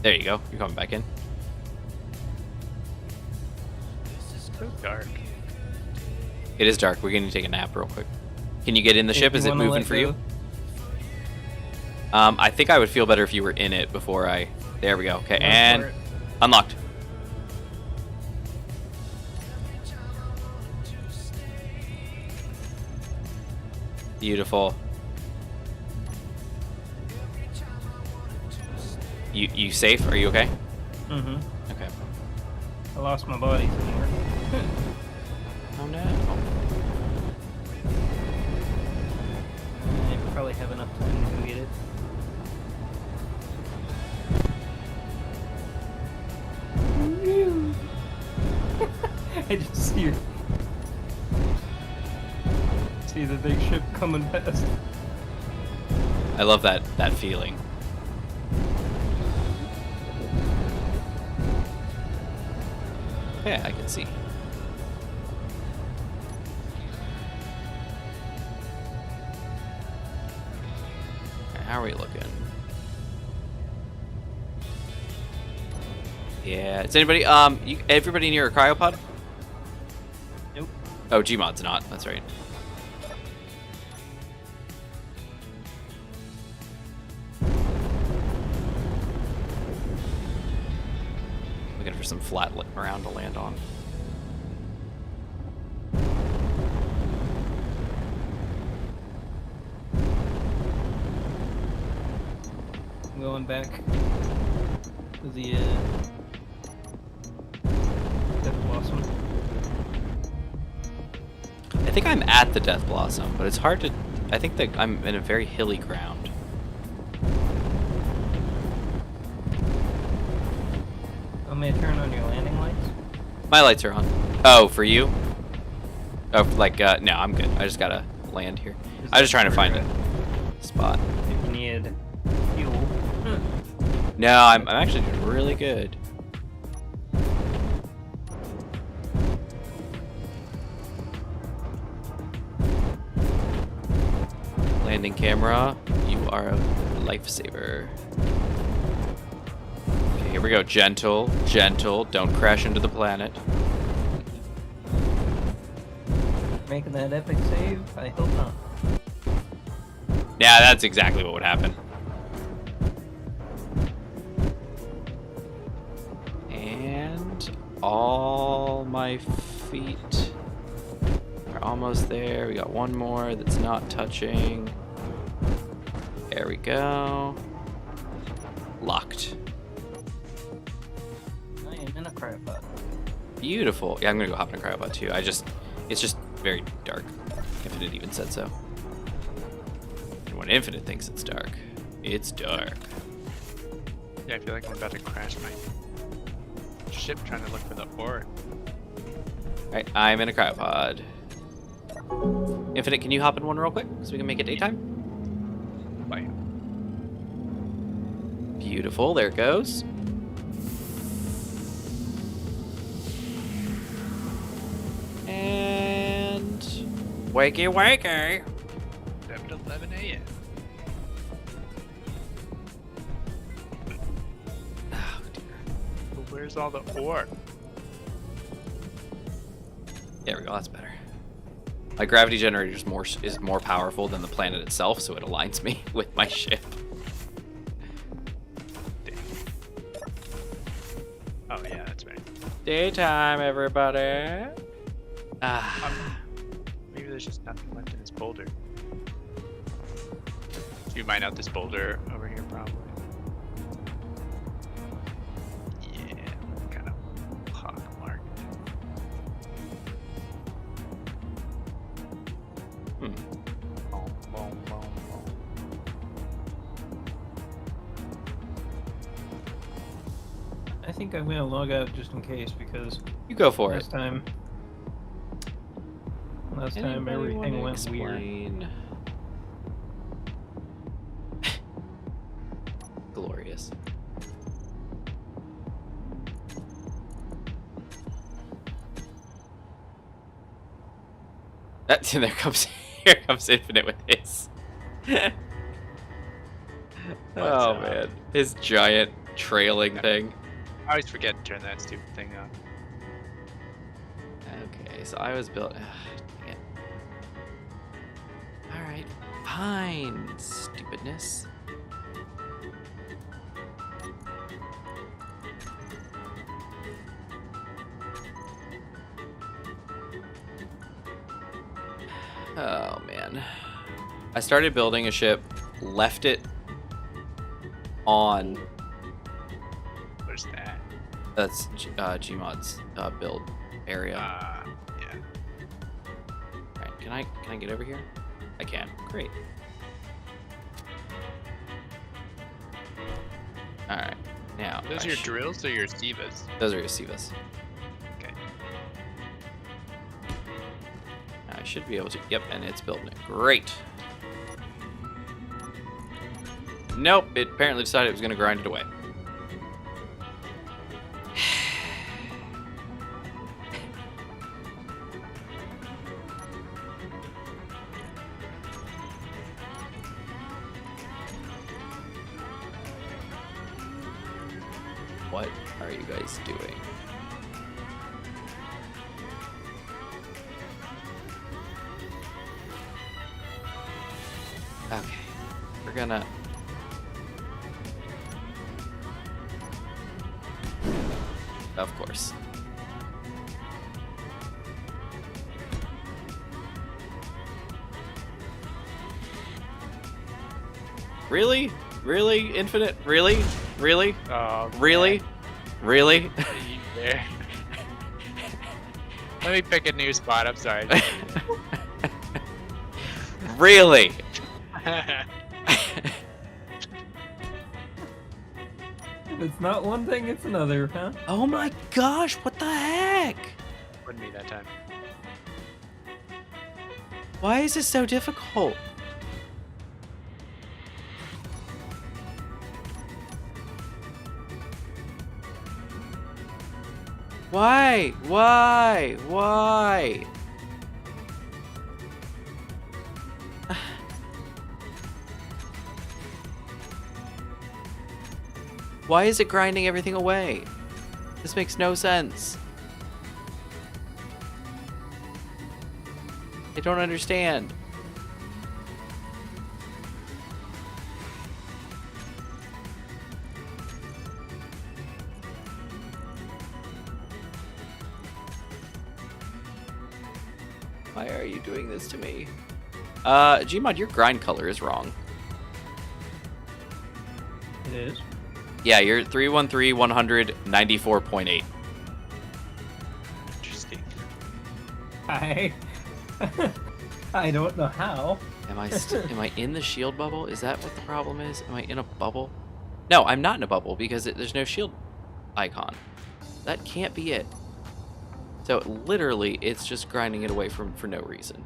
There you go. You're coming back in. So dark. It is dark. We're going to take a nap real quick. Can you get in the If ship? you Is it wanna moving let for you? go. I think I would feel better if you were in it before I... There we go. Okay, Go and for it. unlocked. Beautiful. You safe? Are you okay? Mm-hmm. Okay. I lost my body somewhere. Oh no. I probably have enough time to go get it. I just see the big ship coming past. I love that feeling. Yeah, I can see. How are we looking? Yeah. Is anybody everybody near a cryopod? Nope. Oh, Gmod's not. That's right. Looking for some flat ground to land on. I'm going back to the Death Blossom. I think I'm at the Death Blossom, but it's hard to... I think that I'm in a very hilly ground. Want me to turn on your landing lights? My lights are on. Oh, for you? Oh, like, no, I'm good. I just gotta land here. I was just trying to find a spot. If you need fuel. No, I'm actually doing really good. Landing camera, you are a lifesaver. Okay, here we go. Gentle, gentle. Don't crash into the planet. Making that epic save? I hope not. Yeah, that's exactly what would happen. And all my feet are almost there. We got one more that's not touching. There we go. Locked. I am in a cryopod. Beautiful. Yeah, I'm gonna go hop in a cryopod too. It's just very dark. Infinite even said so. And when Infinite thinks it's dark, it's dark. Yeah, I feel like I'm about to crash my ship trying to look for the ore. Alright, I'm in a cryopod. Infinite, can you hop in one real quick so we can make it daytime? Bye. Beautiful, there it goes. And wakey wakey. 11 a.m. Oh dear. But where's all the ore? There we go, that's better. My gravity generator is more powerful than the planet itself, so it aligns me with my ship. Dang. Oh yeah, that's right. Daytime, everybody. Ah. Maybe there's just nothing left in this boulder. Do you mine out this boulder over here, probably? Yeah, kind of pockmarked. Hmm. Boom, boom, boom, boom. I think I'm gonna log out just in case because You go for it. last time everything went weird. weird. Glorious. Here comes Infinite with his. Oh man, his giant trailing thing. I always forget to turn that stupid thing on. Okay, so I was built. Dang it. All right, fine, stupidness. Oh man, I started building a ship, left it on. Where's that? That's Gmod's build area. Yeah. Alright, can I get over here? I can. Great. Alright, now. Those are your drills or your Sivas? Those are your Sivas. Okay. I should be able to. Yep, and it's building it. Great. Nope, it apparently decided it was going to grind it away. What are you guys doing? gonna... Of course. Really? Really? Infinite? Really? Really? Oh, Really? Really? man. There. Let me pick a new spot. I'm sorry. Really? It's not one thing, it's another, huh? Oh my gosh, what the heck? Wouldn't be that time. Why is this so difficult? Why? Why? Why? Why is it grinding everything away? This makes no sense. I don't understand. Why are you doing this to me? Gmod, your grind color is wrong. It is. Yeah, you're 313-194.8. Interesting. I don't know how. Am I in the shield bubble? Is that what the problem is? Am I in a bubble? No, I'm not in a bubble because there's no shield icon. That can't be it. So literally, it's just grinding it away for no reason.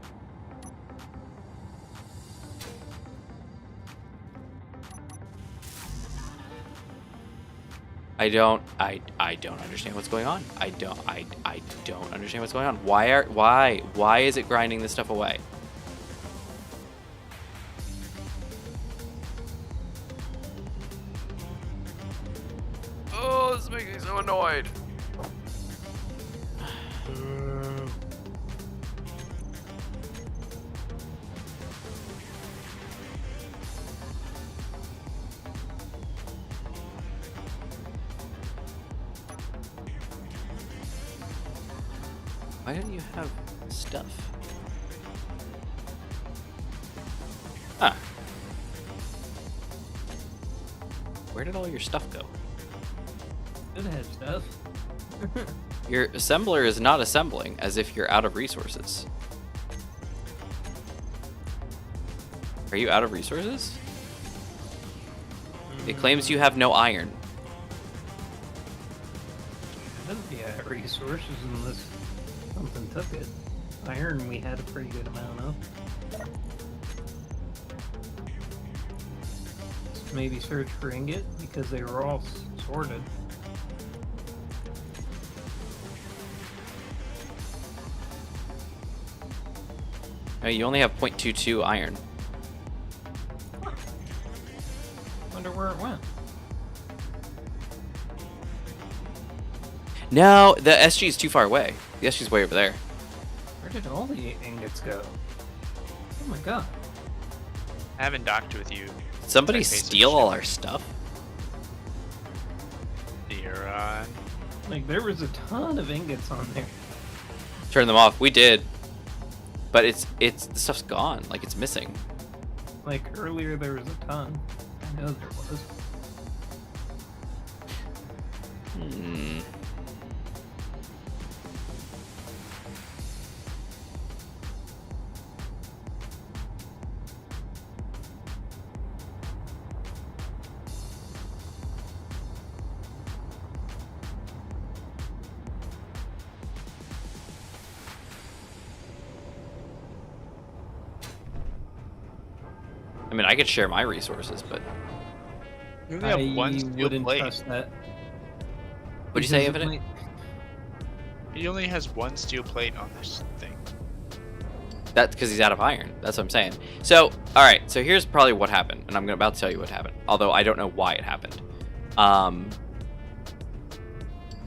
I don't understand what's going on. I don't understand what's going on. Why is it grinding this stuff away? Oh, this makes me so annoyed. Why don't you have stuff? Huh. Where did all your stuff go? It has stuff. Your assembler is not assembling, as if you're out of resources. Are you out of resources? It claims you have no iron. Yeah, resources unless something took it. Iron we had a pretty good amount of. Maybe search for ingot because they were all sorted. Oh, you only have 0.22 iron. Wonder where it went. No, the SG is too far away. The SG is way over there. Where did all the ingots go? Oh my god. I haven't docked with you. Did somebody Check basic steal all shit. our stuff? Theron. Like there was a ton of ingots on there. Turn them off. We did. But the stuff's gone. Like it's missing. Like earlier there was a ton. I know there was. Hmm. I mean, I could share my resources, but You only have one I steel wouldn't plate. trust that. what'd you say, Because Infinite? He only has one steel plate on this thing. That's because he's out of iron. That's what I'm saying. So, all right. So here's probably what happened, and I'm about to tell you what happened. Although I don't know why it happened.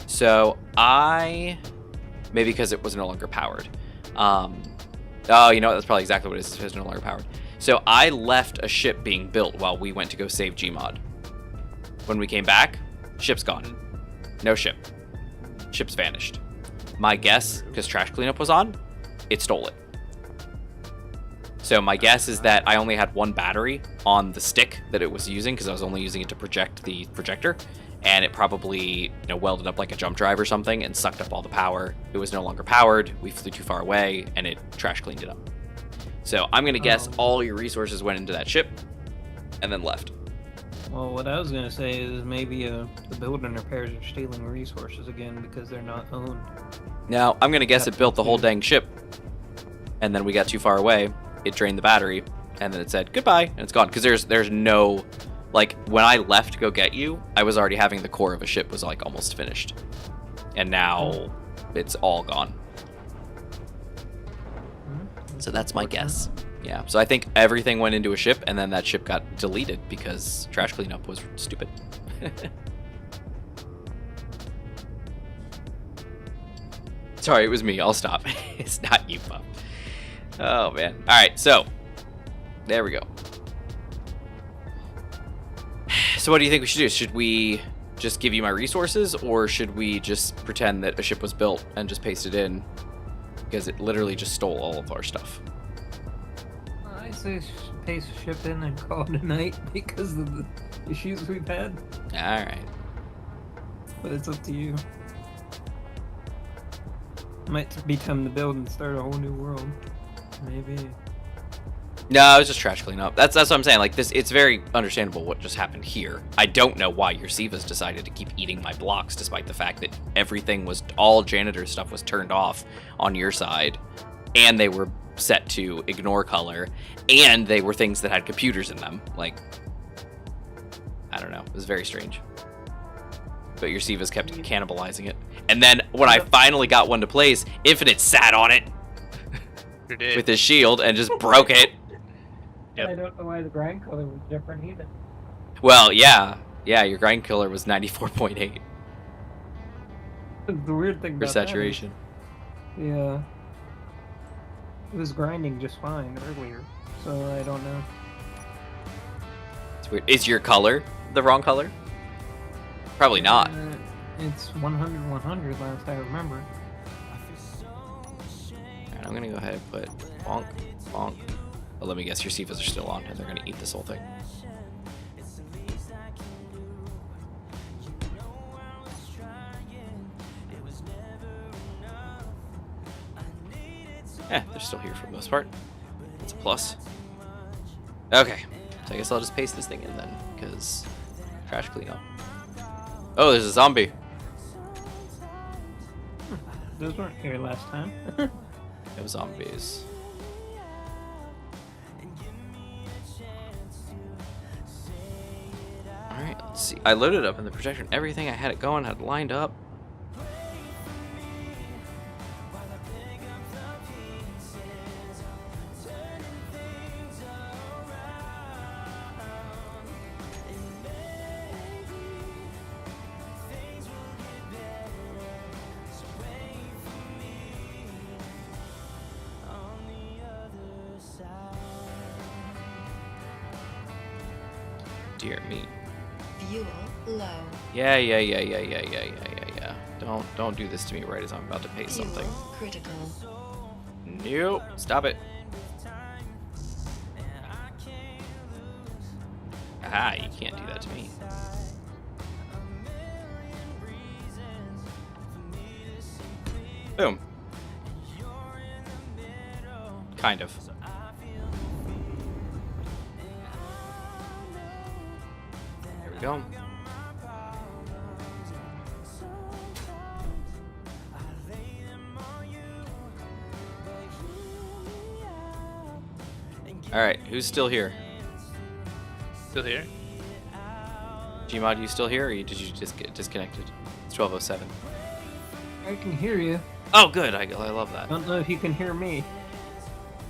So maybe because it was no longer powered. Oh, you know what? That's probably exactly what it is. It's no longer powered. So I left a ship being built while we went to go save Gmod. When we came back, ship's gone. No ship. Ship's vanished. My guess, because trash cleanup was on, it stole it. So my guess is that I only had one battery on the stick that it was using, because I was only using it to project the projector, and it probably welded up like a jump drive or something and sucked up all the power. It was no longer powered. We flew too far away, and it trash cleaned it up. So I'm gonna guess all your resources went into that ship, and then left. Well, what I was gonna say is maybe the building repairs are stealing resources again because they're not owned. Now I'm gonna guess it built the whole dang ship, and then we got too far away. It drained the battery, and then it said goodbye, and it's gone. Because there's no, like, when I left to go get you, I was already having the core of a ship was like almost finished, and now it's all gone. So that's my guess. Yeah. So I think everything went into a ship, and then that ship got deleted because trash cleanup was stupid. Sorry, it was me. I'll stop. It's not you, Pup. Oh, man. All right, so there we go. So what do you think we should do? Should we just give you my resources, or should we just pretend that a ship was built and just paste it in? Because it literally just stole all of our stuff. I say paste the ship in and call it a night because of the issues we've had. All right. But it's up to you. Might be time to build and start a whole new world. Maybe. No, it was just trash cleanup. That's what I'm saying. Like this, it's very understandable what just happened here. I don't know why your Sivas decided to keep eating my blocks, despite the fact that everything was, all janitor stuff was turned off on your side, and they were set to ignore color, and they were things that had computers in them. Like, I don't know. It was very strange. But your Sivas kept cannibalizing it. And then when I finally got one to place, Infinite sat on it with his shield and just broke it. Yep. I don't know why the grind color was different either. Well, yeah, your grind killer was 94.8 The weird thing for about saturation. that is, yeah, it was grinding just fine earlier, so I don't know. It's weird. Is your color the wrong color? Probably not. It's 100/100 last I remember. Alright, I'm gonna go ahead and put bonk, bonk. Oh, let me guess, your Sivas are still on, and they're gonna eat this whole thing. Yeah, they're still here for the most part. That's a plus. Okay, so I guess I'll just paste this thing in then, because trash cleanup. Oh, there's a zombie. Those weren't here last time. No zombies. Alright, let's see. I loaded up in the projector and everything. I had it going, had it lined up. Dear me. Fuel low. Yeah. Don't do this to me right as I'm about to paste Fuel something. critical. Nope. Stop it. Ah, you can't do that to me. Boom. Kind of. There we go. Alright, who's still here? Still here? Gmod, you still here, or did you just get disconnected? It's 12:07. I can hear you. Oh, good. I love that. I don't know if you can hear me.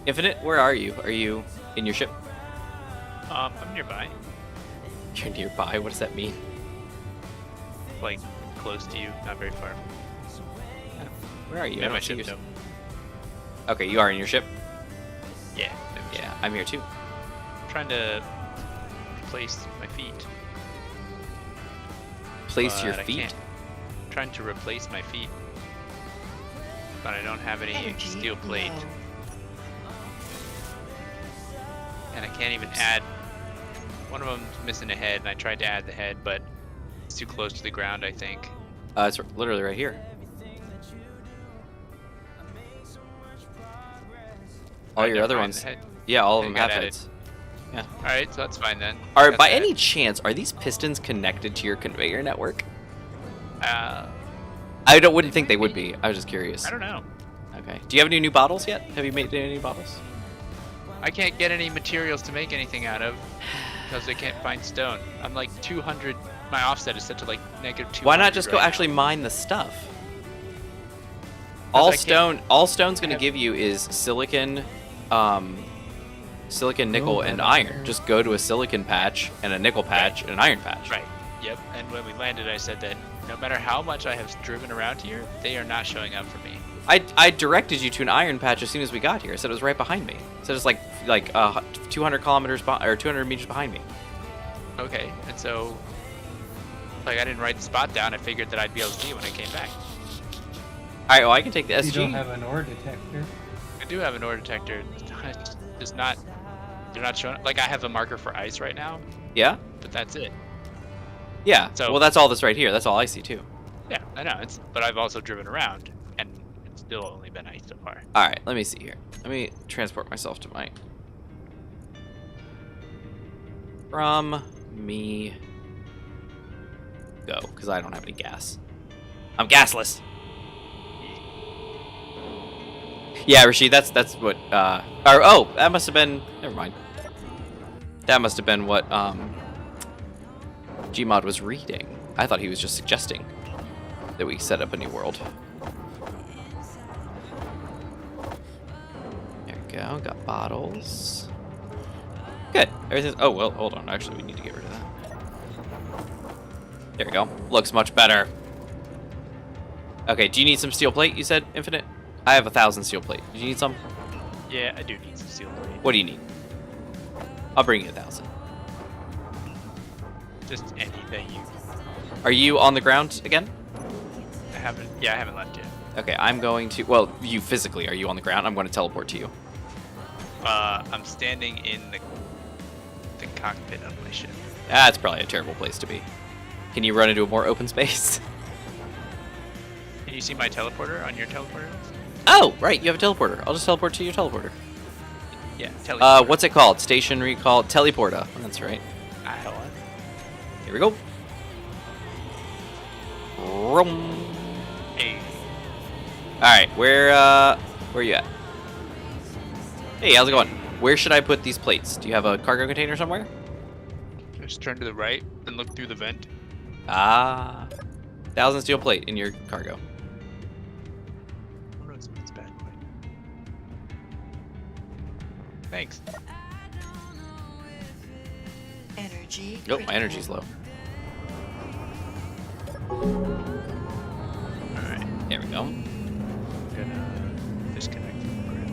Infinite, where are you? Are you in your ship? I'm nearby. You're nearby? What does that mean? Like, close to you, not very far. Where are you? I In my don't see ship, your- though. Okay, you are in your ship? Yeah. Yeah, I'm here too. trying to place my feet. Place your but I feet. can't. I'm trying to replace my feet, but I don't have any Energy steel plate, low. and I can't even add. One of them's missing a head, and I tried to add the head, but it's too close to the ground, I think. It's literally right here. All I your never other find ones. the head. Yeah, all of I them got have added. heads. Yeah. All right, so that's fine then. Are Got by that. any chance are these pistons connected to your conveyor network? Uh, Wouldn't think they would be. I was just curious. I don't know. Okay. Do you have any new bottles yet? Have you made any bottles? I can't get any materials to make anything out of because I can't find stone. I'm like 200. My offset is set to like negative 200. Why not just go right now. actually mine the stuff? I can't- All stone's gonna have- give you is silicon, silicon, nickel, and iron. Just go to a silicon patch and a nickel patch and an iron patch. Right. Yep. And when we landed, I said that no matter how much I have driven around here, they are not showing up for me. I directed you to an iron patch as soon as we got here. I said it was right behind me. So it's like 200 kilometers or 200 meters behind me. Okay. And so, like, I didn't write the spot down. I figured that I'd be able to see it when I came back. All right. Well, I can take the SG. You don't have an ore detector. I do have an ore detector. It's just not. They're not showing. Like, I have a marker for ice right now, Yeah. but that's it. Yeah. So- well, that's all that's right here. That's all I see too. Yeah, I know. But I've also driven around, and it's still only been ice so far. All right. Let me see here. Let me transport myself to my. From me. Go, because I don't have any gas. I'm gasless. Yeah, Rashid, that's what that must have been, never mind. That must have been what Gmod was reading. I thought he was just suggesting that we set up a new world. There we go, got bottles. Good. Everything's oh well, hold on, actually we need to get rid of that. There we go. Looks much better. Okay, do you need some steel plate, you said, Infinite? I have 1,000 steel plate. Do you need some? Yeah, I do need some steel plate. What do you need? I'll bring you 1,000. Just anything you. Are you on the ground again? I haven't. Yeah, I haven't left yet. Okay, I'm going to. Well, you physically, are you on the ground? I'm going to teleport to you. I'm standing in the cockpit of my ship. That's probably a terrible place to be. Can you run into a more open space? Can you see my teleporter on your teleporter? Oh, right, you have a teleporter. I'll just teleport to your teleporter. Yeah, teleporter. What's it called? Station recall teleporter. That's right. Hold on. Here we go. Vroom. Hey, All right, where are you at? Hey, how's it going? Where should I put these plates? Do you have a cargo container somewhere? just turn to the right and look through the vent. Ah, 1,000 steel plate in your cargo. Oh no, it's bad boy. Thanks. Energy. Nope, my energy's low. Alright, There we go. gonna disconnect from the grid.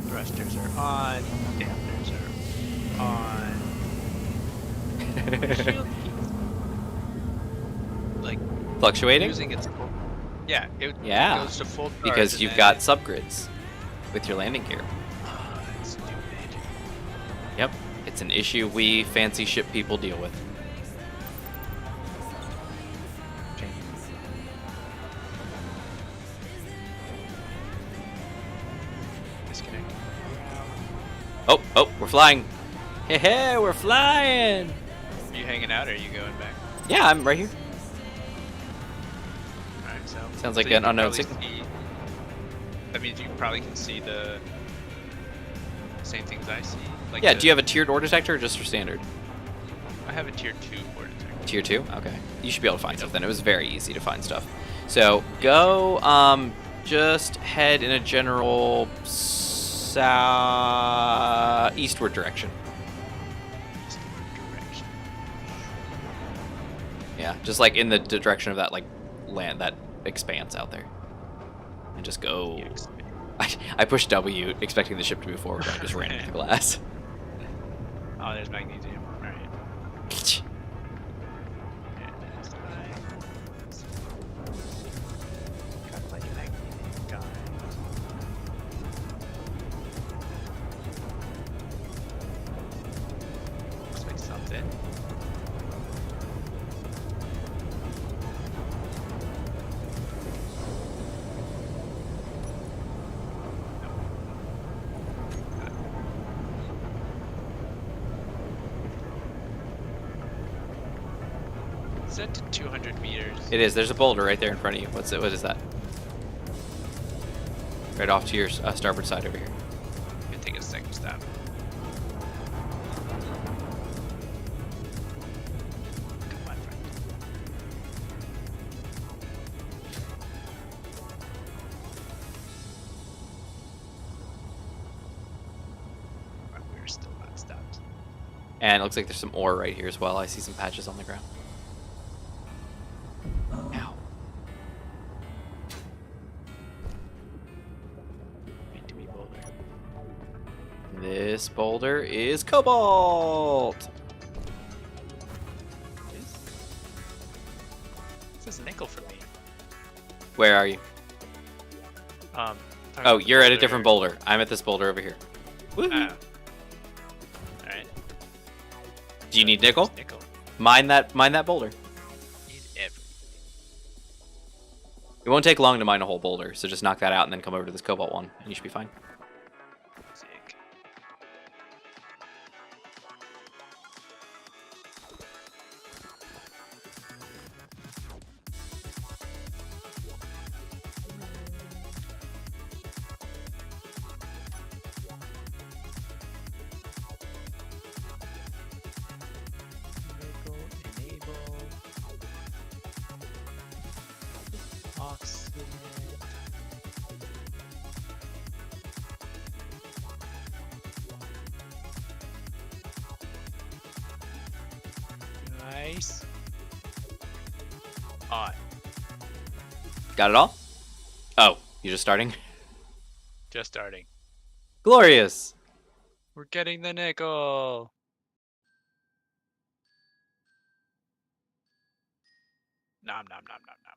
Thrusters are on, dampers are on. Shield keeps, like, Fluctuating? using its full. Yeah, it Yeah, goes to full charge because and you've then got it- subgrids with your landing gear. Oh, that's stupid. Yep, it's an issue we fancy ship people deal with. Okay. Disconnect. Oh, we're flying. Hey, hey, we're flying. Are you hanging out or are you going back? Yeah, I'm right here. Alright, so. Sounds like you an can unknown probably signal. see- That means you probably can see the same things I see. Like Yeah, do you have a tiered ore detector or just your standard? I have a tier 2 ore detector. Tier 2? Okay. You should be able to find stuff then. It was very easy to find stuff. So, go, just head in a general eastward direction. Direction. Yeah, just like in the direction of that, like, land, that expanse out there. And just go. I pushed W, expecting the ship to move forward. I just ran into the glass. Oh, there's magnesium. Alright. Got plenty of magnesium, guys. Looks like something. Set to 200 meters. It is. There's a boulder right there in front of you. What's it? What is that? Right off to your starboard side over here. Gonna take a second stop. Come on, friend. Right, we're still not stopped. And it looks like there's some ore right here as well. I see some patches on the ground. Ow. Need to be bolder. This boulder is cobalt. This is nickel for me. Where are you? Talking Oh, about the you're at a different boulder. I'm at this boulder over here. Woo. Alright. Do you need nickel? Nickel. Mine that boulder. Need everything. It won't take long to mine a whole boulder, so just knock that out and then come over to this cobalt one, and you should be fine. Sick. Nickel enable. Oxygen. Nice. On. Got it all? Oh, you're just starting? Just starting. Glorious! We're getting the nickel. Nom nom nom nom nom.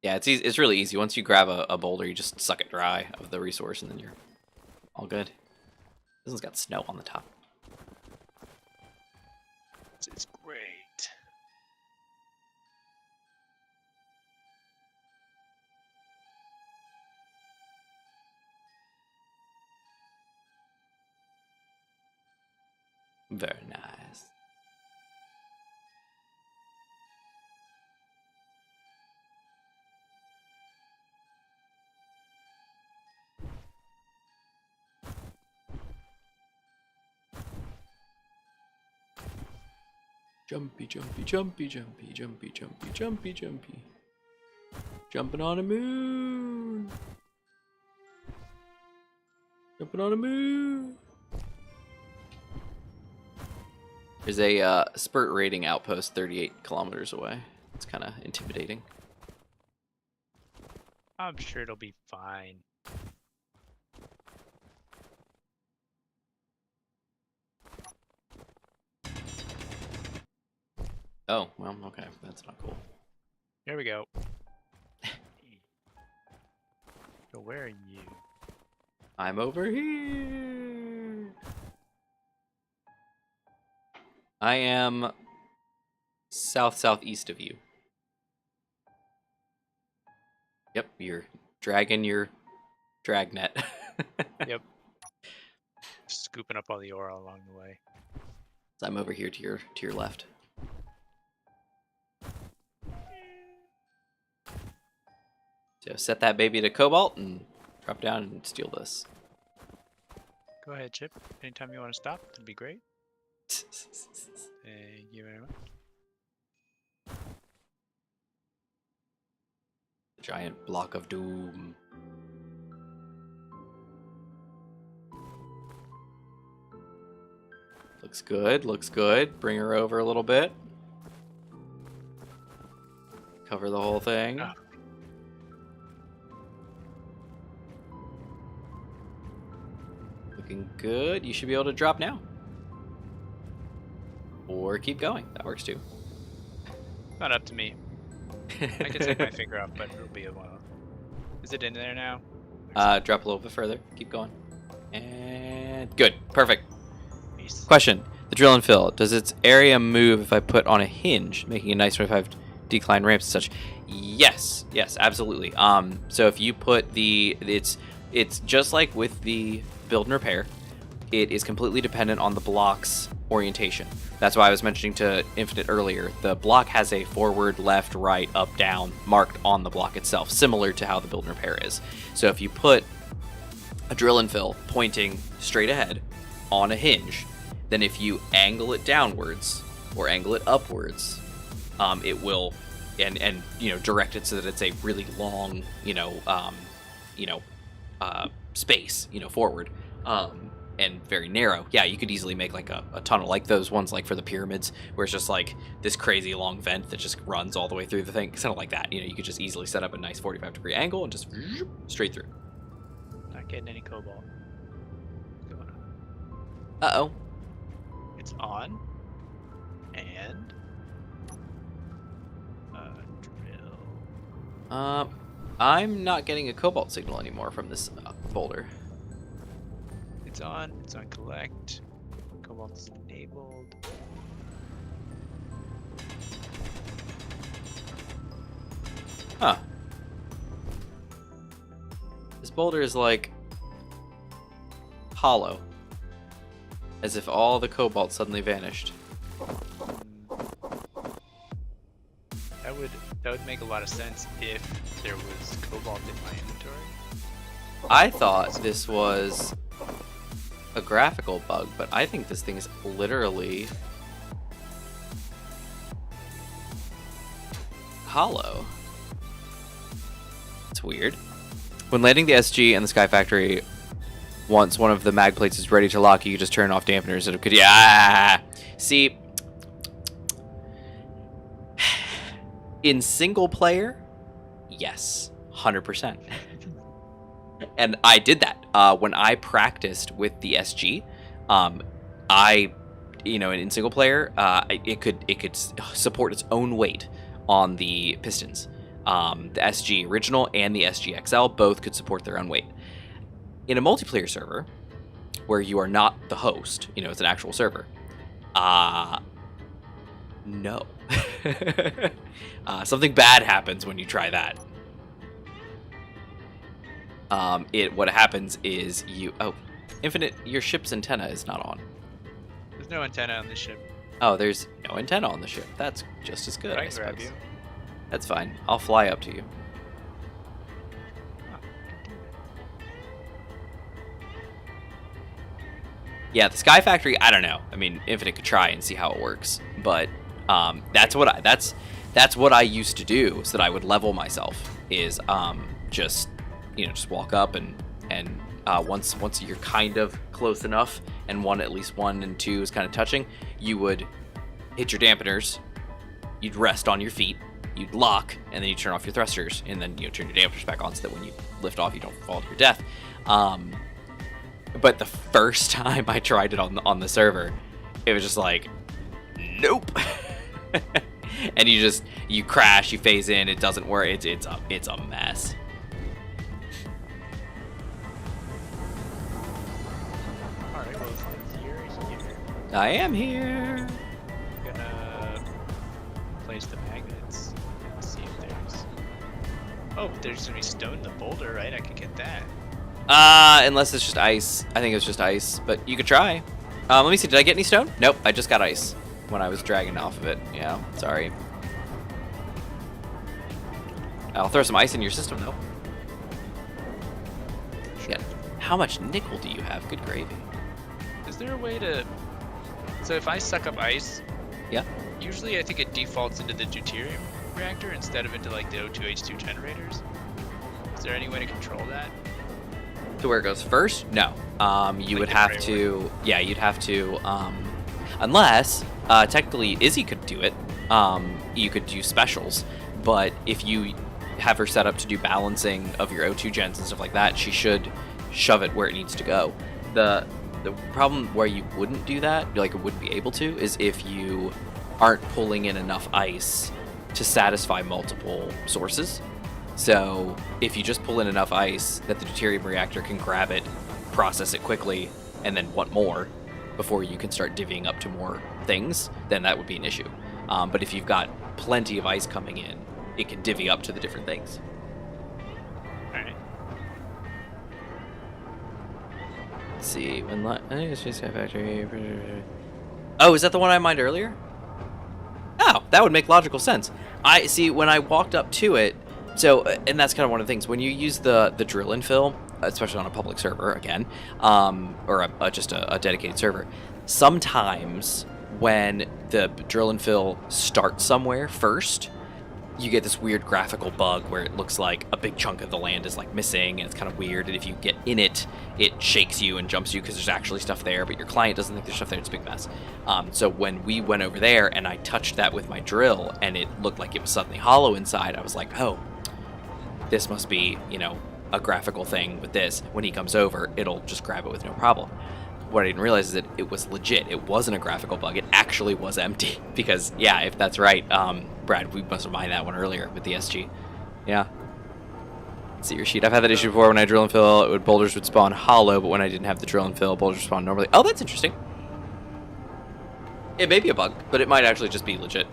Yeah, it's easy, it's really easy. Once you grab a boulder, you just suck it dry of the resource, and then you're all good. This one's got snow on the top. This is great. Very nice. Jumpy, jumpy, jumpy, jumpy, jumpy, jumpy, jumpy, jumpy. Jumping on a moon. Jumping on a moon. There's a spurt rating outpost 38 kilometers away. It's kind of intimidating. I'm sure it'll be fine. Oh, well, okay. That's not cool. Here we go. So where are you? I'm over here. I am southeast of you. Yep, you're dragging your dragnet. Yep. Scooping up all the ore along the way. So I'm over here to your left. So set that baby to cobalt and drop down and steal this. Go ahead, Chip. Anytime you want to stop, that'd be great. Thank you very much. Giant block of doom. Looks good, looks good. Bring her over a little bit. Cover the whole thing. Oh. Looking good. You should be able to drop now. Or keep going. That works too. Not up to me. I can take my finger off, but it'll be a while. Is it in there now? Drop a little bit further. Keep going. And good. Perfect. Nice. Question. The drill and fill. Does its area move if I put on a hinge, making a nice 25 decline ramps and such? Yes. Yes, absolutely. So if you put it's just like with the build and repair. It is completely dependent on the block's orientation. That's why I was mentioning to Infinite earlier. The block has a forward, left, right, up, down marked on the block itself, similar to how the build and repair is. So if you put a drill and fill pointing straight ahead on a hinge, then if you angle it downwards or angle it upwards, it will and direct it so that it's a really long space forward. And very narrow. Yeah, you could easily make like a tunnel, like those ones like for the pyramids, where it's just like this crazy long vent that just runs all the way through the thing. It's kind of like that. You could just easily set up a nice 45-degree angle and just straight through. Not getting any cobalt. What's going on? Uh-oh. It's on. And drill. I'm not getting a cobalt signal anymore from this boulder. It's on collect. Cobalt is enabled. Huh. This boulder is like hollow. As if all the cobalt suddenly vanished. That would make a lot of sense if there was cobalt in my inventory. I thought this was a graphical bug, but I think this thing is literally hollow. It's weird. When landing the SG and the Sky Factory, once one of the mag plates is ready to lock, you can just turn off dampeners. It could, yeah. See, in single player, yes, 100%. And I did that when I practiced with the SG. In single player, it could support its own weight on the pistons. The SG original and the SG XL both could support their own weight. In a multiplayer server, where you are not the host, it's an actual server. No. Something bad happens when you try that. What happens is Infinite, your ship's antenna is not on. There's no antenna on this ship. Oh, there's no antenna on the ship. That's just as good, I I can grab suppose. you. That's fine. I'll fly up to you. Yeah, the Sky Factory, I don't know. I mean, Infinite could try and see how it works, but that's what I used to do, so that I would level myself. Is just walk up and once you're kind of close enough, and at least 1 and 2 is kind of touching, you would hit your dampeners, you'd rest on your feet, you'd lock, and then you turn off your thrusters, and then turn your dampeners back on so that when you lift off, you don't fall to your death. But the first time I tried it on the server, it was just like, nope. And you crash, you phase in, it doesn't work. It's a mess. Alright, well, since you're here, I am here. I'm gonna place the magnets and see if there's... Oh, there's gonna be stone in the boulder, right? I could get that. Unless it's just ice. I think it's just ice, but you could try. Let me see, did I get any stone? Nope, I just got ice when I was dragging off of it. Yeah, sorry. I'll throw some ice in your system, though. Yeah. How much nickel do you have? Good gravy. Is there a way to... So if I suck up ice... Yeah. Usually I think it defaults into the deuterium reactor instead of into like the O2H2 generators. Is there any way to control that? To where it goes first? No. You would have to... Yeah, you'd have to... Unless, technically, Izzy could do it. You could do specials. But if you have her set up to do balancing of your O2 gens and stuff like that, she should shove it where it needs to go. the problem where you wouldn't do that, like it wouldn't be able to, is if you aren't pulling in enough ice to satisfy multiple sources. So if you just pull in enough ice that the deuterium reactor can grab it, process it quickly, and then want more before you can start divvying up to more things, then that would be an issue. But if you've got plenty of ice coming in, it can divvy up to the different things. Alright. Let's see. I think it's just factory. Oh, is that the one I mined earlier? Oh, that would make logical sense. I see when I walked up to it. So, and that's kind of one of the things when you use the drill and fill, especially on a public server again, or just a dedicated server. Sometimes when the drill and fill starts somewhere first, you get this weird graphical bug where it looks like a big chunk of the land is like missing, and it's kind of weird. And if you get in it, it shakes you and jumps you because there's actually stuff there, but your client doesn't think there's stuff there. It's a big mess. So when we went over there and I touched that with my drill and it looked like it was suddenly hollow inside, I was like, oh, this must be, a graphical thing with this. When he comes over, it'll just grab it with no problem. What I didn't realize is that it was legit. It wasn't a graphical bug. It actually was empty. Because, yeah, if that's right, Brad, we must have mined that one earlier with the SG. Yeah. Let's see your sheet. I've had that issue before. When I drill and fill, boulders would spawn hollow, but when I didn't have the drill and fill, boulders spawn normally. Oh, that's interesting. It may be a bug, but it might actually just be legit.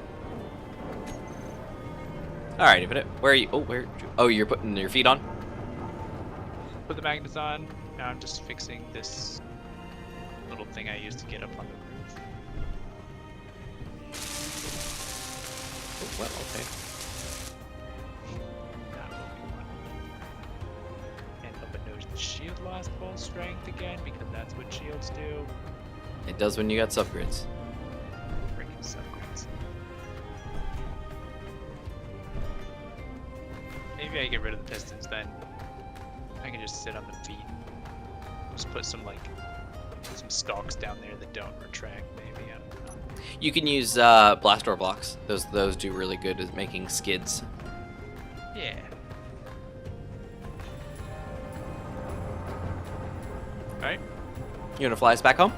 Alright, Infinite. Where are you? Oh, where? Oh, you're putting your feet on? Put the magnets on. Now I'm just fixing this little thing I used to get up on the roof. Oh, well, okay. Not what we want. And hope it knows the shield lost full strength again, because that's what shields do. It does when you got subgrids. Freaking subgrids. Maybe I get rid of the pistons then. I can just sit on the feet. Just put some stalks down there that don't retract. Maybe I don't know. You can use blast door blocks. Those do really good at making skids. Yeah. All right. You wanna fly us back home?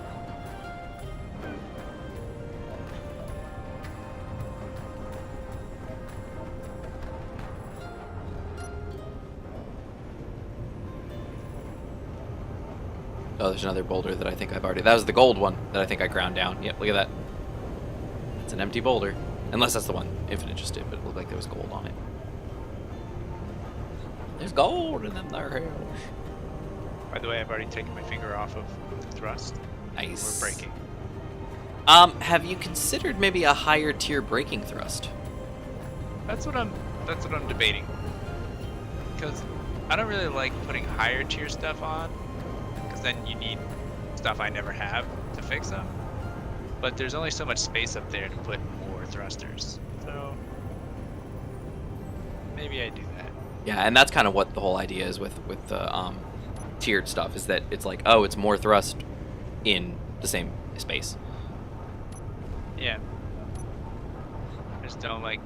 Oh, there's another boulder that I think I've already... That was the gold one that I think I ground down. Yep, look at that. It's an empty boulder. Unless that's the one Infinite just did, but it looked like there was gold on it. There's gold in them there hills. By the way, I've already taken my finger off of the thrust. Nice. We're braking. Have you considered maybe a higher tier braking thrust? That's what I'm debating. Because I don't really like putting higher tier stuff on. Then you need stuff I never have to fix them. But there's only so much space up there to put more thrusters. So maybe I do that. Yeah, and that's kind of what the whole idea is with the tiered stuff, is that it's like, oh, it's more thrust in the same space. Yeah. I just don't like,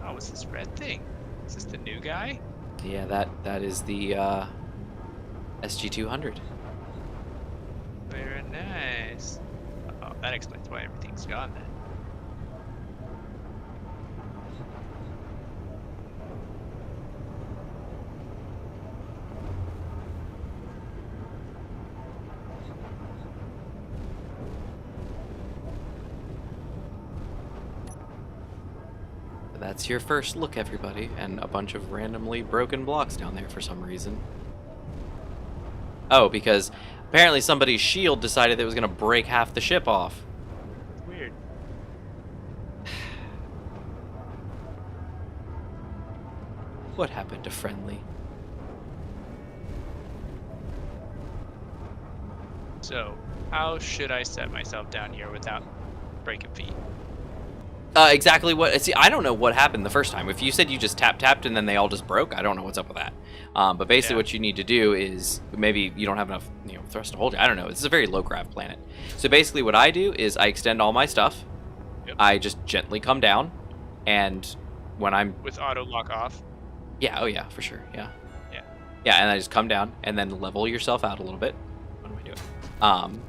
oh, what's this red thing? Is this the new guy? Yeah, that is the SG200. Very nice. Oh, that explains why everything's gone then. That's your first look, everybody, and a bunch of randomly broken blocks down there for some reason. Oh, because apparently somebody's shield decided it was going to break half the ship off. Weird. What happened to Friendly? So, how should I set myself down here without breaking feet? Exactly what... See, I don't know what happened the first time. If you said you just tapped and then they all just broke, I don't know what's up with that. But basically what you need to do is... Maybe you don't have enough thrust to hold you. I don't know. This is a very low-grav planet. So basically what I do is I extend all my stuff. Yep. I just gently come down. And when I'm... With auto lock off? Yeah, oh yeah, for sure. Yeah. Yeah. Yeah, and I just come down and then level yourself out a little bit. What am I doing?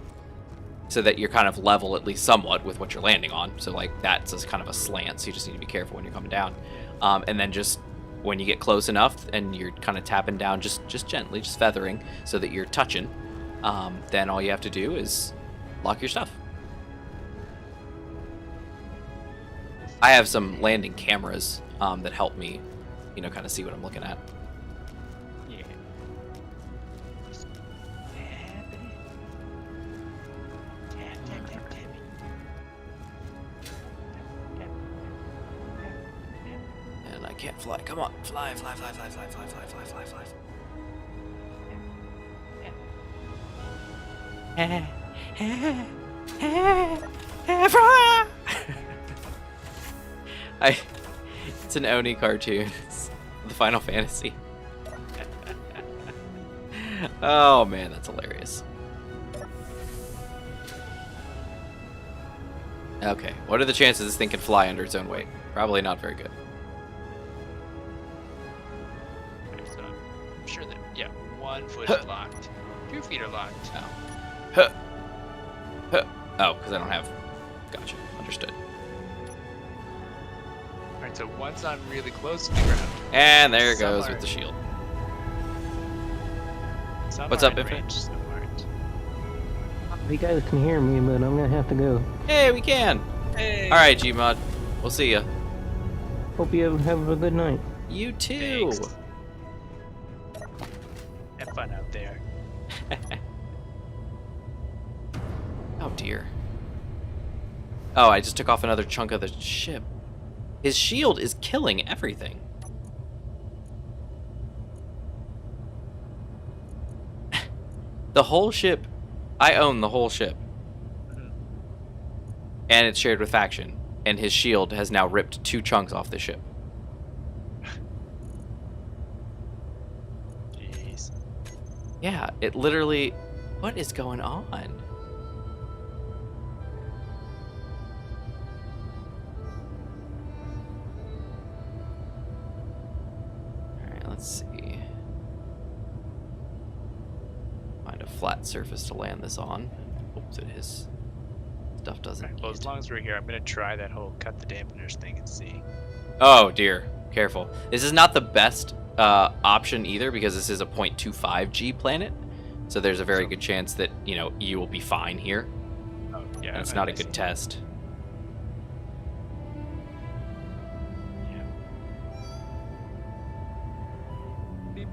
so that you're kind of level at least somewhat with what you're landing on. So like that's just kind of a slant, so you just need to be careful when you're coming down. And then just when you get close enough and you're kind of tapping down just gently, just feathering so that you're touching, then all you have to do is lock your stuff. I have some landing cameras that help me, you know, kind of see what I'm looking at. Yeah. And I can't fly. Come on, fly, fly, fly, fly, fly, fly, fly, fly, fly, fly. It's an Oni cartoon. It's the Final Fantasy. Oh man, that's hilarious. Okay, what are the chances this thing can fly under its own weight? Probably not very good. So I'm sure that, yeah, 1 foot is locked. 2 feet are locked. Oh. Huh. Huh. Oh, because I don't have... Gotcha. Understood. Alright, so one's on really close to the ground. And there it Some goes are- with the shield. Some What's are up, in Infinite? range, some aren't. You guys can hear me, but I'm gonna have to go. Hey, we can! Hey! Alright, Gmod. We'll see ya. Hope you have a good night. You too! Thanks. Have fun out there. Oh dear. Oh, I just took off another chunk of the ship. His shield is killing everything. The whole ship. I own the whole ship. Mhm. And it's shared with faction. And his shield has now ripped 2 chunks off the ship. Jeez. Yeah, it literally... What is going on? Alright, let's see. Find a flat surface to land this on. Hope that his stuff doesn't Alright, well, as hit. long as we're here, I'm gonna try that whole cut the dampeners thing and see. Oh dear, careful. This is not the best option either because this is a 0.25 G planet. So there's a very good chance that, you know, you will be fine here. Oh, yeah. And it's I not a see. good test. Yeah. Beep.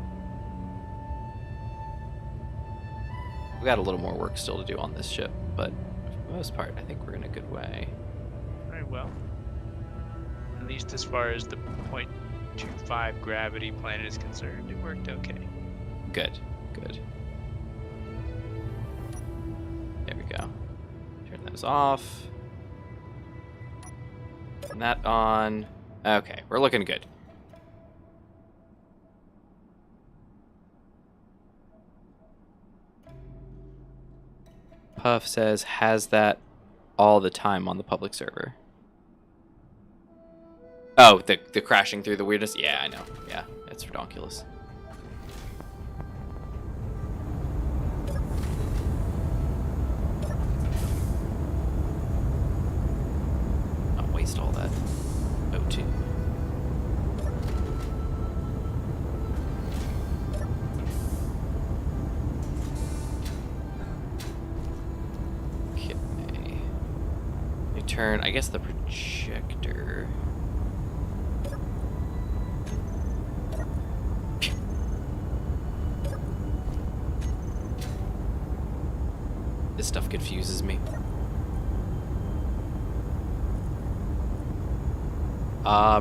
We got a little more work still to do on this ship, but for the most part, I think we're in a good way. Alright, well. At least as far as the 0.25 gravity planet is concerned, it worked okay. Good, good. There we go. Turn those off. Turn that on. Okay, we're looking good. Puff says, has that all the time on the public server. Oh, the crashing through the weirdness? Yeah, I know. Yeah, it's ridiculous. Not waste all that O2. Okay. You turn, I guess, the projector. This stuff confuses me.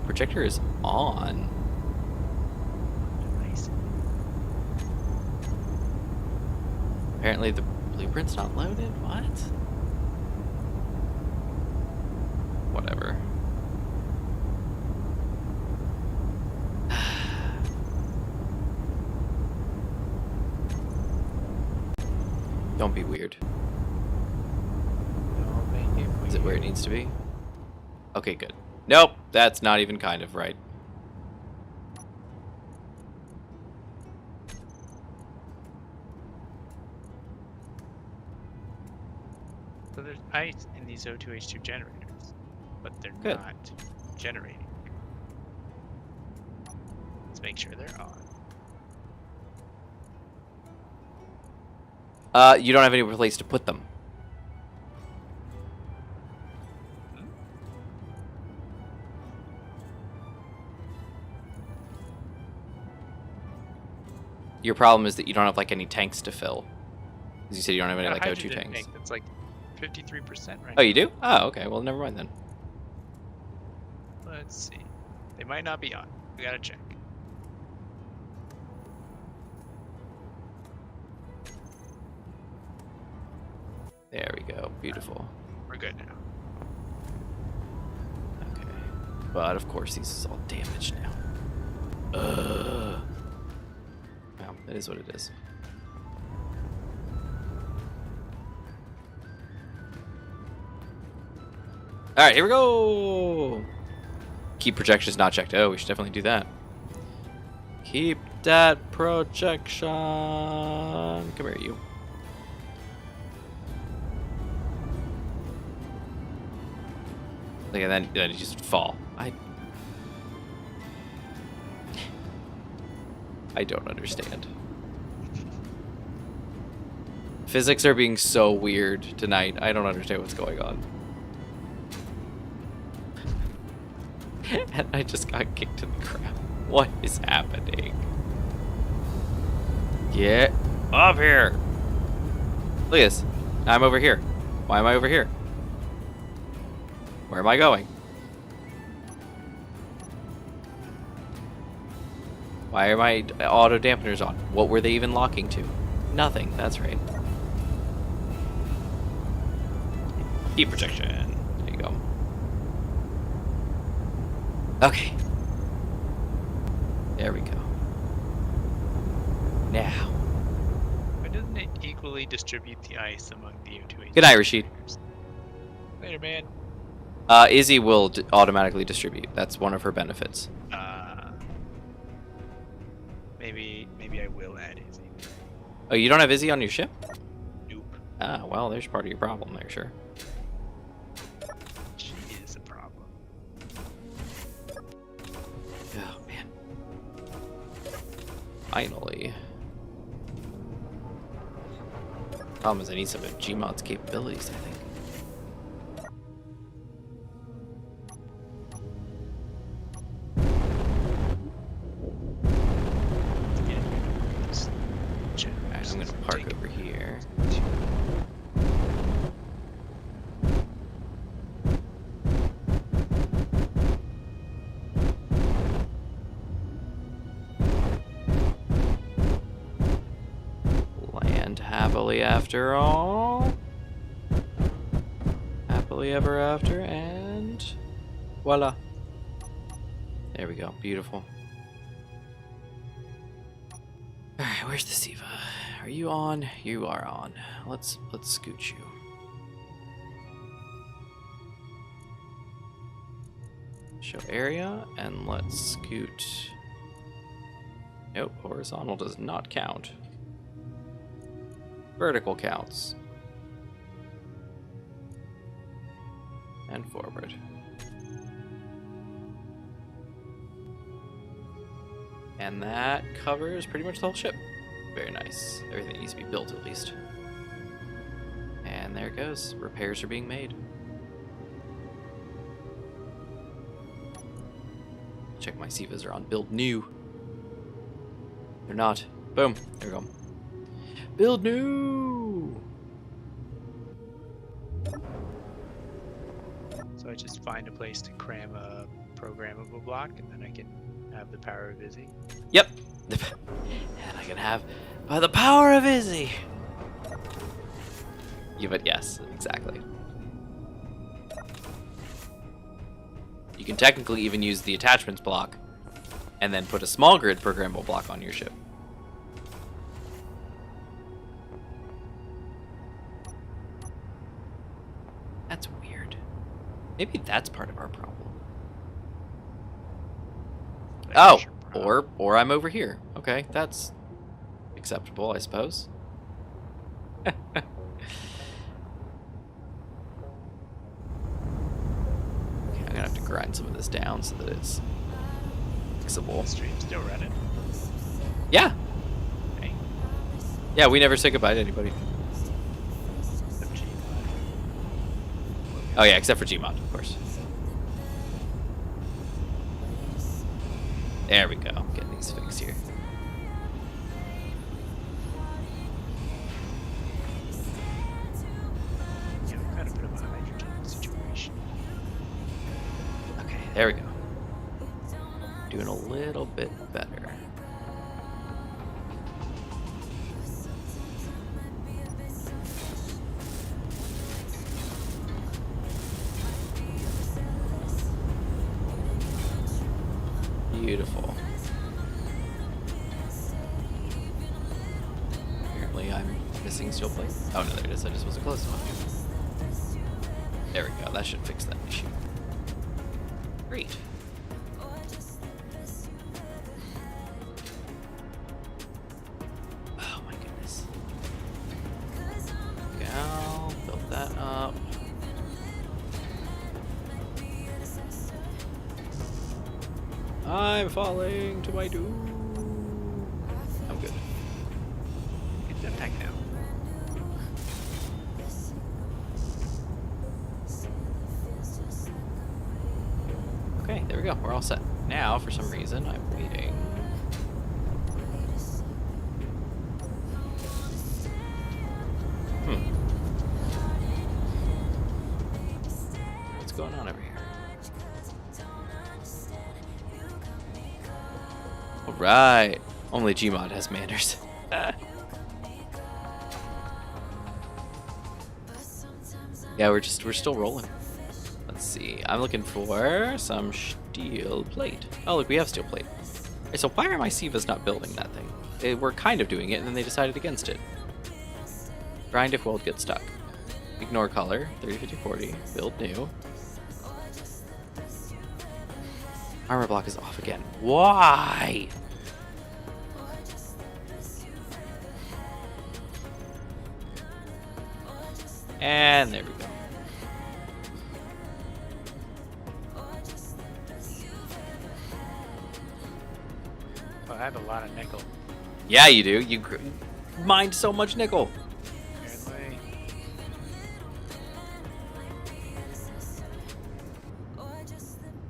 Projector is on. Nice. Apparently the blueprint's not loaded. What? Whatever. Don't be weird. Don't make it Is it where it weird. needs to be? Okay, good. Nope, that's not even kind of right. ice in these O2H2 generators, but they're Good. not generating. Let's make sure they're on. You don't have any place to put them. Your problem is that you don't have like any tanks to fill. As you said, you don't have any Got a like O2 hydrogen tanks. tank that's like 53% right Oh, you do? Oh, okay. Well, never mind then. now. Let's see. They might not be on. We gotta check. There we go. Beautiful. We're good now. Okay. But of course, these is all damaged now. Ugh. Well, it is what it is. All right, here we go. Keep projections not checked. Oh, we should definitely do that. Keep that projection. Come here, you. Look at that. Then you just fall. I don't understand. Physics are being so weird tonight. I don't understand what's going on. And I just got kicked to the ground. What is happening? Get up here. Look at this. I'm over here. Why am I over here? Where am I going? Why are my auto dampeners on? What were they even locking to? Nothing. That's right. Heat protection. There you go. Okay. There we go. Now. Why doesn't it equally distribute the ice among the O2H2? Good night, Rashid. Later, man. Izzy will automatically distribute. That's one of her benefits. Maybe I will add Izzy. Oh, you don't have Izzy on your ship? Nope. Ah, well, there's part of your problem there, sure. She is a problem. Oh, man. Finally. Problem is I need some of Gmod's capabilities, I think. Alright, I'm gonna park over here. Land happily after all. Happily ever after, and voila. There we go. Beautiful. Alright, where's the Siva? Are you on? You are on. Let's scoot you. Show area, and let's scoot. Nope, horizontal does not count. Vertical counts. And forward. And that covers pretty much the whole ship. Very nice. Everything needs to be built at least. And there it goes. Repairs are being made. Check my Sivas are on build new. They're not. Boom. There we go. Build new! So I just find a place to cram a programmable block, and then I can have the power of Izzy. Yep. And I can have by the power of Izzy. Yeah, but yes, exactly. You can technically even use the attachments block and then put a small grid programmable block on your ship. That's weird. Maybe that's part of our problem. That's Oh, your problem. or I'm over here. Okay, that's acceptable, I suppose. grind some of this down so that it's fixable. Stream still running. Yeah. Hey. Yeah, we never say goodbye to anybody. Oh yeah, except for Gmod, of course. There we go. Getting these fixed here. Yeah, we gotta put him in a hydrogen situation. Okay, there we go. Doing a little bit better. Beautiful. Apparently I'm missing steel plate. Oh no, there it is. I just wasn't close enough. There we go. That should fix that issue. Great. Oh my goodness. Go. Build that up. I'm falling to my doom. I'm good. Get that back now. Okay, there we go. We're all set. Now, for some reason, I'm waiting. What's going on over here? Alright. Only Gmod has manners. Yeah, we're still rolling. Let's see. I'm looking for some steel plate. Oh, look, we have steel plate. Okay, so why are my Sivas not building that thing? They were kind of doing it, and then they decided against it. Grind if weld gets stuck. Ignore color. 30-50-40. Build new. Armor block is off again. Why? And there we go. Well, I have a lot of nickel. Yeah, you do. You mined so much nickel. Apparently.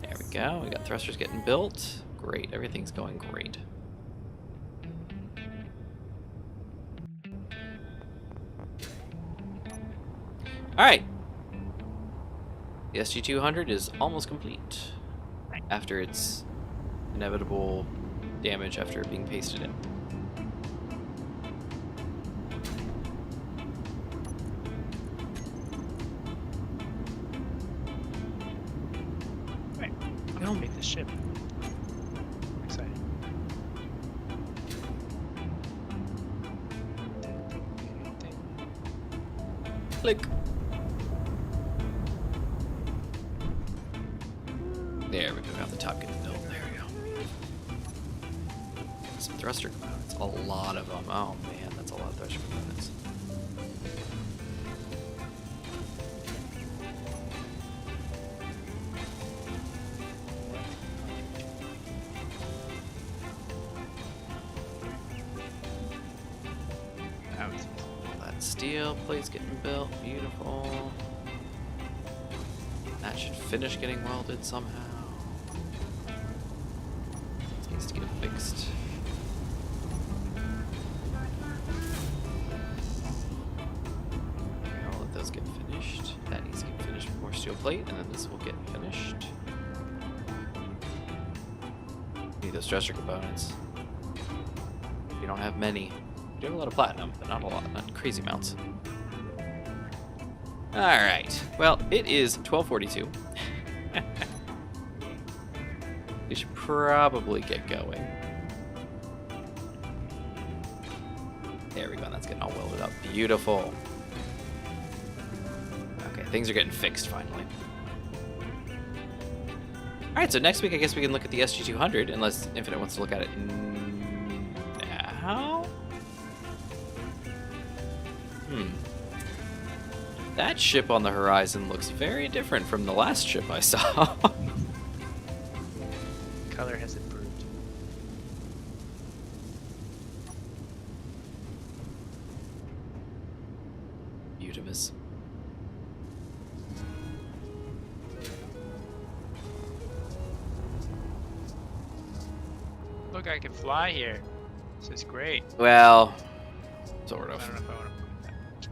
There we go. We got thrusters getting built. Great. Everything's going great. Alright. The SG-200 is almost complete after its inevitable damage after being pasted in. Right. I'm gonna make this ship. I'm excited. Click. There we go. Got the top getting built. There we go. Some thruster components. A lot of them. Oh man, that's a lot of thruster components. That was That steel plate's getting built. Beautiful. That should finish getting welded somehow. This needs to get fixed. Okay, I'll let those get finished. That needs to get finished before steel plate, and then this will get finished. Need those stressor components. You don't have many. You do have a lot of platinum, but not a lot, not crazy amounts. Alright, well, it is 12:42. We should probably get going. There we go, that's getting all welded up. Beautiful. Okay, things are getting fixed finally. Alright, so next week I guess we can look at the SG-200, unless Infinite wants to look at it now? That ship on the horizon looks very different from the last ship I saw. color has improved. Beautimus. Look, I can fly here. This is great. Well, sort I of. don't know if I want to put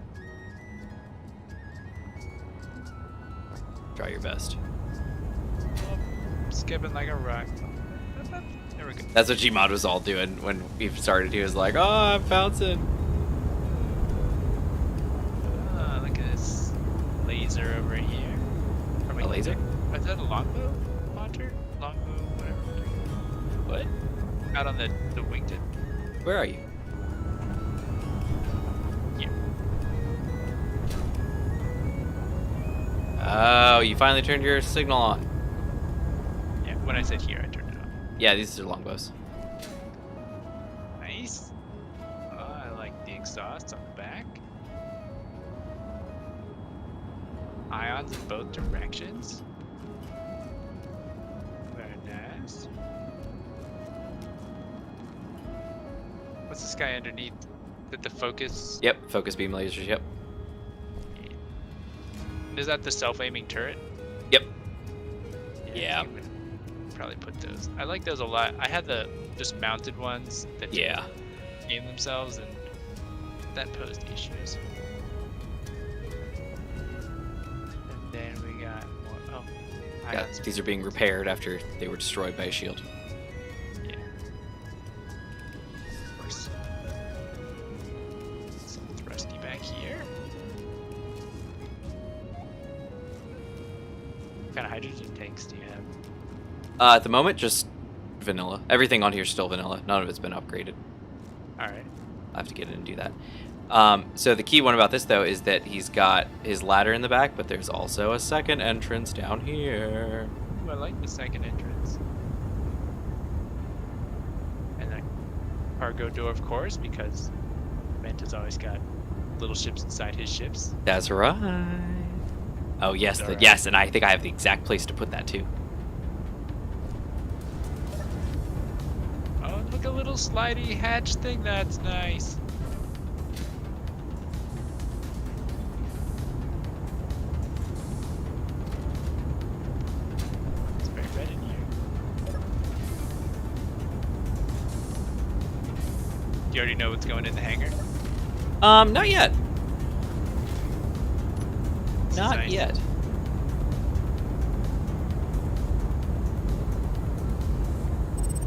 that. Try your best. Skipping like a rock. There we go. That's what Gmod was all doing when we started. He was like, "Oh, I'm bouncing." Ah, look at this laser over here. Or wait, A laser? Is that a longbow launcher? Longbow, whatever. What? Out on the wingtip. Where are you? Here. Oh, you finally turned your signal on. Yeah, when I said here, I turned it on. Yeah, these are longbows. Nice. Oh, I like the exhaust on the back. Ions in both directions. Very nice. What's this guy underneath? Is that the focus? Yep, focus beam lasers. Yep. Is that the self-aiming turret? Yep. I Yeah. think we'd probably put those. I like those a lot. I had the just mounted ones that Yeah. aim themselves, and that posed issues. And then we got more. Oh, Yeah, ions. these are being repaired after they were destroyed by a shield. Yeah. Of course. Some thrusty back here. What kind of hydrogen tanks do you have? At the moment, just vanilla. Everything on here is still vanilla. None of it's been upgraded. Alright. I'll have to get in and do that. So the key one about this, though, is that he's got his ladder in the back, but there's also a second entrance down here. Ooh, I like the second entrance. And a cargo door, of course, because Ment has always got little ships inside his ships. That's right. Oh, yes. Alright. Yes, and I think I have the exact place to put that, too. Oh, look, a little slidey hatch thing. That's nice. It's very red in here. Do you already know what's going in the hangar? Not yet. This is Not nice. yet.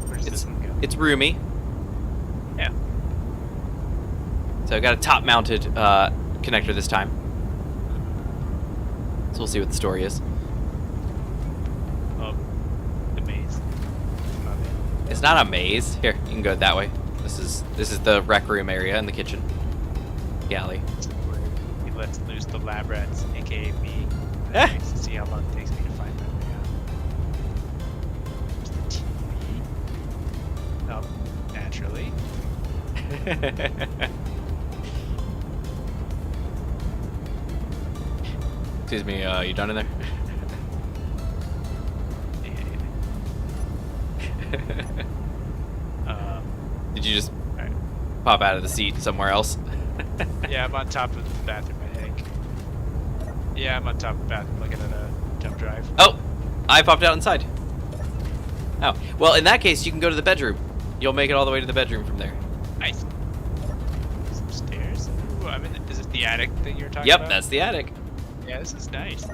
Where's this one go? It's roomy. Yeah. So I've got a top-mounted connector this time. So we'll see what the story is. Oh, the maze. My bad. It's not a maze. Here, you can go that way. This is the rec room area in the kitchen. Galley. He lets loose the lab rats, aka me. Eh. Nice to see how long it takes me to find them. Yeah. There's the TV. Oh, naturally. Excuse me, you done in there? Did you just Alright. pop out of the seat somewhere else? Yeah, I'm on top of the bathroom, I think. Yeah, I'm on top of the bathroom looking at a jump drive. Oh, I popped out inside. Oh, well, in that case, you can go to the bedroom. You'll make it all the way to the bedroom from there. Nice. Some stairs. Ooh, I'm in is it the attic that you're talking Yep, about? that's the attic. Yeah, this is nice.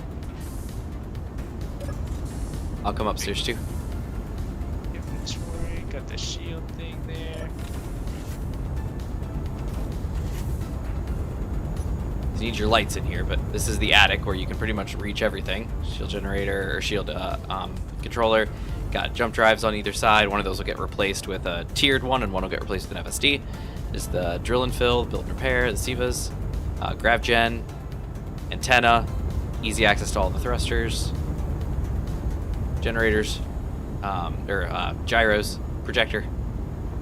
I'll come upstairs too. Inventory, got the shield thing there. You need your lights in here, but this is the attic where you can pretty much reach everything. Shield generator or shield controller. Got jump drives on either side. One of those will get replaced with a tiered one, and one will get replaced with an FSD. There's the drill and fill, build and repair, the SIVAs, grav gen, antenna, easy access to all the thrusters, generators, gyros, projector,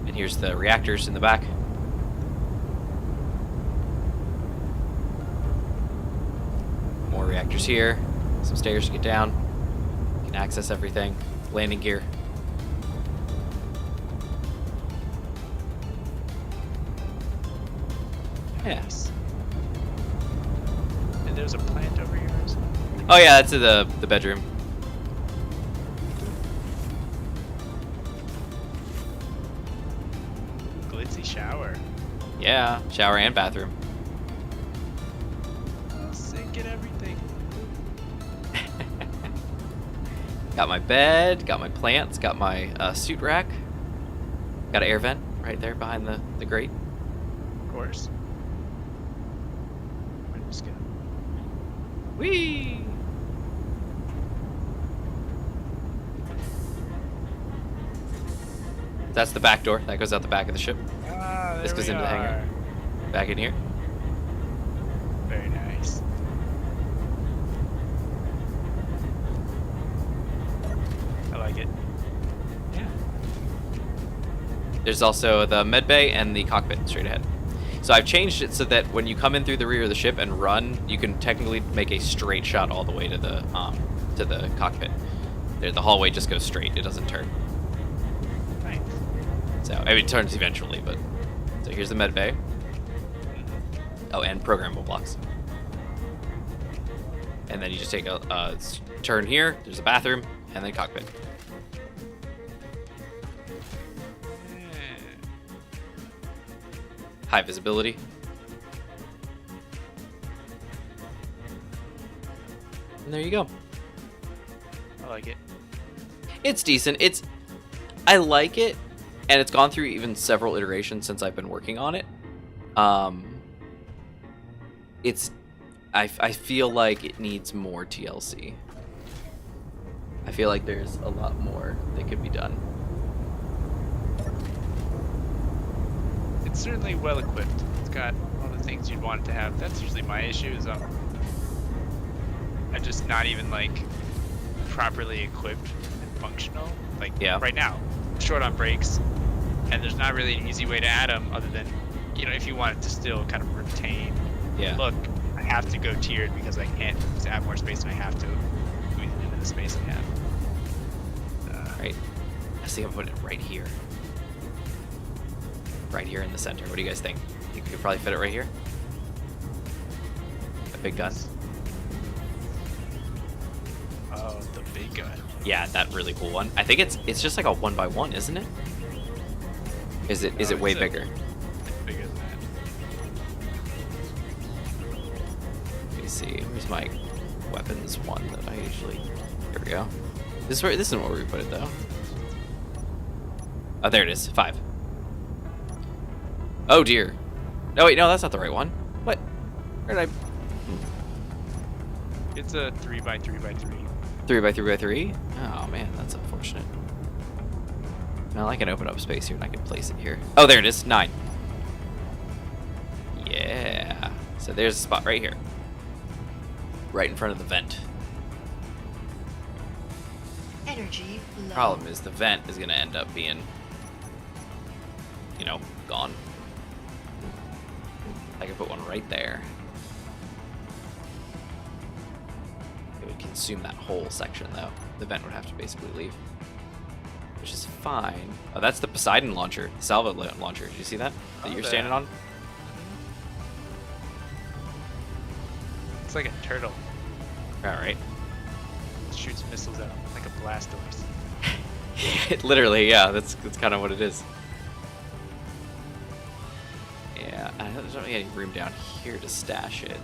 and here's the reactors in the back. More reactors here, some stairs to get down. You can access everything. Landing gear. Yeah. Nice. And there's a plant over here or something. Oh yeah, that's the bedroom. Glitzy shower. Yeah, shower and bathroom. Oh, sick and everything. Got my bed, got my plants, got my suit rack. Got an air vent right there behind the grate. Of course. I'm just gonna. Whee! That's the back door. That goes out the back of the ship. Ah, there This goes we into the hangar. are. Back in here. Very nice. I like it. Yeah. There's also the med bay and the cockpit straight ahead. So I've changed it so that when you come in through the rear of the ship and run, you can technically make a straight shot all the way to the cockpit. The hallway just goes straight; it doesn't turn. Nice. So I mean, it turns eventually, but so here's the med bay. Oh, and programmable blocks. And then you just take a turn here. There's a bathroom and then cockpit. High visibility. And there you go. I like it. It's decent. I like it, and it's gone through even several iterations since I've been working on it. I feel like it needs more TLC. I feel like there's a lot more that could be done. It's certainly well equipped. It's got all the things you'd want it to have. That's usually my issue is I'm just not even like properly equipped and functional. Like Yeah. right now, short on brakes, and there's not really an easy way to add them other than, if you want it to still kind of retain. Yeah. Look, I have to go tiered because I can't add more space and I have to squeeze it into the space I have. Right. I think I'm putting it right here. Right here in the center. What do you guys think? You could probably fit it right here? A big gun? Oh, the big gun. Yeah, that really cool one. I think it's just like a 1x1, isn't it? Is it No, way it's bigger? It's bigger than that. Let me see. Where's my weapons one that I usually? Here we go. This isn't where we put it though. Oh, there it is. 5. Oh dear. No wait, no, that's not the right one. What? Where did I? It's a 3x3x3. 3x3x3? Oh man, that's unfortunate. Well, I can open up space here and I can place it here. Oh, there it is. 9. Yeah. So there's a spot right here. Right in front of the vent. Energy low. Problem is the vent is going to end up being, gone. I can put one right there. It would consume that whole section though. The vent would have to basically leave. Which is fine. Oh, that's the Poseidon launcher. The Salvo launcher. Did you see that? That Oh, you're that- standing on? It's like a turtle. Alright. It shoots missiles out like a Blastoise. Literally, yeah, that's kind of what it is. Yeah, there's not really any room down here to stash it.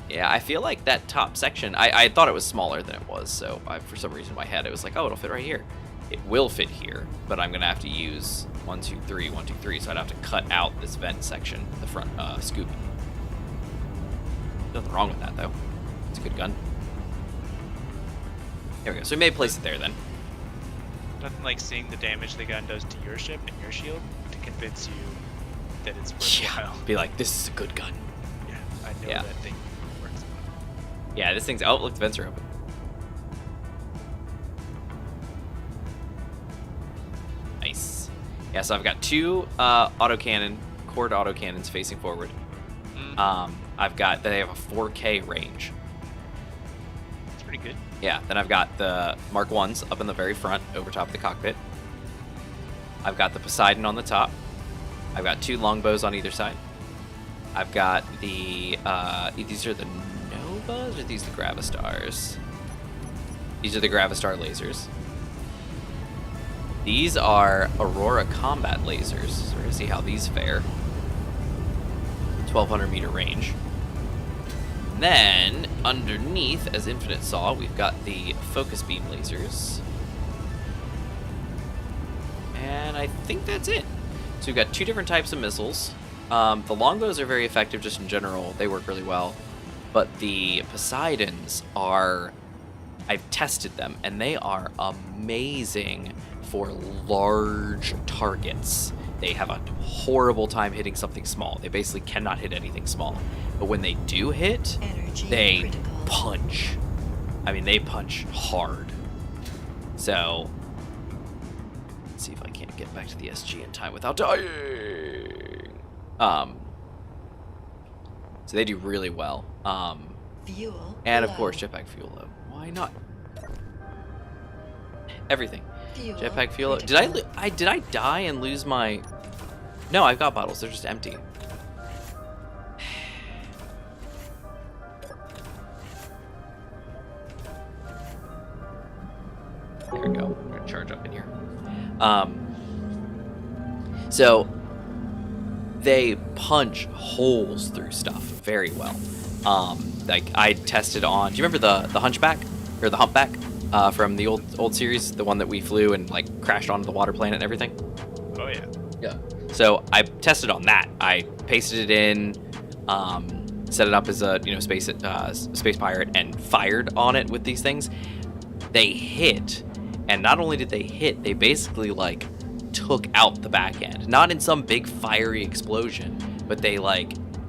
Yeah, I feel like that top section, I thought it was smaller than it was, so for some reason in my head it was like, oh, it'll fit right here. It will fit here, but I'm going to have to use 1, 2, 3, 1, 2, 3, so I'd have to cut out this vent section, the front scoop. Nothing wrong with that, though. It's a good gun. There we go. So we may place it there, then. Nothing like seeing the damage the gun does to your ship and your shield to convince you that it's worthwhile. Be like, this is a good gun. Yeah, I know Yeah. that thing works. Yeah, this thing's... Oh, look, the vents are open. Nice. Yeah, so I've got 2 cord autocannons facing forward. They have a 4K range. It's pretty good. Yeah, then I've got the Mark 1s up in the very front, over top of the cockpit. I've got the Poseidon on the top. I've got 2 longbows on either side. I've got the, these are the Novas, or are these the Gravistars? These are the Gravistar lasers. These are Aurora combat lasers, so we're gonna see how these fare. 1200 meter range. And then, underneath, as Infinite saw, we've got the focus beam lasers. And I think that's it. So we've got 2 different types of missiles. The longbows are very effective just in general. They work really well. But the Poseidons are... I've tested them, and they are amazing for large targets. They have a horrible time hitting something small. They basically cannot hit anything small. But when they do hit, Energy they critical. punch. I mean, they punch hard. So, let's see if I can't get back to the SG in time without dying. So they do really well. Fuel And of low. course, jetpack fuel low. Why not? Everything. Fuel Jetpack fuel low. critical. Did I die and lose my? No, I've got bottles. They're just empty. There we go. I'm gonna charge up in here. So they punch holes through stuff very well. Like I tested on. Do you remember the Hunchback or the Humpback from the old series, the one that we flew and like crashed onto the water planet and everything? Oh yeah. Yeah. So I tested on that. I pasted it in, set it up as a space pirate, and fired on it with these things. They hit, and not only did they hit, they basically like took out the back end. Not in some big fiery explosion, but they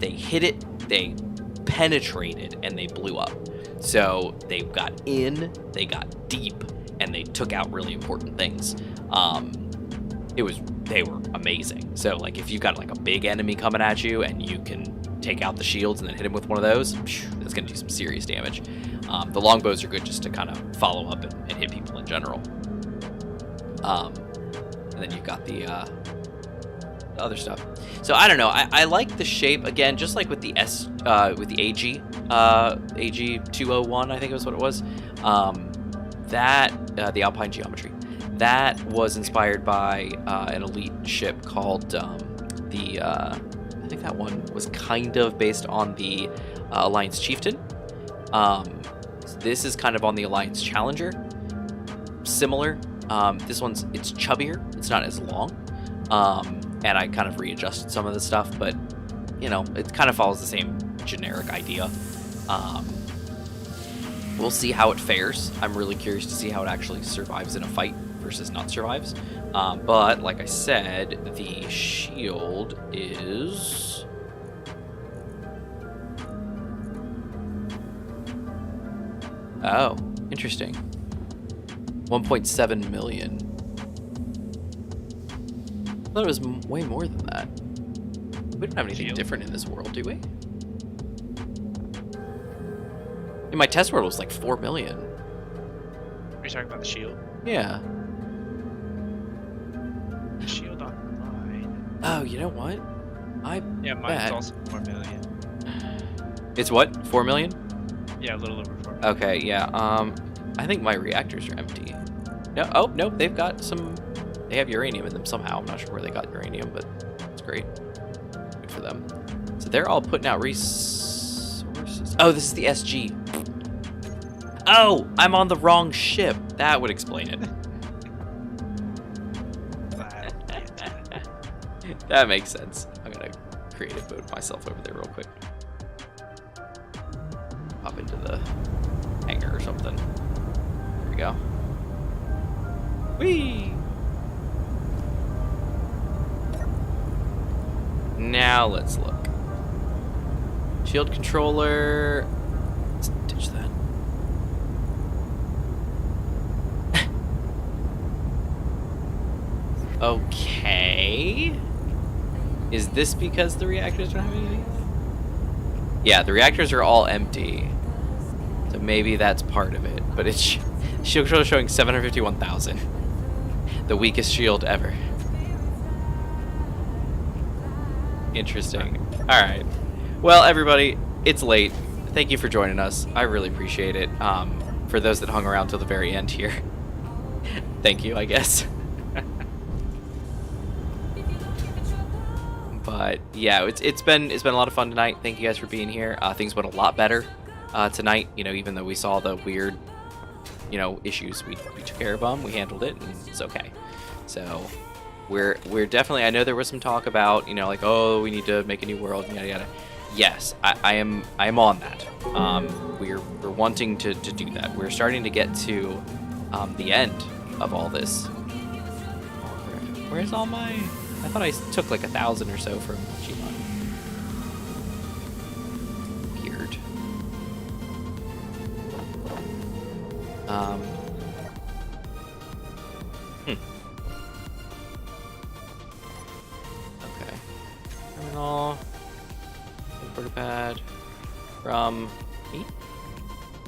hit it, they penetrated, and they blew up. So they got in, they got deep, and they took out really important things. They were amazing. So like if you've got like a big enemy coming at you and you can take out the shields and then hit him with one of those, that's gonna do some serious damage. The longbows are good just to kind of follow up and hit people in general. And then you've got the other stuff. So I don't know. I like the shape again, just like with the AG AG201, I think it was what it was. The Alpine Geometry. That was inspired by an elite ship called I think that one was kind of based on the Alliance Chieftain. This is kind of on the Alliance Challenger. Similar. This it's chubbier. It's not as long. And I kind of readjusted some of the stuff, but you know, it kind of follows the same generic idea. We'll see how it fares. I'm really curious to see how it actually survives in a fight versus not survives. But like I said, the shield is... Oh, interesting. 1.7 million. I thought it was way more than that. We don't have anything Shield. different in this world, do we? In my test world, it was like 4 million. Are you talking about the shield? Yeah. The shield online. Oh, you know what? Yeah, mine's bet. also 4 million. It's what? 4 million? Yeah, a little over 4 million. Okay, yeah. I think my reactors are empty. No, oh, no, they've got some... They have uranium in them somehow. I'm not sure where they got uranium, but it's great. Good for them. So they're all putting out resources. Oh, this is the SG. Oh, I'm on the wrong ship. That would explain it. That makes sense. I'm gonna creative mode myself over there real quick. Hop into the hangar or something. There we go. Whee! Now let's look. Shield controller. Let's ditch that. Okay. Is this because the reactors don't have anything? Yeah, the reactors are all empty. So maybe that's part of it. But it's shield controller showing 751,000. The weakest shield ever. Interesting. All right. Well, everybody, it's late. Thank you for joining us. I really appreciate it. For those that hung around till the very end here, thank you, I guess. But yeah, it's been a lot of fun tonight. Thank you guys for being here. Things went a lot better tonight. You know, even though we saw the weird, issues, we took care of them. We handled it, and it's okay. So we're definitely. I know there was some talk about like, oh, we need to make a new world, yada yada. Yes, I am on that. We're wanting to do that. We're starting to get to the end of all this. Where's all my? I thought I took like 1,000 or so from Gmod. Weird. Okay. Terminal. Teleporter pad. From me?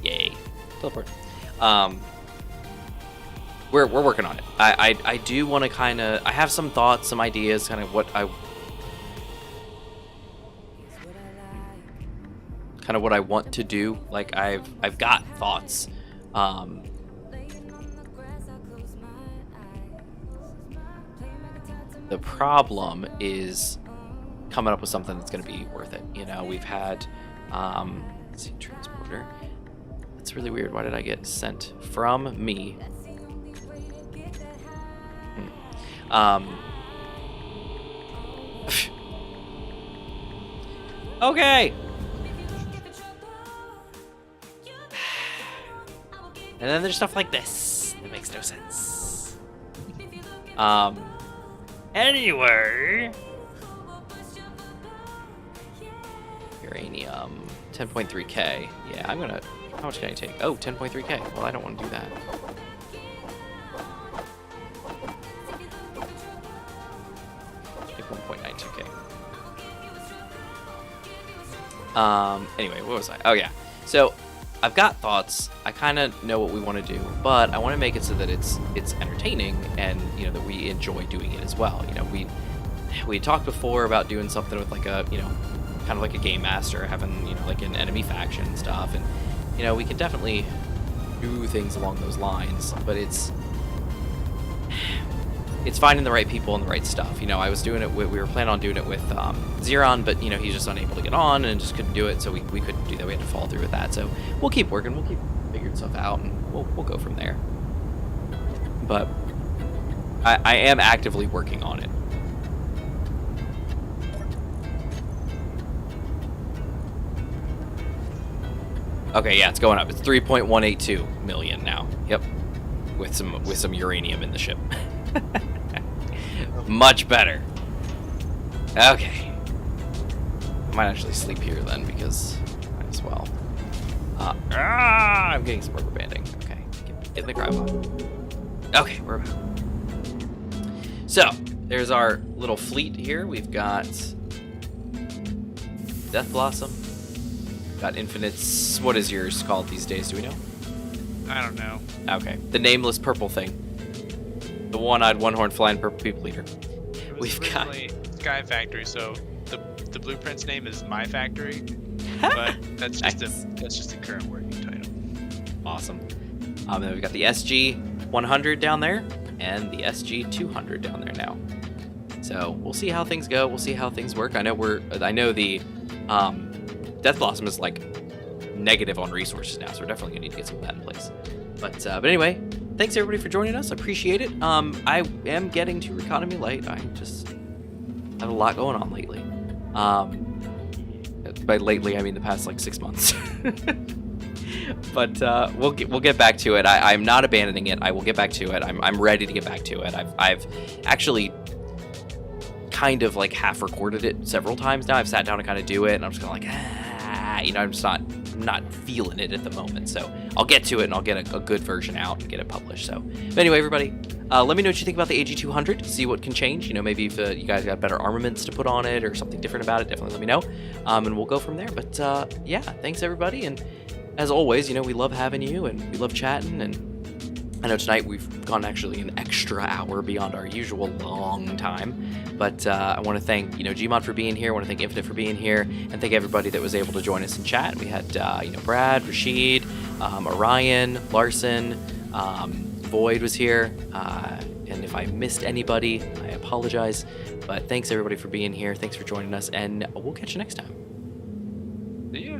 Yay. Teleport. We're working on it. I do want to kind of. I have some thoughts, some ideas, kind of what I want to do. Like I've got thoughts. The problem is coming up with something that's going to be worth it. We've had. Let's see, transporter. That's really weird. Why did I get sent from me? Okay. And then there's stuff like this that makes no sense. Anyway. Uranium, 10.3k. Yeah, I'm gonna. How much can I take? Oh, 10.3k. Well, I don't want to do that. Take 1.92k. Anyway, what was I? Oh yeah. So I've got thoughts. I kind of know what we want to do, but I want to make it so that it's entertaining and that we enjoy doing it as well. We talked before about doing something with like a kind of like a game master, having like an enemy faction and stuff, and we can definitely do things along those lines, but it's finding the right people and the right stuff. I was doing it we were planning on doing it with Xeron, but he's just unable to get on and just couldn't do it, so we couldn't do that. We had to follow through with that, so we'll keep working, we'll keep figuring stuff out, and we'll go from there. But I am actively working on it. Okay, yeah, it's going up. It's 3.182 million now. Yep, with some uranium in the ship. Much better. Okay, I might actually sleep here then because might as well. I'm getting some rubber banding. Okay, get in the cryo pod. Okay, we're back. So there's our little fleet here. We've got Death Blossom. Got Infinites. What is yours called these days? Do we know? I don't know. Okay. The nameless purple thing. The one-eyed, one-horned, flying purple people eater. It was We've got originally Sky Factory, so the blueprint's name is My Factory, but that's just a current working title. Awesome. Then we've got the SG-100 down there and the SG-200 down there now. So we'll see how things go. We'll see how things work. I know the Death Blossom is like negative on resources now, so we're definitely gonna need to get some of that in place. But anyway, thanks everybody for joining us. I appreciate it. I am getting to Reconomy Light. I just have a lot going on lately. By lately, I mean the past like 6 months. But we'll get back to it. I'm not abandoning it. I will get back to it. I'm ready to get back to it. I've actually kind of like half recorded it several times now. I've sat down to kind of do it, and I'm just kind of like, I'm just not feeling it at the moment. So I'll get to it, and I'll get a good version out and get it published. So, but anyway, everybody, let me know what you think about the AG200. See what can change. Maybe if you guys got better armaments to put on it or something different about it, definitely let me know. And we'll go from there. But yeah, thanks everybody, and as always, we love having you, and we love chatting, and I know tonight we've gone actually an extra hour beyond our usual long time, but I want to thank Gmod for being here. I want to thank Infinite for being here, and thank everybody that was able to join us in chat. We had Brad, Rashid, Orion, Larson, Void was here, and if I missed anybody, I apologize. But thanks everybody for being here. Thanks for joining us, and we'll catch you next time. See ya.